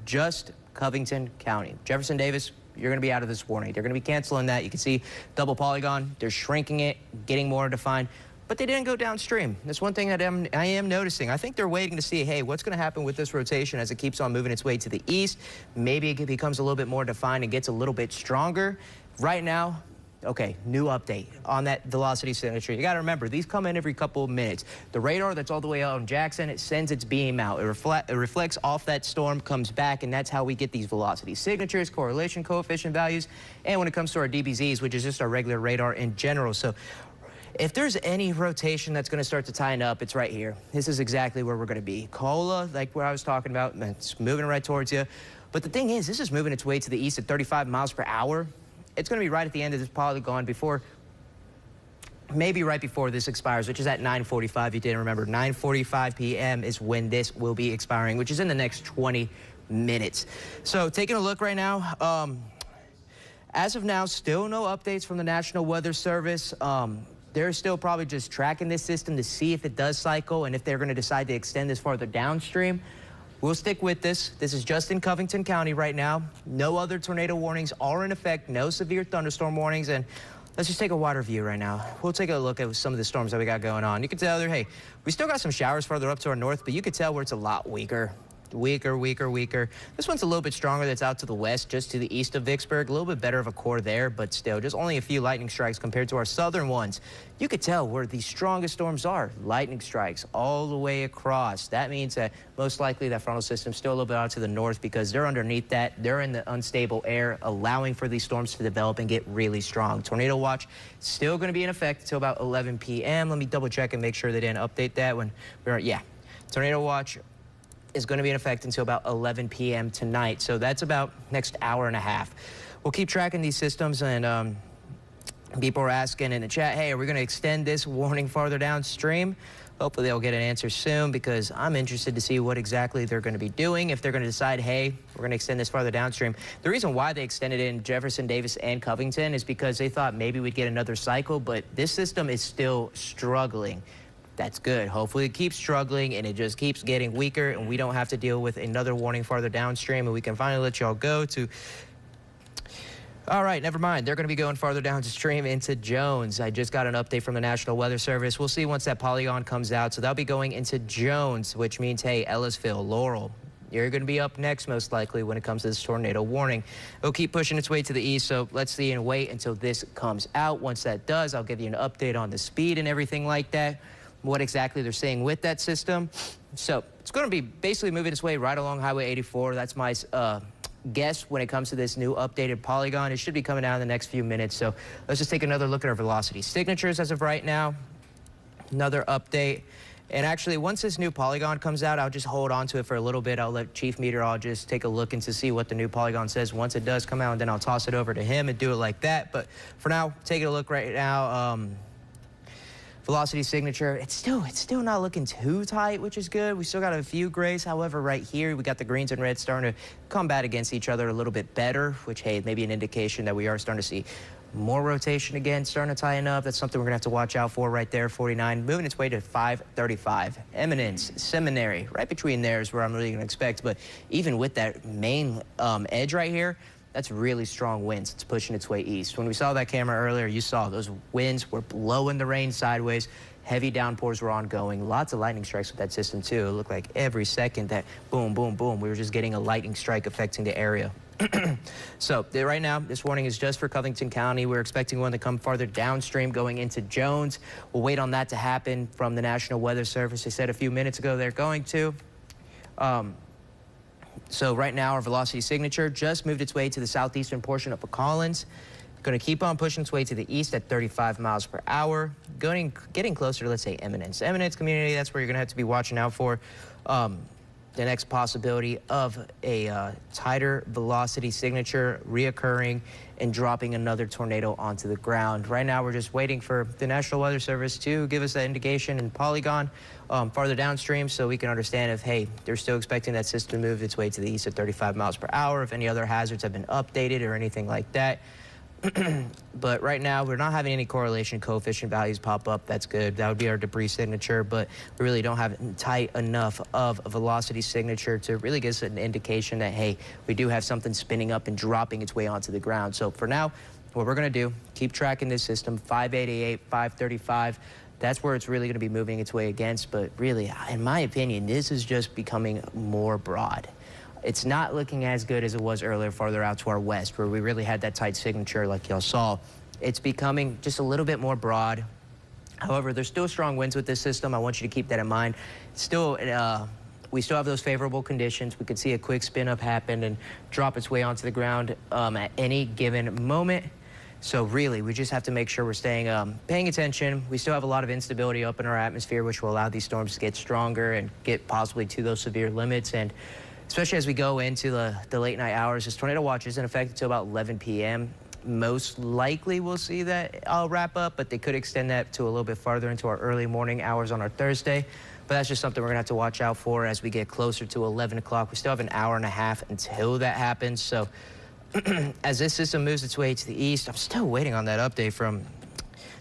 just Covington County. Jefferson Davis, you're going to be out of this warning. They're going to be canceling that. You can see double polygon. They're shrinking it, getting more defined. But they didn't go downstream. That's one thing that I am noticing. I think they're waiting to see, hey, what's going to happen with this rotation as it keeps on moving its way to the east. Maybe it becomes a little bit more defined and gets a little bit stronger. Right now, okay, new update on that velocity signature. You got to remember, these come in every couple of minutes. The radar that's all the way out in Jackson, it sends its beam out. It reflects off that storm, comes back, and that's how we get these velocity signatures, correlation coefficient values, and when it comes to our DBZs, which is just our regular radar in general. So if there's any rotation that's going to start to tighten up, it's right here. This is exactly where we're going to be. Cola, like what I was talking about, it's moving right towards you. But the thing is, this is moving its way to the east at 35 miles per hour. It's going to be right at the end of this polygon before, maybe right before this expires, which is at 9:45. You didn't remember, 9:45 p.m. is when this will be expiring, which is in the next 20 minutes. So taking a look right now, as of now, still no updates from the National Weather Service. They're still probably just tracking this system to see if it does cycle and if they're going to decide to extend this farther downstream. We'll stick with this. This is just in Covington County right now. No other tornado warnings are in effect. No severe thunderstorm warnings. And let's just take a wider view right now. We'll take a look at some of the storms that we got going on. You can tell there, hey, we still got some showers further up to our north, but you can tell where it's a lot weaker. Weaker. This one's a little bit stronger. That's out to the west, just to the east of Vicksburg. A little bit better of a core there, but still just only a few lightning strikes compared to our southern ones. You could tell where the strongest storms are. Lightning strikes all the way across. That means that most likely that frontal system's still a little bit out to the north because they're underneath that. They're in the unstable air, allowing for these storms to develop and get really strong. Tornado watch still going to be in effect until about 11 p.m. Let me double check and make sure they didn't update that when we were, yeah. Tornado watch is going to be in effect until about 11 p.m. tonight. So that's about next hour and a half. We'll keep tracking these systems, and people are asking in the chat, hey, are we going to extend this warning farther downstream? Hopefully they'll get an answer soon because I'm interested to see what exactly they're going to be doing. If they're going to decide, hey, we're going to extend this farther downstream. The reason why they extended it in Jefferson, Davis, and Covington is because they thought maybe we'd get another cycle, but this system is still struggling. That's good. Hopefully it keeps struggling and it just keeps getting weaker and we don't have to deal with another warning farther downstream and we can finally let y'all go to... All right, never mind. They're going to be going farther downstream into Jones. I just got an update from the National Weather Service. We'll see once that polygon comes out. So they'll be going into Jones, which means, hey, Ellisville, Laurel, you're going to be up next most likely when it comes to this tornado warning. It'll keep pushing its way to the east, so let's see and wait until this comes out. Once that does, I'll give you an update on the speed and everything like that, what exactly they're saying with that system. So it's going to be basically moving its way right along Highway 84. That's my guess when it comes to this new updated polygon. It should be coming out in the next few minutes. So let's just take another look at our velocity signatures as of right now. Another update. And actually, once this new polygon comes out, I'll just hold on to it for a little bit. I'll let Chief Meteorologist take a look and to see what the new polygon says once it does come out, and then I'll toss it over to him and do it like that. But for now, taking a look right now. Velocity signature, it's still not looking too tight, which is good. We still got a few grays. However, right here, we got the greens and reds starting to combat against each other a little bit better, which, hey, maybe an indication that we are starting to see more rotation again, starting to tighten up. That's something we're going to have to watch out for right there. 49, moving its way to 535. Eminence, Seminary, right between there is where I'm really going to expect. But even with that main edge right here, that's really strong winds. It's pushing its way east. When we saw that camera earlier, you saw those winds were blowing the rain sideways. Heavy downpours were ongoing. Lots of lightning strikes with that system, too. It looked like every second that boom, boom, boom, we were just getting a lightning strike affecting the area. So right now, this warning is just for Covington County. We're expecting one to come farther downstream going into Jones. We'll wait on that to happen from the National Weather Service. They said a few minutes ago they're going to. So right now, our velocity signature just moved its way to the southeastern portion of Collins. Going to keep on pushing its way to the east at 35 miles per hour, getting closer to, let's say, Eminence. Eminence community, that's where you're going to have to be watching out for the next possibility of a tighter velocity signature reoccurring and dropping another tornado onto the ground. Right now, we're just waiting for the National Weather Service to give us that indication in Polygon farther downstream so we can understand if, hey, they're still expecting that system to move its way to the east at 35 miles per hour, if any other hazards have been updated or anything like that. But right now, we're not having any correlation coefficient values pop up. That's good. That would be our debris signature, but we really don't have tight enough of a velocity signature to really give us an indication that, hey, we do have something spinning up and dropping its way onto the ground. So for now, what we're going to do, keep tracking this system, 588, 535. That's where it's really going to be moving its way against. But really, in my opinion, this is just becoming more broad. It's not looking as good as it was earlier farther out to our west, where we really had that tight signature like y'all saw. It's becoming just a little bit more broad. However, there's still strong winds with this system. I want you to keep that in mind. Still, we still have those favorable conditions. We could see a quick spin up happen and drop its way onto the ground at any given moment. So really, we just have to make sure we're staying, paying attention. We still have a lot of instability up in our atmosphere, which will allow these storms to get stronger and get possibly to those severe limits. And especially as we go into the late night hours, this tornado watch is in effect until about 11 p.m. Most likely we'll see that wrap up, but they could extend that to a little bit farther into our early morning hours on our Thursday. But that's just something we're gonna have to watch out for as we get closer to 11 o'clock. We still have an hour and a half until that happens. So as this system moves its way to the east, I'm still waiting on that update from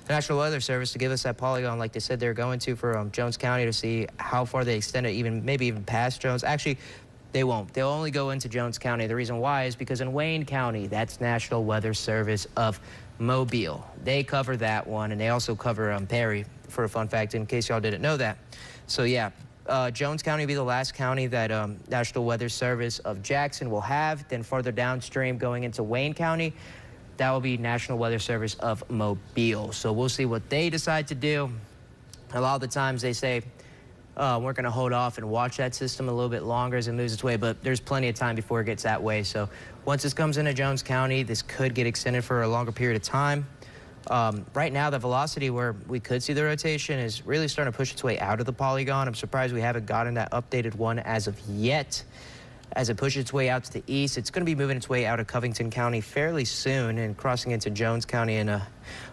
the National Weather Service to give us that polygon like they said they're going to for Jones County to see how far they extend it, maybe even past Jones. Actually, they won't. They'll only go into Jones County. The reason why is because in Wayne County, that's National Weather Service of Mobile. They cover that one, and they also cover Perry, for a fun fact, in case y'all didn't know that. So yeah, Jones County will be the last county that National Weather Service of Jackson will have. Then farther downstream, going into Wayne County, that will be National Weather Service of Mobile. So we'll see what they decide to do. A lot of the times they say, we're going to hold off and watch that system a little bit longer as it moves its way, but there's plenty of time before it gets that way. So once this comes into Jones County, this could get extended for a longer period of time. Right now, the velocity where we could see the rotation is really starting to push its way out of the polygon. I'm surprised we haven't gotten that updated one as of yet. As it pushes its way out to the east, it's going to be moving its way out of Covington County fairly soon and crossing into Jones County in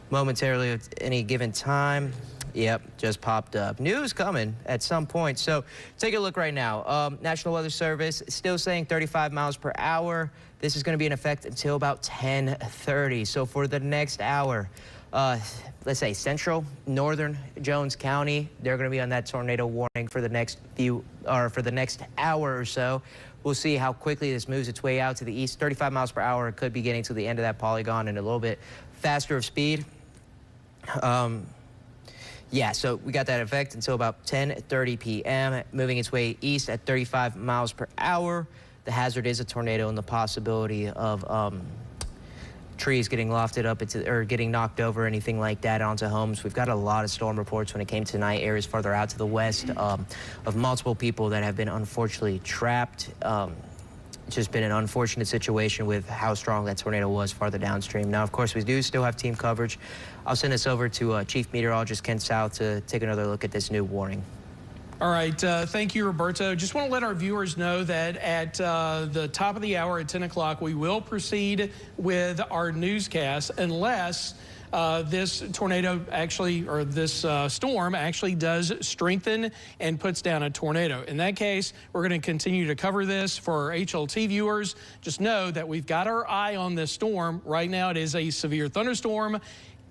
momentarily at any given time. Yep, just popped up. News coming at some point. So take a look right now. National Weather Service still saying 35 miles per hour. This is going to be in effect until about 10:30. So for the next hour, let's say central, northern Jones County, they're going to be on that tornado warning for the next for the next hour or so. We'll see how quickly this moves its way out to the east. 35 miles per hour. It could be getting to the end of that polygon and a little bit faster of speed. Yeah, so we got that effect until about 10:30 p.m., moving its way east at 35 miles per hour. The hazard is a tornado and the possibility of trees getting lofted up or getting knocked over, anything like that onto homes. We've got a lot of storm reports when it came to tonight, areas farther out to the west of multiple people that have been unfortunately trapped. It's just been an unfortunate situation with how strong that tornado was farther downstream. Now, of course, we do still have team coverage. I'll send this over to Chief Meteorologist Ken South to take another look at this new warning. All right, thank you, Roberto. Just want to let our viewers know that at the top of the hour at 10 o'clock, we will proceed with our newscast unless this tornado actually, or this storm actually does strengthen and puts down a tornado. In that case, we're going to continue to cover this for our HLT viewers. Just know that we've got our eye on this storm. Right now, it is a severe thunderstorm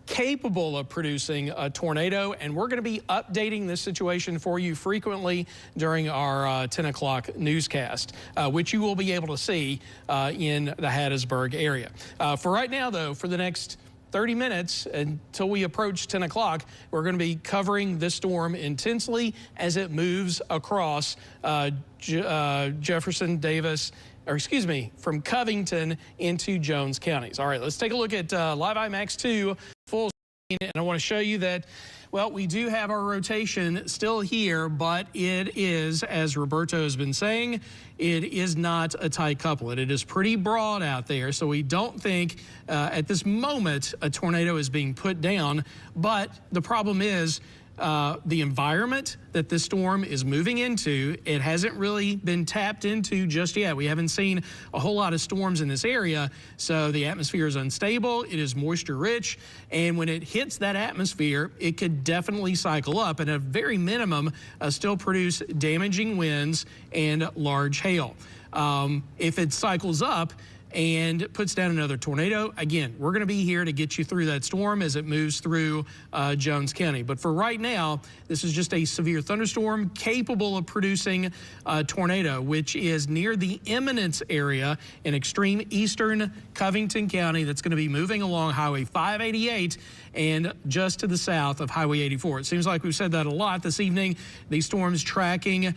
capable of producing a tornado, and we're going to be updating this situation for you frequently during our 10 o'clock newscast, which you will be able to see in the Hattiesburg area. For right now, though, for the next 30 minutes until we approach 10 o'clock, we're going to be covering this storm intensely as it moves across Jefferson, Davis, or excuse me, from Covington into Jones counties. All right, let's take a look at Live IMAX 2 full screen, and I want to show you that Well, we do have our rotation still here, but it is, as Roberto has been saying, it is not a tight couplet. It is pretty broad out there, so we don't think at this moment a tornado is being put down. But the problem is the environment that this storm is moving into, it hasn't really been tapped into just yet. We haven't seen a whole lot of storms in this area, so the atmosphere is unstable, it is moisture rich, and when it hits that atmosphere, it could definitely cycle up and at a very minimum still produce damaging winds and large hail. If it cycles up and puts down another tornado, again, we're going to be here to get you through that storm as it moves through Jones County. But for right now, this is just a severe thunderstorm capable of producing a tornado, which is near the Eminence area in extreme eastern Covington County. That's going to be moving along Highway 588 and just to the south of Highway 84. It seems like we've said that a lot this evening. These storms tracking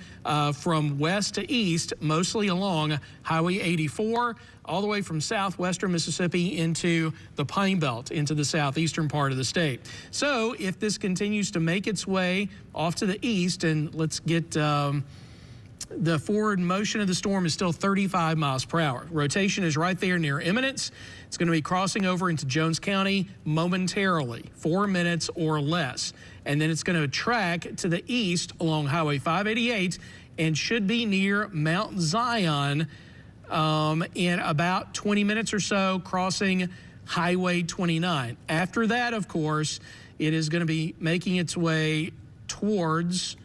from west to east, mostly along Highway 84, all the way from southwestern Mississippi into the Pine Belt, into the southeastern part of the state. So if this continues to make its way off to the east, and let's get the forward motion of the storm is still 35 miles per hour. Rotation is right there near Eminence. It's going to be crossing over into Jones County momentarily, 4 minutes or less. And then it's going to track to the east along Highway 588 and should be near Mount Zion in about 20 minutes or so, crossing Highway 29. After that, of course, it is going to be making its way towards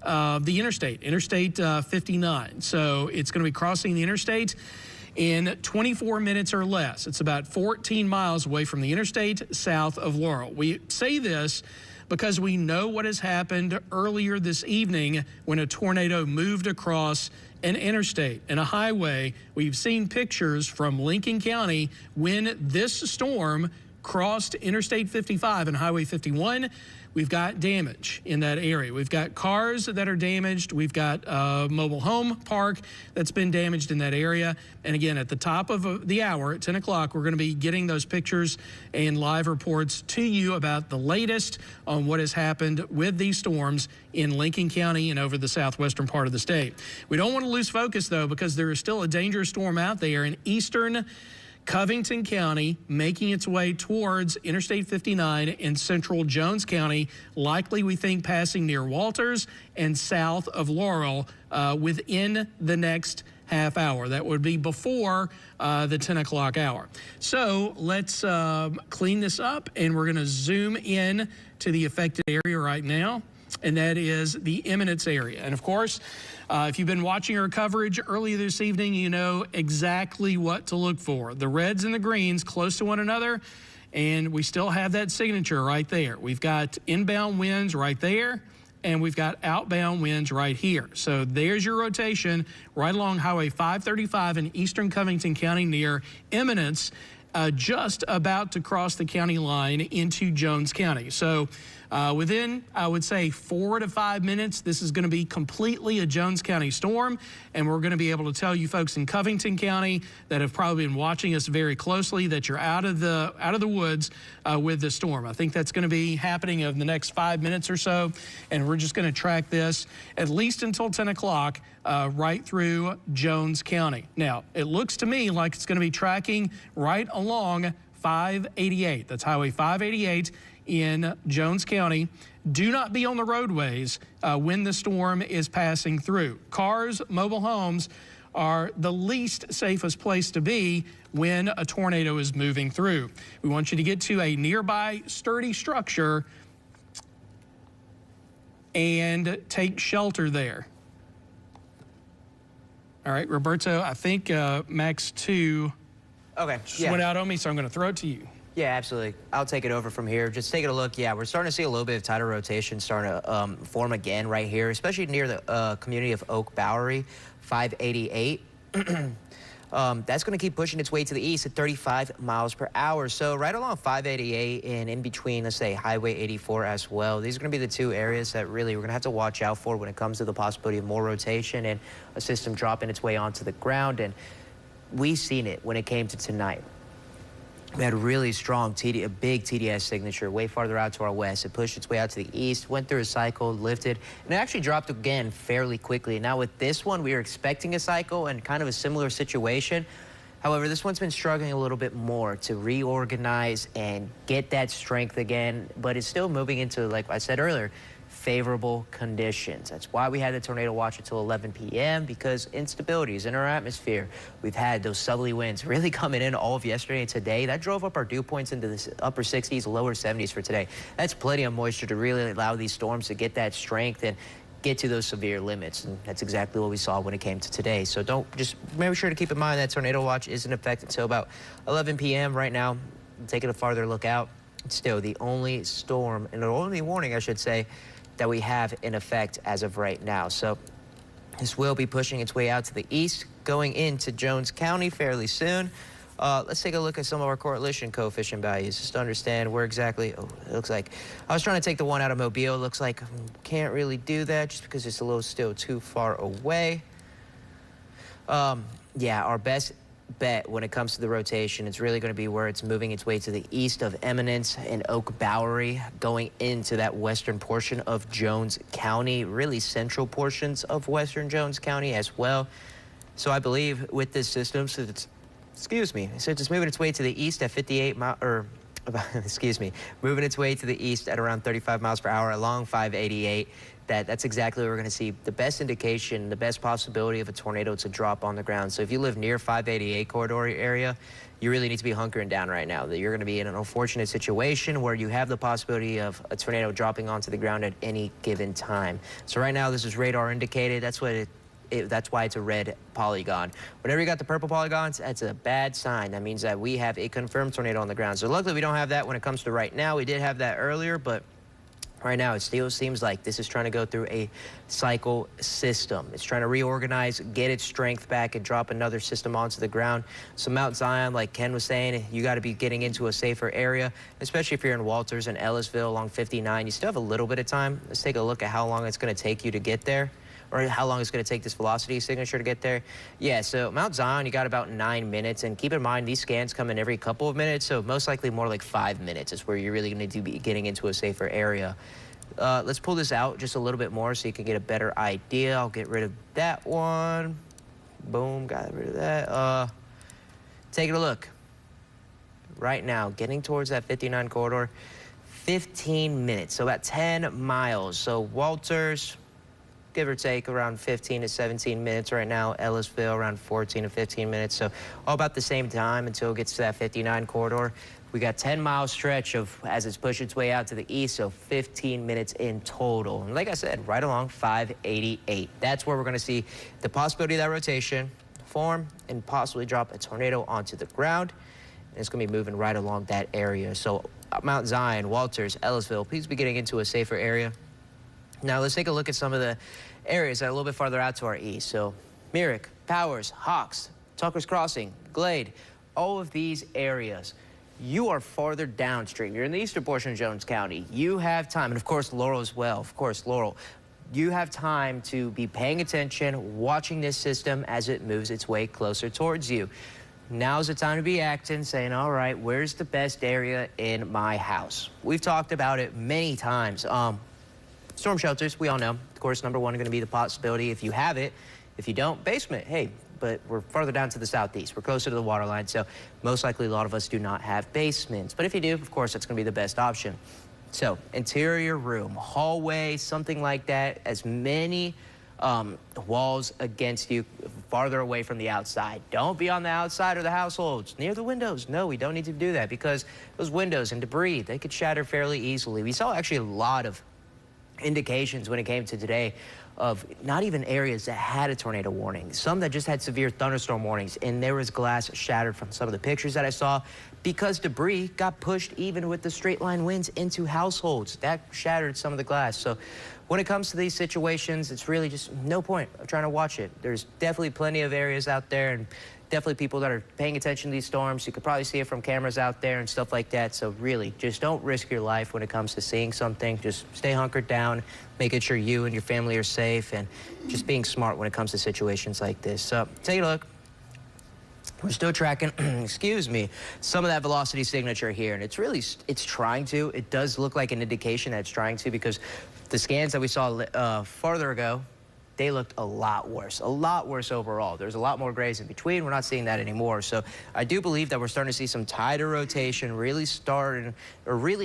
the interstate, Interstate 59. So it's going to be crossing the interstate in 24 minutes or less. It's about 14 miles away from the interstate south of Laurel. We say this because we know what has happened earlier this evening when a tornado moved across an interstate and a highway. We've seen pictures from Lincoln County when this storm crossed Interstate 55 and Highway 51. We've got damage in that area. We've got cars that are damaged. We've got a mobile home park that's been damaged in that area. And again, at the top of the hour, at 10 o'clock, we're going to be getting those pictures and live reports to you about the latest on what has happened with these storms in Lincoln County and over the southwestern part of the state. We don't want to lose focus, though, because there is still a dangerous storm out there in eastern Covington County, making its way towards Interstate 59 in central Jones County, likely we think passing near Walters and south of Laurel within the next half hour. That would be before the 10 o'clock hour. So let's clean this up, and we're going to zoom in to the affected area right now, and that is the Eminence area. And of course, if you've been watching our coverage earlier this evening, you know exactly what to look for. The reds and the greens close to one another, and we still have that signature right there. We've got inbound winds right there, and we've got outbound winds right here. So there's your rotation right along Highway 535 in eastern Covington County near Eminence, just about to cross the county line into Jones County. So within, I would say, 4 to 5 minutes, this is going to be completely a Jones County storm, and we're going to be able to tell you folks in Covington County that have probably been watching us very closely that you're out of the woods with the storm. I think that's going to be happening in the next 5 minutes or so, and we're just going to track this at least until 10 o'clock right through Jones County. Now, it looks to me like it's going to be tracking right along 588. That's Highway 588 in Jones County. Do not be on the roadways when the storm is passing through. Cars, mobile homes are the least safest place to be when a tornado is moving through. We want you to get to a nearby sturdy structure and take shelter there. All right, Roberto, I think Max 2 went out on me, so I'm going to throw it to you. Yeah, absolutely. I'll take it over from here. Just taking a look. Yeah, we're starting to see a little bit of tidal rotation starting to form again right here, especially near the community of Oak Bowery, 588. That's going to keep pushing its way to the east at 35 miles per hour. So right along 588 and in between, let's say, Highway 84 as well. These are going to be the two areas that really we're going to have to watch out for when it comes to the possibility of more rotation and a system dropping its way onto the ground. And we've seen it when it came to tonight. We had a really strong a big TDS signature way farther out to our west. It pushed its way out to the east, went through a cycle, lifted, and it actually dropped again fairly quickly. Now with this one, we were expecting a cycle and kind of a similar situation. However, this one's been struggling a little bit more to reorganize and get that strength again, but it's still moving into, like I said earlier, favorable conditions. That's why we had the tornado watch until 11 p.m. because instability is in our atmosphere. We've had those southerly winds really coming in all of yesterday and today. That drove up our dew points into the upper 60s, lower 70s for today. That's plenty of moisture to really allow these storms to get that strength and get to those severe limits, and that's exactly what we saw when it came to today. So just make sure to keep in mind that tornado watch is in effect until about 11 p.m. right now. Taking a farther look out, it's still the only storm, and the only warning, I should say, that we have in effect as of right now. So this will be pushing its way out to the east, going into Jones County fairly soon. Let's take a look at some of our correlation coefficient values just to understand where exactly, oh, it looks like, I was trying to take the one out of Mobile. It looks like can't really do that just because it's a little still too far away. Yeah, our best bet when it comes to the rotation, it's really going to be where it's moving its way to the east of Eminence and Oak Bowery, going into that western portion of Jones County, really central portions of western Jones County as well. So I believe with this system, so it's, excuse me, so it's moving its way to the east at 58 miles, or excuse me, moving its way to the east at around 35 miles per hour along 588. That's exactly what we're going to see. The best indication, the best possibility of a tornado to drop on the ground. So if you live near 588 corridor area, you really need to be hunkering down right now. That you're going to be in an unfortunate situation where you have the possibility of a tornado dropping onto the ground at any given time. So right now, this is radar indicated. That's what that's why it's a red polygon. Whenever you got the purple polygons, that's a bad sign. That means that we have a confirmed tornado on the ground. So luckily, we don't have that when it comes to right now. We did have that earlier, but right now, it still seems like this is trying to go through a cycle system. It's trying to reorganize, get its strength back, and drop another system onto the ground. So Mount Zion, like Ken was saying, you got to be getting into a safer area, especially if you're in Walters and Ellisville along 59. You still have a little bit of time. Let's take a look at how long it's going to take you to get there, or how long it's going to take this velocity signature to get there. Yeah, so Mount Zion, you got about 9 minutes, and keep in mind, these scans come in every couple of minutes, so most likely more like 5 minutes is where you're really going to be getting into a safer area. Let's pull this out just a little bit more so you can get a better idea. I'll get rid of that one. Boom, got rid of that. Taking a look. Right now, getting towards that 59 corridor, 15 minutes, so about 10 miles. So Walters, give or take around 15 to 17 minutes right now. Ellisville around 14 to 15 minutes. So all about the same time until it gets to that 59 corridor. We got 10-mile stretch of as it's pushed its way out to the east, so 15 minutes in total. And like I said, right along 588. That's where we're going to see the possibility of that rotation form and possibly drop a tornado onto the ground. And it's going to be moving right along that area. So Mount Zion, Walters, Ellisville, please be getting into a safer area. Now let's take a look at some of the areas that are a little bit farther out to our east. So Myrick, Powers, Hawks, Tucker's Crossing, Glade, all of these areas. You are farther downstream. You're in the eastern portion of Jones County. You have time, and of course Laurel as well. Of course, Laurel. You have time to be paying attention, watching this system as it moves its way closer towards you. Now's the time to be acting, saying, all right, where's the best area in my house? We've talked about it many times. Storm shelters, we all know. Of course, number one, going to be the possibility if you have it. If you don't, basement. Hey, but we're farther down to the southeast. We're closer to the water line, so most likely a lot of us do not have basements. But if you do, of course, that's going to be the best option. So interior room, hallway, something like that, as many walls against you, farther away from the outside. Don't be on the outside of the households, near the windows. No, we don't need to do that because those windows and debris, they could shatter fairly easily. We saw actually a lot of indications when it came to today of not even areas that had a tornado warning, some that just had severe thunderstorm warnings, and there was glass shattered from some of the pictures that I saw because debris got pushed even with the straight line winds into households. That shattered some of the glass. So when it comes to these situations, it's really just no point of trying to watch it. There's definitely plenty of areas out there and definitely people that are paying attention to these storms. You could probably see it from cameras out there and stuff like that. So really, just don't risk your life when it comes to seeing something. Just stay hunkered down, making sure you and your family are safe, and just being smart when it comes to situations like this. So take a look. We're still tracking, excuse me, some of that velocity signature here, and it's trying to. It does look like an indication that it's trying to, because the scans that we saw farther ago, they looked a lot worse overall. There's a lot more grays in between. We're not seeing that anymore. So I do believe that we're starting to see some tighter rotation, really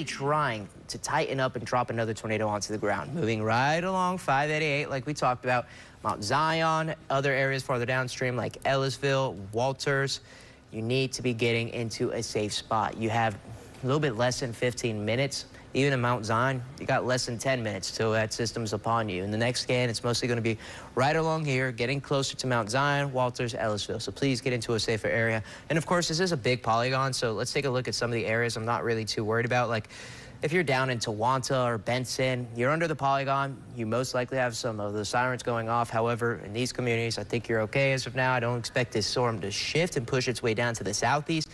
trying to tighten up and drop another tornado onto the ground, moving right along 588 like we talked about. Mount Zion, other areas farther downstream like Ellisville, Walters. You need to be getting into a safe spot. You have a little bit less than 15 minutes. Even in Mount Zion, you got less than 10 minutes till that system's upon you. In the next scan, it's mostly going to be right along here, getting closer to Mount Zion, Walters, Ellisville. So please get into a safer area. And of course, this is a big polygon, so let's take a look at some of the areas I'm not really too worried about. Like, if you're down in Tawanta or Benson, you're under the polygon, you most likely have some of the sirens going off. However, in these communities, I think you're okay as of now. I don't expect this storm to shift and push its way down to the southeast.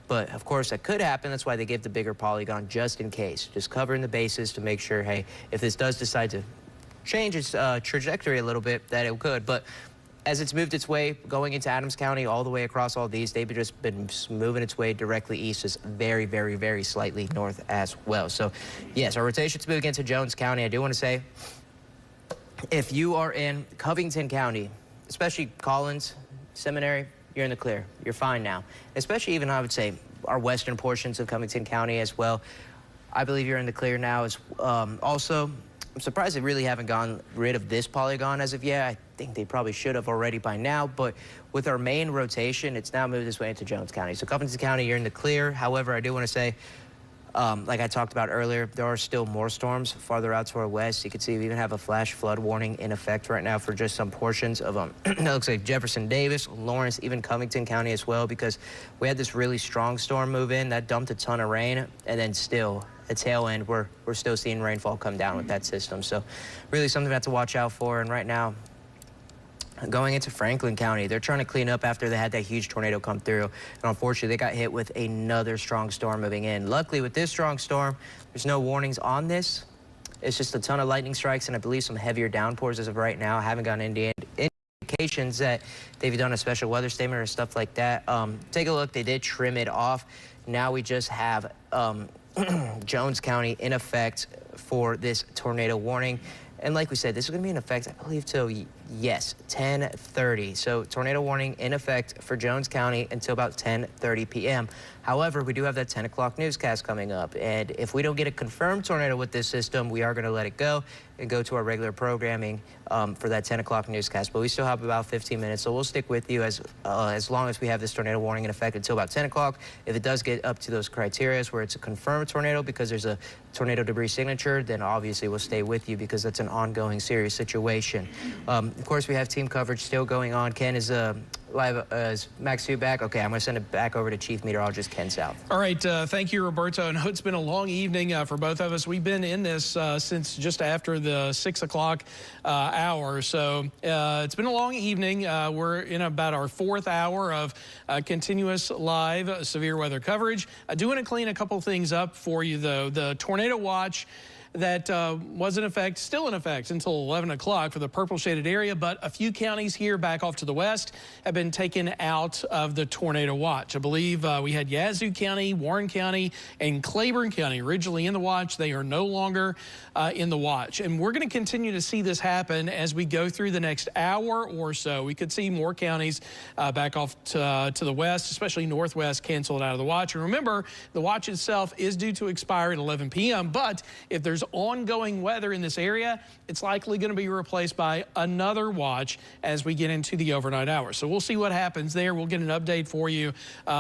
But of course, that could happen. That's why they give the bigger polygon, just in case. Just covering the bases to make sure, hey, if this does decide to change its trajectory a little bit, that it could. But as it's moved its way, going into Adams County, all the way across all these, they've just been moving its way directly east, just very, very, very slightly north as well. So, yes, our rotation's moving into Jones County. I do want to say, if you are in Covington County, especially Collins, Seminary, you're in the clear. You're fine now. Especially even, I would say, our western portions of Covington County as well. I believe you're in the clear now. Also, I'm surprised they really haven't gotten rid of this polygon as of yet. I think they probably should have already by now, but with our main rotation, it's now moved this way into Jones County. So Covington County, you're in the clear. However, I do want to say, like I talked about earlier, there are still more storms farther out to our west. You can see we even have a flash flood warning in effect right now for just some portions of it looks like Jefferson Davis, Lawrence, even Covington County as well, because we had this really strong storm move in that dumped a ton of rain, and then still at tail end we're still seeing rainfall come down with that system. So really something we have to watch out for. And right now, going into Franklin County, they're trying to clean up after they had that huge tornado come through. And unfortunately, they got hit with another strong storm moving in. Luckily, with this strong storm, there's no warnings on this. It's just a ton of lightning strikes and I believe some heavier downpours as of right now. I haven't gotten any indications that they've done a special weather statement or stuff like that. Take a look. They did trim it off. Now we just have Jones County in effect for this tornado warning. And like we said, this is going to be in effect, I believe, till, yes, 10:30. So tornado warning in effect for Jones County until about 10:30 p.m. However, we do have that 10 o'clock newscast coming up. And if we don't get a confirmed tornado with this system, we are going to let it go and go to our regular programming for that 10 o'clock newscast. But we still have about 15 minutes, so we'll stick with you as long as we have this tornado warning in effect until about 10 o'clock. If it does get up to those criteria where it's a confirmed tornado because there's a tornado debris signature, then obviously we'll stay with you because that's an ongoing serious situation. Of course, we have team coverage still going on. Ken, is live, is Max Sue back? Okay, I'm going to send it back over to Chief Meteorologist Ken South. All right, thank you, Roberto. And it's been a long evening for both of us. We've been in this since just after the 6 o'clock hour. So it's been a long evening. We're in about our 4th hour of continuous live severe weather coverage. I do want to clean a couple things up for you, though. The tornado watch that was in effect, still in effect until 11 o'clock for the purple shaded area, but a few counties here back off to the west have been taken out of the tornado watch. I believe we had Yazoo County, Warren County, and Claiborne County originally in the watch. They are no longer in the watch. And we're going to continue to see this happen as we go through the next hour or so. We could see more counties back off to the west, especially northwest, canceled out of the watch. And remember, the watch itself is due to expire at 11 p.m., but if there's ongoing weather in this area, it's likely going to be replaced by another watch as we get into the overnight hours. So we'll see what happens there. We'll get an update for you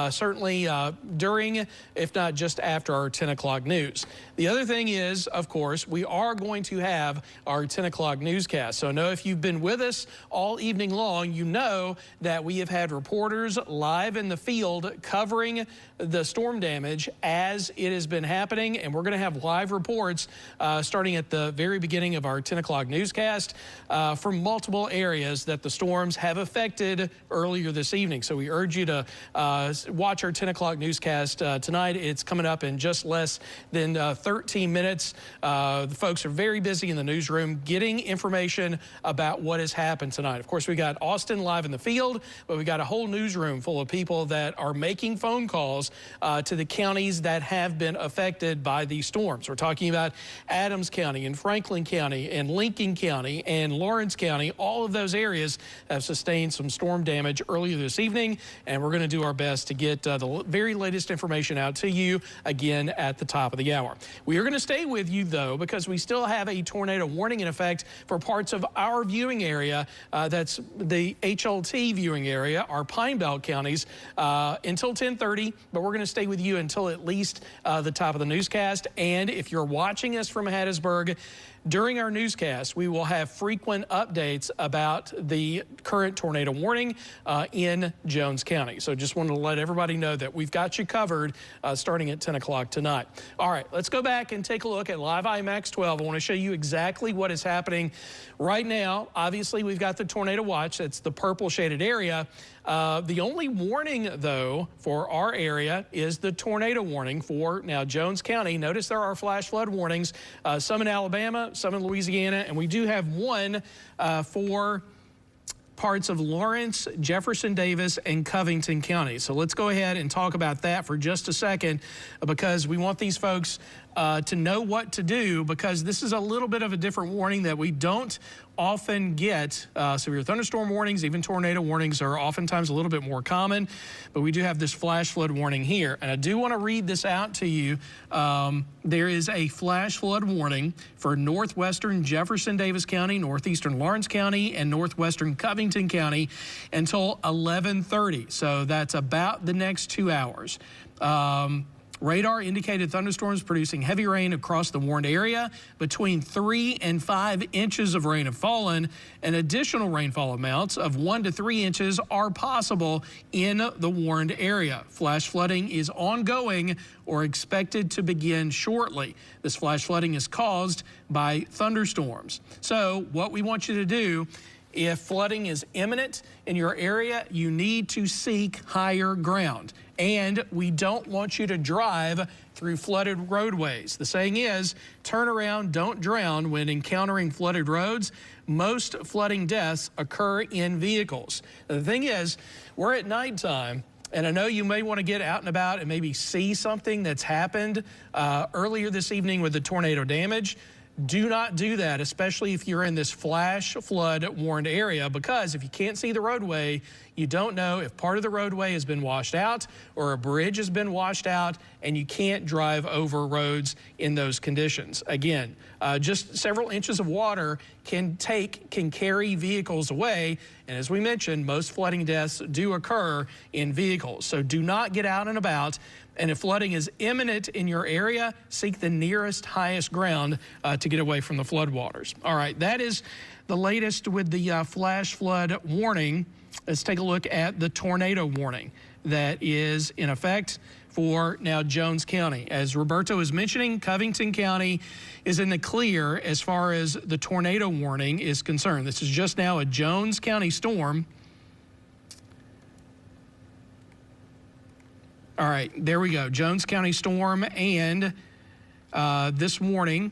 certainly during, if not just after, our 10 o'clock news. The other thing is, of course, we are going to have our 10 o'clock newscast. So I know if you've been with us all evening long, you know that we have had reporters live in the field covering the storm damage as it has been happening, and we're going to have live reports starting at the very beginning of our 10 o'clock newscast from multiple areas that the storms have affected earlier this evening. So we urge you to watch our 10 o'clock newscast tonight. It's coming up in just less than 13 minutes. The folks are very busy in the newsroom getting information about what has happened tonight. Of course, we got Austin live in the field, but we got a whole newsroom full of people that are making phone calls to the counties that have been affected by these storms. We're talking about Adams County and Franklin County and Lincoln County and Lawrence County. All of those areas have sustained some storm damage earlier this evening, and we're going to do our best to get the very latest information out to you again at the top of the hour. We are going to stay with you, though, because we still have a tornado warning in effect for parts of our viewing area. That's the HLT viewing area, our Pine Belt counties, until 10:30, but we're going to stay with you until at least the top of the newscast. And if you're watching us from Hattiesburg, during our newscast, we will have frequent updates about the current tornado warning in Jones County. So just wanted to let everybody know that we've got you covered starting at 10 o'clock tonight. All right, let's go back and take a look at Live IMAX 12. I want to show you exactly what is happening right now. Obviously, we've got the tornado watch. That's the purple shaded area. The only warning, though, for our area is the tornado warning for now Jones County. Notice there are flash flood warnings, some in Alabama, some in Louisiana, and we do have one for parts of Lawrence, Jefferson Davis, and Covington County. So let's go ahead and talk about that for just a second, because we want these folks to know what to do, because this is a little bit of a different warning that we don't often get. Severe thunderstorm warnings, even tornado warnings are oftentimes a little bit more common, but we do have this flash flood warning here. And I do want to read this out to you. There is a flash flood warning for northwestern Jefferson Davis County, northeastern Lawrence County, and northwestern Covington County until 11:30. So that's about the next 2 hours. Radar indicated thunderstorms producing heavy rain across the warned area. Between 3 and 5 inches of rain have fallen, and additional rainfall amounts of 1 to 3 inches are possible in the warned area. Flash flooding is ongoing or expected to begin shortly. This flash flooding is caused by thunderstorms. So what we want you to do, if flooding is imminent in your area, you need to seek higher ground. And we don't want you to drive through flooded roadways. The saying is, turn around, don't drown when encountering flooded roads. Most flooding deaths occur in vehicles. The thing is, we're at nighttime, and I know you may want to get out and about and maybe see something that's happened earlier this evening with the tornado damage. Do not do that, especially if you're in this flash flood warned area, because if you can't see the roadway, you don't know if part of the roadway has been washed out or a bridge has been washed out, and you can't drive over roads in those conditions. Again, just several inches of water can carry vehicles away. And as we mentioned, most flooding deaths do occur in vehicles. So do not get out and about. And if flooding is imminent in your area, seek the nearest highest ground to get away from the floodwaters. All right, that is the latest with the flash flood warning. Let's take a look at the tornado warning that is in effect for now Jones County. As Roberto is mentioning, Covington County is in the clear as far as the tornado warning is concerned. This is just now a Jones County storm. All right, there we go. Jones County storm, and this morning.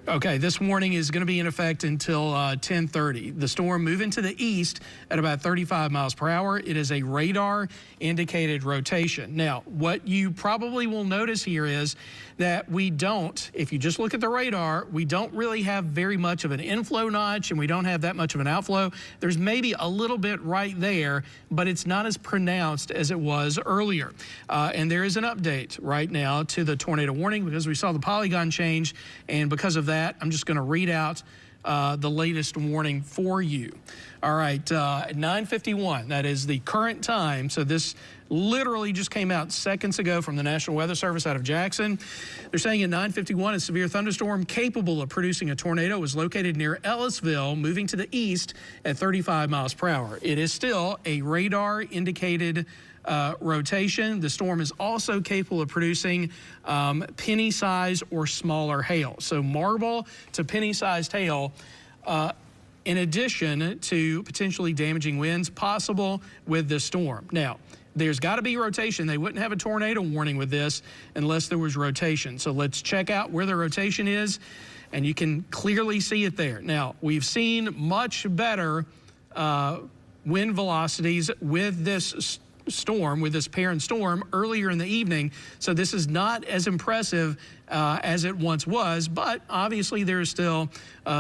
Okay, this warning is going to be in effect until 10:30. The storm moving to the east at about 35 miles per hour. It is a radar indicated rotation. Now, what you probably will notice here is that we don't, if you just look at the radar, we don't really have very much of an inflow notch, and we don't have that much of an outflow. There's maybe a little bit right there, but it's not as pronounced as it was earlier. And there is an update right now to the tornado warning because we saw the polygon change, and because of that, I'm just going to read out the latest warning for you. All right, at 9:51, that is the current time. So this literally just came out seconds ago from the National Weather Service out of Jackson. They're saying at 9:51, a severe thunderstorm capable of producing a tornado was located near Ellisville, moving to the east at 35 miles per hour. It is still a radar indicated rotation. The storm is also capable of producing penny size or smaller hail. So marble to penny sized hail, in addition to potentially damaging winds possible with this storm. Now, there's got to be rotation. They wouldn't have a tornado warning with this unless there was rotation. So let's check out where the rotation is, and you can clearly see it there. Now, we've seen much better wind velocities with this storm, with this parent storm earlier in the evening. So this is not as impressive as it once was, but obviously there's still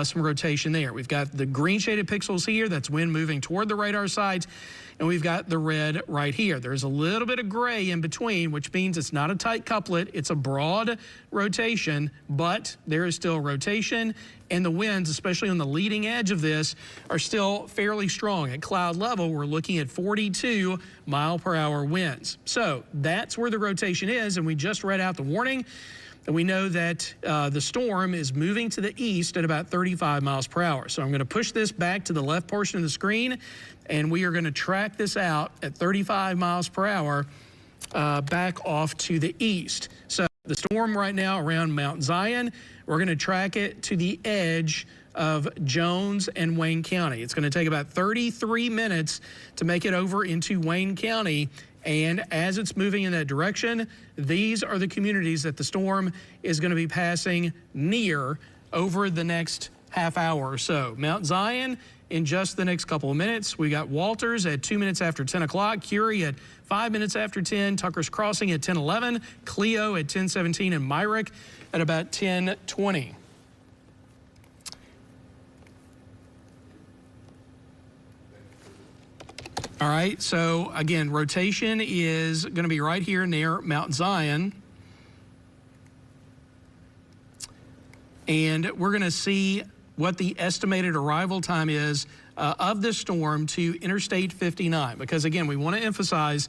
some rotation there. We've got the green shaded pixels here. That's wind moving toward the radar sides. And we've got the red right here. There's a little bit of gray in between, which means it's not a tight couplet. It's a broad rotation, but there is still rotation. And the winds, especially on the leading edge of this, are still fairly strong. At cloud level, we're looking at 42 mile per hour winds. So that's where the rotation is. And we just read out the warning. And we know that the storm is moving to the east at about 35 miles per hour. So I'm going to push this back to the left portion of the screen, and we are going to track this out at 35 miles per hour back off to the east. So the storm right now around Mount Zion, we're going to track it to the edge of Jones and Wayne County. It's going to take about 33 minutes to make it over into Wayne County. And as it's moving in that direction, these are the communities that the storm is going to be passing near over the next half hour or so. Mount Zion in just the next couple of minutes. We got Walters at 2 minutes after 10 o'clock, Curie at 5 minutes after 10, Tucker's Crossing at 10:11, Clio at 10:17, and Myrick at about 10:20. All right, so again, rotation is going to be right here near Mount Zion. And we're going to see what the estimated arrival time is of this storm to Interstate 59. Because again, we want to emphasize,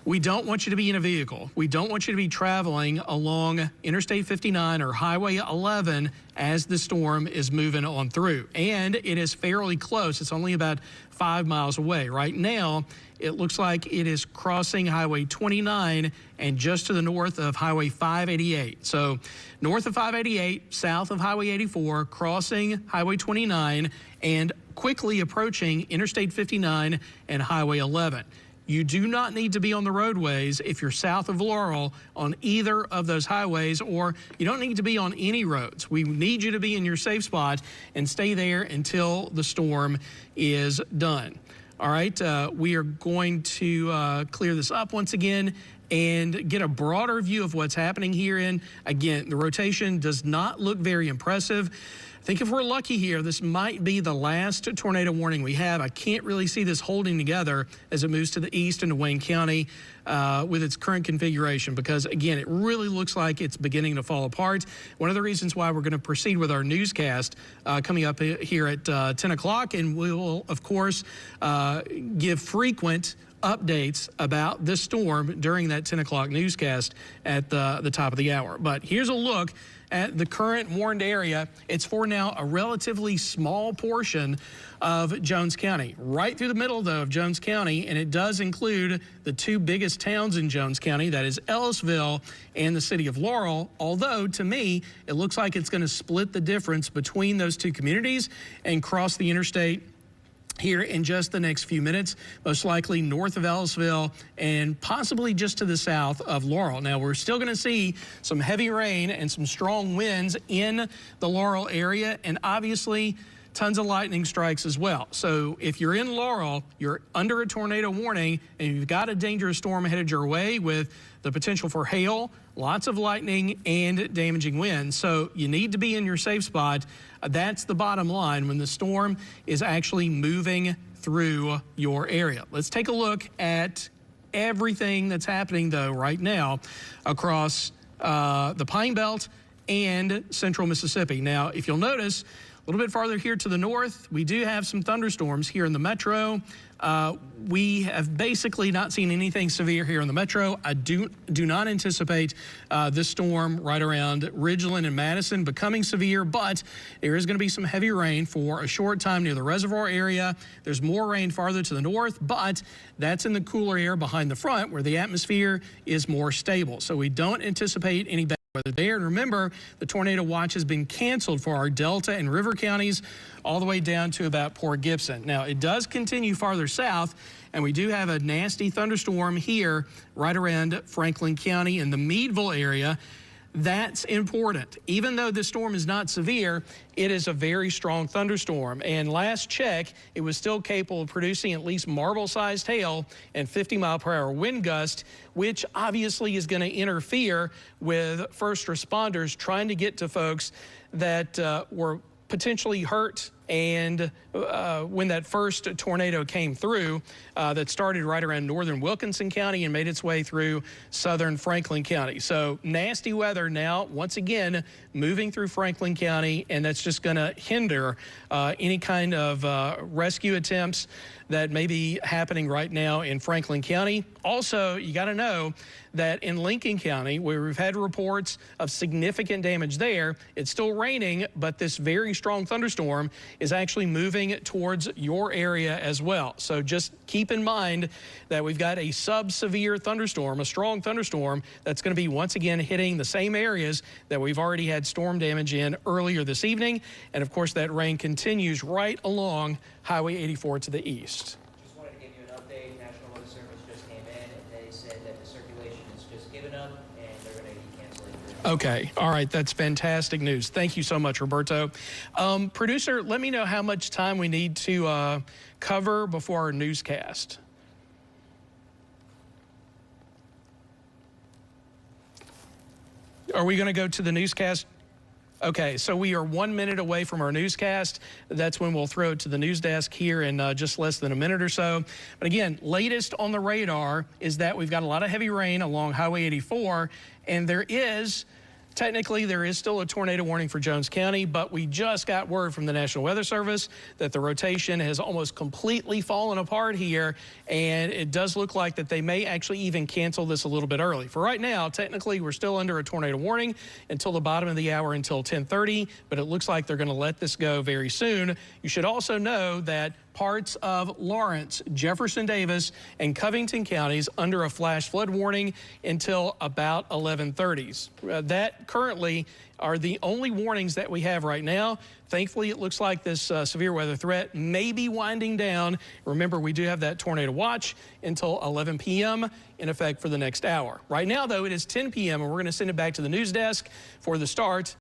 we don't want you to be in a vehicle. We don't want you to be traveling along Interstate 59 or Highway 11 as the storm is moving on through. And it is fairly close. It's only about 5 miles away. Right now, it looks like it is crossing Highway 29 and just to the north of Highway 588. So north of 588, south of Highway 84, crossing Highway 29, and quickly approaching Interstate 59 and Highway 11. You do not need to be on the roadways if you're south of Laurel on either of those highways, or you don't need to be on any roads. We need you to be in your safe spot and stay there until the storm is done. All right, we are going to clear this up once again and get a broader view of what's happening here. And again, the rotation does not look very impressive. I think if we're lucky here, this might be the last tornado warning we have. I can't really see this holding together as it moves to the east into Wayne County with its current configuration, because again, it really looks like it's beginning to fall apart. One of the reasons why we're going to proceed with our newscast coming up here at 10 o'clock, and we will, of course, give frequent updates about this storm during that 10 o'clock newscast at the top of the hour. But here's a look at the current warned area. It's for now a relatively small portion of Jones County, right through the middle, though, of Jones County, and it does include the two biggest towns in Jones County, that is Ellisville and the city of Laurel, although to me, it looks like it's going to split the difference between those two communities and cross the interstate here in just the next few minutes, most likely north of Ellisville and possibly just to the south of Laurel. Now, we're still going to see some heavy rain and some strong winds in the Laurel area, and obviously tons of lightning strikes as well. So if you're in Laurel, you're under a tornado warning, and you've got a dangerous storm headed your way with the potential for hail, lots of lightning, and damaging winds. So you need to be in your safe spot. That's the bottom line when the storm is actually moving through your area. Let's take a look at everything that's happening, though, right now across the Pine Belt and central Mississippi. Now, if you'll notice, little bit farther here to the north, we do have some thunderstorms here in the metro. We have basically not seen anything severe here in the metro. I do not anticipate this storm right around Ridgeland and Madison becoming severe, but there is going to be some heavy rain for a short time near the reservoir area. There's more rain farther to the north, but that's in the cooler air behind the front where the atmosphere is more stable. So we don't anticipate any bad weather there. And remember, the tornado watch has been canceled for our Delta and River counties all the way down to about Port Gibson. Now, it does continue farther south, and we do have a nasty thunderstorm here right around Franklin County in the Meadville area. That's important. Even though this storm is not severe, it is a very strong thunderstorm. And last check, it was still capable of producing at least marble-sized hail and 50-mile-per-hour wind gust, which obviously is going to interfere with first responders trying to get to folks that were potentially hurt. And when that first tornado came through, that started right around northern Wilkinson County and made its way through southern Franklin County. So nasty weather now, once again, moving through Franklin County, and that's just going to hinder any kind of rescue attempts that may be happening right now in Franklin County. Also, you got to know that in Lincoln County, where we've had reports of significant damage there, it's still raining, but this very strong thunderstorm is actually moving towards your area as well. So just keep in mind that we've got a sub-severe thunderstorm, a strong thunderstorm that's going to be once again hitting the same areas that we've already had storm damage in earlier this evening. And of course, that rain continues right along Highway 84 to the east. Just wanted to give you an update. National Weather Service just came in and they said that the circulation is just given up and they're going to be canceling. Okay. All right. That's fantastic news. Thank you so much, Roberto. Producer, let me know how much time we need to cover before our newscast. Are we going to go to the newscast? Okay, so we are 1 minute away from our newscast. That's when we'll throw it to the news desk here in just less than a minute or so. But again, latest on the radar is that we've got a lot of heavy rain along Highway 84, and technically, there is still a tornado warning for Jones County, but we just got word from the National Weather Service that the rotation has almost completely fallen apart here, and it does look like that they may actually even cancel this a little bit early. For right now, technically, we're still under a tornado warning until the bottom of the hour, until 10:30, but it looks like they're going to let this go very soon. You should also know that parts of Lawrence, Jefferson Davis, and Covington counties under a flash flood warning until about 11:30s. That currently are the only warnings that we have right now. Thankfully, it looks like this severe weather threat may be winding down. Remember, we do have that tornado watch until 11 p.m. in effect for the next hour. Right now, though, it is 10 p.m., and we're going to send it back to the news desk for the start